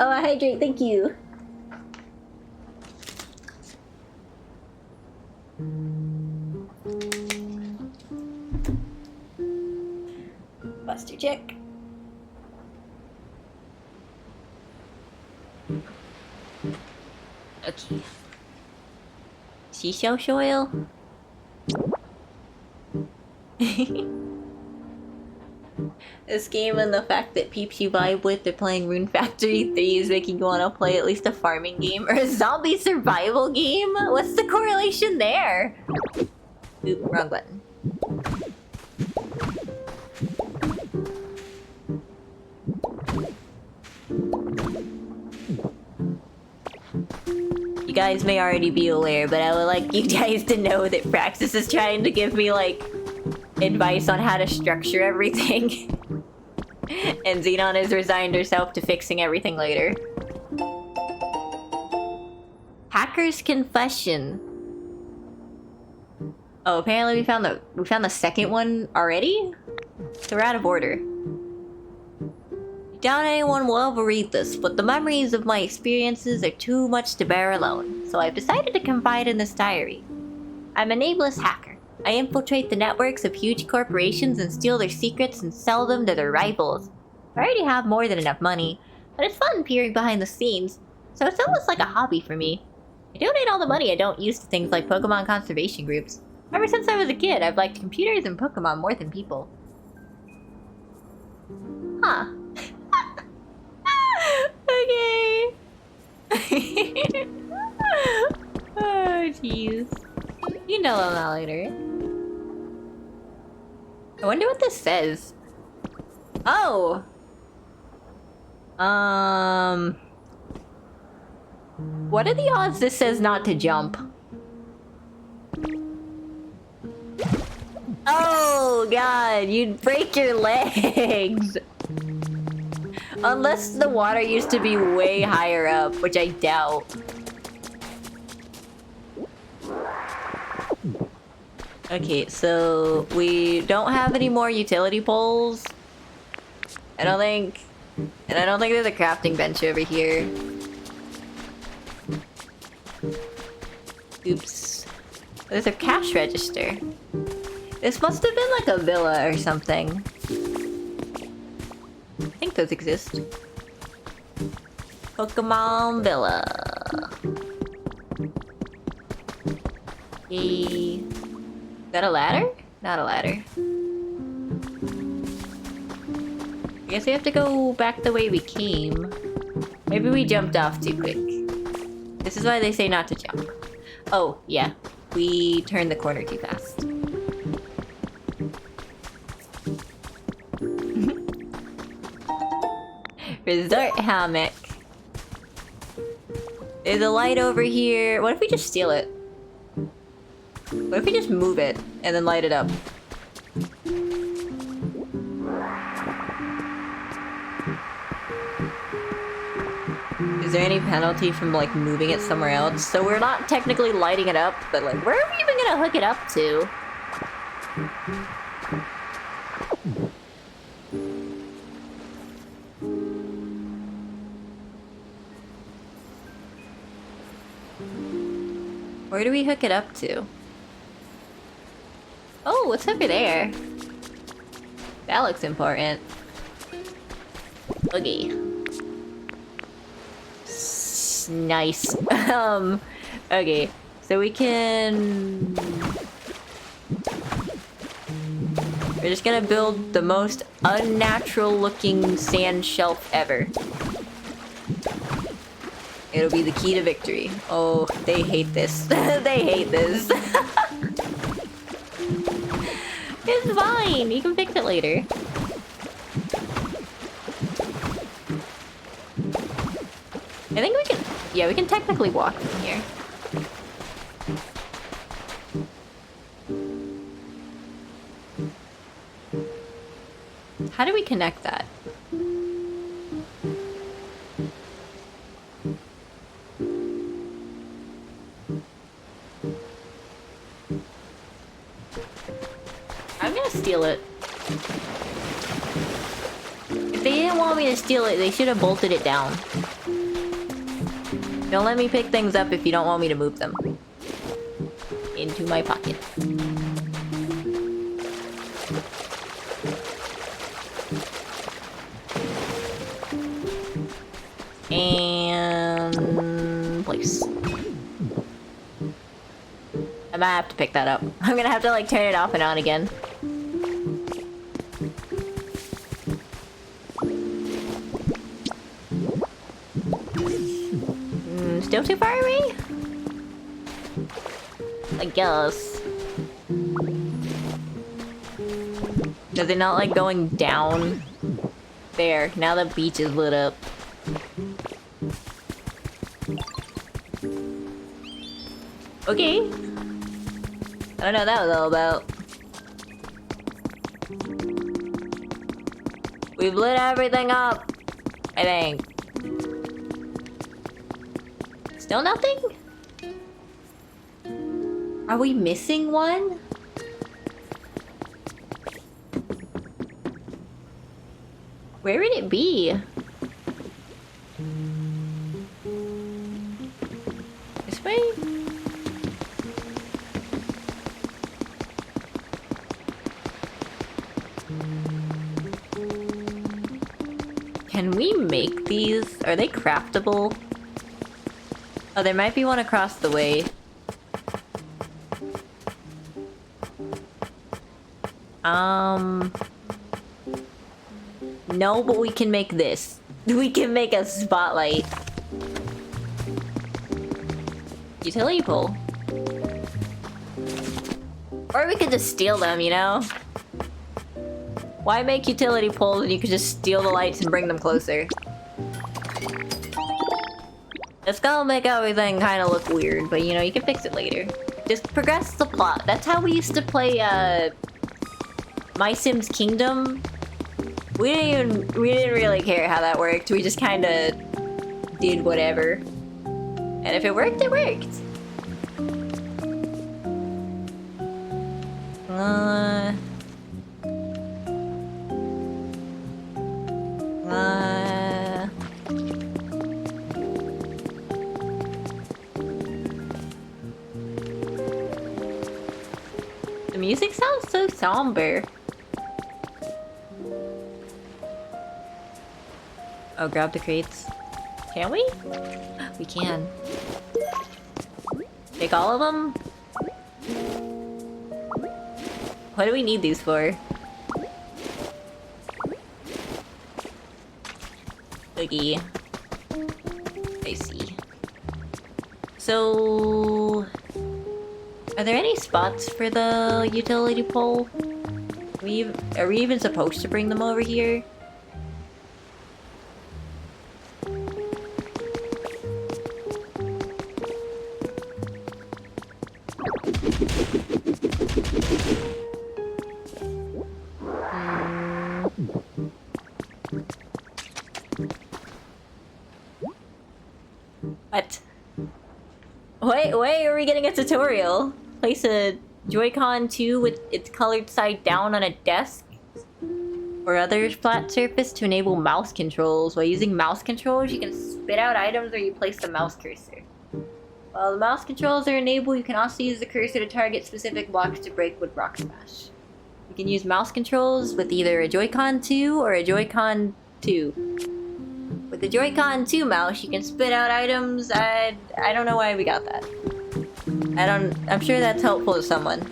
Oh, I hydrate, thank you. Buster check. Okay. Seashell oil. This game and the fact that peeps you vibe with, they're playing Rune Factory 3 is making you want to play at least a farming game or a zombie survival game? What's the correlation there? Oop, wrong button. You guys may already be aware, but I would like you guys to know that Praxis is trying to give me, like, advice on how to structure everything. And Xenon has resigned herself to fixing everything later. Hacker's confession. Oh, apparently we found the second one already? So we're out of order. Doubt anyone will ever read this, but the memories of my experiences are too much to bear alone, so I've decided to confide in this diary. I'm a nameless hacker. I infiltrate the networks of huge corporations and steal their secrets and sell them to their rivals. I already have more than enough money, but it's fun peering behind the scenes, so it's almost like a hobby for me. I donate all the money I don't use to things like Pokemon conservation groups. Ever since I was a kid, I've liked computers and Pokemon more than people. Huh. Okay. Oh, jeez. You know I'm not later. I wonder what this says. Oh! What are the odds this says not to jump? Oh, God, you'd break your legs! Unless the water used to be way higher up, which I doubt. Okay, so we don't have any more utility poles. I don't think there's a crafting bench over here. Oops. There's a cash register. This must have been like a villa or something. I think those exist. Pokemon Villa. Yay. Is that a ladder? Not a ladder. I guess we have to go back the way we came. Maybe we jumped off too quick. This is why they say not to jump. Oh, yeah. We turned the corner too fast. Resort hammock. There's a light over here. What if we just steal it? What if we just move it and then light it up? Is there any penalty from like moving it somewhere else? So we're not technically lighting it up, but like where are we even gonna hook it up to? Where do we hook it up to? Oh, what's over there? That looks important. Okay. Nice. Okay. So we can... We're just gonna build the most unnatural looking sand shelf ever. It'll be the key to victory. Oh, they hate this. They hate this. It's fine. You can fix it later. I think we can... Yeah, we can technically walk from here. How do we connect that? I'm gonna steal it. If they didn't want me to steal it, they should have bolted it down. Don't let me pick things up if you don't want me to move them. Into my pocket. And... place. I might have to pick that up. I'm gonna have to like turn it off and on again. Still too far away? I guess. Does it not like going down? There, now the beach is lit up. Okay. I don't know what that was all about. We've lit everything up, I think. Still nothing? Are we missing one? Where would it be? This way? Can we make these? Are they craftable? Oh, there might be one across the way. No, but we can make this. We can make a spotlight. Utility pole. Or we could just steal them, you know? Why make utility poles when you could just steal the lights and bring them closer? It's gonna make everything kind of look weird, but you know, you can fix it later. Just progress the plot. That's how we used to play, My Sims Kingdom. We didn't really care how that worked. We just kind of did whatever. And if it worked, it worked. The music sounds so somber. Oh, grab the crates. Can we? We can. Take all of them? What do we need these for? Boogie. I see. So... Are there any spots for the utility pole? Are we even supposed to bring them over here? What? Wait, are we getting a tutorial? Place a Joy-Con 2 with its colored side down on a desk or other flat surface to enable mouse controls. While using mouse controls, you can spit out items where you place the mouse cursor. While the mouse controls are enabled, you can also use the cursor to target specific blocks to break with Rock Smash. You can use mouse controls with either a Joy-Con 2 or a Joy-Con 2. With the Joy-Con 2 mouse, you can spit out items. I don't know why we got that. I'm sure that's helpful to someone.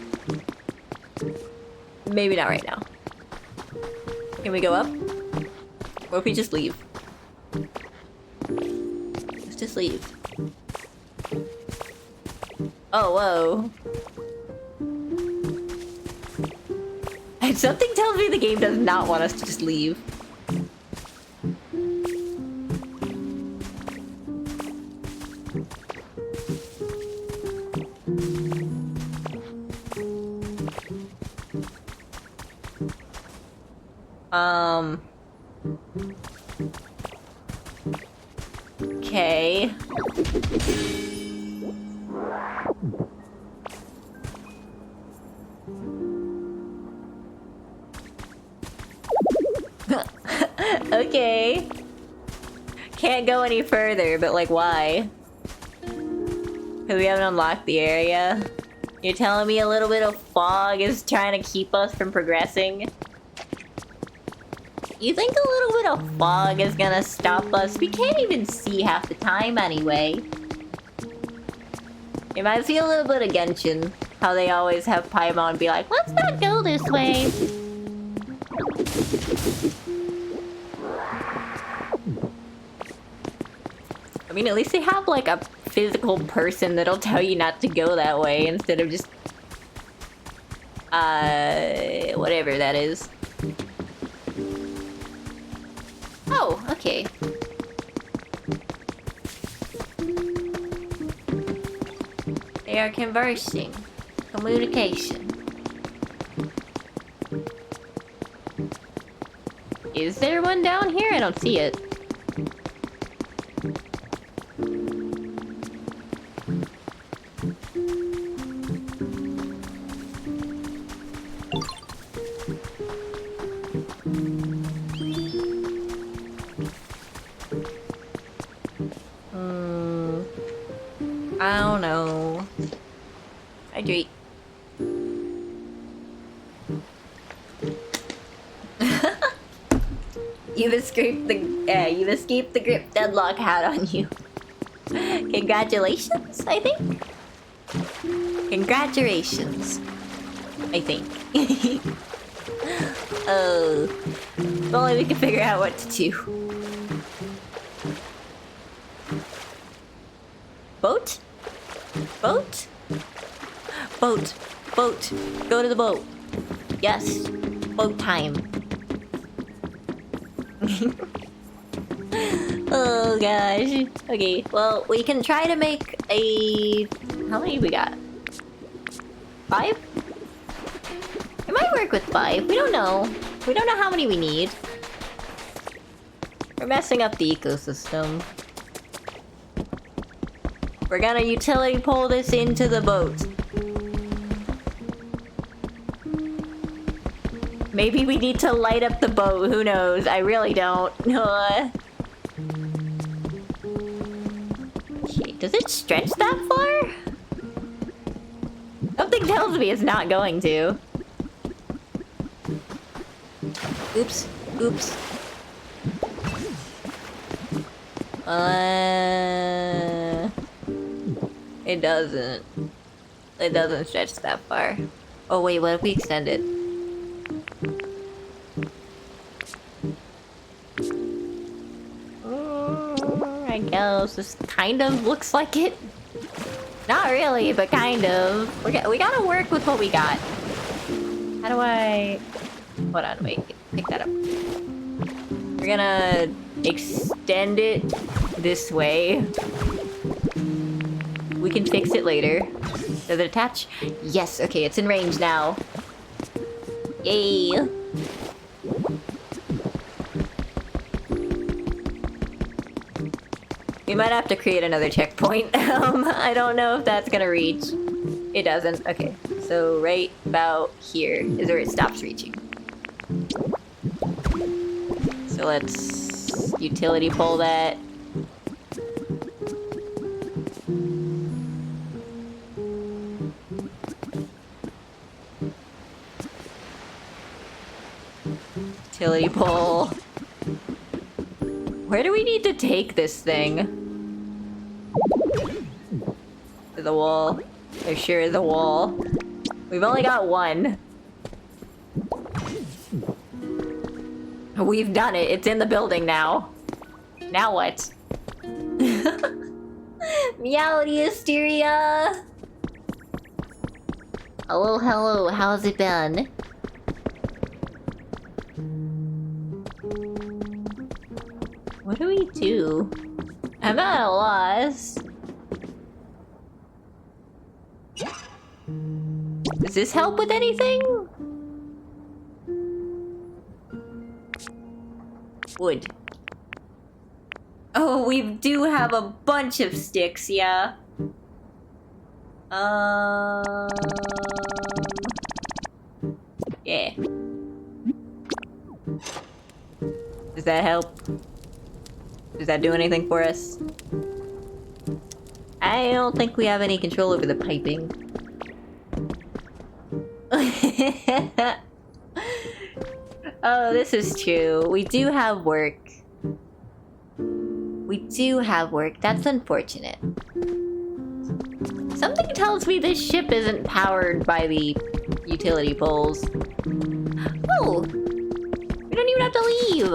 Maybe not right now. Can we go up? Or if we just leave? Let's just leave. Oh, whoa. And something tells me the game does not want us to just leave. Okay. Okay. Can't go any further, but like, why? Because we haven't unlocked the area. You're telling me a little bit of fog is trying to keep us from progressing? You think a little bit of fog is gonna stop us? We can't even see half the time anyway. It reminds me a little bit of Genshin. How they always have Paimon be like, let's not go this way. I mean, at least they have like a physical person that'll tell you not to go that way instead of just... whatever that is. Oh, okay. They are conversing. Communication. Is there one down here? I don't see it. I don't know. Hydrate. You've escaped the grip deadlock had on you. Congratulations, I think. Congratulations, I think. Oh, if only we could figure out what to do. Boat? Boat? Boat. Boat. Go to the boat. Yes. Boat time. Oh gosh. Okay, well, we can try to make a... How many we got? 5? It might work with 5. We don't know. We don't know how many we need. We're messing up the ecosystem. We're gonna utility pole this into the boat. Maybe we need to light up the boat. Who knows? I really don't. Okay, does it stretch that far? Something tells me it's not going to. Oops. Oops. It doesn't. It doesn't stretch that far. Oh wait, what if we extend it? I guess this kind of looks like it. Not really, but kind of. We gotta work with what we got. How do I... Hold on, wait. Pick that up. We're gonna extend it this way. We can fix it later. Does it attach? Yes, okay, it's in range now. Yay! We might have to create another checkpoint. I don't know if that's gonna reach. It doesn't. Okay, so right about here is where it stops reaching. So let's utility pole that. Utility pole. Where do we need to take this thing? To the wall. There sure is a wall. We've only got one. We've done it. It's in the building now. Now what? Meowdy hysteria! Hello, hello. How's it been? What do we do? I'm at a loss. Does this help with anything? Wood. Oh, we do have a bunch of sticks, yeah. Yeah. Does that help? Does that do anything for us? I don't think we have any control over the piping. Oh, this is true. We do have work. We do have work. That's unfortunate. Something tells me this ship isn't powered by the utility poles. Oh! We don't even have to leave!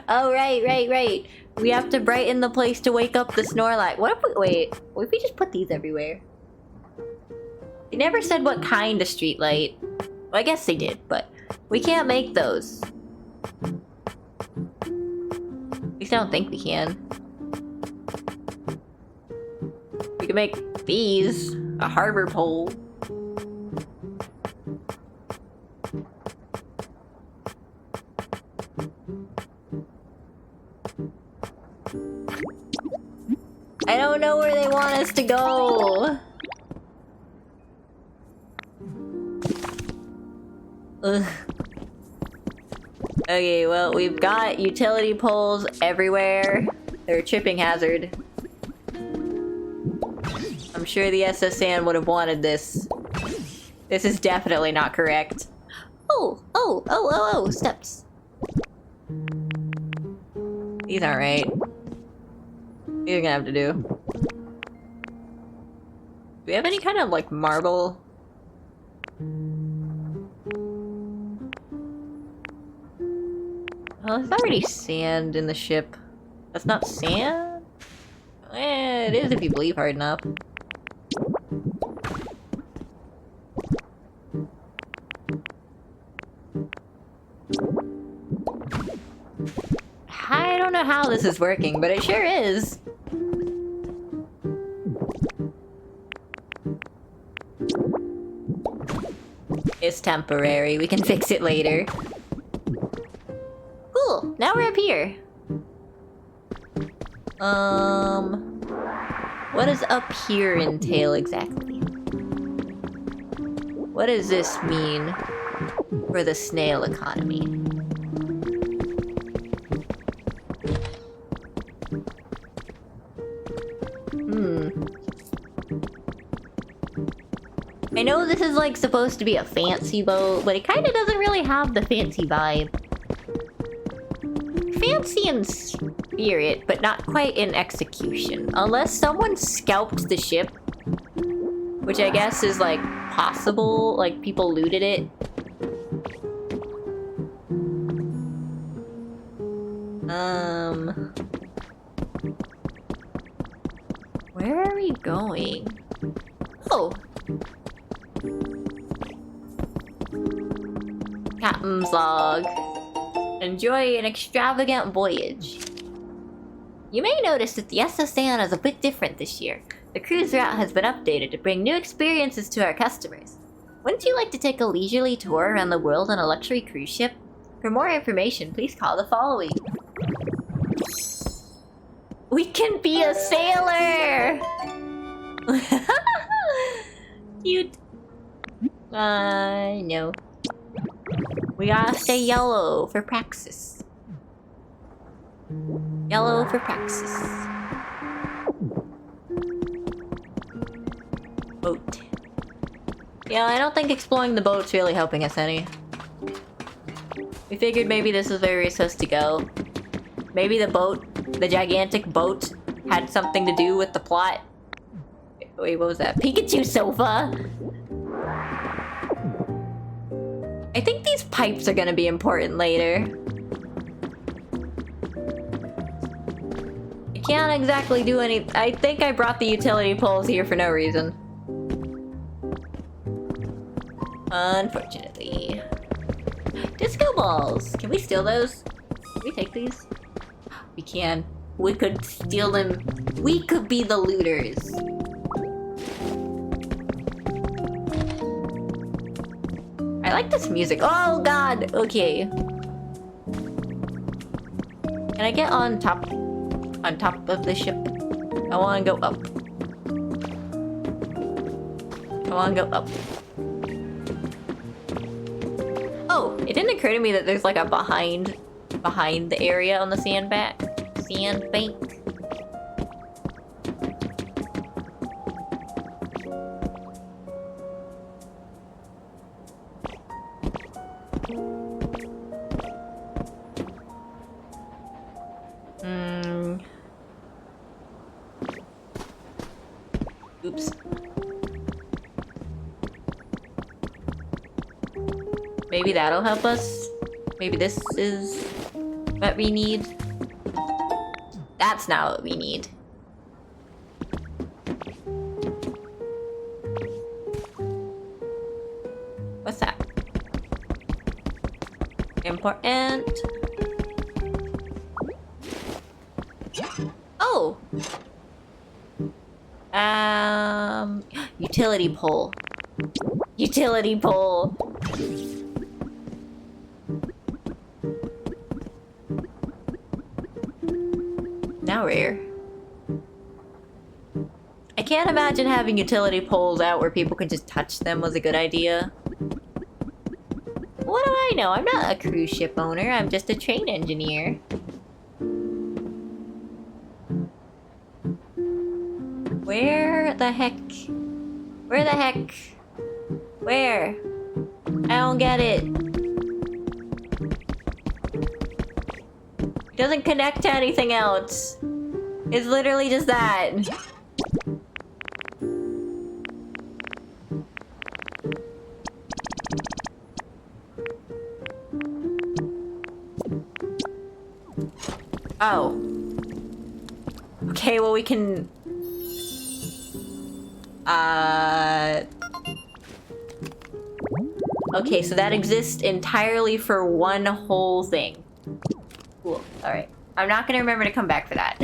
Oh, right. We have to brighten the place to wake up the Snorlax. What if we... Wait. What if we just put these everywhere? They never said what kind of streetlight. Well, I guess they did, but... We can't make those. At least I don't think we can. We can make these. A harbor pole. I don't know where they want us to go. Ugh. Okay, well, we've got utility poles everywhere. They're a tripping hazard. I'm sure the SSN would have wanted this. This is definitely not correct. Oh, steps. These aren't right. These are gonna have to do. Do we have any kind of, like, marble? Well, there's already sand in the ship. That's not sand? Eh, it is if you believe hard enough. I don't know how this is working, but it sure is. It's temporary. We can fix it later. Cool. Now we're up here. What does up here entail exactly? What does this mean for the snail economy? I know this is like supposed to be a fancy boat, but it kind of doesn't really have the fancy vibe. Fancy in spirit, but not quite in execution. Unless someone scalped the ship. Which I guess is like possible, like people looted it. Where are we going? Oh! Captain's log. Enjoy an extravagant voyage. You may notice that the SSN is a bit different this year. The cruise route has been updated to bring new experiences to our customers. Wouldn't you like to take a leisurely tour around the world on a luxury cruise ship? For more information, please call the following. We can be a sailor! Cute. No. We gotta stay yellow for praxis. Yellow for praxis. Boat. Yeah, I don't think exploring the boat's really helping us any. We figured maybe this is where we were supposed to go. Maybe the boat, the gigantic boat, had something to do with the plot. Wait, what was that? Pikachu sofa! I think these pipes are gonna be important later. I can't exactly do any... I think I brought the utility poles here for no reason. Unfortunately. Disco balls! Can we steal those? Can we take these? We can. We could steal them. We could be the looters. I like this music. Oh god! Okay. Can I get on top of the ship? I wanna go up. I wanna go up. Oh, it didn't occur to me that there's like a behind the area on the sandbank. Oops. Maybe that'll help us. Maybe this is what we need. That's not what we need. What's that? Important. Oh! Utility pole. Utility pole. Now rare. I can't imagine having utility poles out where people can just touch them was a good idea. What do I know? I'm not a cruise ship owner. I'm just a train engineer. Where the heck? Where the heck? Where? I don't get it. It doesn't connect to anything else. It's literally just that. Oh. Okay, well we can... Okay, so that exists entirely for one whole thing. Cool, alright. I'm not gonna remember to come back for that.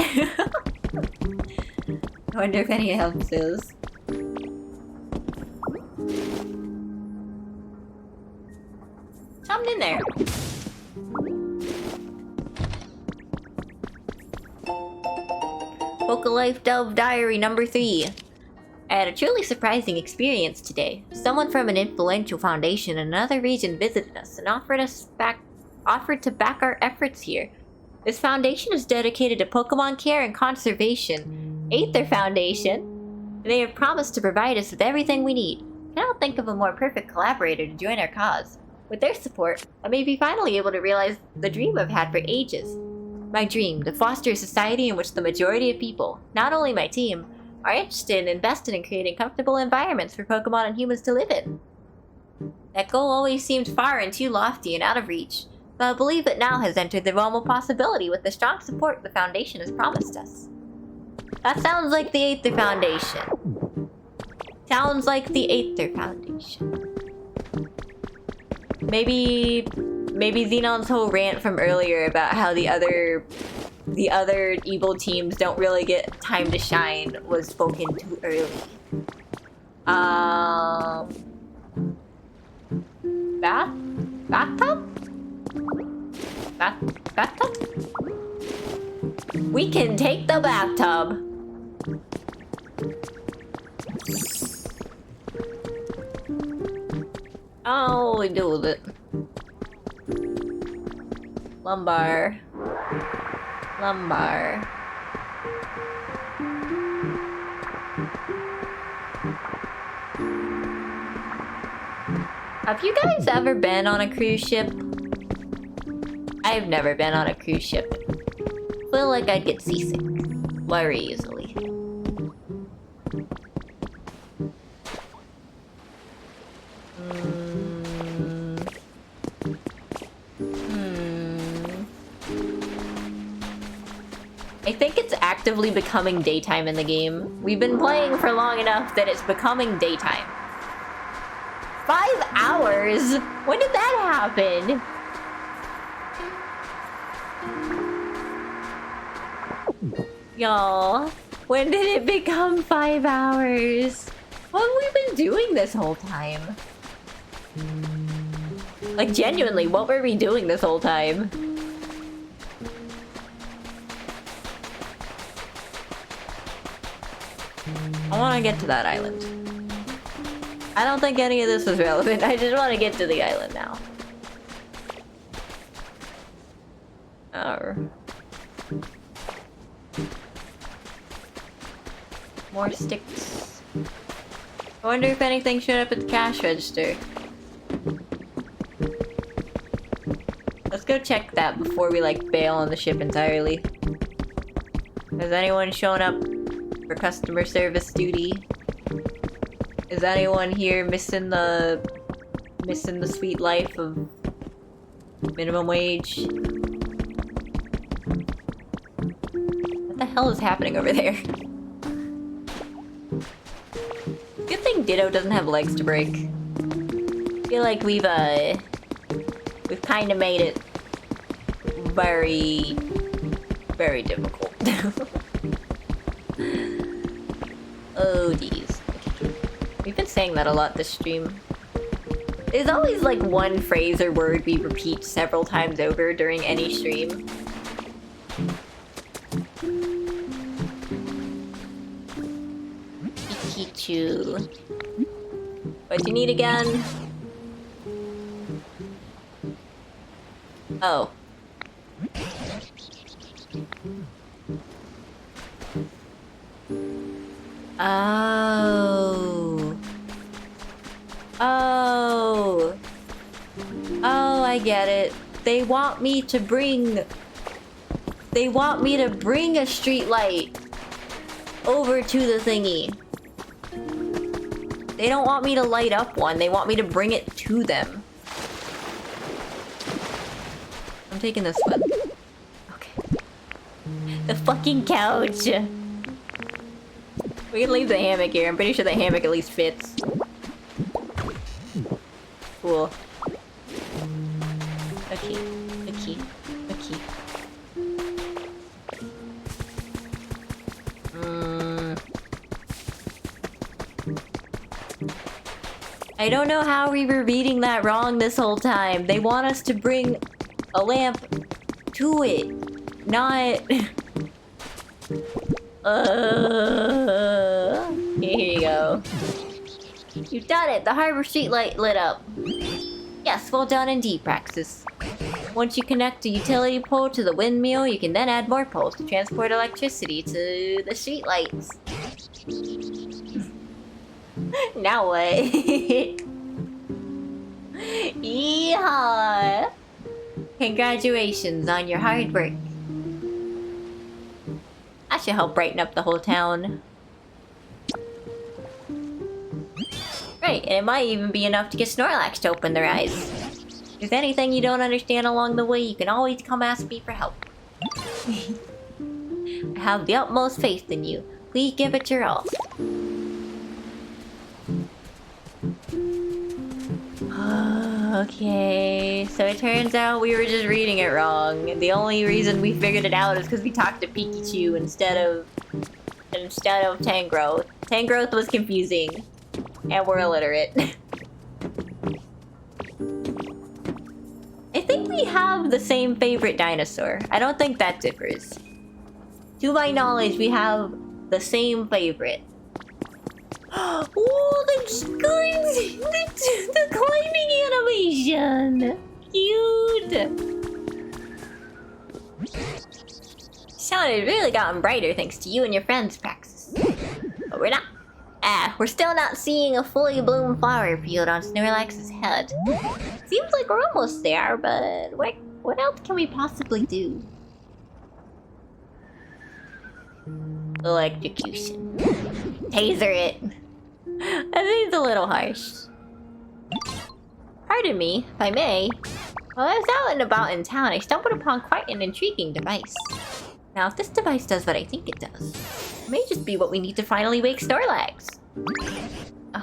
I wonder if any else is. Something in there. Life Dove Diary number 3. I had a truly surprising experience today. Someone from an influential foundation in another region visited us and offered to back our efforts here. This foundation is dedicated to Pokemon care and conservation. Aether Foundation. They have promised to provide us with everything we need. I cannot think of a more perfect collaborator to join our cause. With their support, I may be finally able to realize the dream I've had for ages. My dream, to foster a society in which the majority of people, not only my team, are interested and invested in creating comfortable environments for Pokemon and humans to live in. That goal always seemed far and too lofty and out of reach, but I believe it now has entered the realm of possibility with the strong support the Foundation has promised us. That sounds like the Aether Foundation. Sounds like the Aether Foundation. Maybe Xenon's whole rant from earlier about how the other evil teams don't really get time to shine was spoken too early. Bathtub? Bathtub? We can take the bathtub. Oh, we do with it. Lumbar. Have you guys ever been on a cruise ship? I've never been on a cruise ship. Feel like I'd get seasick very easily. I think it's actively becoming daytime in the game. We've been playing for long enough that it's becoming daytime. 5 hours? When did that happen? Y'all, when did it become 5 hours? What have we been doing this whole time? Like, genuinely, what were we doing this whole time? I want to get to that island. I don't think any of this is relevant. I just want to get to the island now. Oh. More sticks. I wonder if anything showed up at the cash register. Let's go check that before we, like, bail on the ship entirely. Has anyone shown up for customer service duty? Is anyone here missing the sweet life of minimum wage? What the hell is happening over there? Good thing Ditto doesn't have legs to break. I feel like we've kind of made it very, very difficult. Oh, geez. We've been saying that a lot this stream. There's always like one phrase or word we repeat several times over during any stream. Pikachu. What do you need again? Oh. Oh. Oh. Oh, I get it. They want me to bring a street light over to the thingy. They don't want me to light up one. They want me to bring it to them. I'm taking this one. Okay. The fucking couch. We can leave the hammock here. I'm pretty sure the hammock at least fits. Cool. Okay. Okay. Okay. I don't know how we were reading that wrong this whole time. They want us to bring a lamp to it, not... Here you go. You've done it! The harbor streetlight lit up. Yes, well done indeed, Praxis. Once you connect a utility pole to the windmill, you can then add more poles to transport electricity to the streetlights. Now what? Yeehaw! Congratulations on your hard work. That should help brighten up the whole town. Right, and it might even be enough to get Snorlax to open their eyes. If there's anything you don't understand along the way, you can always come ask me for help. I have the utmost faith in you. Please give it your all. Okay, so it turns out we were just reading it wrong. The only reason we figured it out is because we talked to Pikachu instead of Tangrowth. Tangrowth was confusing, and we're illiterate. I think we have the same favorite dinosaur. I don't think that differs. To my knowledge, we have the same favorite. Oh, the climbing animation! Cute! Sound has really gotten brighter thanks to you and your friends, Praxis. But we're not We're still not seeing a fully bloomed flower field on Snorlax's head. Seems like we're almost there, but what else can we possibly do? Electrocution. Taser it. That seems a little harsh. Pardon me, if I may. While I was out and about in town, I stumbled upon quite an intriguing device. Now, if this device does what I think it does, it may just be what we need to finally wake Snorlax.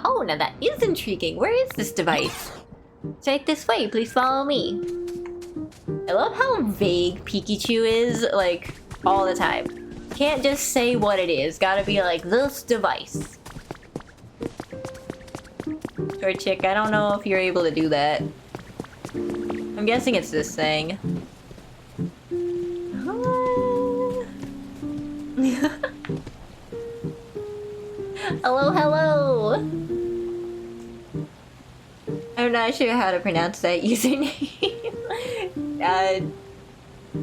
Oh, now that is intriguing. Where is this device? It's right this way. Please follow me. I love how vague Pikachu is, like, all the time. Can't just say what it is. Gotta be like, this device. Short chick, I don't know if you're able to do that. I'm guessing it's this thing. Hello, hello! I'm not sure how to pronounce that username.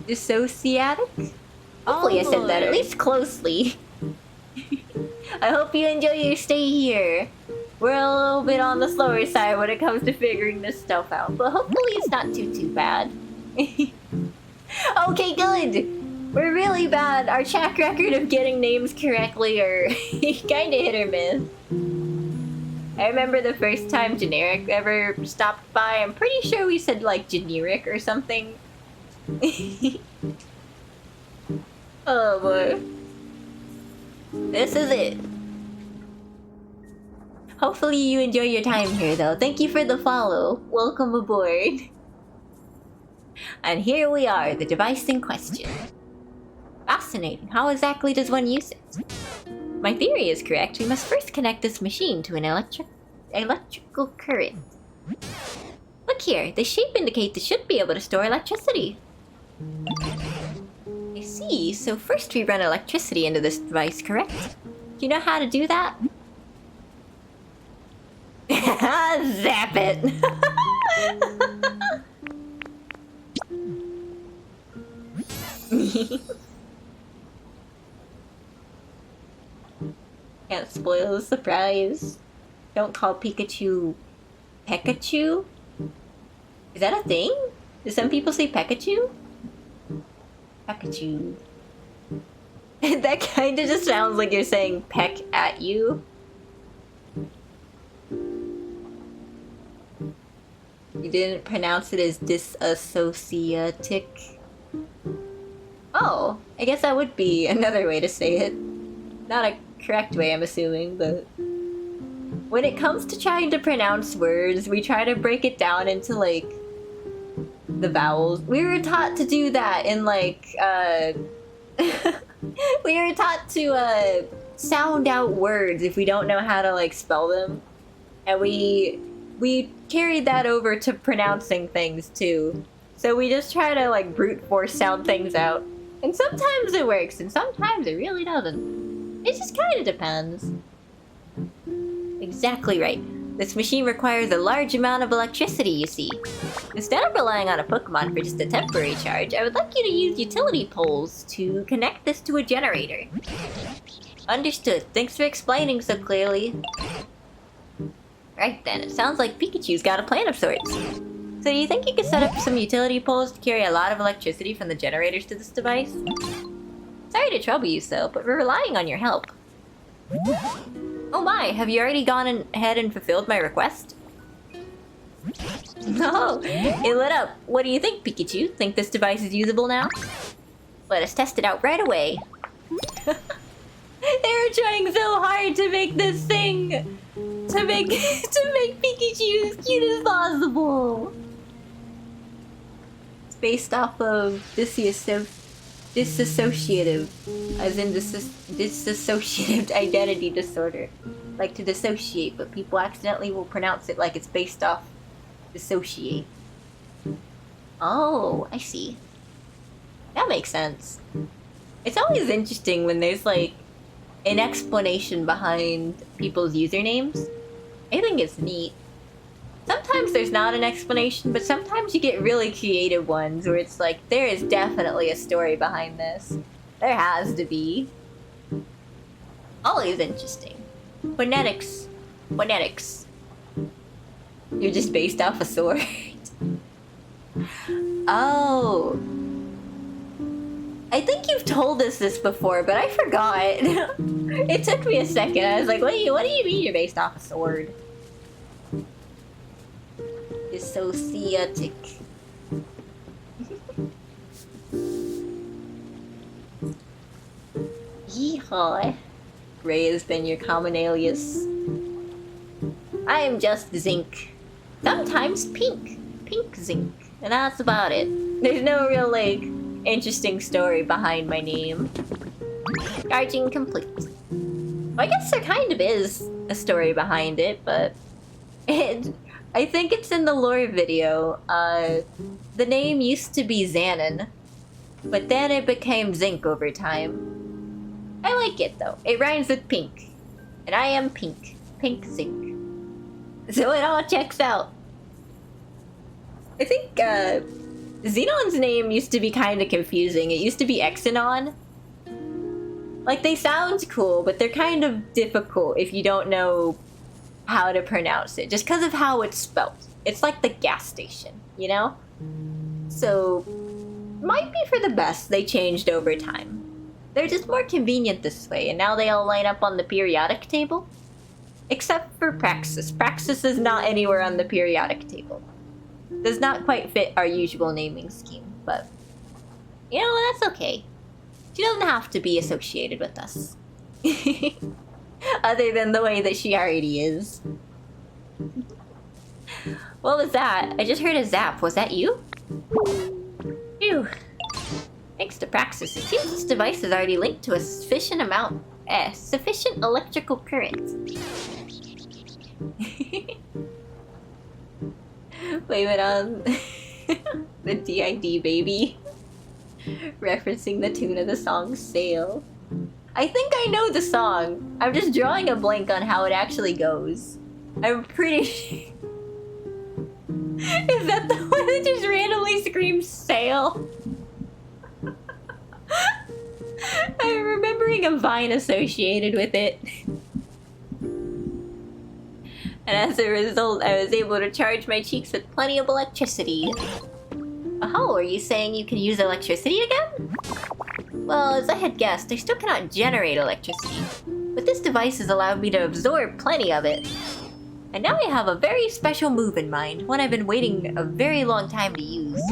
Dissociatic? Hopefully I said that at least closely. I hope you enjoy your stay here. We're a little bit on the slower side when it comes to figuring this stuff out, but hopefully it's not too bad. Okay, good! We're really bad. Our track record of getting names correctly are kinda hit or miss. I remember the first time Generic ever stopped by, I'm pretty sure we said like generic or something. Oh boy. This is it. Hopefully you enjoy your time here though. Thank you for the follow. Welcome aboard. And here we are, the device in question. Fascinating. How exactly does one use it? My theory is correct. We must first connect this machine to an electrical current. Look here. The shape indicates it should be able to store electricity. I see. So first we run electricity into this device, correct? Do you know how to do that? Zap it! Can't spoil the surprise. Don't call Pikachu Pikachu? Is that a thing? Do some people say Pikachu? Pikachu. That kind of just sounds like you're saying peck at you. You didn't pronounce it as disassociatic. Oh, I guess that would be another way to say it. Not a correct way, I'm assuming, but... When it comes to trying to pronounce words, we try to break it down into, like, the vowels. We were taught to do that in, like, we were taught to, sound out words if we don't know how to, like, spell them. And we carried that over to pronouncing things, too. So we just try to, like, brute force sound things out. And sometimes it works, and sometimes it really doesn't. It just kind of depends. Exactly right. This machine requires a large amount of electricity, you see. Instead of relying on a Pokemon for just a temporary charge, I would like you to use utility poles to connect this to a generator. Understood. Thanks for explaining so clearly. Right then, it sounds like Pikachu's got a plan of sorts. So do you think you could set up some utility poles to carry a lot of electricity from the generators to this device? Sorry to trouble you so, but we're relying on your help. Oh my, have you already gone ahead and fulfilled my request? No, it lit up. What do you think, Pikachu? Think this device is usable now? Let us test it out right away. They were trying so hard to make this thing, to make Pikachu as cute as possible. It's based off of disassociative, as in dissociative identity disorder. Like to dissociate, but people accidentally will pronounce it like it's based off dissociate. Oh, I see. That makes sense. It's always interesting when there's like an explanation behind people's usernames. I think it's neat. Sometimes there's not an explanation, but sometimes you get really creative ones where it's like, there is definitely a story behind this. There has to be. Always interesting. Phonetics. Phonetics. You're just based off a sword. Oh. I think you've told us this before, but I forgot. It took me a second. I was like, wait, what do you mean you're based off a sword? Dissociatic. Yeehaw. Ray has been your common alias. I am just Zinc. Sometimes Pink. Pink Zinc. And that's about it. There's no real, like, interesting story behind my name. Charging complete. Well, I guess there kind of is a story behind it, but... I think it's in the lore video. The name used to be Xenon, but then it became Zinc over time. I like it though. It rhymes with pink. And I am pink. Pink Zinc. So it all checks out. I think Xenon's name used to be kind of confusing. It used to be Xenon. Like, they sound cool, but they're kind of difficult if you don't know how to pronounce it, just because of how it's spelled. It's like the gas station, you know? So, might be for the best they changed over time. They're just more convenient this way, and now they all line up on the periodic table. Except for Praxis. Praxis is not anywhere on the periodic table. Does not quite fit our usual naming scheme, but... you know, that's okay. She doesn't have to be associated with us. Other than the way that she already is. What was that? I just heard a zap. Was that you? Phew. Thanks to Praxis, it seems this device is already linked to a sufficient electrical current. Blame it on the DID baby. Referencing the tune of the song Sail. I think I know the song. I'm just drawing a blank on how it actually goes. I'm pretty sure... Is that the one that just randomly screams Sail? I'm remembering a vine associated with it. And as a result, I was able to charge my cheeks with plenty of electricity. Oh, are you saying you can use electricity again? Well, as I had guessed, I still cannot generate electricity. But this device has allowed me to absorb plenty of it. And now I have a very special move in mind, one I've been waiting a very long time to use.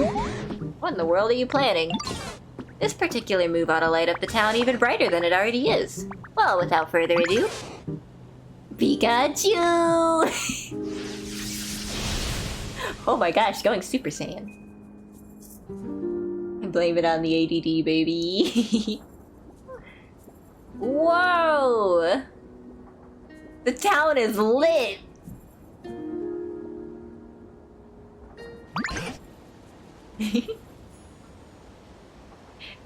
What in the world are you planning? This particular move ought to light up the town even brighter than it already is. Well, without further ado... Pikachu! Oh my gosh, going Super Saiyan. Blame it on the ADD, baby. Whoa! The town is lit! It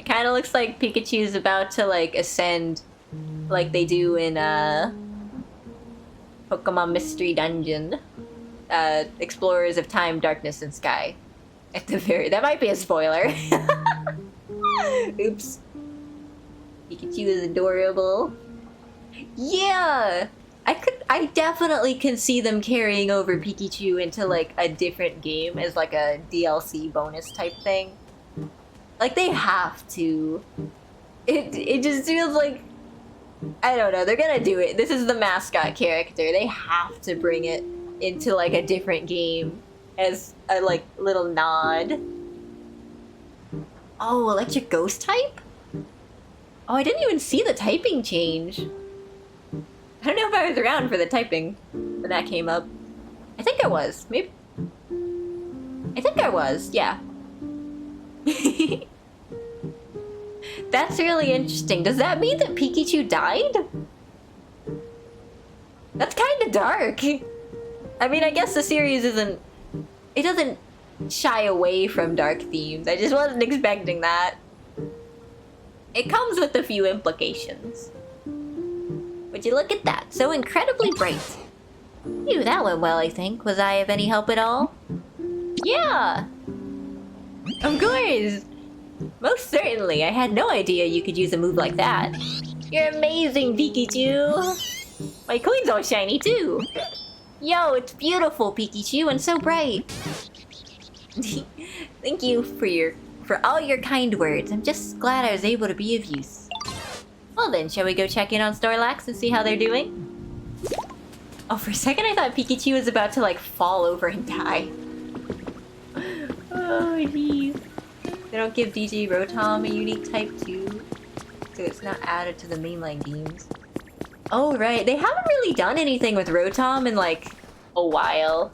kind of looks like Pikachu's about to, like, ascend like they do in, Pokemon Mystery Dungeon. Explorers of Time, Darkness, and Sky. At the very... that might be a spoiler. Oops. Pikachu is adorable. Yeah! I definitely can see them carrying over Pikachu into, like, a different game as, like, a DLC bonus type thing. Like, they have to. It just feels like... I don't know, they're gonna do it. This is the mascot character. They have to bring it into, like, a different game as a, like, little nod. Oh, electric ghost type? Oh, I didn't even see the typing change. I don't know if I was around for the typing when that came up. I think I was. Maybe. I think I was, yeah. That's really interesting. Does that mean that Pikachu died? That's kind of dark. I mean, I guess the series isn't... it doesn't shy away from dark themes. I just wasn't expecting that. It comes with a few implications. Would you look at that? So incredibly bright. Phew, that went well, I think. Was I of any help at all? Yeah! Of course! Most certainly. I had no idea you could use a move like that. You're amazing, Pikachu! My coin's all shiny too. Yo, it's beautiful, Pikachu, and so bright. Thank you for all your kind words. I'm just glad I was able to be of use. Well then, shall we go check in on Snorlax and see how they're doing? Oh, for a second I thought Pikachu was about to like fall over and die. Oh, jeez. They don't give DJ Rotom a unique type too, so it's not added to the mainline games. Oh right, they haven't really done anything with Rotom in like a while.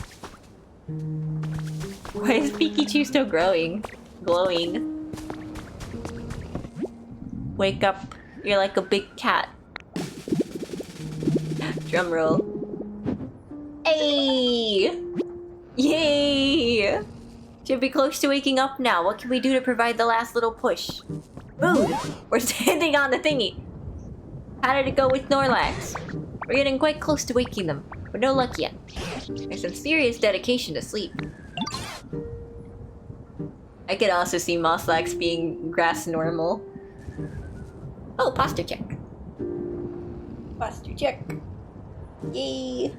Why is Pikachu still glowing? Wake up, you're like a big cat. Drum roll. Hey! Yay! Should be close to waking up now. What can we do to provide the last little push? Rude! We're standing on the thingy. How did it go with Snorlax? We're getting quite close to waking them, but no luck yet. There's some serious dedication to sleep. I could also see Mosslax being grass normal. Oh, posture check. Posture check. Yay!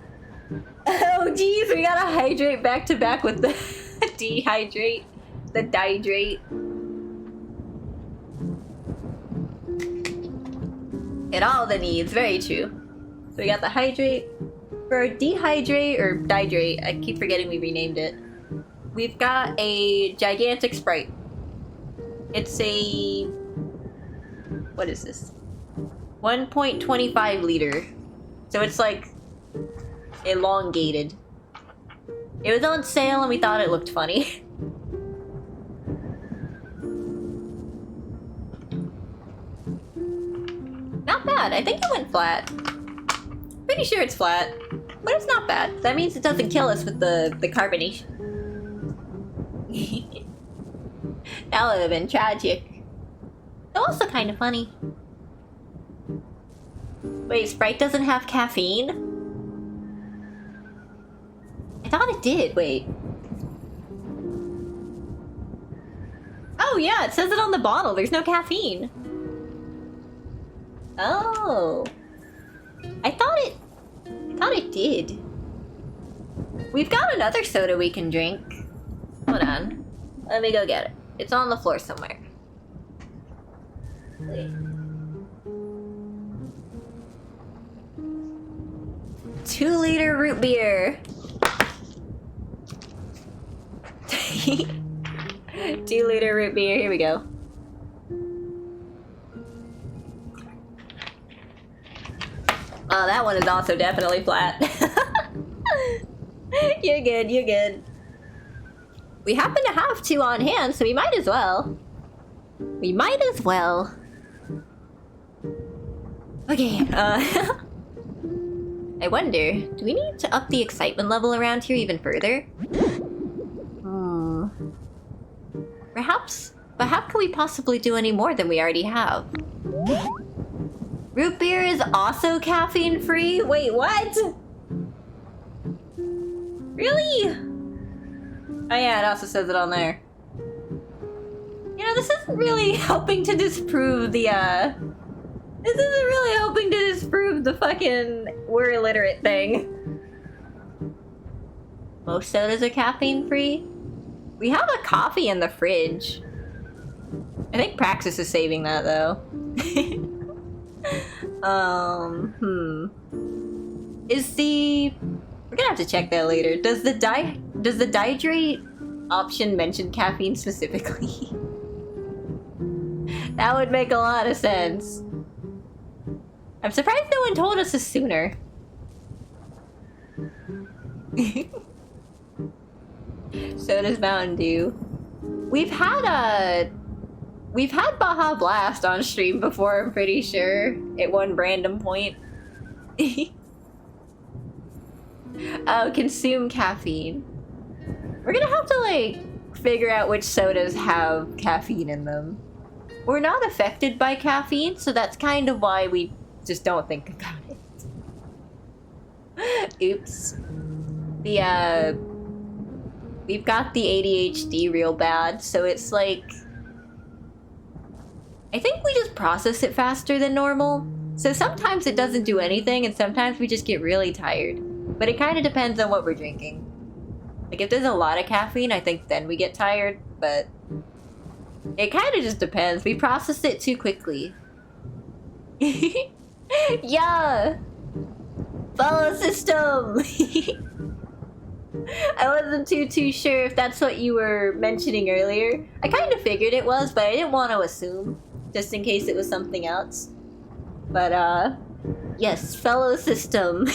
Oh jeez, we gotta hydrate back to back with the dehydrate. The dihydrate. Hit all the needs, very true. So we got the hydrate. For dehydrate or dihydrate, I keep forgetting we renamed it. We've got a gigantic Sprite. It's a... what is this? 1.25 liter. So it's like elongated. It was on sale and we thought it looked funny. Not bad. I think it went flat. Pretty sure it's flat. But it's not bad. That means it doesn't kill us with the carbonation. That would have been tragic. But also kind of funny. Wait, Sprite doesn't have caffeine? I thought it did. Wait. Oh yeah, it says it on the bottle. There's no caffeine. Oh. I thought it did. We've got another soda we can drink. Hold on. Let me go get it. It's on the floor somewhere. Wait. 2-liter root beer. 2-liter root beer. Here we go. Oh, that one is also definitely flat. You're good, you're good. We happen to have 2 on hand, so we might as well. We might as well. Okay, I wonder, do we need to up the excitement level around here even further? Perhaps, but how can we possibly do any more than we already have? Root beer is also caffeine free? Wait, what? Really? Oh yeah, it also says it on there. You know, this isn't really helping to disprove the, this isn't really helping to disprove the fucking we're illiterate thing. Most sodas are caffeine free? We have a coffee in the fridge. I think Praxis is saving that though. Is the... we're gonna have to check that later. Does the dihydrate option mention caffeine specifically? That would make a lot of sense. I'm surprised no one told us this sooner. So does Mountain Dew. We've had Baja Blast on stream before, I'm pretty sure, at one random point. Oh, consume caffeine. We're gonna have to, like, figure out which sodas have caffeine in them. We're not affected by caffeine, so that's kind of why we just don't think about it. Oops. We've got the ADHD real bad, so it's like... I think we just process it faster than normal. So sometimes it doesn't do anything, and sometimes we just get really tired. But it kind of depends on what we're drinking. Like, if there's a lot of caffeine, I think then we get tired, but it kind of just depends. We process it too quickly. Yeah! Follow system! I wasn't too sure if that's what you were mentioning earlier. I kind of figured it was, but I didn't want to assume, just in case it was something else. But, yes, fellow system.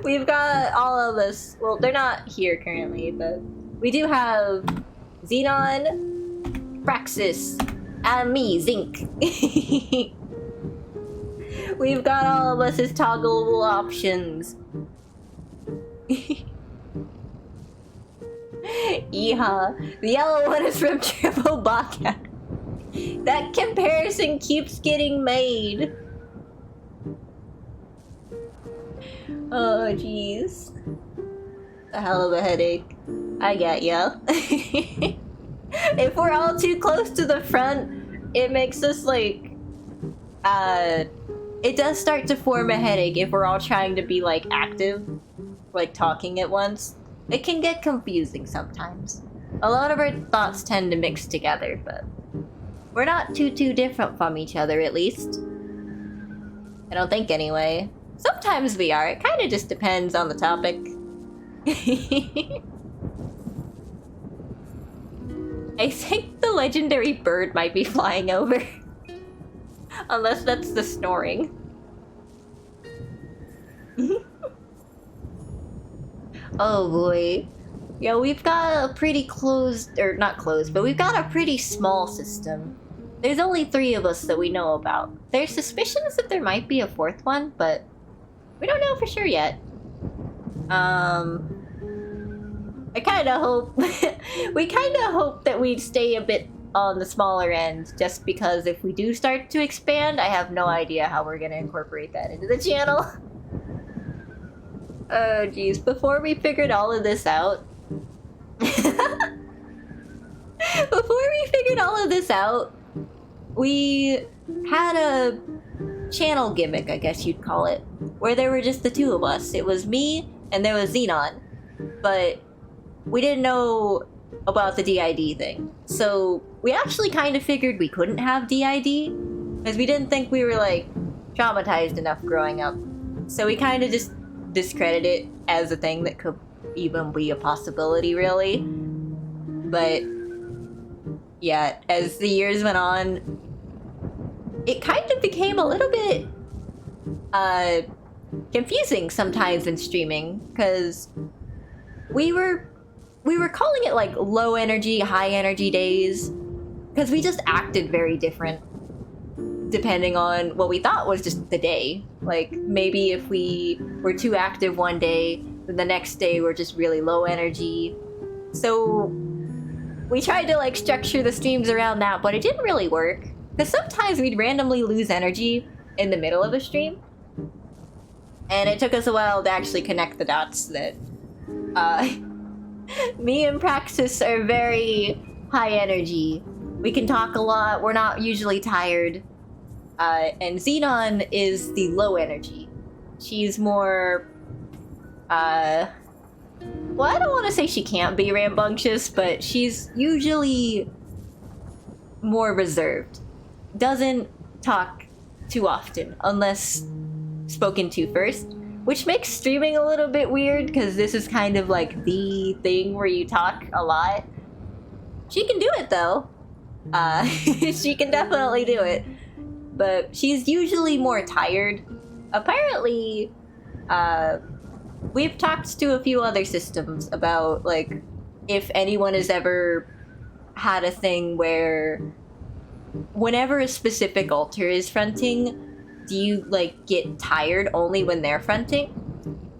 We've got all of us. Well, they're not here currently, but we do have Xenon, Praxis, and me, Zinc. We've got all of us as toggleable options. Yeehaw. The yellow one is from Triple Baka. That comparison keeps getting made. Oh, jeez. A hell of a headache. I get ya. If we're all too close to the front, it makes us like... it does start to form a headache if we're all trying to be like active, like talking at once. It can get confusing sometimes. A lot of our thoughts tend to mix together, but we're not too different from each other, at least. I don't think anyway. Sometimes we are. It kind of just depends on the topic. I think the legendary bird might be flying over. Unless that's the snoring. Oh boy. Yeah, we've got a pretty closed, or not closed, but we've got a pretty small system. There's only 3 of us that we know about. There's suspicions that there might be a 4th one, but we don't know for sure yet. I kind of hope... we kind of hope that we'd stay a bit on the smaller end, just because if we do start to expand, I have no idea how we're gonna incorporate that into the channel. Oh geez, before we figured all of this out... we had a channel gimmick, I guess you'd call it, where there were just the 2 of us. It was me, and there was Xenon. But we didn't know about the DID thing. So we actually kind of figured we couldn't have DID, because we didn't think we were, like, traumatized enough growing up. So we kind of just discredited it as a thing that could even be a possibility, really. But yeah, as the years went on, it kind of became a little bit confusing sometimes in streaming, because we were calling it like low energy, high energy days, because we just acted very different depending on what we thought was just the day. Like, maybe if we were too active one day, then the next day we're just really low energy. So we tried to like structure the streams around that, but it didn't really work. Because sometimes we'd randomly lose energy in the middle of a stream. And it took us a while to actually connect the dots that me and Praxis are very high energy. We can talk a lot, we're not usually tired. And Xenon is the low energy. She's more, well, I don't want to say she can't be rambunctious, but she's usually more reserved. Doesn't talk too often, unless spoken to first. Which makes streaming a little bit weird, because this is kind of like the thing where you talk a lot. She can do it, though. She can definitely do it. But she's usually more tired. Apparently, we've talked to a few other systems about, like, if anyone has ever had a thing where whenever a specific altar is fronting, do you, like, get tired only when they're fronting?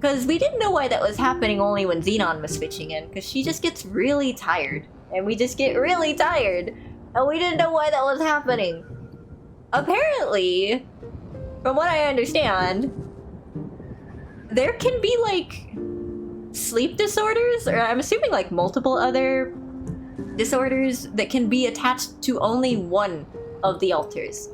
Because we didn't know why that was happening only when Xenon was switching in, because she just gets really tired. And we just get really tired. And we didn't know why that was happening. Apparently, from what I understand, there can be, like, sleep disorders, or I'm assuming, like, multiple other disorders that can be attached to only one of the altars.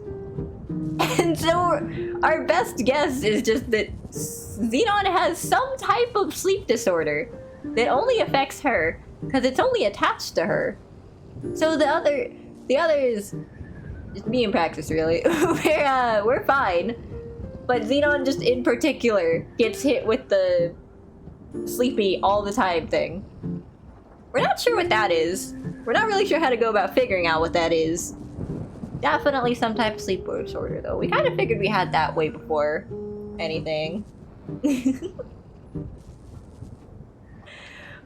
And so our best guess is just that Xenon has some type of sleep disorder that only affects her because it's only attached to her. So the others, just me and Praxis really, we're fine. But Xenon just in particular gets hit with the sleepy all the time thing. We're not sure what that is. We're not really sure how to go about figuring out what that is. Definitely some type of sleep disorder, though. We kind of figured we had that way before anything.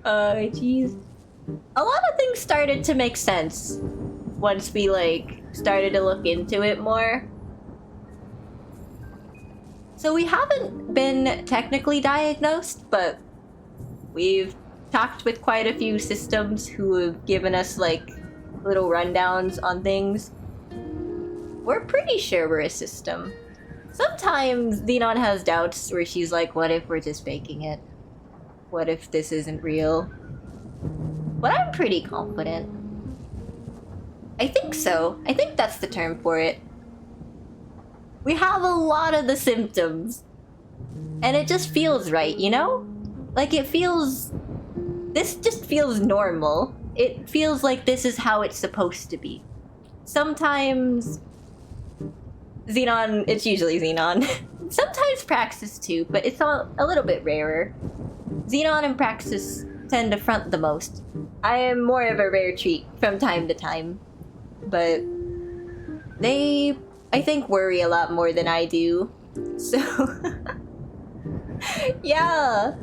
Jeez. A lot of things started to make sense once we, like, started to look into it more. So we haven't been technically diagnosed, but we've talked with quite a few systems who have given us, like, little rundowns on things. We're pretty sure we're a system. Sometimes Xenon has doubts where she's like, what if we're just faking it? What if this isn't real? But I'm pretty confident. I think so. I think that's the term for it. We have a lot of the symptoms. And it just feels right, you know? Like it feels... This just feels normal. It feels like this is how it's supposed to be. Sometimes... Xenon, it's usually Xenon. Sometimes Praxis too, but it's a little bit rarer. Xenon and Praxis tend to front the most. I am more of a rare treat from time to time. But they, I think, worry a lot more than I do. So, yeah.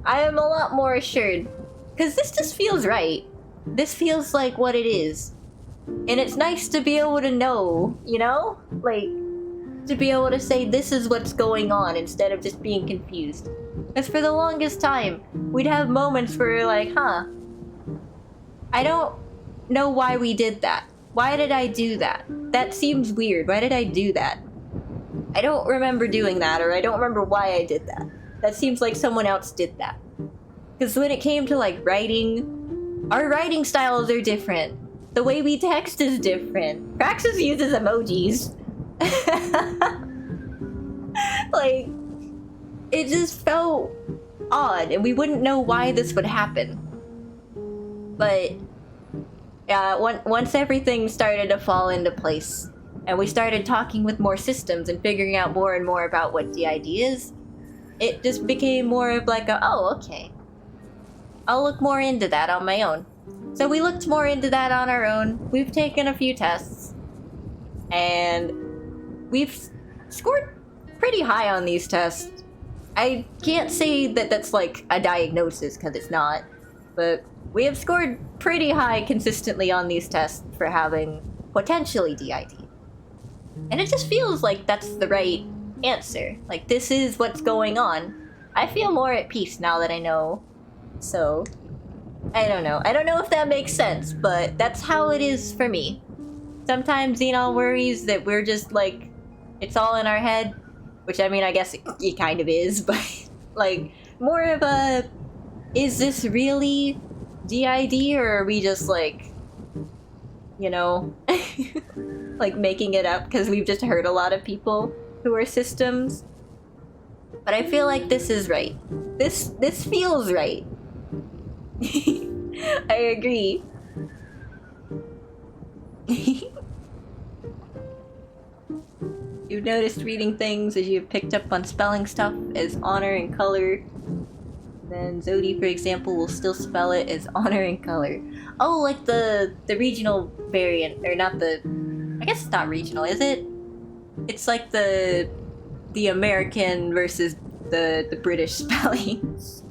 I am a lot more assured. Because this just feels right. This feels like what it is. And it's nice to be able to know, you know? Like, to be able to say this is what's going on instead of just being confused. Because for the longest time, we'd have moments where we're like, huh, I don't know why we did that. Why did I do that? That seems weird. Why did I do that? I don't remember doing that, or I don't remember why I did that. That seems like someone else did that. Because when it came to, like, writing, our writing styles are different. The way we text is different. Praxis uses emojis. Like, it just felt odd, and we wouldn't know why this would happen. But, yeah, once everything started to fall into place, and we started talking with more systems and figuring out more and more about what the idea is, it just became more of like a, oh, okay. I'll look more into that on my own. So we looked more into that on our own. We've taken a few tests. And we've scored pretty high on these tests. I can't say that that's like a diagnosis, because it's not. But we have scored pretty high consistently on these tests for having potentially DID. And it just feels like that's the right answer. Like, this is what's going on. I feel more at peace now that I know. So... I don't know. I don't know if that makes sense, but that's how it is for me. Sometimes Xenon worries that we're just, like, it's all in our head. Which, I mean, I guess it kind of is, but, like, more of a, is this really DID, or are we just, like, you know, like, making it up because we've just heard a lot of people who are systems? But I feel like this is right. This feels right. I agree. You've noticed reading things as you've picked up on spelling stuff as honor and color. Then Zodi, for example, will still spell it as honor and color. Oh, like the regional variant, or not the... I guess it's not regional, is it? It's like the American versus the British spellings.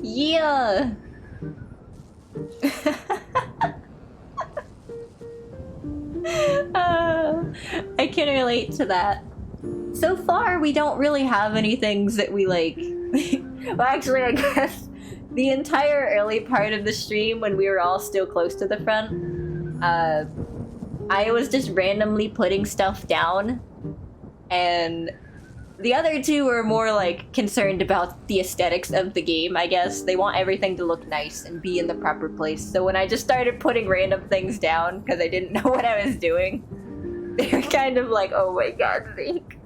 Yeah! I can relate to that. So far, we don't really have any things that we like. Well, actually, I guess the entire early part of the stream, when we were all still close to the front, I was just randomly putting stuff down, and The other two are more like concerned about the aesthetics of the game, I guess. They want everything to look nice and be in the proper place. So when I just started putting random things down because I didn't know what I was doing, they were kind of like, oh my god, Zeke.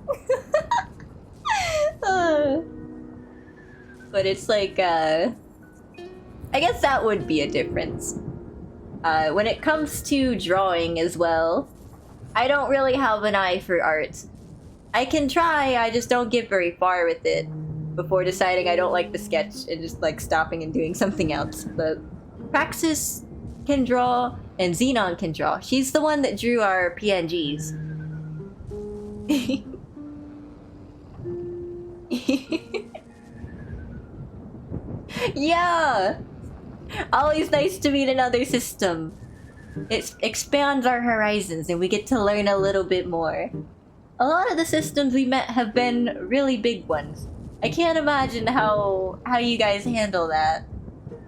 But it's like, I guess that would be a difference. When it comes to drawing as well, I don't really have an eye for art. I can try, I just don't get very far with it before deciding I don't like the sketch and just like stopping and doing something else. But Praxis can draw and Xenon can draw. She's the one that drew our PNGs. Yeah! Always nice to meet another system. It expands our horizons and we get to learn a little bit more. A lot of the systems we met have been really big ones. I can't imagine how you guys handle that.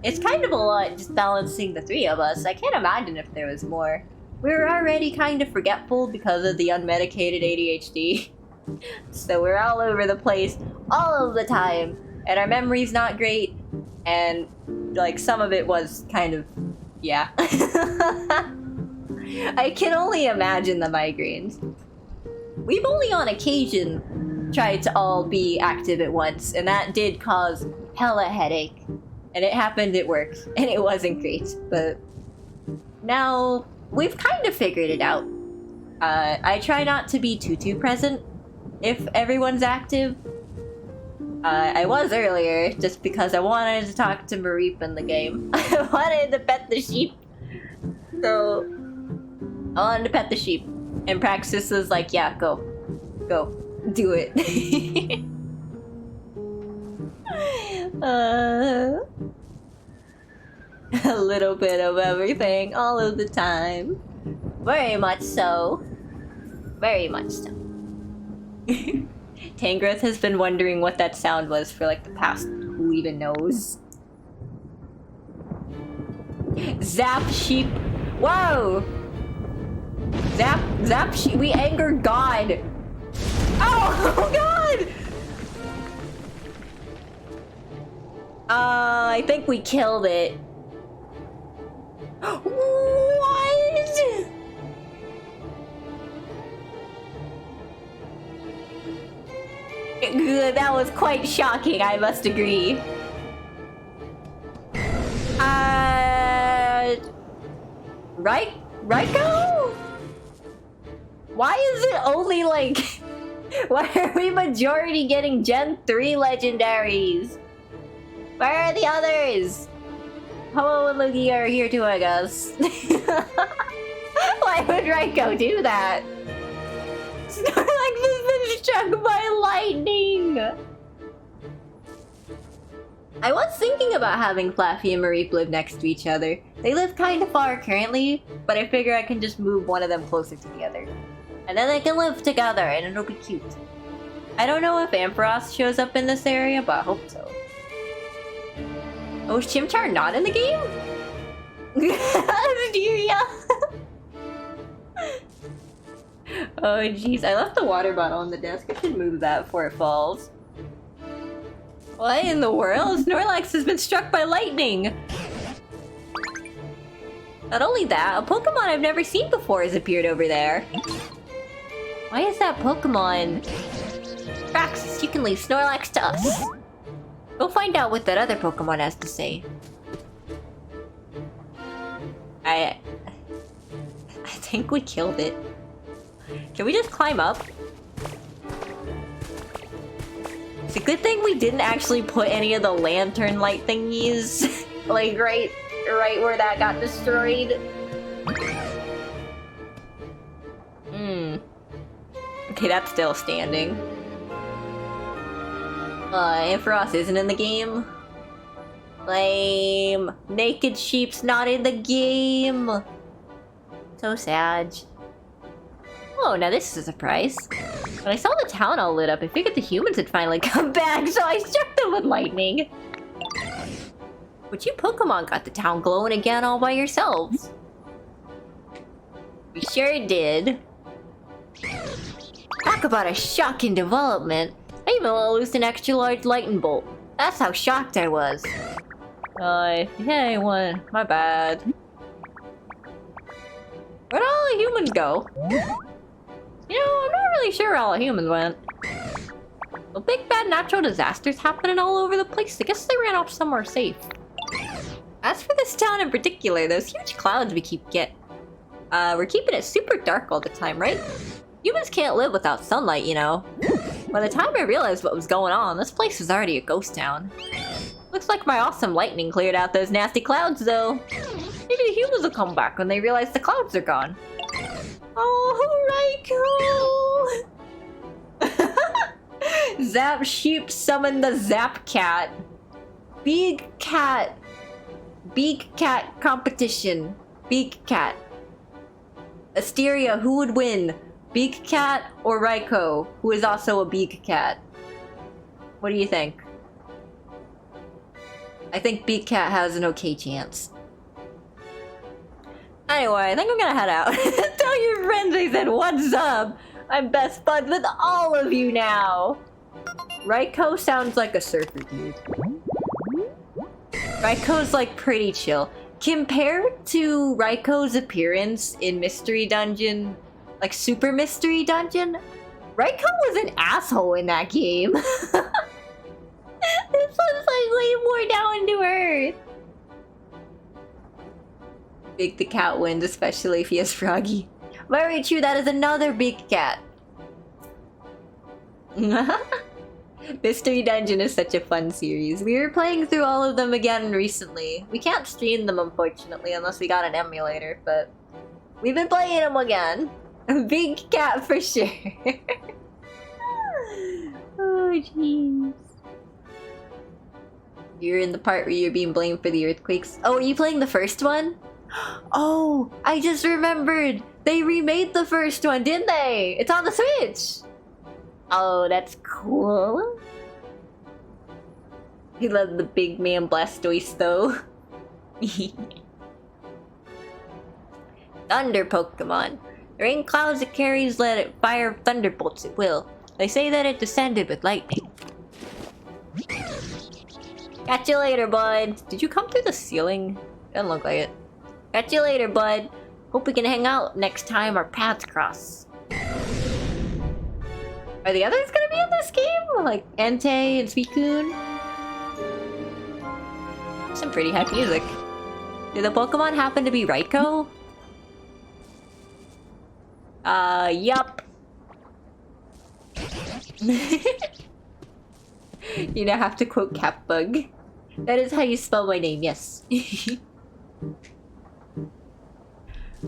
It's kind of a lot just balancing the three of us. I can't imagine if there was more. We're already kind of forgetful because of the unmedicated ADHD. So we're all over the place all of the time. And our memory's not great. And like some of it was kind of, yeah. I can only imagine the migraines. We've only on occasion tried to all be active at once, and that did cause hella headache. And it happened at work, and it wasn't great. But now we've kind of figured it out. I try not to be too present if everyone's active. I was earlier, just because I wanted to talk to Mareep in the game. I wanted to pet the sheep. So, I wanted to pet the sheep. And Praxis was like, yeah, go. Go. Do it. A little bit of everything, all of the time. Very much so. Very much so. Tangrowth has been wondering what that sound was for like the past who even knows. Zap sheep. Whoa! Zap sheep. We angered God. Oh God! I think we killed it. What? That was quite shocking, I must agree. Raiko? Why is it only like... Why are we majority getting Gen 3 legendaries? Where are the others? Ho and Luigi are here too, I guess. Why would Raiko do that? Snorlax has been struck by lightning! I was thinking about having Flaffy and Mareep live next to each other. They live kind of far currently, but I figure I can just move one of them closer to the other. And then they can live together and it'll be cute. I don't know if Ampharos shows up in this area, but I hope so. Oh, is Chimchar not in the game? Asteria! Oh jeez, I left the water bottle on the desk. I should move that before it falls. What in the world? Snorlax has been struck by lightning! Not only that, a Pokemon I've never seen before has appeared over there. Why is that Pokemon? Praxis, you can leave Snorlax to us. Go find out what that other Pokemon has to say. I think we killed it. Can we just climb up? It's a good thing we didn't actually put any of the lantern light thingies like right where that got destroyed. Okay, that's still standing. Ampharos isn't in the game. Lame. Naked Sheep's not in the game. So sad. Oh, now this is a surprise. When I saw the town all lit up, I figured the humans had finally come back, so I struck them with lightning. But you Pokemon got the town glowing again all by yourselves. We sure did. Talk about a shocking development. will loose an extra large lightning bolt. That's how shocked I was. Yeah, one. My bad. Where'd all the humans go? You know, I'm not really sure where all the humans went. Well, big bad natural disasters happening all over the place. I guess they ran off somewhere safe. As for this town in particular, those huge clouds we keep we're keeping it super dark all the time, right? Humans can't live without sunlight, you know. By the time I realized what was going on, this place was already a ghost town. Looks like my awesome lightning cleared out those nasty clouds, though. Maybe the humans will come back when they realize the clouds are gone. Oh, Raiko! Zap Sheep summoned the Zap Cat. Big Cat competition. Big Cat. Asteria, who would win? Big Cat or Raiko, who is also a big cat? What do you think? I think Big Cat has an okay chance. Anyway, I think I'm gonna head out. Tell your friends I said what's up. I'm best buds with all of you now. Raiko sounds like a surfer dude. Raiko's like pretty chill. Compared to Raiko's appearance in Mystery Dungeon, like Super Mystery Dungeon, Raiko was an asshole in that game. This one's like way more down to earth. Big the cat wins, especially if he has Froggy. Very true, that is another big cat. Mystery Dungeon is such a fun series. We were playing through all of them again recently. We can't stream them, unfortunately, unless we got an emulator, but we've been playing them again. Big cat for sure. Oh, jeez. You're in the part where you're being blamed for the earthquakes. Oh, are you playing the first one? Oh, I just remembered. They remade the first one, didn't they? It's on the Switch. Oh, that's cool. He loved the big man Blastoise, though. Thunder Pokemon. The rain clouds it carries let it fire thunderbolts at will. They say that it descended with lightning. Catch you later, bud. Did you come through the ceiling? Doesn't look like it. Catch you later, bud. Hope we can hang out next time our paths cross. Are the others gonna be in this game? Like Entei and Suicune? Some pretty hype music. Did the Pokemon happen to be Raiko? Yup. You now have to quote Catbug. That is how you spell my name, yes.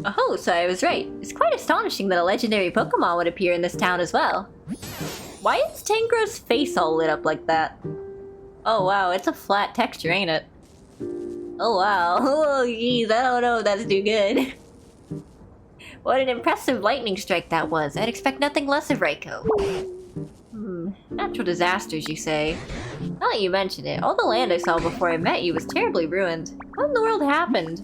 Oh, so I was right. It's quite astonishing that a legendary Pokemon would appear in this town as well. Why is Tangro's face all lit up like that? Oh wow, it's a flat texture, ain't it? Oh wow, oh geez, I don't know if that's too good. What an impressive lightning strike that was. I'd expect nothing less of Raiko. Natural disasters, you say? Now that you mention it, all the land I saw before I met you was terribly ruined. What in the world happened?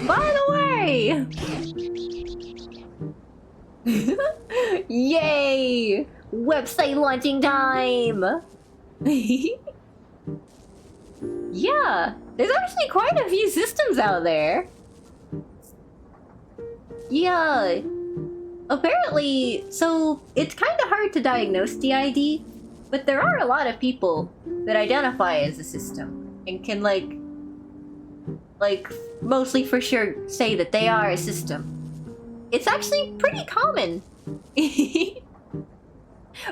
By the way! Yay! Website launching time! Yeah, there's actually quite a few systems out there. Yeah. Apparently, so it's kind of hard to diagnose DID, but there are a lot of people that identify as a system and can like mostly for sure say that they are a system. It's actually pretty common.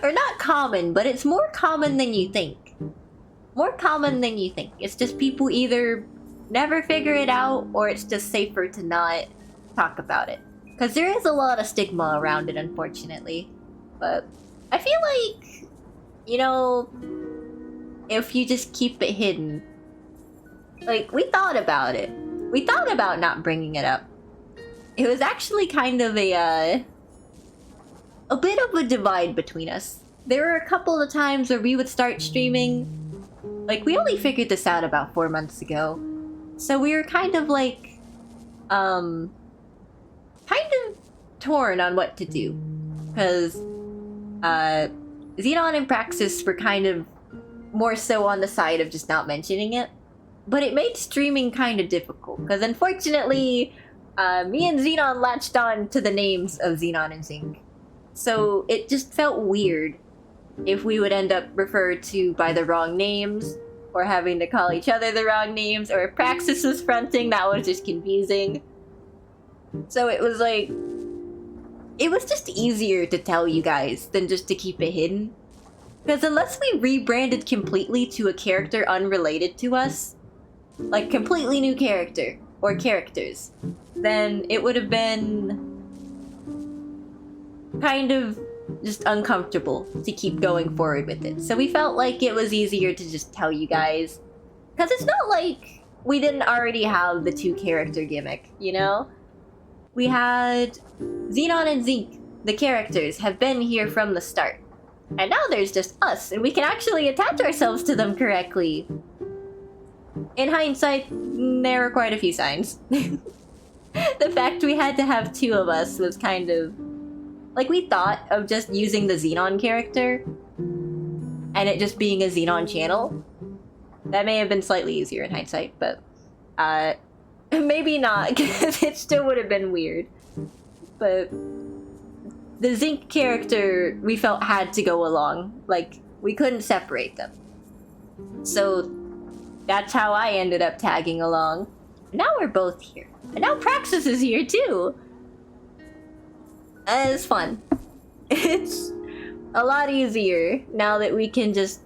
Or not common, but it's more common than you think. More common than you think. It's just people either never figure it out or it's just safer to not talk about it. Because there is a lot of stigma around it, unfortunately. But I feel like, you know, if you just keep it hidden. Like, we thought about it. We thought about not bringing it up. It was actually kind of a bit of a divide between us. There were a couple of times where we would start streaming. Like, we only figured this out about 4 months ago. So we were kind of like, kind of torn on what to do. Because, Xenon and Praxis were kind of more so on the side of just not mentioning it. But it made streaming kind of difficult, because unfortunately, me and Xenon latched on to the names of Xenon and Zinc. So it just felt weird if we would end up referred to by the wrong names, or having to call each other the wrong names, or if Praxis was fronting, that was just confusing. So it was like, it was just easier to tell you guys than just to keep it hidden. Because unless we rebranded completely to a character unrelated to us, like completely new character, or characters, then it would have been kind of just uncomfortable to keep going forward with it. So we felt like it was easier to just tell you guys. Because it's not like we didn't already have the 2-character gimmick, you know? We had Xenon and Zinc, the characters, have been here from the start. And now there's just us, and we can actually attach ourselves to them correctly. In hindsight, there were quite a few signs. The fact we had to have 2 of us was kind of... Like, we thought of just using the Xenon character, and it just being a Xenon channel. That may have been slightly easier in hindsight, but... maybe not, because it still would have been weird. But... the Zinc character, we felt had to go along. Like, we couldn't separate them. So... that's how I ended up tagging along. Now we're both here. And now Praxis is here too! It's fun. It's a lot easier now that we can just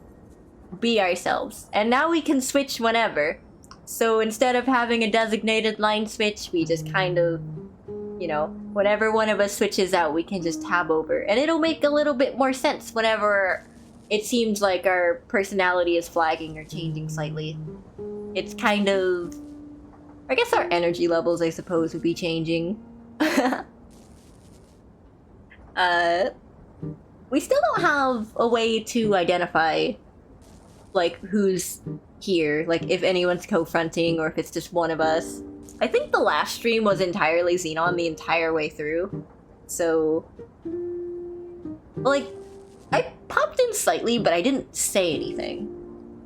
be ourselves. And now we can switch whenever. So instead of having a designated line switch, we just kind of, you know, whenever one of us switches out, we can just tab over. And it'll make a little bit more sense whenever it seems like our personality is flagging or changing slightly. It's kind of... I guess our energy levels, I suppose, would be changing. We still don't have a way to identify, like, who's here. Like, if anyone's co-fronting or if it's just one of us. I think the last stream was entirely Xenon the entire way through. So... like... I popped in slightly, but I didn't say anything.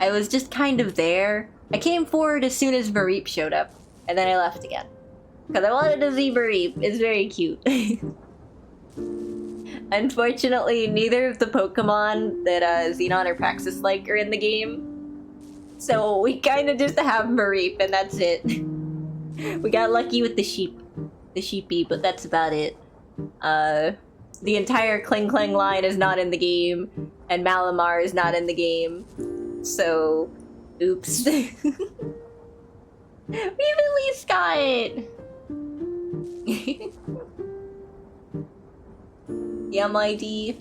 I was just kind of there. I came forward as soon as Mareep showed up, and then I left again. Because I wanted to see Mareep. It's very cute. Unfortunately, neither of the Pokemon that Xenon or Praxis like are in the game. So we kind of just have Mareep, and that's it. We got lucky with the sheepy, but that's about it. The entire Kling Kling line is not in the game, and Malamar is not in the game. So, oops. We've at least got it! Yum ID.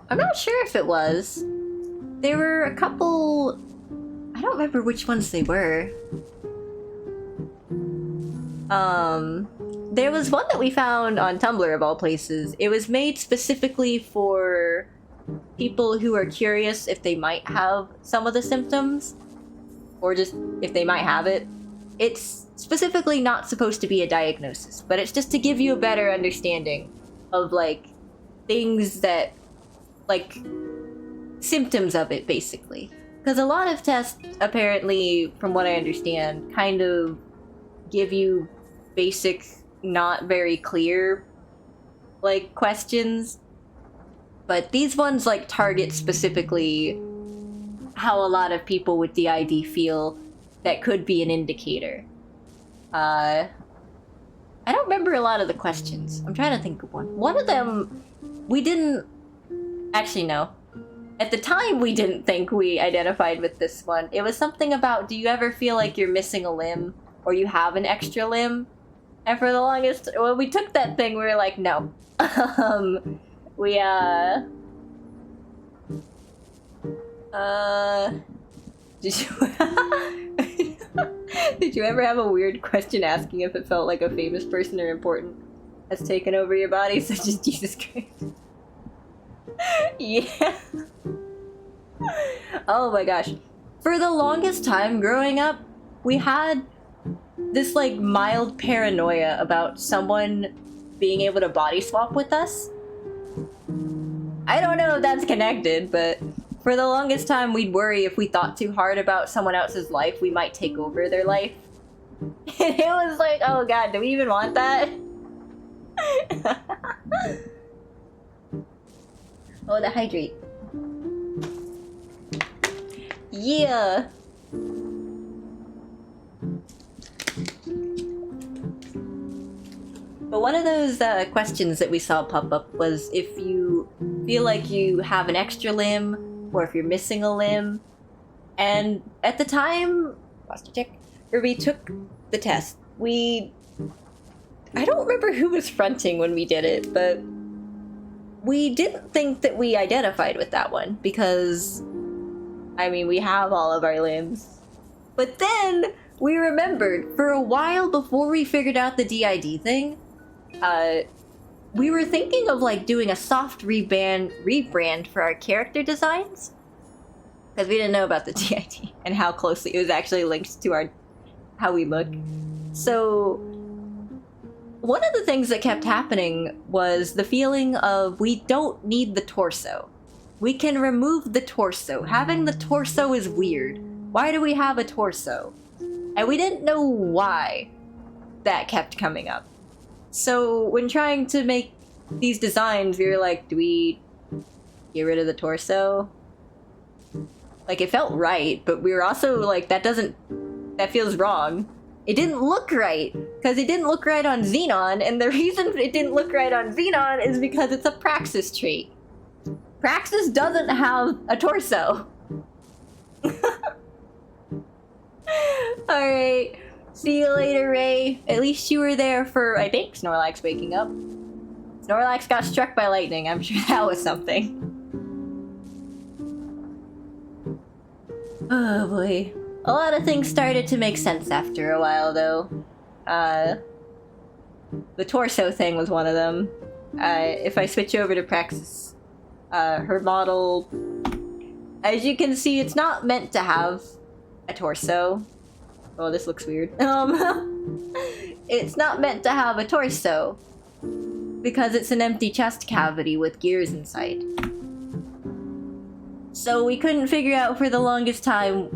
I'm not sure if it was. There were a couple... I don't remember which ones they were. There was one that we found on Tumblr of all places. It was made specifically for people who are curious if they might have some of the symptoms, or just if they might have it. It's specifically not supposed to be a diagnosis, but it's just to give you a better understanding of, like, things that, like, symptoms of it, basically. Because a lot of tests, apparently, from what I understand, kind of give you basic, not very clear, like, questions. But these ones, like, target specifically how a lot of people with DID feel that could be an indicator. I don't remember a lot of the questions. I'm trying to think of one. One of them, we didn't... Actually, no. At the time, we didn't think we identified with this one. It was something about, do you ever feel like you're missing a limb? Or you have an extra limb? And for the longest... When we took that thing, we were like, no. Did you... Did you ever have a weird question asking if it felt like a famous person or important has taken over your body, such as Jesus Christ? Yeah. Oh my gosh. For the longest time growing up, we had this, like, mild paranoia about someone being able to body swap with us. I don't know if that's connected, but for the longest time we'd worry if we thought too hard about someone else's life, we might take over their life. And it was like, oh god, do we even want that? Oh, the hydrate. Yeah! But one of those questions that we saw pop up was if you feel like you have an extra limb, or if you're missing a limb. And at the time, posture check, where we took the test, I don't remember who was fronting when we did it, but we didn't think that we identified with that one, because, I mean, we have all of our limbs. But then, we remembered, for a while before we figured out the DID thing, we were thinking of like doing a soft rebrand for our character designs, because we didn't know about the DID and how closely it was actually linked to how we look. So one of the things that kept happening was the feeling of we don't need the torso. We can remove the torso. Having the torso is weird. Why do we have a torso? And we didn't know why that kept coming up. So when trying to make these designs, we were like, do we get rid of the torso? Like, it felt right, but we were also like, that feels wrong. It didn't look right, because it didn't look right on Xenon, and the reason it didn't look right on Xenon is because it's a Praxis trait. Praxis doesn't have a torso. Alright. See you later, Ray. At least you were there for, I think, Snorlax waking up. Snorlax got struck by lightning. I'm sure that was something. Oh boy. A lot of things started to make sense after a while, though. The torso thing was one of them. If I switch over to Praxis, her model, as you can see, it's not meant to have a torso. Oh, this looks weird. It's not meant to have a torso because it's an empty chest cavity with gears inside. So we couldn't figure out for the longest time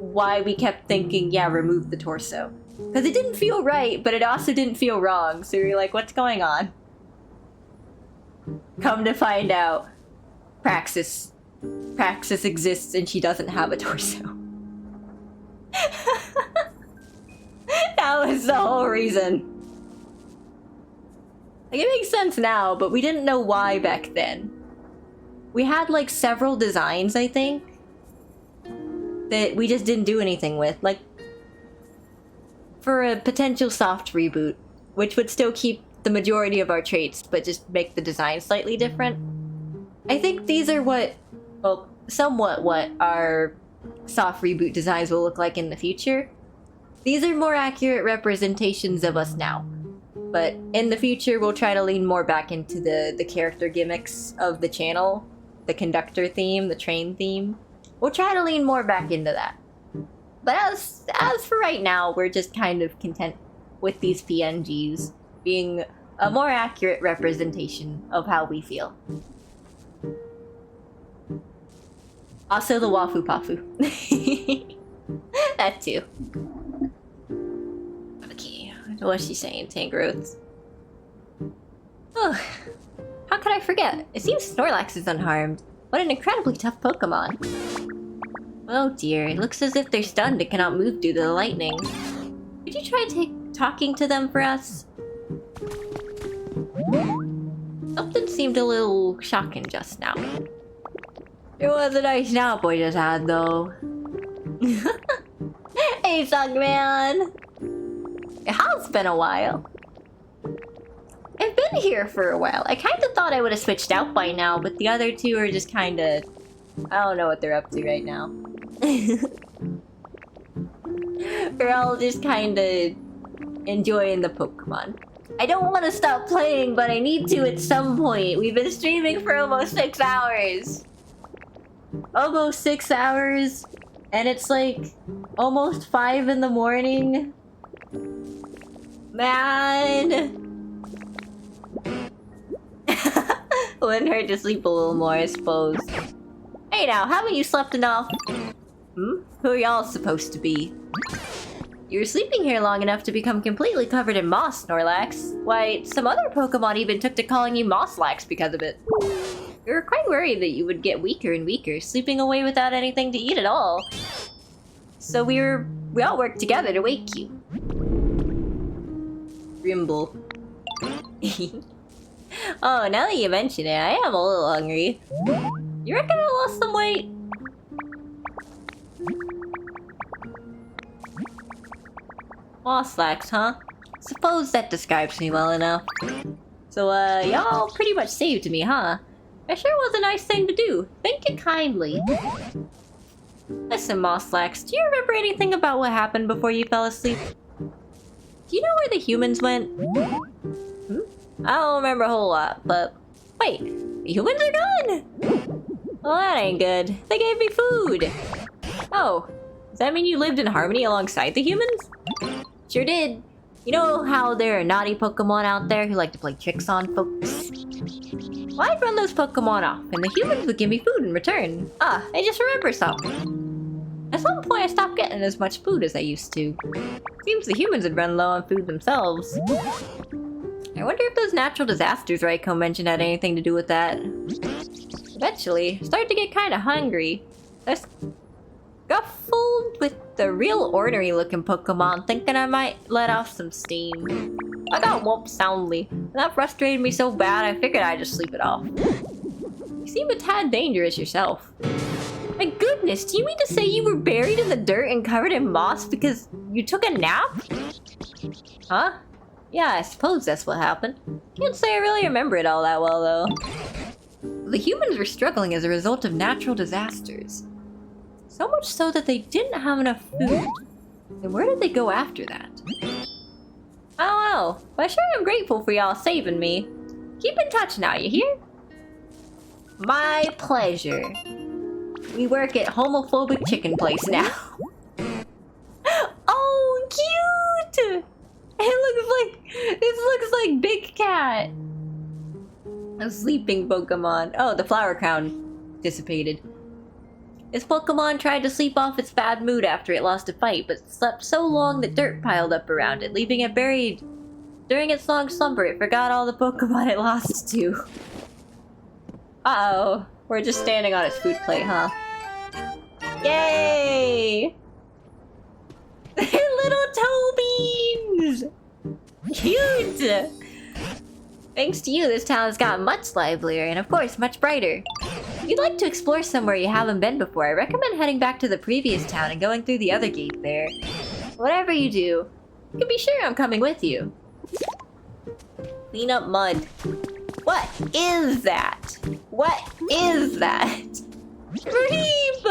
why we kept thinking, yeah, remove the torso. Because it didn't feel right, but it also didn't feel wrong. So we were like, what's going on? Come to find out, Praxis exists and she doesn't have a torso. That was the whole reason. Like, it makes sense now, but we didn't know why back then. We had like several designs, I think, that we just didn't do anything with. Like, for a potential soft reboot, which would still keep the majority of our traits, but just make the design slightly different. I think these are somewhat what our soft reboot designs will look like in the future. These are more accurate representations of us now. But in the future, we'll try to lean more back into the character gimmicks of the channel. The conductor theme, the train theme. We'll try to lean more back into that. But as for right now, we're just kind of content with these PNGs being a more accurate representation of how we feel. Also the Wafu Pafu. That too. Okay, what's she saying, Tangrowth? Oh, how could I forget? It seems Snorlax is unharmed. What an incredibly tough Pokemon. Oh dear, it looks as if they're stunned and cannot move due to the lightning. Could you try talking to them for us? Something seemed a little shocking just now. It was a nice nap I just had, though. Hey, Sugman! It has been a while. I've been here for a while. I kind of thought I would have switched out by now, but the other two are just kind of... I don't know what they're up to right now. We're all just kind of enjoying the Pokemon. I don't want to stop playing, but I need to at some point. We've been streaming for almost 6 hours. Almost 6 hours. And it's like almost 5 in the morning. Man. Wouldn't hurt to sleep a little more, I suppose. Hey now, haven't you slept enough? Hmm? Who are y'all supposed to be? You were sleeping here long enough to become completely covered in moss, Snorlax. Why, some other Pokemon even took to calling you Mosslax because of it. We were quite worried that you would get weaker and weaker, sleeping away without anything to eat at all. So we all worked together to wake you. Rimble. Oh, now that you mention it, I am a little hungry. You reckon I lost some weight? Mosslax, huh? Suppose that describes me well enough. So, y'all pretty much saved me, huh? It sure was a nice thing to do. Thank you kindly. Listen, Mosslax, do you remember anything about what happened before you fell asleep? Do you know where the humans went? Hmm? I don't remember a whole lot, but... Wait, the humans are gone! Well, that ain't good. They gave me food! Oh, does that mean you lived in harmony alongside the humans? Sure did. You know how there are naughty Pokemon out there who like to play tricks on folks? Well, I'd run those Pokemon off, and the humans would give me food in return. Ah, I just remembered something. At some point, I stopped getting as much food as I used to. Seems the humans had run low on food themselves. I wonder if those natural disasters Raiko mentioned had anything to do with that. Eventually, I started to get kind of hungry. I got fooled with the real ornery looking Pokemon, thinking I might let off some steam. I got whooped soundly, and that frustrated me so bad I figured I'd just sleep it off. You seem a tad dangerous yourself. My goodness, do you mean to say you were buried in the dirt and covered in moss because you took a nap? Huh? Yeah, I suppose that's what happened. Can't say I really remember it all that well, though. The humans were struggling as a result of natural disasters. So much so that they didn't have enough food. And where did they go after that? I don't know, but I sure am grateful for y'all saving me. Keep in touch now, you hear? My pleasure. We work at homophobic chicken place now. Oh, cute! This looks like Big Cat. A sleeping Pokemon. Oh, the flower crown dissipated. This Pokemon tried to sleep off its bad mood after it lost a fight, but slept so long that dirt piled up around it, leaving it buried. During its long slumber, it forgot all the Pokemon it lost to. Uh-oh. We're just standing on its food plate, huh? Yay! They're little toe beans! Cute! Thanks to you, this town has gotten much livelier and, of course, much brighter. If you'd like to explore somewhere you haven't been before, I recommend heading back to the previous town and going through the other gate there. Whatever you do, you can be sure I'm coming with you. Clean up mud. What is that? What is that? Reap!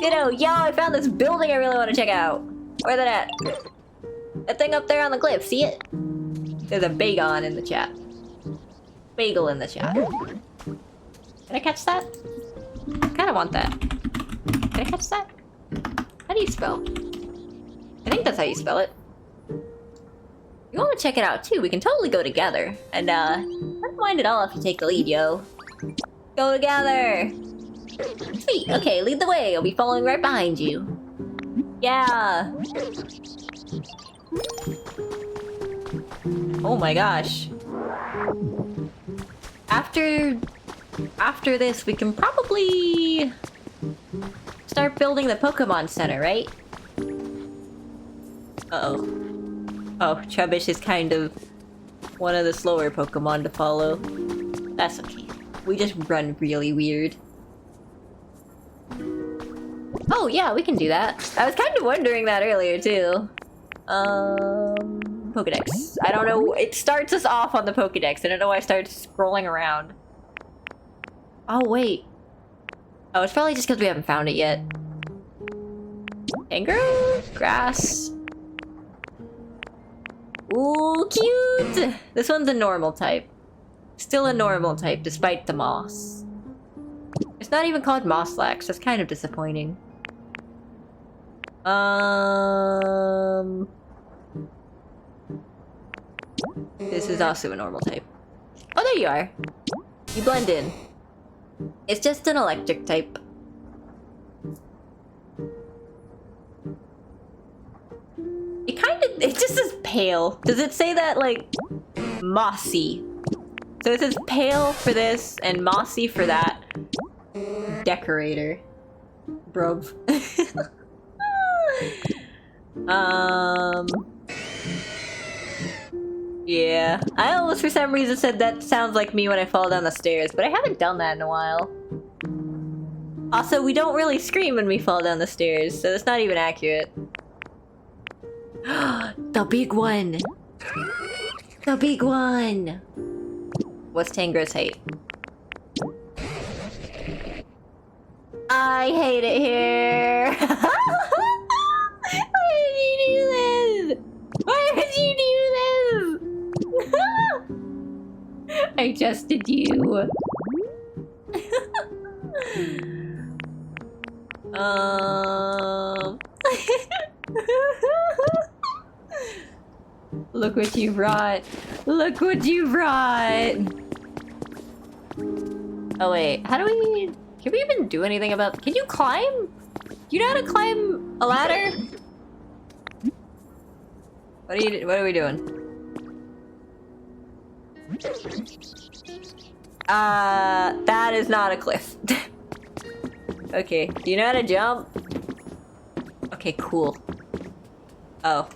Ditto, yo, I found this building I really want to check out. Where's that at? That thing up there on the cliff, see it? There's a bagel in the chat. Bagel in the chat. Did I catch that? I kinda want that. Did I catch that? How do you spell? I think that's how you spell it. You wanna check it out too, we can totally go together. And I don't mind at all if you take the lead, yo. Go together! Sweet, okay, lead the way, I'll be following right behind you. Yeah! Oh my gosh. After this, we can probably start building the Pokemon Center, right? Uh-oh. Oh, Trubbish is kind of one of the slower Pokemon to follow. That's okay. We just run really weird. Oh yeah, we can do that. I was kind of wondering that earlier too. Pokedex. I don't know. It starts us off on the Pokedex. I don't know why I started scrolling around. Oh, wait. Oh, it's probably just because we haven't found it yet. Kangaroo? Grass. Ooh, cute! This one's a normal type. Still a normal type, despite the moss. It's not even called Mosslax. That's kind of disappointing. This is also a normal type. Oh, there you are. You blend in. It's just an electric type. It just says pale. Does it say that, like, mossy? So it says pale for this and mossy for that. Decorator. Bruv. Yeah. I almost for some reason said that sounds like me when I fall down the stairs, but I haven't done that in a while. Also, we don't really scream when we fall down the stairs, so it's not even accurate. The big one! The big one! What's Tangro's height? I hate it here! Why did you do this? Why did you do this? I trusted you. Look what you brought. Look what you brought. Oh wait, how do we... Can we even do anything about... Can you climb? Do you know how to climb a ladder? What are we doing? That is not a cliff. Okay, do you know how to jump? Okay, cool. Oh,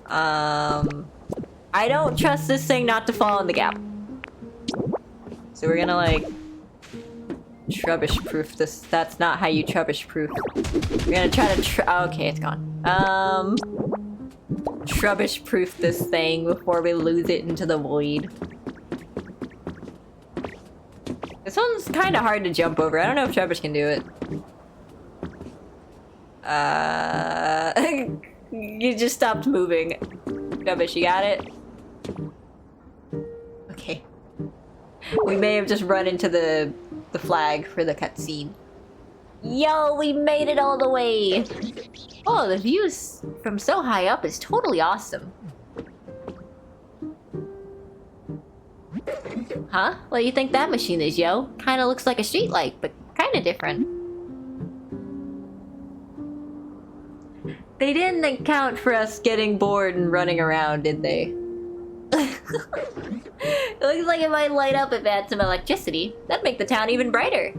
I don't trust this thing not to fall in the gap. So we're gonna, like, trubbish-proof this. That's not how you trubbish-proof. We're gonna try to okay, it's gone. Trubbish-proof this thing before we lose it into the void. This one's kind of hard to jump over. I don't know if Trubbish can do it. You just stopped moving. Trubbish, you got it? Okay. We may have just run into the flag for the cutscene. Yo, we made it all the way! Oh, the views from so high up is totally awesome. Huh? What do you think that machine is, yo? Kinda looks like a streetlight, but kinda different. They didn't account for us getting bored and running around, did they? It looks like it might light up if it had some electricity. That'd make the town even brighter.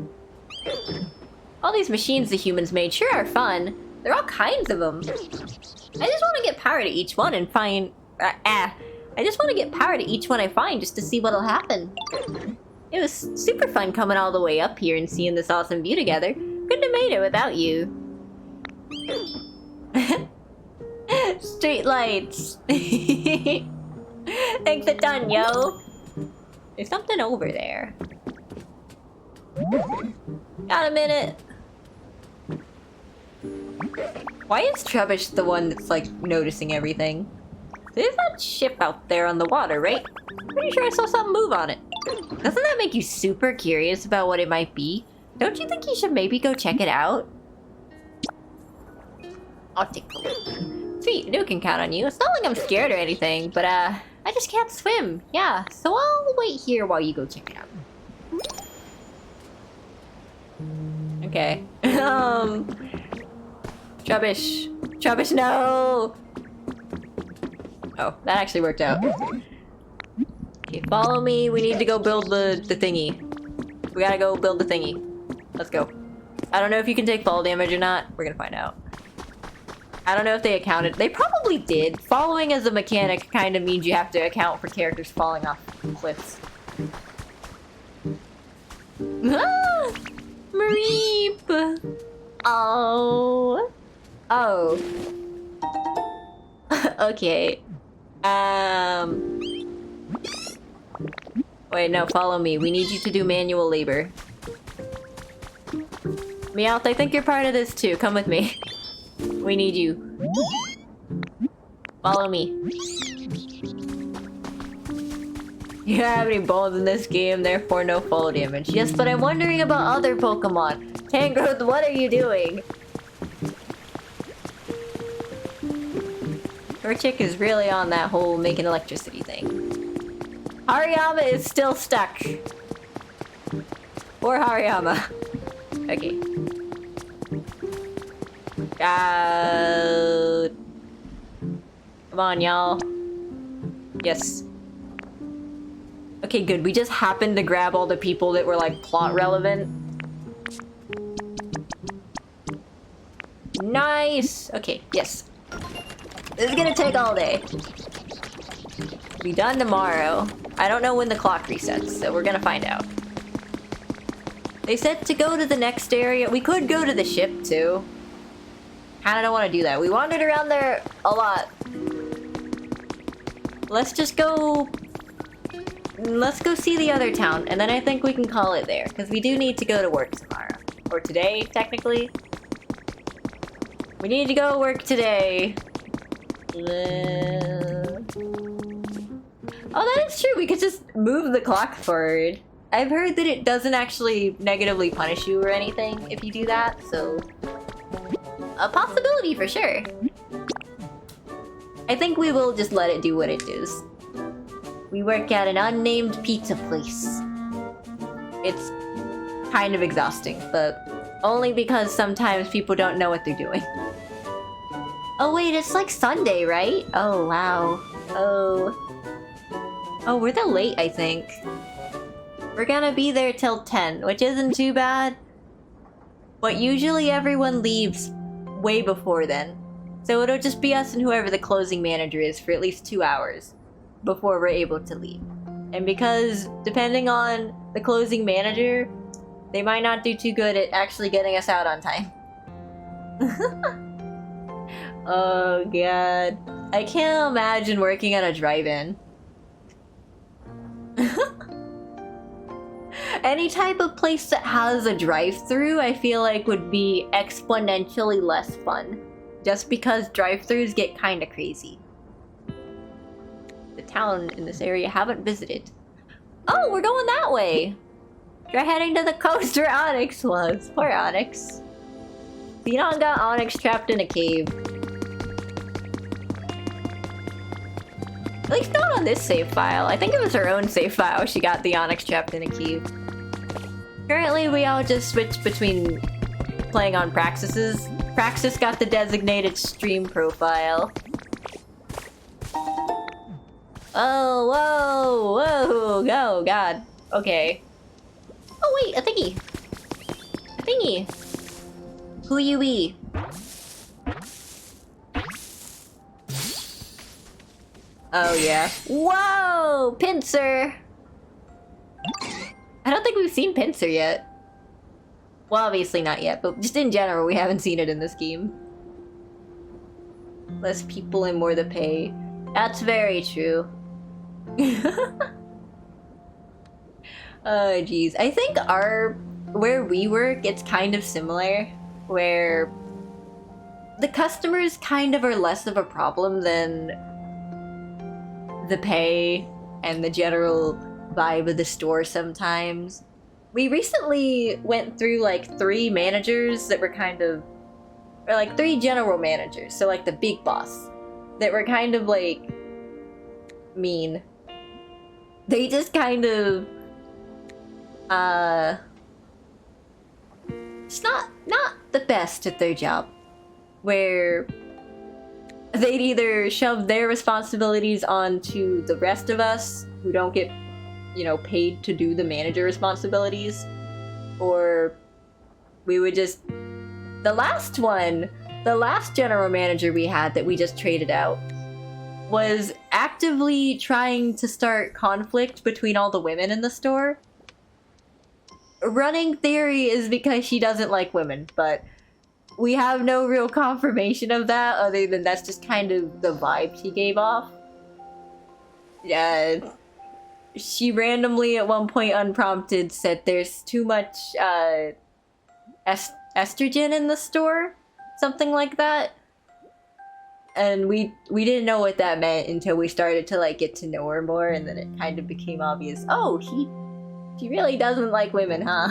All these machines the humans made sure are fun. There are all kinds of them. I just want to get power to each one and find... I just want to get power to each one I find just to see what'll happen. It was super fun coming all the way up here and seeing this awesome view together. Couldn't have made it without you. Street lights. Thanks a ton, yo. There's something over there. Got a minute. Why is Trubbish the one that's, like, noticing everything? There's that ship out there on the water, right? Pretty sure I saw something move on it. Doesn't that make you super curious about what it might be? Don't you think you should maybe go check it out? I'll take a look. Sweet, I can count on you. It's not like I'm scared or anything, but I just can't swim. Yeah, so I'll wait here while you go check it out. Okay. Trubbish. Trubbish, no! Oh, that actually worked out. Okay, follow me. We need to go build the thingy. We gotta go build the thingy. Let's go. I don't know if you can take fall damage or not. We're gonna find out. I don't know if they accounted. They probably did. Following as a mechanic kind of means you have to account for characters falling off cliffs. Ah! Mareep! Oh. Oh. Okay. Wait, no, follow me. We need you to do manual labor. Meowth, I think you're part of this too. Come with me. We need you. Follow me. You don't have any bones in this game, therefore no fall damage. Yes, but I'm wondering about other Pokemon. Tangrowth, what are you doing? Torchic is really on that whole making electricity thing. Hariyama is still stuck. Or Hariyama. Okay. Come on, y'all. Yes. Okay, good. We just happened to grab all the people that were, like, plot relevant. Nice! Okay, yes. This is gonna take all day. Be done tomorrow. I don't know when the clock resets, so we're gonna find out. They said to go to the next area. We could go to the ship, too. Kinda don't want to do that. We wandered around there a lot. Let's just go... Let's go see the other town, and then I think we can call it there. Because we do need to go to work tomorrow. Or today, technically. We need to go work today. Oh, that is true. We could just move the clock forward. I've heard that it doesn't actually negatively punish you or anything if you do that, so... A possibility for sure. I think we will just let it do what it does. We work at an unnamed pizza place. It's kind of exhausting, but only because sometimes people don't know what they're doing. Oh wait, it's like Sunday, right? Oh wow. Oh, we're the late, I think. We're gonna be there till 10, which isn't too bad. But usually everyone leaves way before then. So it'll just be us and whoever the closing manager is for at least 2 hours before we're able to leave. And because, depending on the closing manager, they might not do too good at actually getting us out on time. Oh god. I can't imagine working at a drive-in. Any type of place that has a drive-thru, I feel like would be exponentially less fun. Just because drive-thrus get kinda crazy. The town in this area haven't visited. Oh, we're going that way! You're heading to the coast where Onyx was. Poor Onyx. Xenon got Onyx trapped in a cave. At least not on this save file. I think it was her own save file she got the Onyx trapped in a cave. Currently, we all just switch between playing on Praxis's. Praxis got the designated stream profile. Oh, whoa, whoa, oh god. Okay. Oh wait, a thingy. A thingy. Who you be? Oh yeah. Whoa! Pincer! I don't think we've seen Pincer yet. Well, obviously not yet, but just in general, we haven't seen it in this game. Less people and more the pay. That's very true. Oh, jeez. I think where we work, it's kind of similar, where the customers kind of are less of a problem than the pay and the general vibe of the store sometimes. We recently went through like 3 managers that were kind of, or like 3 general managers, so like the big boss, that were kind of like mean. They just kind of it's not the best at their job, where they'd either shove their responsibilities onto the rest of us who don't get, you know, paid to do the manager responsibilities, or we would just... The last general manager we had that we just traded out was actively trying to start conflict between all the women in the store. Running theory is because she doesn't like women, but we have no real confirmation of that other than that's just kind of the vibe she gave off. Yeah. She randomly at one point unprompted said there's too much estrogen in the store, something like that. And we didn't know what that meant until we started to like get to know her more, and then it kind of became obvious. Oh, she really doesn't like women, huh?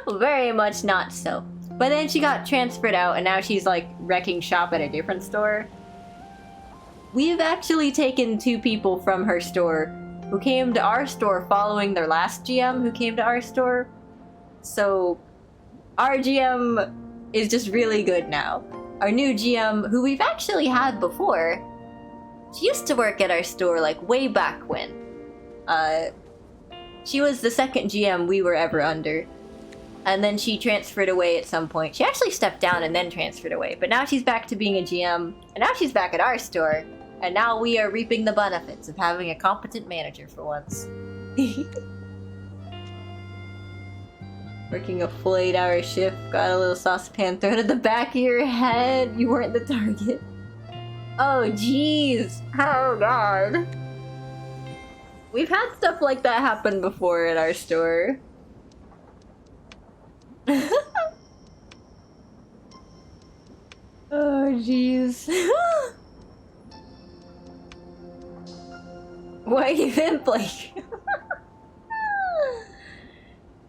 Very much not so. But then she got transferred out, and now she's like wrecking shop at a different store. We've actually taken 2 people from her store who came to our store following their last GM who came to our store. So our GM is just really good now. Our new GM, who we've actually had before, she used to work at our store like way back when. She was the second GM we were ever under. And then she transferred away at some point. She actually stepped down and then transferred away. But now she's back to being a GM. And now she's back at our store. And now we are reaping the benefits of having a competent manager for once. Working a full 8-hour shift. Got a little saucepan thrown at the back of your head. You weren't the target. Oh, jeez. Oh, God. We've had stuff like that happen before at our store. Oh, jeez. Why even play?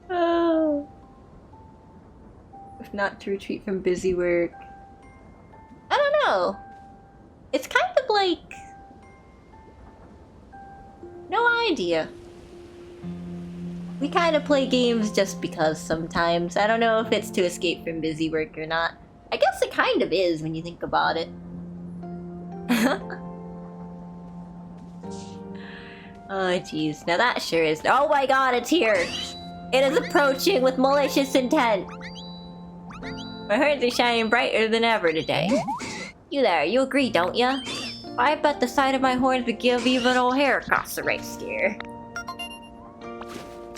Oh. If not to retreat from busy work. I don't know. It's kind of like... No idea. We kind of play games just because sometimes. I don't know if it's to escape from busy work or not. I guess it kind of is when you think about it. Oh, jeez. Now that sure is... Oh my god, it's here! It is approaching with malicious intent! My horns are shining brighter than ever today. You there, you agree, don't ya? I bet the sight of my horns would give even old hair across the race here.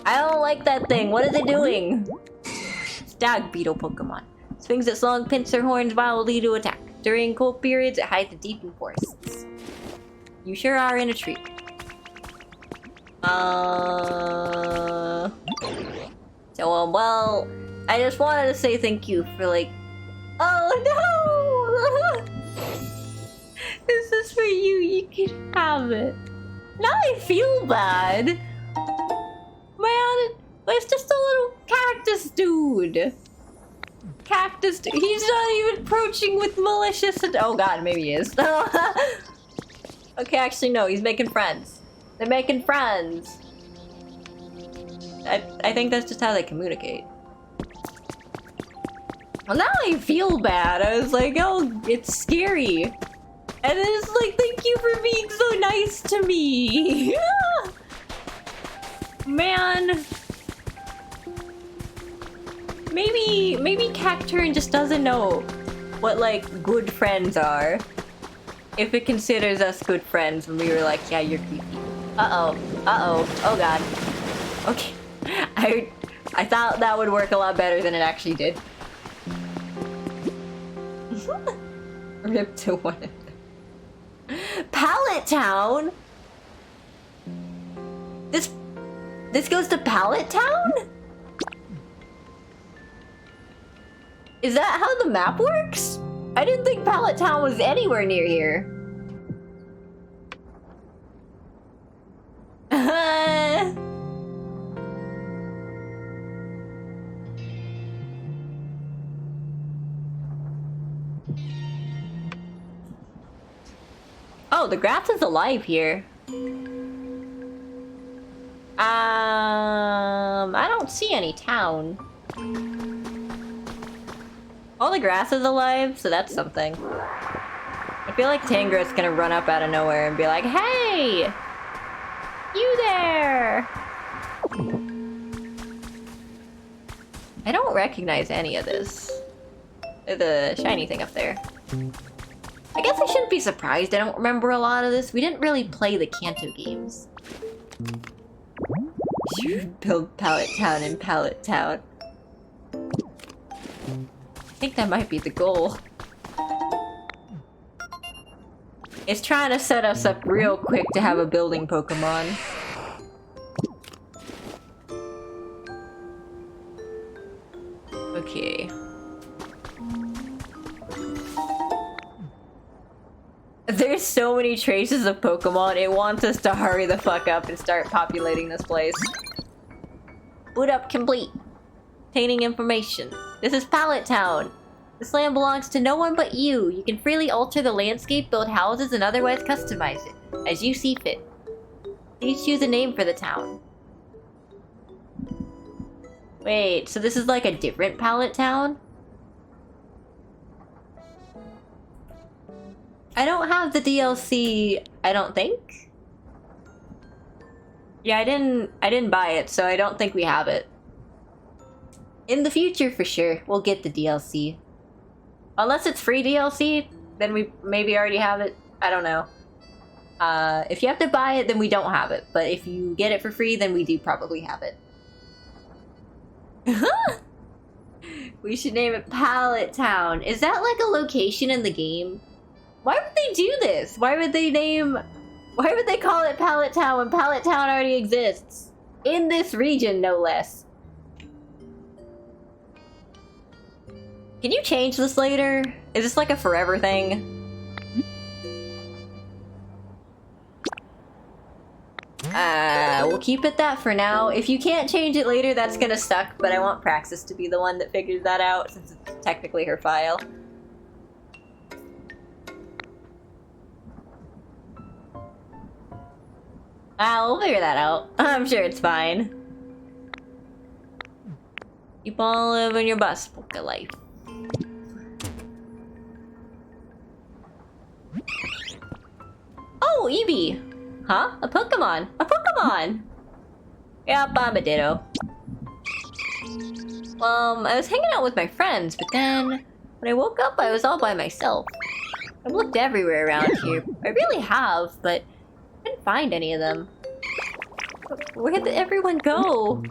I don't like that thing. What is it doing? Stag beetle Pokemon. Swings its long pincer horns wildly to attack. During cold periods, it hides deep in forests. You sure are in a treat. So, well, I just wanted to say thank you for, like... Oh, no! This is for you. You can have it. Now I feel bad. Man, it's just a little cactus dude. Cactus dude. He's not even approaching with malicious... Oh, God, maybe he is. Okay, actually, no. He's making friends. They're making friends. I think that's just how they communicate. Well, now I feel bad. I was like, oh, it's scary. And then it's like, thank you for being so nice to me. Man. Maybe Cacturn just doesn't know what, like, good friends are. If it considers us good friends when we were like, yeah, you're creepy. Uh-oh. Uh-oh. Oh, God. Okay. I thought that would work a lot better than it actually did. Rip to one. Pallet Town? This goes to Pallet Town? Is that how the map works? I didn't think Pallet Town was anywhere near here. Oh, the grass is alive here. I don't see any town. All the grass is alive, so that's something. I feel like Tangra's gonna run up out of nowhere and be like, hey! You there! I don't recognize any of this. The shiny thing up there. I guess I shouldn't be surprised I don't remember a lot of this. We didn't really play the Kanto games. Should build Pallet Town in Pallet Town. I think that might be the goal. It's trying to set us up real quick to have a building Pokemon. Okay. There's so many traces of Pokemon, it wants us to hurry the fuck up and start populating this place. Boot up complete. Obtaining information. This is Pallet Town. This land belongs to no one but you. You can freely alter the landscape, build houses, and otherwise customize it, as you see fit. Please choose a name for the town. Wait, so this is like a different pallet town? I don't have the DLC, I don't think. Yeah, I didn't buy it, so I don't think we have it. In the future, for sure, we'll get the DLC. Unless it's free DLC, then we maybe already have it. I don't know. If you have to buy it, then we don't have it. But if you get it for free, then we do probably have it. We should name it Pallet Town. Is that like a location in the game? Why would they do this? Why would they call it Pallet Town when Pallet Town already exists? In this region, no less. Can you change this later? Is this like a forever thing? We'll keep it that for now. If you can't change it later, that's gonna suck, but I want Praxis to be the one that figures that out, since it's technically her file. We'll figure that out. I'm sure it's fine. Keep on living your bus book of life. Oh, Eevee! Huh? A Pokemon! A Pokemon! Yep, I'm a Ditto. I was hanging out with my friends, but then when I woke up, I was all by myself. I've looked everywhere around here. I really have, but I didn't find any of them. Where did everyone go?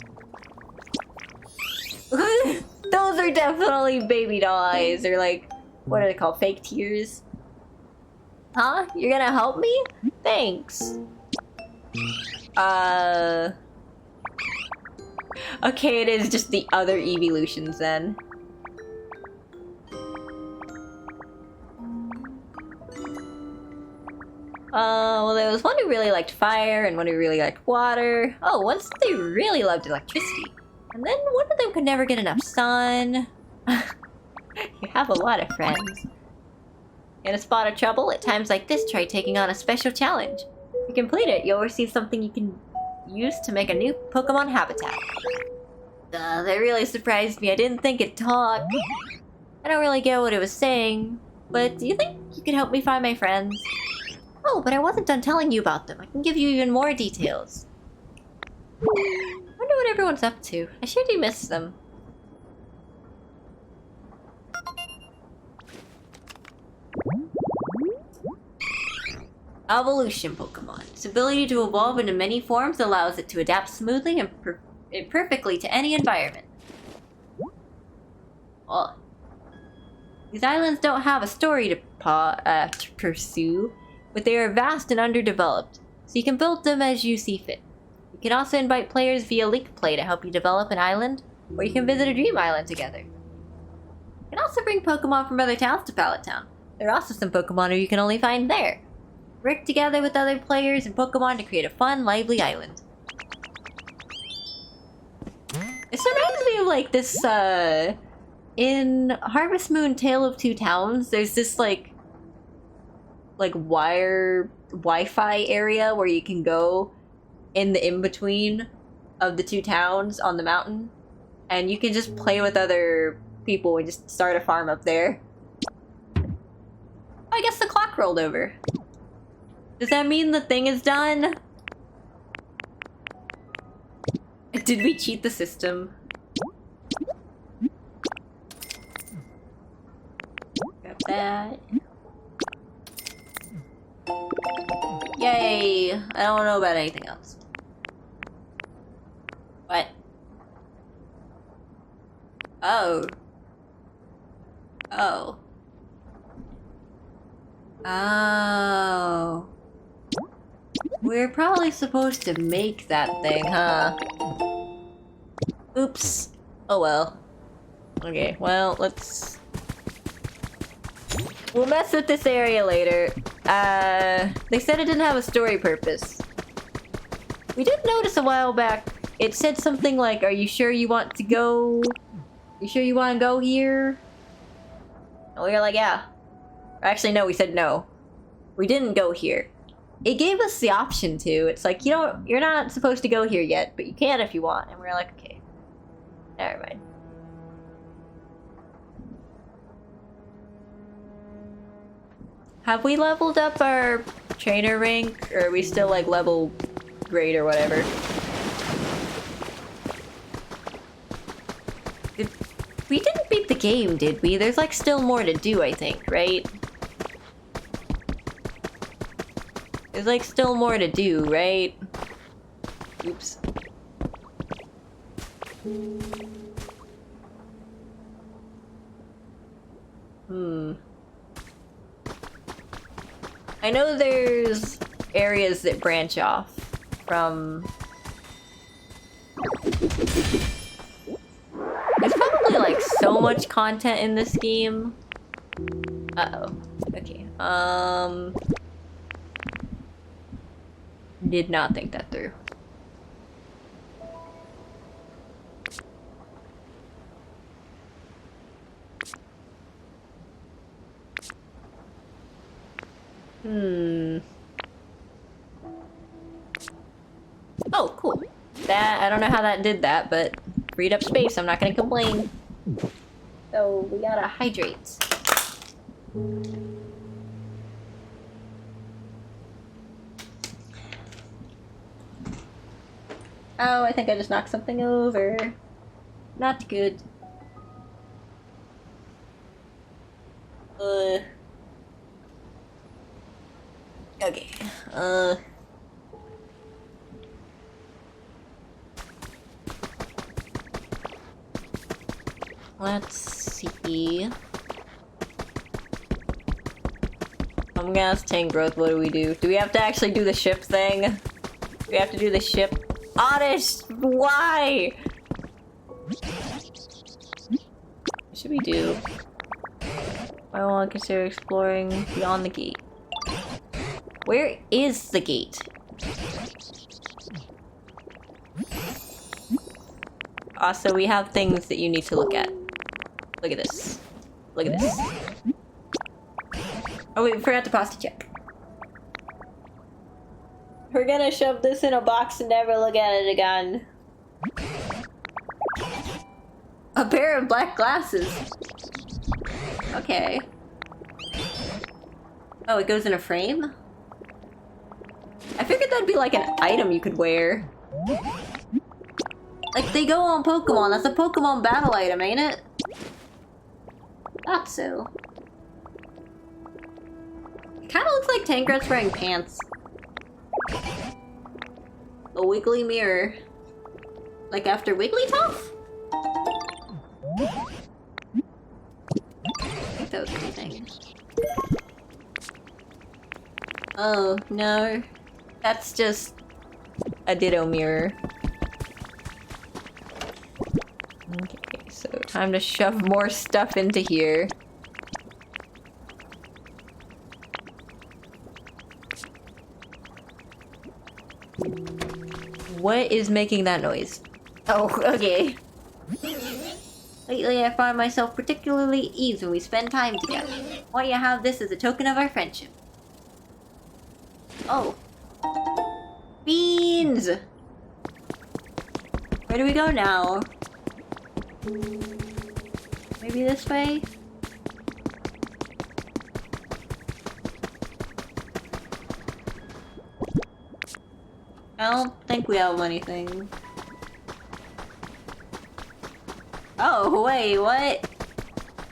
Those are definitely baby doll eyes, or like, what are they called? Fake tears? Huh? You're gonna help me? Thanks. Okay, it is just the other evolutions then. Well, there was one who really liked fire and one who really liked water. Oh, one said they really loved electricity. And then one of them could never get enough sun. You have a lot of friends. In a spot of trouble, at times like this, try taking on a special challenge. If you complete it, you'll receive something you can use to make a new Pokemon habitat. That really surprised me. I didn't think it'd talk. I don't really get what it was saying, but do you think you could help me find my friends? Oh, but I wasn't done telling you about them. I can give you even more details. I wonder what everyone's up to. I sure do miss them. Evolution Pokemon. Its ability to evolve into many forms allows it to adapt smoothly and perfectly to any environment. Well, these islands don't have a story to pursue, but they are vast and underdeveloped, so you can build them as you see fit. You can also invite players via link play to help you develop an island, or you can visit a dream island together. You can also bring Pokemon from other towns to Pallet Town. There are also some Pokemon who you can only find there. Work together with other players and Pokemon to create a fun, lively island. This reminds me of like this, in Harvest Moon Tale of Two Towns, there's this like wire Wi-Fi area where you can go in the in-between of the two towns on the mountain, and you can just play with other people and just start a farm up there. I guess the clock rolled over. Does that mean the thing is done? Did we cheat the system? Grab that. Yay! I don't know about anything else. What? Oh. Oh. Oh. We're probably supposed to make that thing, huh? Oops. Oh well. Okay, well, let's... We'll mess with this area later. They said it didn't have a story purpose. We did notice a while back, it said something like, are you sure you want to go? You sure you want to go here? And we were like, yeah. Actually, no, we said no. We didn't go here. it gave us the option to. It's like, you're not supposed to go here yet, but you can if you want. And we're like, okay. Never mind. Have we leveled up our trainer rank? Or are we still like level grade or whatever? We didn't beat the game, did we? There's like still more to do, I think, right? There's like still more to do, right? Oops. I know there's areas that branch off from... There's probably like so much content in this game. Uh-oh. Okay. Did not think that through. Oh, cool. That, I don't know how that did that, but freed up space, I'm not gonna complain. So, we gotta hydrate. Oh, I think I just knocked something over. Not good. Okay. Let's see. I'm gonna ask Tank Growth, what do we do? Do we have to actually do the ship thing? Do we have to do the ship? Honest, why? What should we do? I want to consider exploring beyond the gate. Where is the gate? Also, we have things that you need to look at. Look at this. Look at this. Oh wait, we forgot to pause to check. We're gonna shove this in a box and never look at it again. A pair of black glasses. Okay. Oh, it goes in a frame? I figured that'd be like an item you could wear. Like, they go on Pokemon. That's a Pokemon battle item, ain't it? Thought so. It kinda looks like Tankred's wearing pants. A wiggly mirror. Like after Wigglytuff? I think that was everything. Oh, no. That's just a Ditto mirror. Okay, so time to shove more stuff into here. What is making that noise? Oh, okay. Lately, I find myself particularly at ease when we spend time together. Why you have this as a token of our friendship? Oh. Beans! Where do we go now? Maybe this way? I don't think we have anything. Oh, wait, what?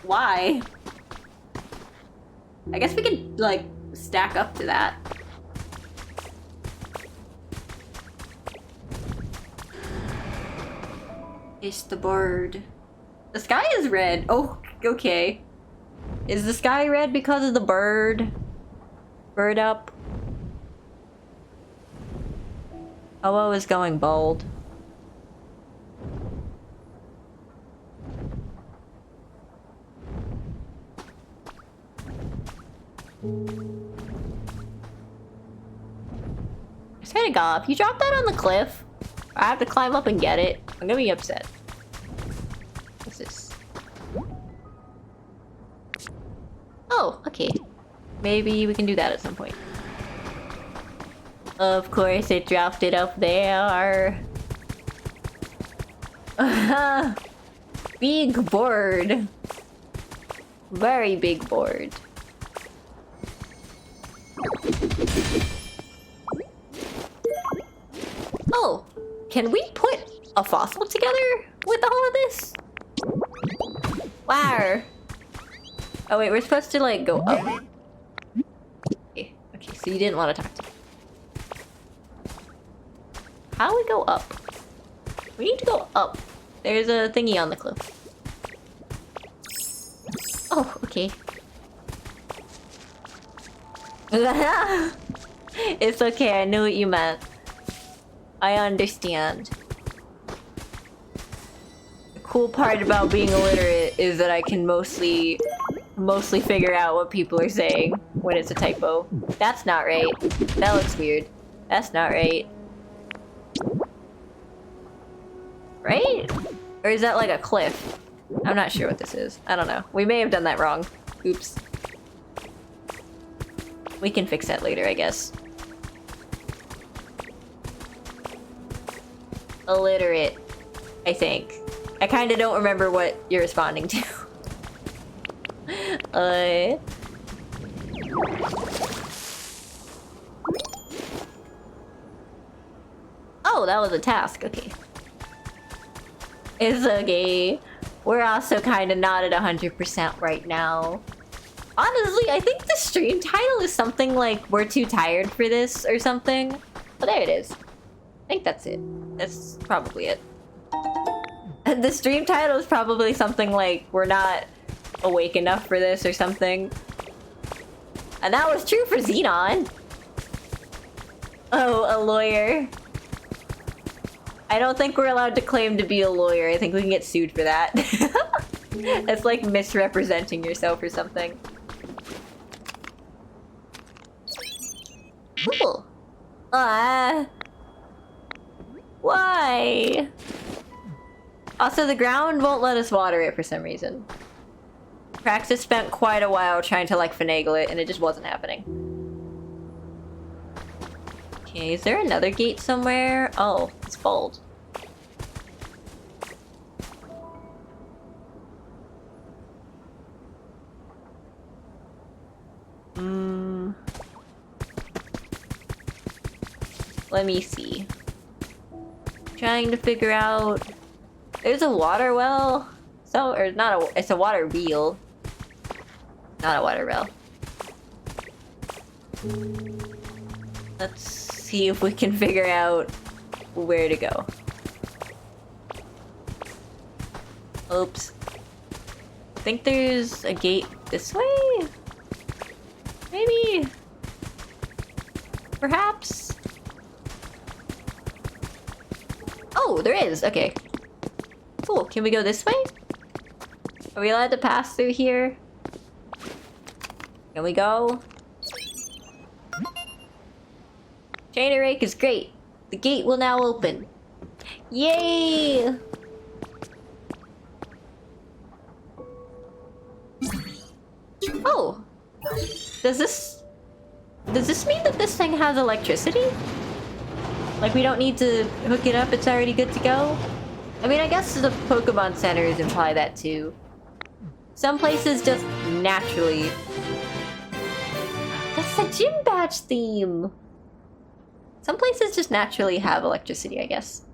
Why? I guess we could, like, stack up to that. It's the bird. The sky is red. Oh, okay. Is the sky red because of the bird? Bird up? Hello is going bold. I swear to God, if you drop that on the cliff, I have to climb up and get it. I'm gonna be upset. What's this? Oh, okay. Maybe we can do that at some point. Of course, it dropped it up there. Big board. Very big board. Oh, can we put a fossil together with all of this? Wow. Oh wait, we're supposed to like go up. Okay, so you didn't want to talk to me. How do we go up? We need to go up. There's a thingy on the cliff. Oh, okay. It's okay, I know what you meant. I understand. The cool part about being illiterate is that I can mostly figure out what people are saying when it's a typo. That's not right. That looks weird. That's not right. Right? Or is that like a cliff? I'm not sure what this is. I don't know. We may have done that wrong. Oops. We can fix that later, I guess. Illiterate, I think. I kind of don't remember what you're responding to. Oh, that was a task. Okay. It's okay. We're also kind of not at 100% right now. Honestly, I think the stream title is something like "We're too tired for this" or something. Oh, there it is. I think that's it. That's probably it. The stream title is probably something like "We're not awake enough for this" or something. And that was true for Xenon. Oh, a lawyer. I don't think we're allowed to claim to be a lawyer. I think we can get sued for that. It's like misrepresenting yourself or something. Cool. Why? Also, the ground won't let us water it for some reason. Praxis spent quite a while trying to like finagle it and it just wasn't happening. Okay, is there another gate somewhere? Oh, it's bold. Let me see. Trying to figure out... There's a water well. So, or not a... It's a water wheel. Not a water well. Let's see if we can figure out where to go. Oops. I think there's a gate this way? Maybe? Perhaps? Oh, there is. Okay. Cool. Can we go this way? Are we allowed to pass through here? Can we go? Chain rake is great. The gate will now open. Yay! Oh! Does this mean that this thing has electricity? Like we don't need to hook it up, it's already good to go? I mean, I guess the Pokemon centers imply that too. Some places just naturally... That's the gym badge theme! Some places just naturally have electricity, I guess.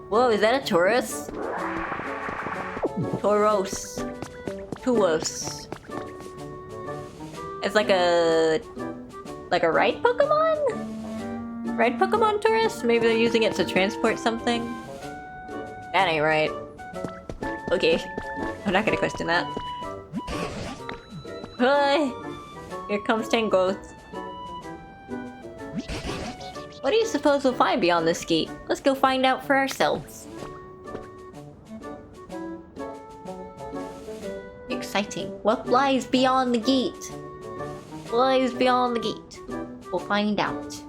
Whoa, is that a Taurus? Tauros. Tuos. It's like a ride Pokemon? Ride Pokemon tourist? Maybe they're using it to transport something? That ain't right. Okay. I'm not gonna question that. Hi! Here comes Tangrowth. What do you suppose we'll find beyond this gate? Let's go find out for ourselves. Exciting. What lies beyond the gate? What lies beyond the gate? We'll find out.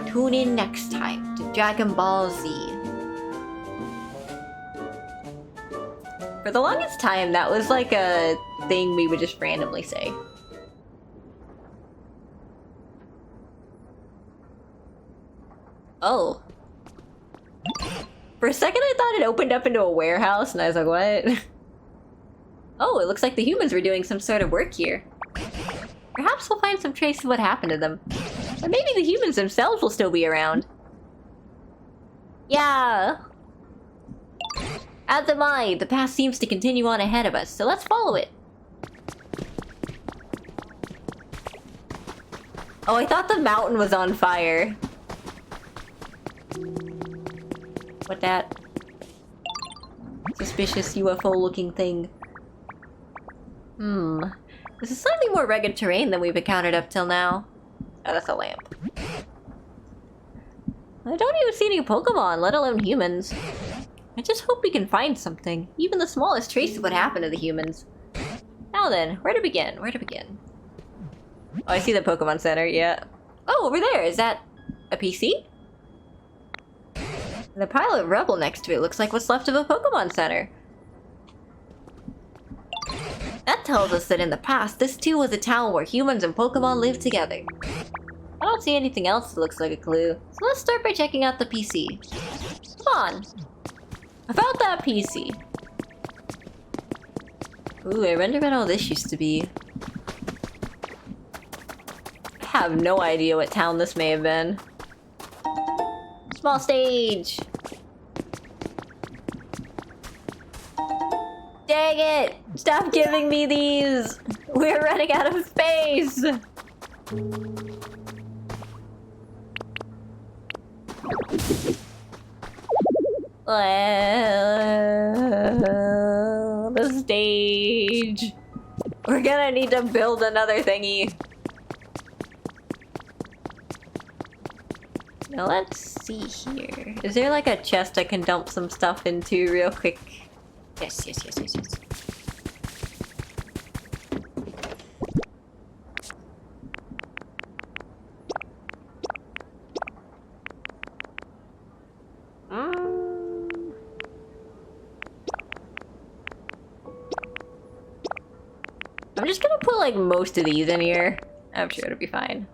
Tune in next time to Dragon Ball Z. For the longest time, that was like a thing we would just randomly say. Oh. For a second I thought it opened up into a warehouse, and I was like, what? Oh, it looks like the humans were doing some sort of work here. Perhaps we'll find some trace of what happened to them. Or maybe the humans themselves will still be around. Yeah. As am I. The path seems to continue on ahead of us, so let's follow it. Oh, I thought the mountain was on fire. What that? Suspicious UFO-looking thing. This is slightly more rugged terrain than we've encountered up till now. Oh, that's a lamp. I don't even see any Pokemon, let alone humans. I just hope we can find something. Even the smallest trace of what happened to the humans. Now then, where to begin? Where to begin? Oh, I see the Pokemon Center, yeah. Oh, over there, is that a PC? The pile of rubble next to it looks like what's left of a Pokemon Center. That tells us that in the past, this too was a town where humans and Pokemon lived together. I don't see anything else that looks like a clue, so let's start by checking out the PC. Come on. About that PC. Ooh, I wonder what all this used to be. I have no idea what town this may have been. Small stage! Dang it! Stop giving me these! We're running out of space! The stage. We're gonna need to build another thingy. Now let's see here. Is there like a chest I can dump some stuff into real quick? Yes. I'm just gonna put like most of these in here. I'm sure it'll be fine.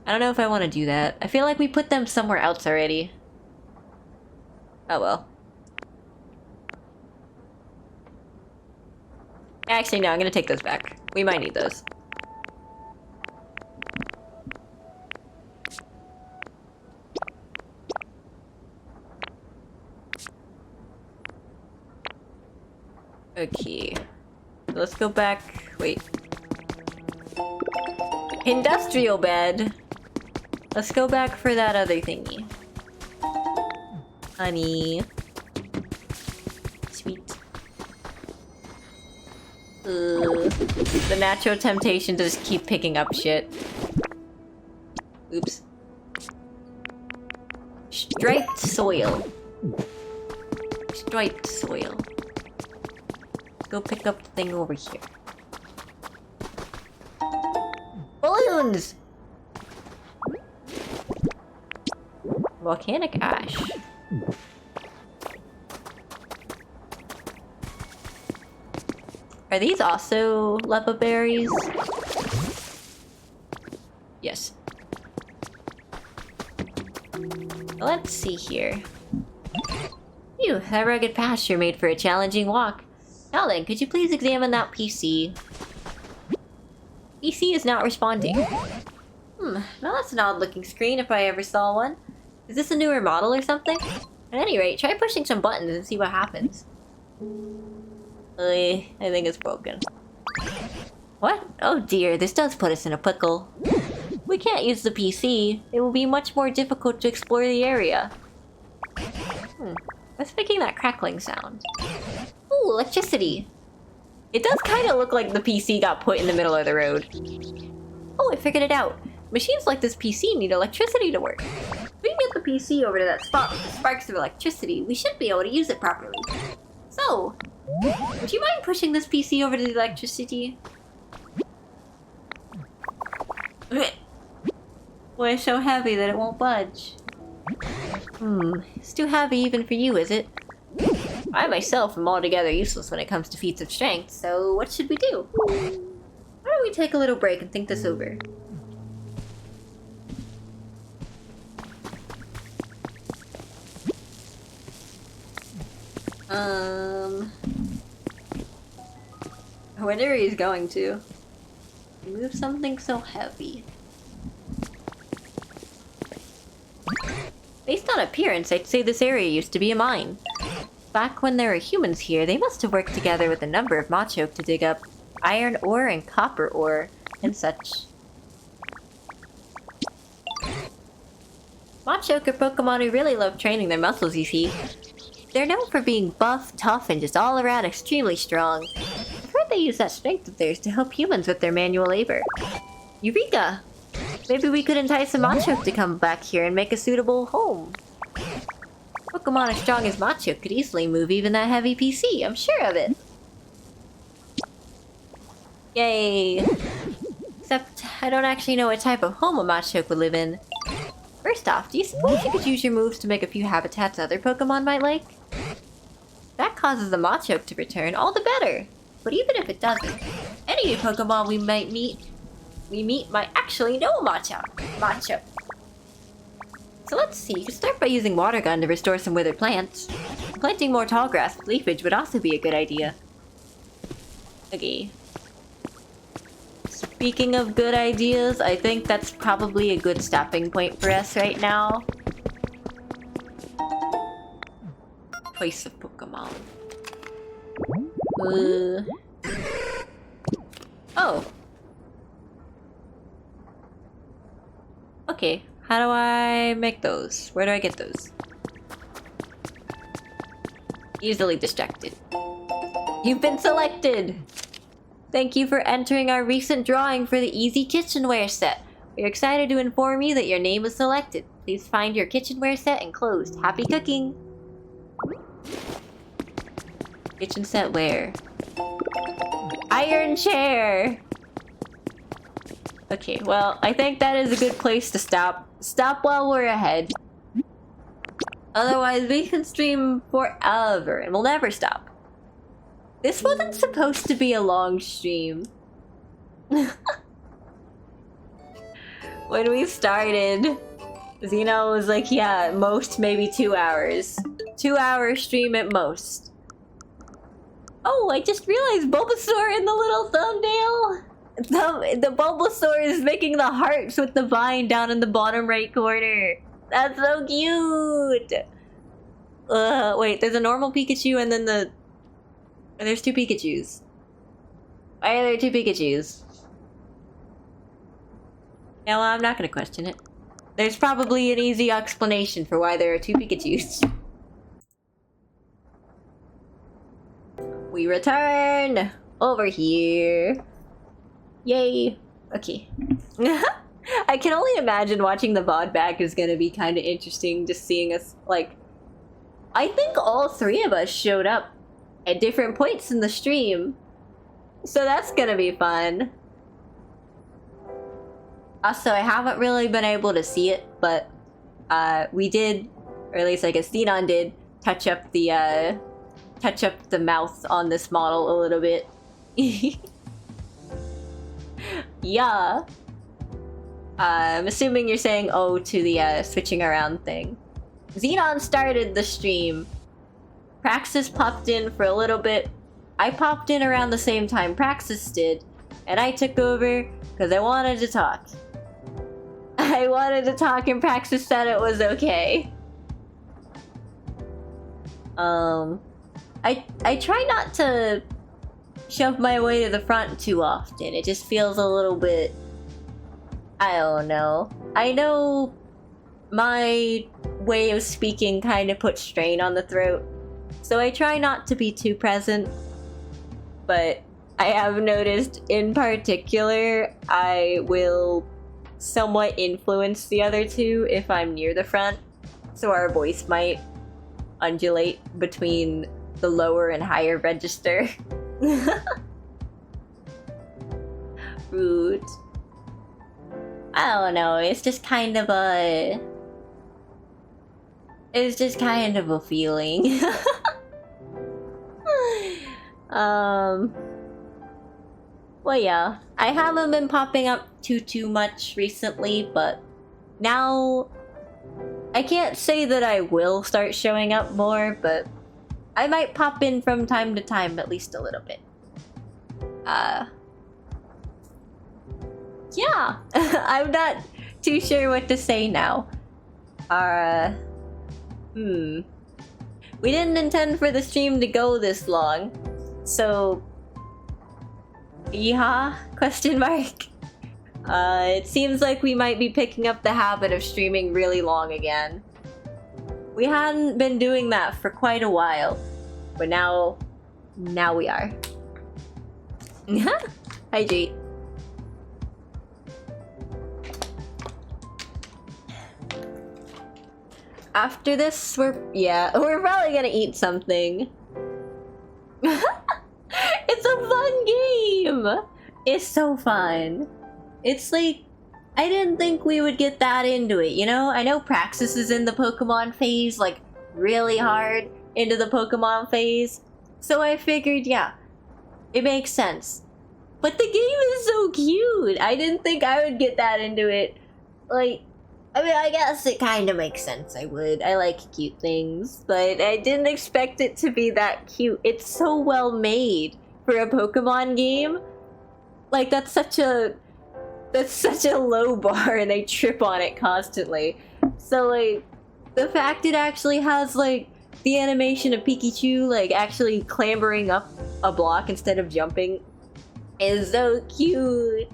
I don't know if I want to do that. I feel like we put them somewhere else already. Oh well. Actually, no, I'm gonna take those back. We might need those. Okay. Let's go back. Wait. Industrial bed. Let's go back for that other thingy. Honey. Sweet. The natural temptation to just keep picking up shit. Oops. Striped soil. Striped soil. Let's go pick up the thing over here. Balloons! Volcanic ash. Are these also lepa berries? Yes. Let's see here. Phew, that rugged pasture made for a challenging walk. Now then, could you please examine that PC? PC is not responding. Now that's an odd-looking screen if I ever saw one. Is this a newer model or something? At any rate, try pushing some buttons and see what happens. I think it's broken. What? Oh dear, this does put us in a pickle. We can't use the PC. It will be much more difficult to explore the area. What's making that crackling sound? Ooh, electricity. It does kind of look like the PC got put in the middle of the road. Oh, I figured it out. Machines like this PC need electricity to work. If we can get the PC over to that spot with the sparks of electricity, we should be able to use it properly. So, would you mind pushing this PC over to the electricity? Well, it's so heavy that it won't budge. It's too heavy even for you, is it? I myself am altogether useless when it comes to feats of strength, so what should we do? Why don't we take a little break and think this over? I wonder where he's going to. Move something so heavy. Based on appearance, I'd say this area used to be a mine. Back when there were humans here, they must have worked together with a number of Machoke to dig up iron ore and copper ore and such. Machoke are Pokemon who really love training their muscles, you see. They're known for being buff, tough, and just all around extremely strong. I've heard they use that strength of theirs to help humans with their manual labor. Eureka! Maybe we could entice a Machoke to come back here and make a suitable home. Pokemon as strong as Machoke could easily move even that heavy PC, I'm sure of it. Yay! Except, I don't actually know what type of home a Machoke would live in. First off, do you suppose you could use your moves to make a few habitats other Pokemon might like? If that causes the Machoke to return, all the better. But even if it doesn't, any new Pokemon we meet might actually know a Machoke. So let's see, you could start by using Water Gun to restore some withered plants. Planting more tall grass with leafage would also be a good idea. Okay. Speaking of good ideas, I think that's probably a good stopping point for us right now. Choice of Pokemon. Oh. Okay, how do I make those? Where do I get those? Easily distracted. You've been selected! Thank you for entering our recent drawing for the Easy Kitchenware set. We're excited to inform you that your name was selected. Please find your kitchenware set enclosed. Happy cooking! Kitchen set where? Iron chair! Okay, well, I think that is a good place to stop. Stop while we're ahead. Otherwise, we can stream forever and we'll never stop. This wasn't supposed to be a long stream. When we started, Xeno was like, yeah, at most maybe 2 hours. 2-hour stream at most. Oh, I just realized Bulbasaur in the little thumbnail. The Bulbasaur is making the hearts with the vine down in the bottom right corner. That's so cute. Wait, there's a normal Pikachu and then there's 2 Pikachus. Why are there 2 Pikachus? Yeah, well, I'm not gonna question it. There's probably an easy explanation for why there are 2 Pikachus. We return! Over here. Yay. Okay. I can only imagine watching the VOD back is gonna be kind of interesting, just seeing us, like... I think all 3 of us showed up at different points in the stream. So that's gonna be fun. Also, I haven't really been able to see it, but we did, or at least I guess Xenon did, touch up the mouth on this model a little bit. Yeah. I'm assuming you're saying oh to the switching around thing. Xenon started the stream. Praxis popped in for a little bit. I popped in around the same time Praxis did, and I took over because I wanted to talk. I wanted to talk and Praxis said it was okay. I try not to shove my way to the front too often. It just feels a little bit... I don't know. I know my way of speaking kind of puts strain on the throat, so I try not to be too present. But I have noticed in particular, I will somewhat influence the other 2 if I'm near the front, so our voice might undulate between the lower and higher register. Rude. I don't know, it's just kind of a... It's just kind of a feeling. Well, yeah. I haven't been popping up too much recently, but now... I can't say that I will start showing up more, but I might pop in from time to time, at least a little bit. Yeah, I'm not too sure what to say now. We didn't intend for the stream to go this long, so yeah, question mark. It seems like we might be picking up the habit of streaming really long again. We hadn't been doing that for quite a while, but now we are. Hydrate. After this, we're probably gonna eat something. It's a fun game! It's so fun. It's like, I didn't think we would get that into it, you know? I know Praxis is in the Pokemon phase, like, really hard into the Pokemon phase. So I figured, yeah, it makes sense. But the game is so cute! I didn't think I would get that into it. Like, I mean, I guess it kind of makes sense, I would. I like cute things, but I didn't expect it to be that cute. It's so well made for a Pokemon game. Like, that's such a low bar and they trip on it constantly. So, like, the fact it actually has, like, the animation of Pikachu, like, actually clambering up a block instead of jumping is so cute.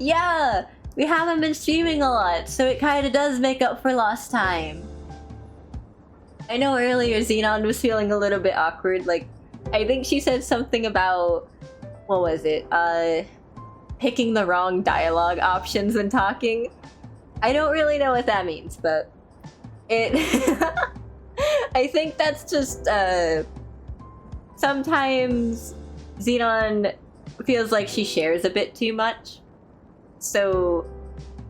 Yeah! We haven't been streaming a lot, so it kind of does make up for lost time. I know earlier Xenon was feeling a little bit awkward, like, I think she said something about, what was it, picking the wrong dialogue options when talking. I don't really know what that means, but it... I think that's just, sometimes Xenon feels like she shares a bit too much. So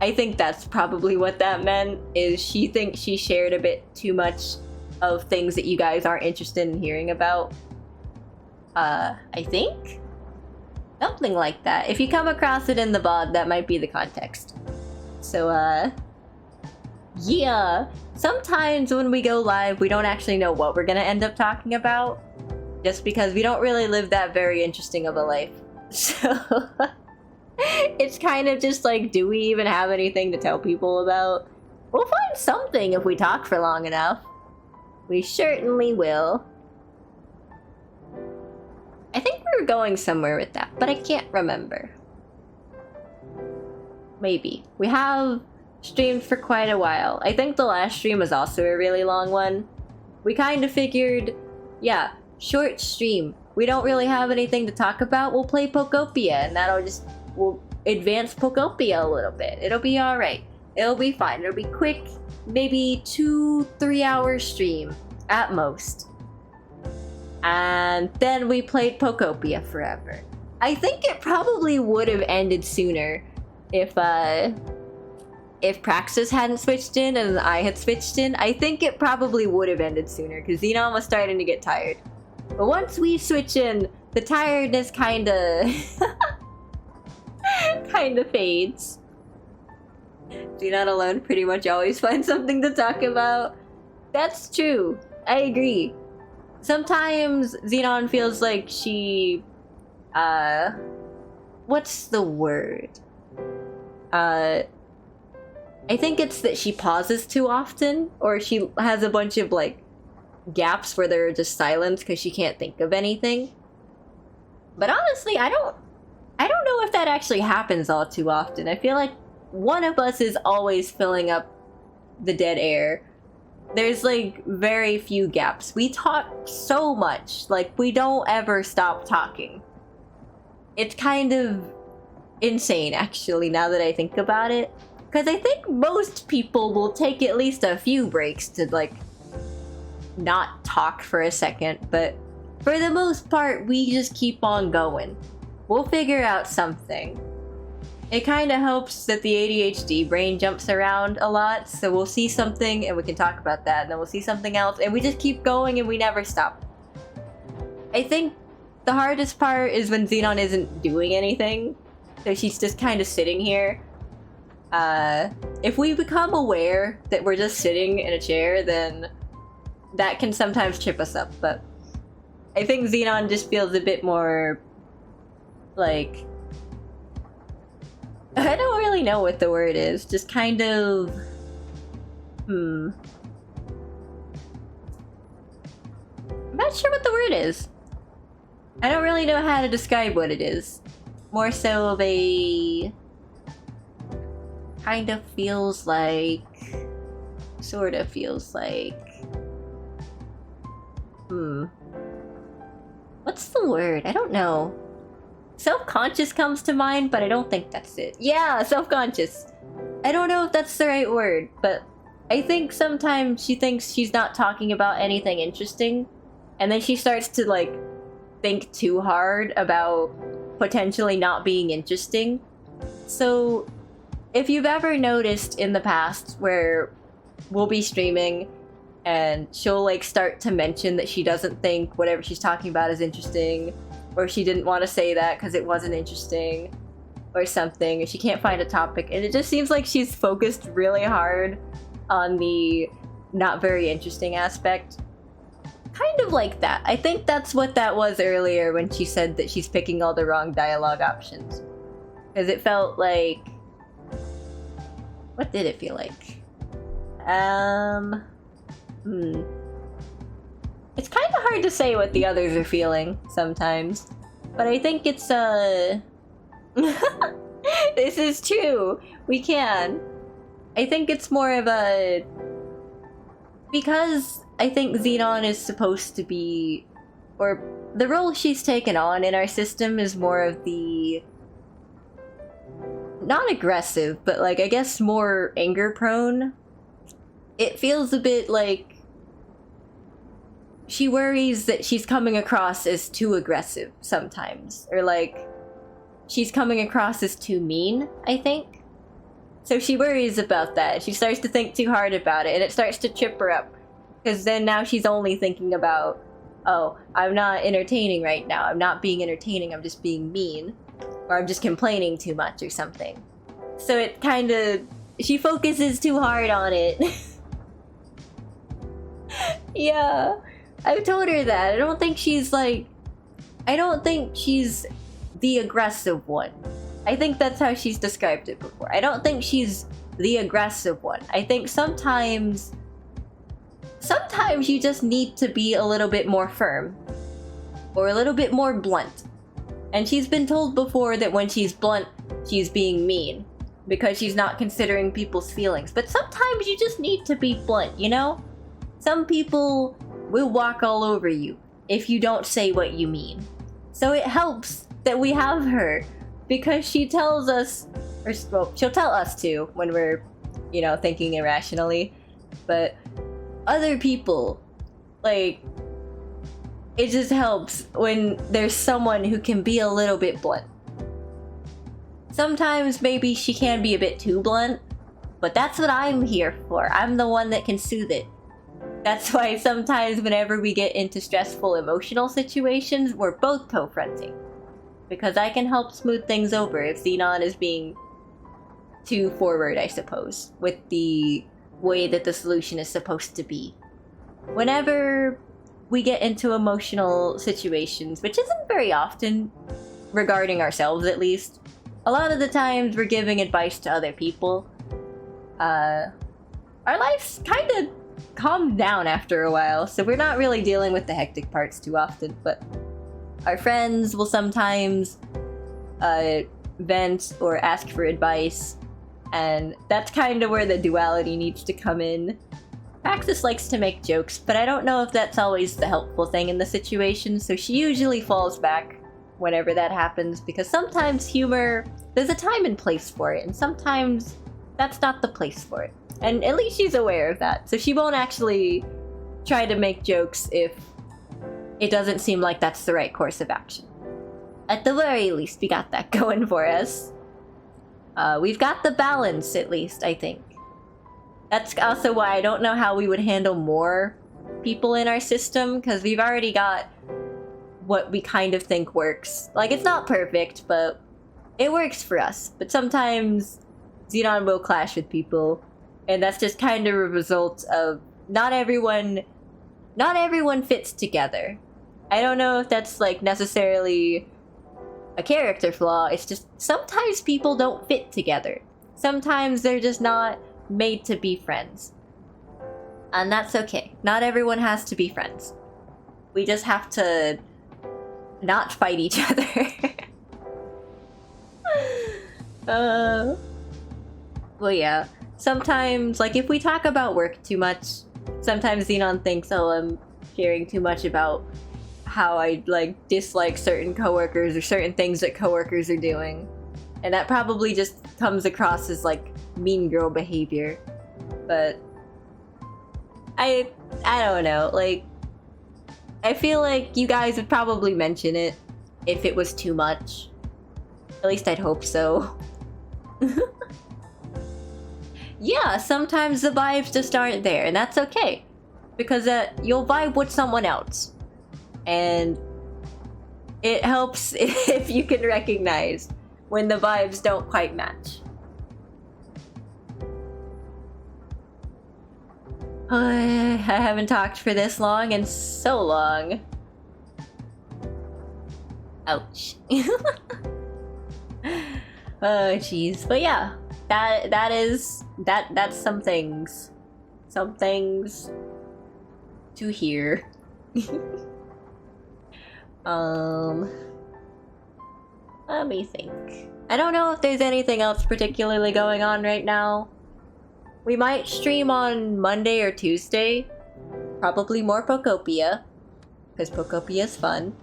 I think that's probably what that meant, is she thinks she shared a bit too much of things that you guys aren't interested in hearing about. I think? Something like that. If you come across it in the VOD, that might be the context. So, yeah. Sometimes when we go live, we don't actually know what we're gonna end up talking about, just because we don't really live that very interesting of a life. So... it's kind of just like, do we even have anything to tell people about? We'll find something if we talk for long enough. We certainly will. I think we were going somewhere with that, but I can't remember. Maybe. We have streamed for quite a while. I think the last stream was also a really long one. We kind of figured, yeah, short stream. We don't really have anything to talk about. We'll play Pokopia, and that'll just... we'll advance Pokopia a little bit. It'll be alright. It'll be fine. It'll be quick. Maybe 2-3 hour stream at most. And then we played Pokopia forever. I think it probably would have ended sooner if Praxis hadn't switched in and I had switched in. I think it probably would have ended sooner because Xenon was starting to get tired. But once we switch in, the tiredness kinda fades. Xenon alone pretty much always finds something to talk about. That's true. I agree. Sometimes Xenon feels like she... what's the word? I think it's that she pauses too often, or she has a bunch of, like, gaps where there are just silence because she can't think of anything. But honestly, I don't know if that actually happens all too often. I feel like one of us is always filling up the dead air. There's, like, very few gaps. We talk so much. Like, we don't ever stop talking. It's kind of insane, actually, now that I think about it. Because I think most people will take at least a few breaks to, like, not talk for a second. But for the most part, we just keep on going. We'll figure out something. It kind of helps that the ADHD brain jumps around a lot, so we'll see something and we can talk about that, and then we'll see something else, and we just keep going and we never stop. I think the hardest part is when Xenon isn't doing anything, so she's just kind of sitting here. If we become aware that we're just sitting in a chair, then that can sometimes trip us up, but I think Xenon just feels a bit more like, I don't really know what the word is, just kind of I'm not sure what the word is. I don't really know how to describe what it is. More so of a kind of feels like, sort of feels like, what's the word? I don't know. Self-conscious comes to mind, but I don't think that's it. Yeah, self-conscious. I don't know if that's the right word, but I think sometimes she thinks she's not talking about anything interesting, and then she starts to, like, think too hard about potentially not being interesting. So, if you've ever noticed in the past where we'll be streaming and she'll, like, start to mention that she doesn't think whatever she's talking about is interesting, or she didn't want to say that because it wasn't interesting, or something, and she can't find a topic, and it just seems like she's focused really hard on the not very interesting aspect. Kind of like that. I think that's what that was earlier when she said that she's picking all the wrong dialogue options. Because it felt like... What did it feel like? It's kind of hard to say what the others are feeling sometimes. But I think it's, This is true! We can. I think it's more of a... Because I think Xenon is supposed to be... Or the role she's taken on in our system is more of the... Not aggressive, but like, I guess more anger-prone. It feels a bit like... She worries that she's coming across as too aggressive sometimes. Or like, she's coming across as too mean, I think. So she worries about that. She starts to think too hard about it, and it starts to trip her up. Because then now she's only thinking about, oh, I'm not entertaining right now. I'm not being entertaining, I'm just being mean. Or I'm just complaining too much or something. So it kind of... She focuses too hard on it. Yeah. I've told her that. I don't think she's like... I don't think she's the aggressive one. I think that's how she's described it before. I don't think she's the aggressive one. I think sometimes you just need to be a little bit more firm. Or a little bit more blunt. And she's been told before that when she's blunt, she's being mean. Because she's not considering people's feelings. But sometimes you just need to be blunt, you know? Some people will walk all over you if you don't say what you mean. So it helps that we have her. Because she tells us, or well, she'll tell us too when we're, you know, thinking irrationally. But other people, like, it just helps when there's someone who can be a little bit blunt. Sometimes maybe she can be a bit too blunt, but that's what I'm here for. I'm the one that can soothe it. That's why sometimes whenever we get into stressful emotional situations, we're both co-fronting. Because I can help smooth things over if Xenon is being too forward, I suppose, with the way that the solution is supposed to be. Whenever we get into emotional situations, which isn't very often, regarding ourselves at least, a lot of the times we're giving advice to other people. Our lives kind of calmed down after a while, so we're not really dealing with the hectic parts too often, but our friends will sometimes vent or ask for advice, and that's kind of where the duality needs to come in. Praxis likes to make jokes, but I don't know if that's always the helpful thing in the situation, so she usually falls back whenever that happens, because sometimes humor, there's a time and place for it, and sometimes that's not the place for it. And at least she's aware of that, so she won't actually try to make jokes if it doesn't seem like that's the right course of action. At the very least, we got that going for us. We've got the balance, at least, I think. That's also why I don't know how we would handle more people in our system, because we've already got what we kind of think works. Like, it's not perfect, but it works for us. But sometimes Xenon will clash with people, and that's just kind of a result of not everyone not everyone fits together. I don't know if that's like necessarily a character flaw. It's just sometimes people don't fit together. Sometimes they're just not made to be friends. And that's okay. Not everyone has to be friends. We just have to not fight each other. Well, yeah. Sometimes, like, if we talk about work too much, sometimes Xenon thinks, oh, I'm caring too much about how I, like, dislike certain coworkers or certain things that coworkers are doing. And that probably just comes across as, like, mean girl behavior. But I don't know, like, I feel like you guys would probably mention it if it was too much. At least I'd hope so. Yeah, sometimes the vibes just aren't there, and that's okay. Because you'll vibe with someone else. And it helps if you can recognize when the vibes don't quite match. I haven't talked for this long in so long. Ouch. Oh jeez. But yeah, that's some things. Some things to hear. Let me think. I don't know if there's anything else particularly going on right now. We might stream on Monday or Tuesday. Probably more Pokopia. Because Pokopia is fun.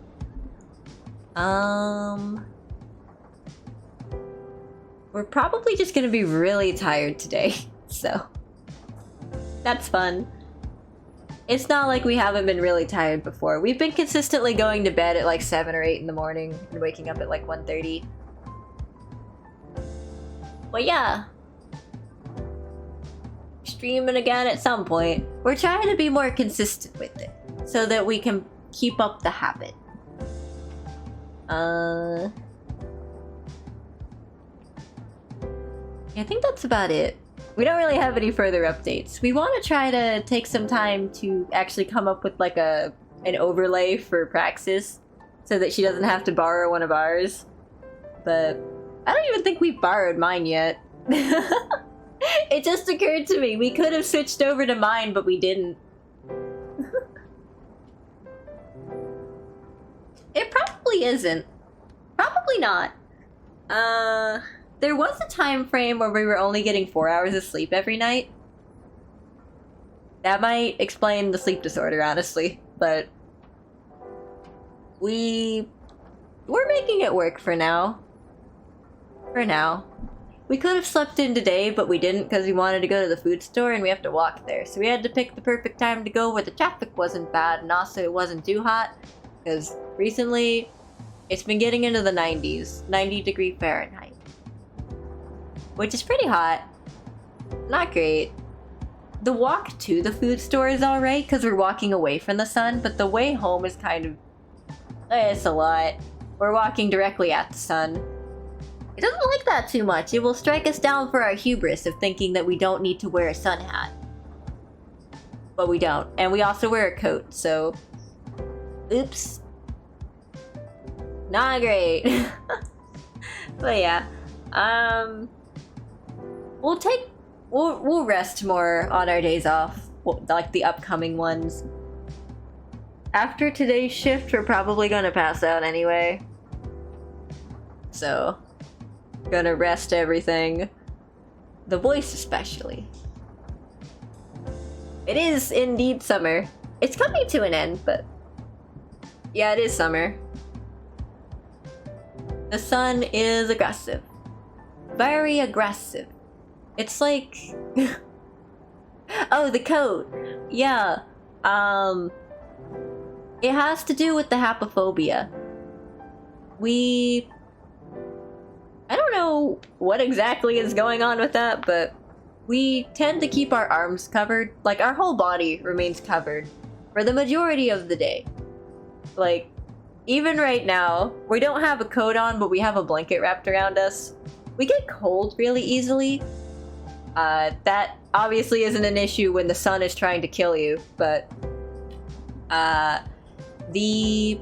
We're probably just gonna be really tired today. So that's fun. It's not like we haven't been really tired before. We've been consistently going to bed at like 7 or 8 in the morning and waking up at like 1:30. But yeah. Streaming again at some point. We're trying to be more consistent with it so that we can keep up the habit. I think that's about it. We don't really have any further updates. We want to try to take some time to actually come up with like an overlay for Praxis so that she doesn't have to borrow one of ours. But I don't even think we've borrowed mine yet. It just occurred to me, we could have switched over to mine, but we didn't. It probably isn't. Probably not. There was a time frame where we were only getting 4 hours of sleep every night. That might explain the sleep disorder, honestly, but we're making it work for now. For now. We could have slept in today, but we didn't because we wanted to go to the food store and we have to walk there. So we had to pick the perfect time to go where the traffic wasn't bad and also it wasn't too hot. Because recently, it's been getting into the 90s. 90-degree Fahrenheit. Which is pretty hot. Not great. The walk to the food store is alright because we're walking away from the sun, but the way home is kind of... it's a lot. We're walking directly at the sun. It doesn't like that too much. It will strike us down for our hubris of thinking that we don't need to wear a sun hat. But we don't. And we also wear a coat, so... Oops. Not great. But yeah. We'll rest more on our days off. Like the upcoming ones. After today's shift, we're probably gonna pass out anyway. So... gonna rest everything. The voice especially. It is indeed summer. It's coming to an end, but... yeah, it is summer. The sun is aggressive. Very aggressive. It's like... oh, the coat. Yeah. It has to do with the hapophobia. I don't know what exactly is going on with that, but we tend to keep our arms covered. Like, our whole body remains covered for the majority of the day. Like, even right now, we don't have a coat on, but we have a blanket wrapped around us. We get cold really easily. That obviously isn't an issue when the sun is trying to kill you, but We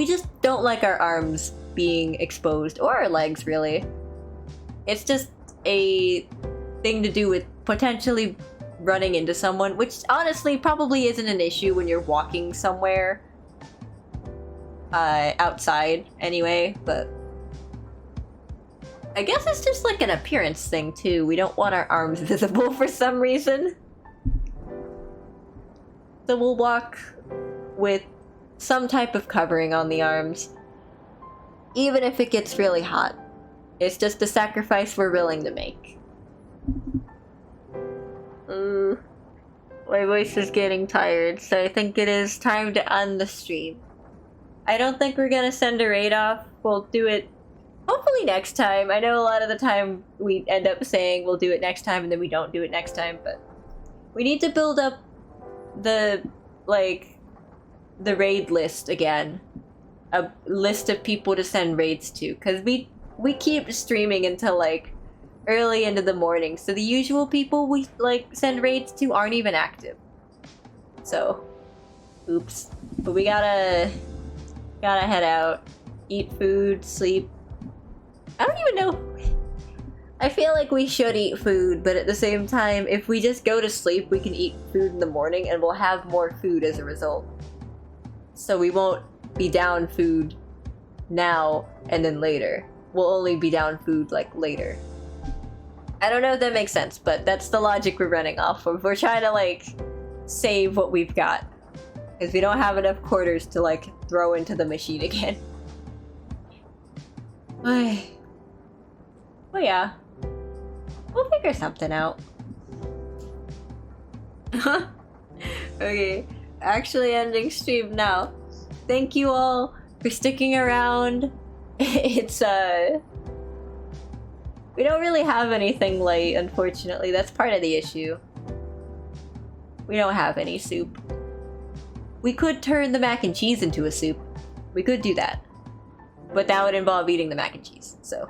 just don't like our arms being exposed, or our legs, really. It's just a thing to do with potentially running into someone, which honestly probably isn't an issue when you're walking somewhere outside anyway, but I guess it's just like an appearance thing too. We don't want our arms visible for some reason. So we'll walk with some type of covering on the arms, even if it gets really hot. It's just a sacrifice we're willing to make. My voice is getting tired, so I think it is time to end the stream. I don't think we're gonna send a raid off. We'll do it hopefully next time. I know a lot of the time we end up saying we'll do it next time and then we don't do it next time, but we need to build up the raid list again. A list of people to send raids to, because we keep streaming until like early into the morning, so the usual people we send raids to aren't even active. So oops. But we gotta head out, eat food, sleep. I don't even know. I feel like we should eat food, but at the same time, if we just go to sleep, we can eat food in the morning and we'll have more food as a result. So we won't be down food now and then later. We'll only be down food like later. I don't know if that makes sense, but that's the logic we're running off of. We're trying to save what we've got, because we don't have enough quarters to throw into the machine again. Well, yeah. We'll figure something out. Okay, actually ending stream now. Thank you all for sticking around. It's we don't really have anything light, unfortunately. That's part of the issue. We don't have any soup. We could turn the mac and cheese into a soup. We could do that. But that would involve eating the mac and cheese, so.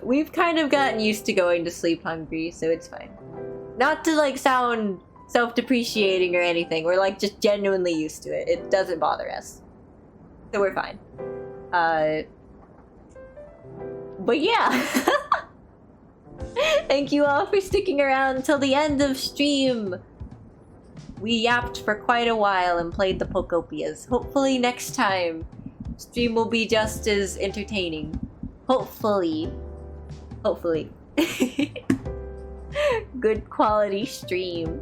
We've kind of gotten used to going to sleep hungry, so it's fine. Not to sound self-depreciating or anything. We're just genuinely used to it. It doesn't bother us. So we're fine. But yeah. Thank you all for sticking around till the end of stream. We yapped for quite a while and played the Pocopias. Hopefully next time, stream will be just as entertaining. Hopefully. Hopefully. Good quality stream.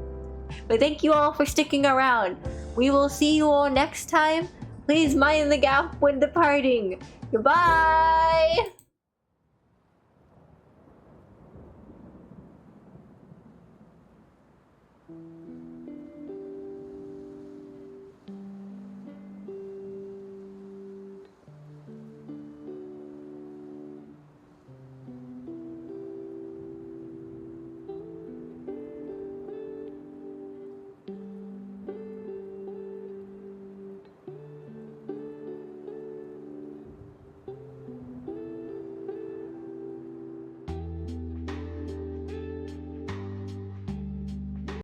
But thank you all for sticking around. We will see you all next time. Please mind the gap when departing. Goodbye!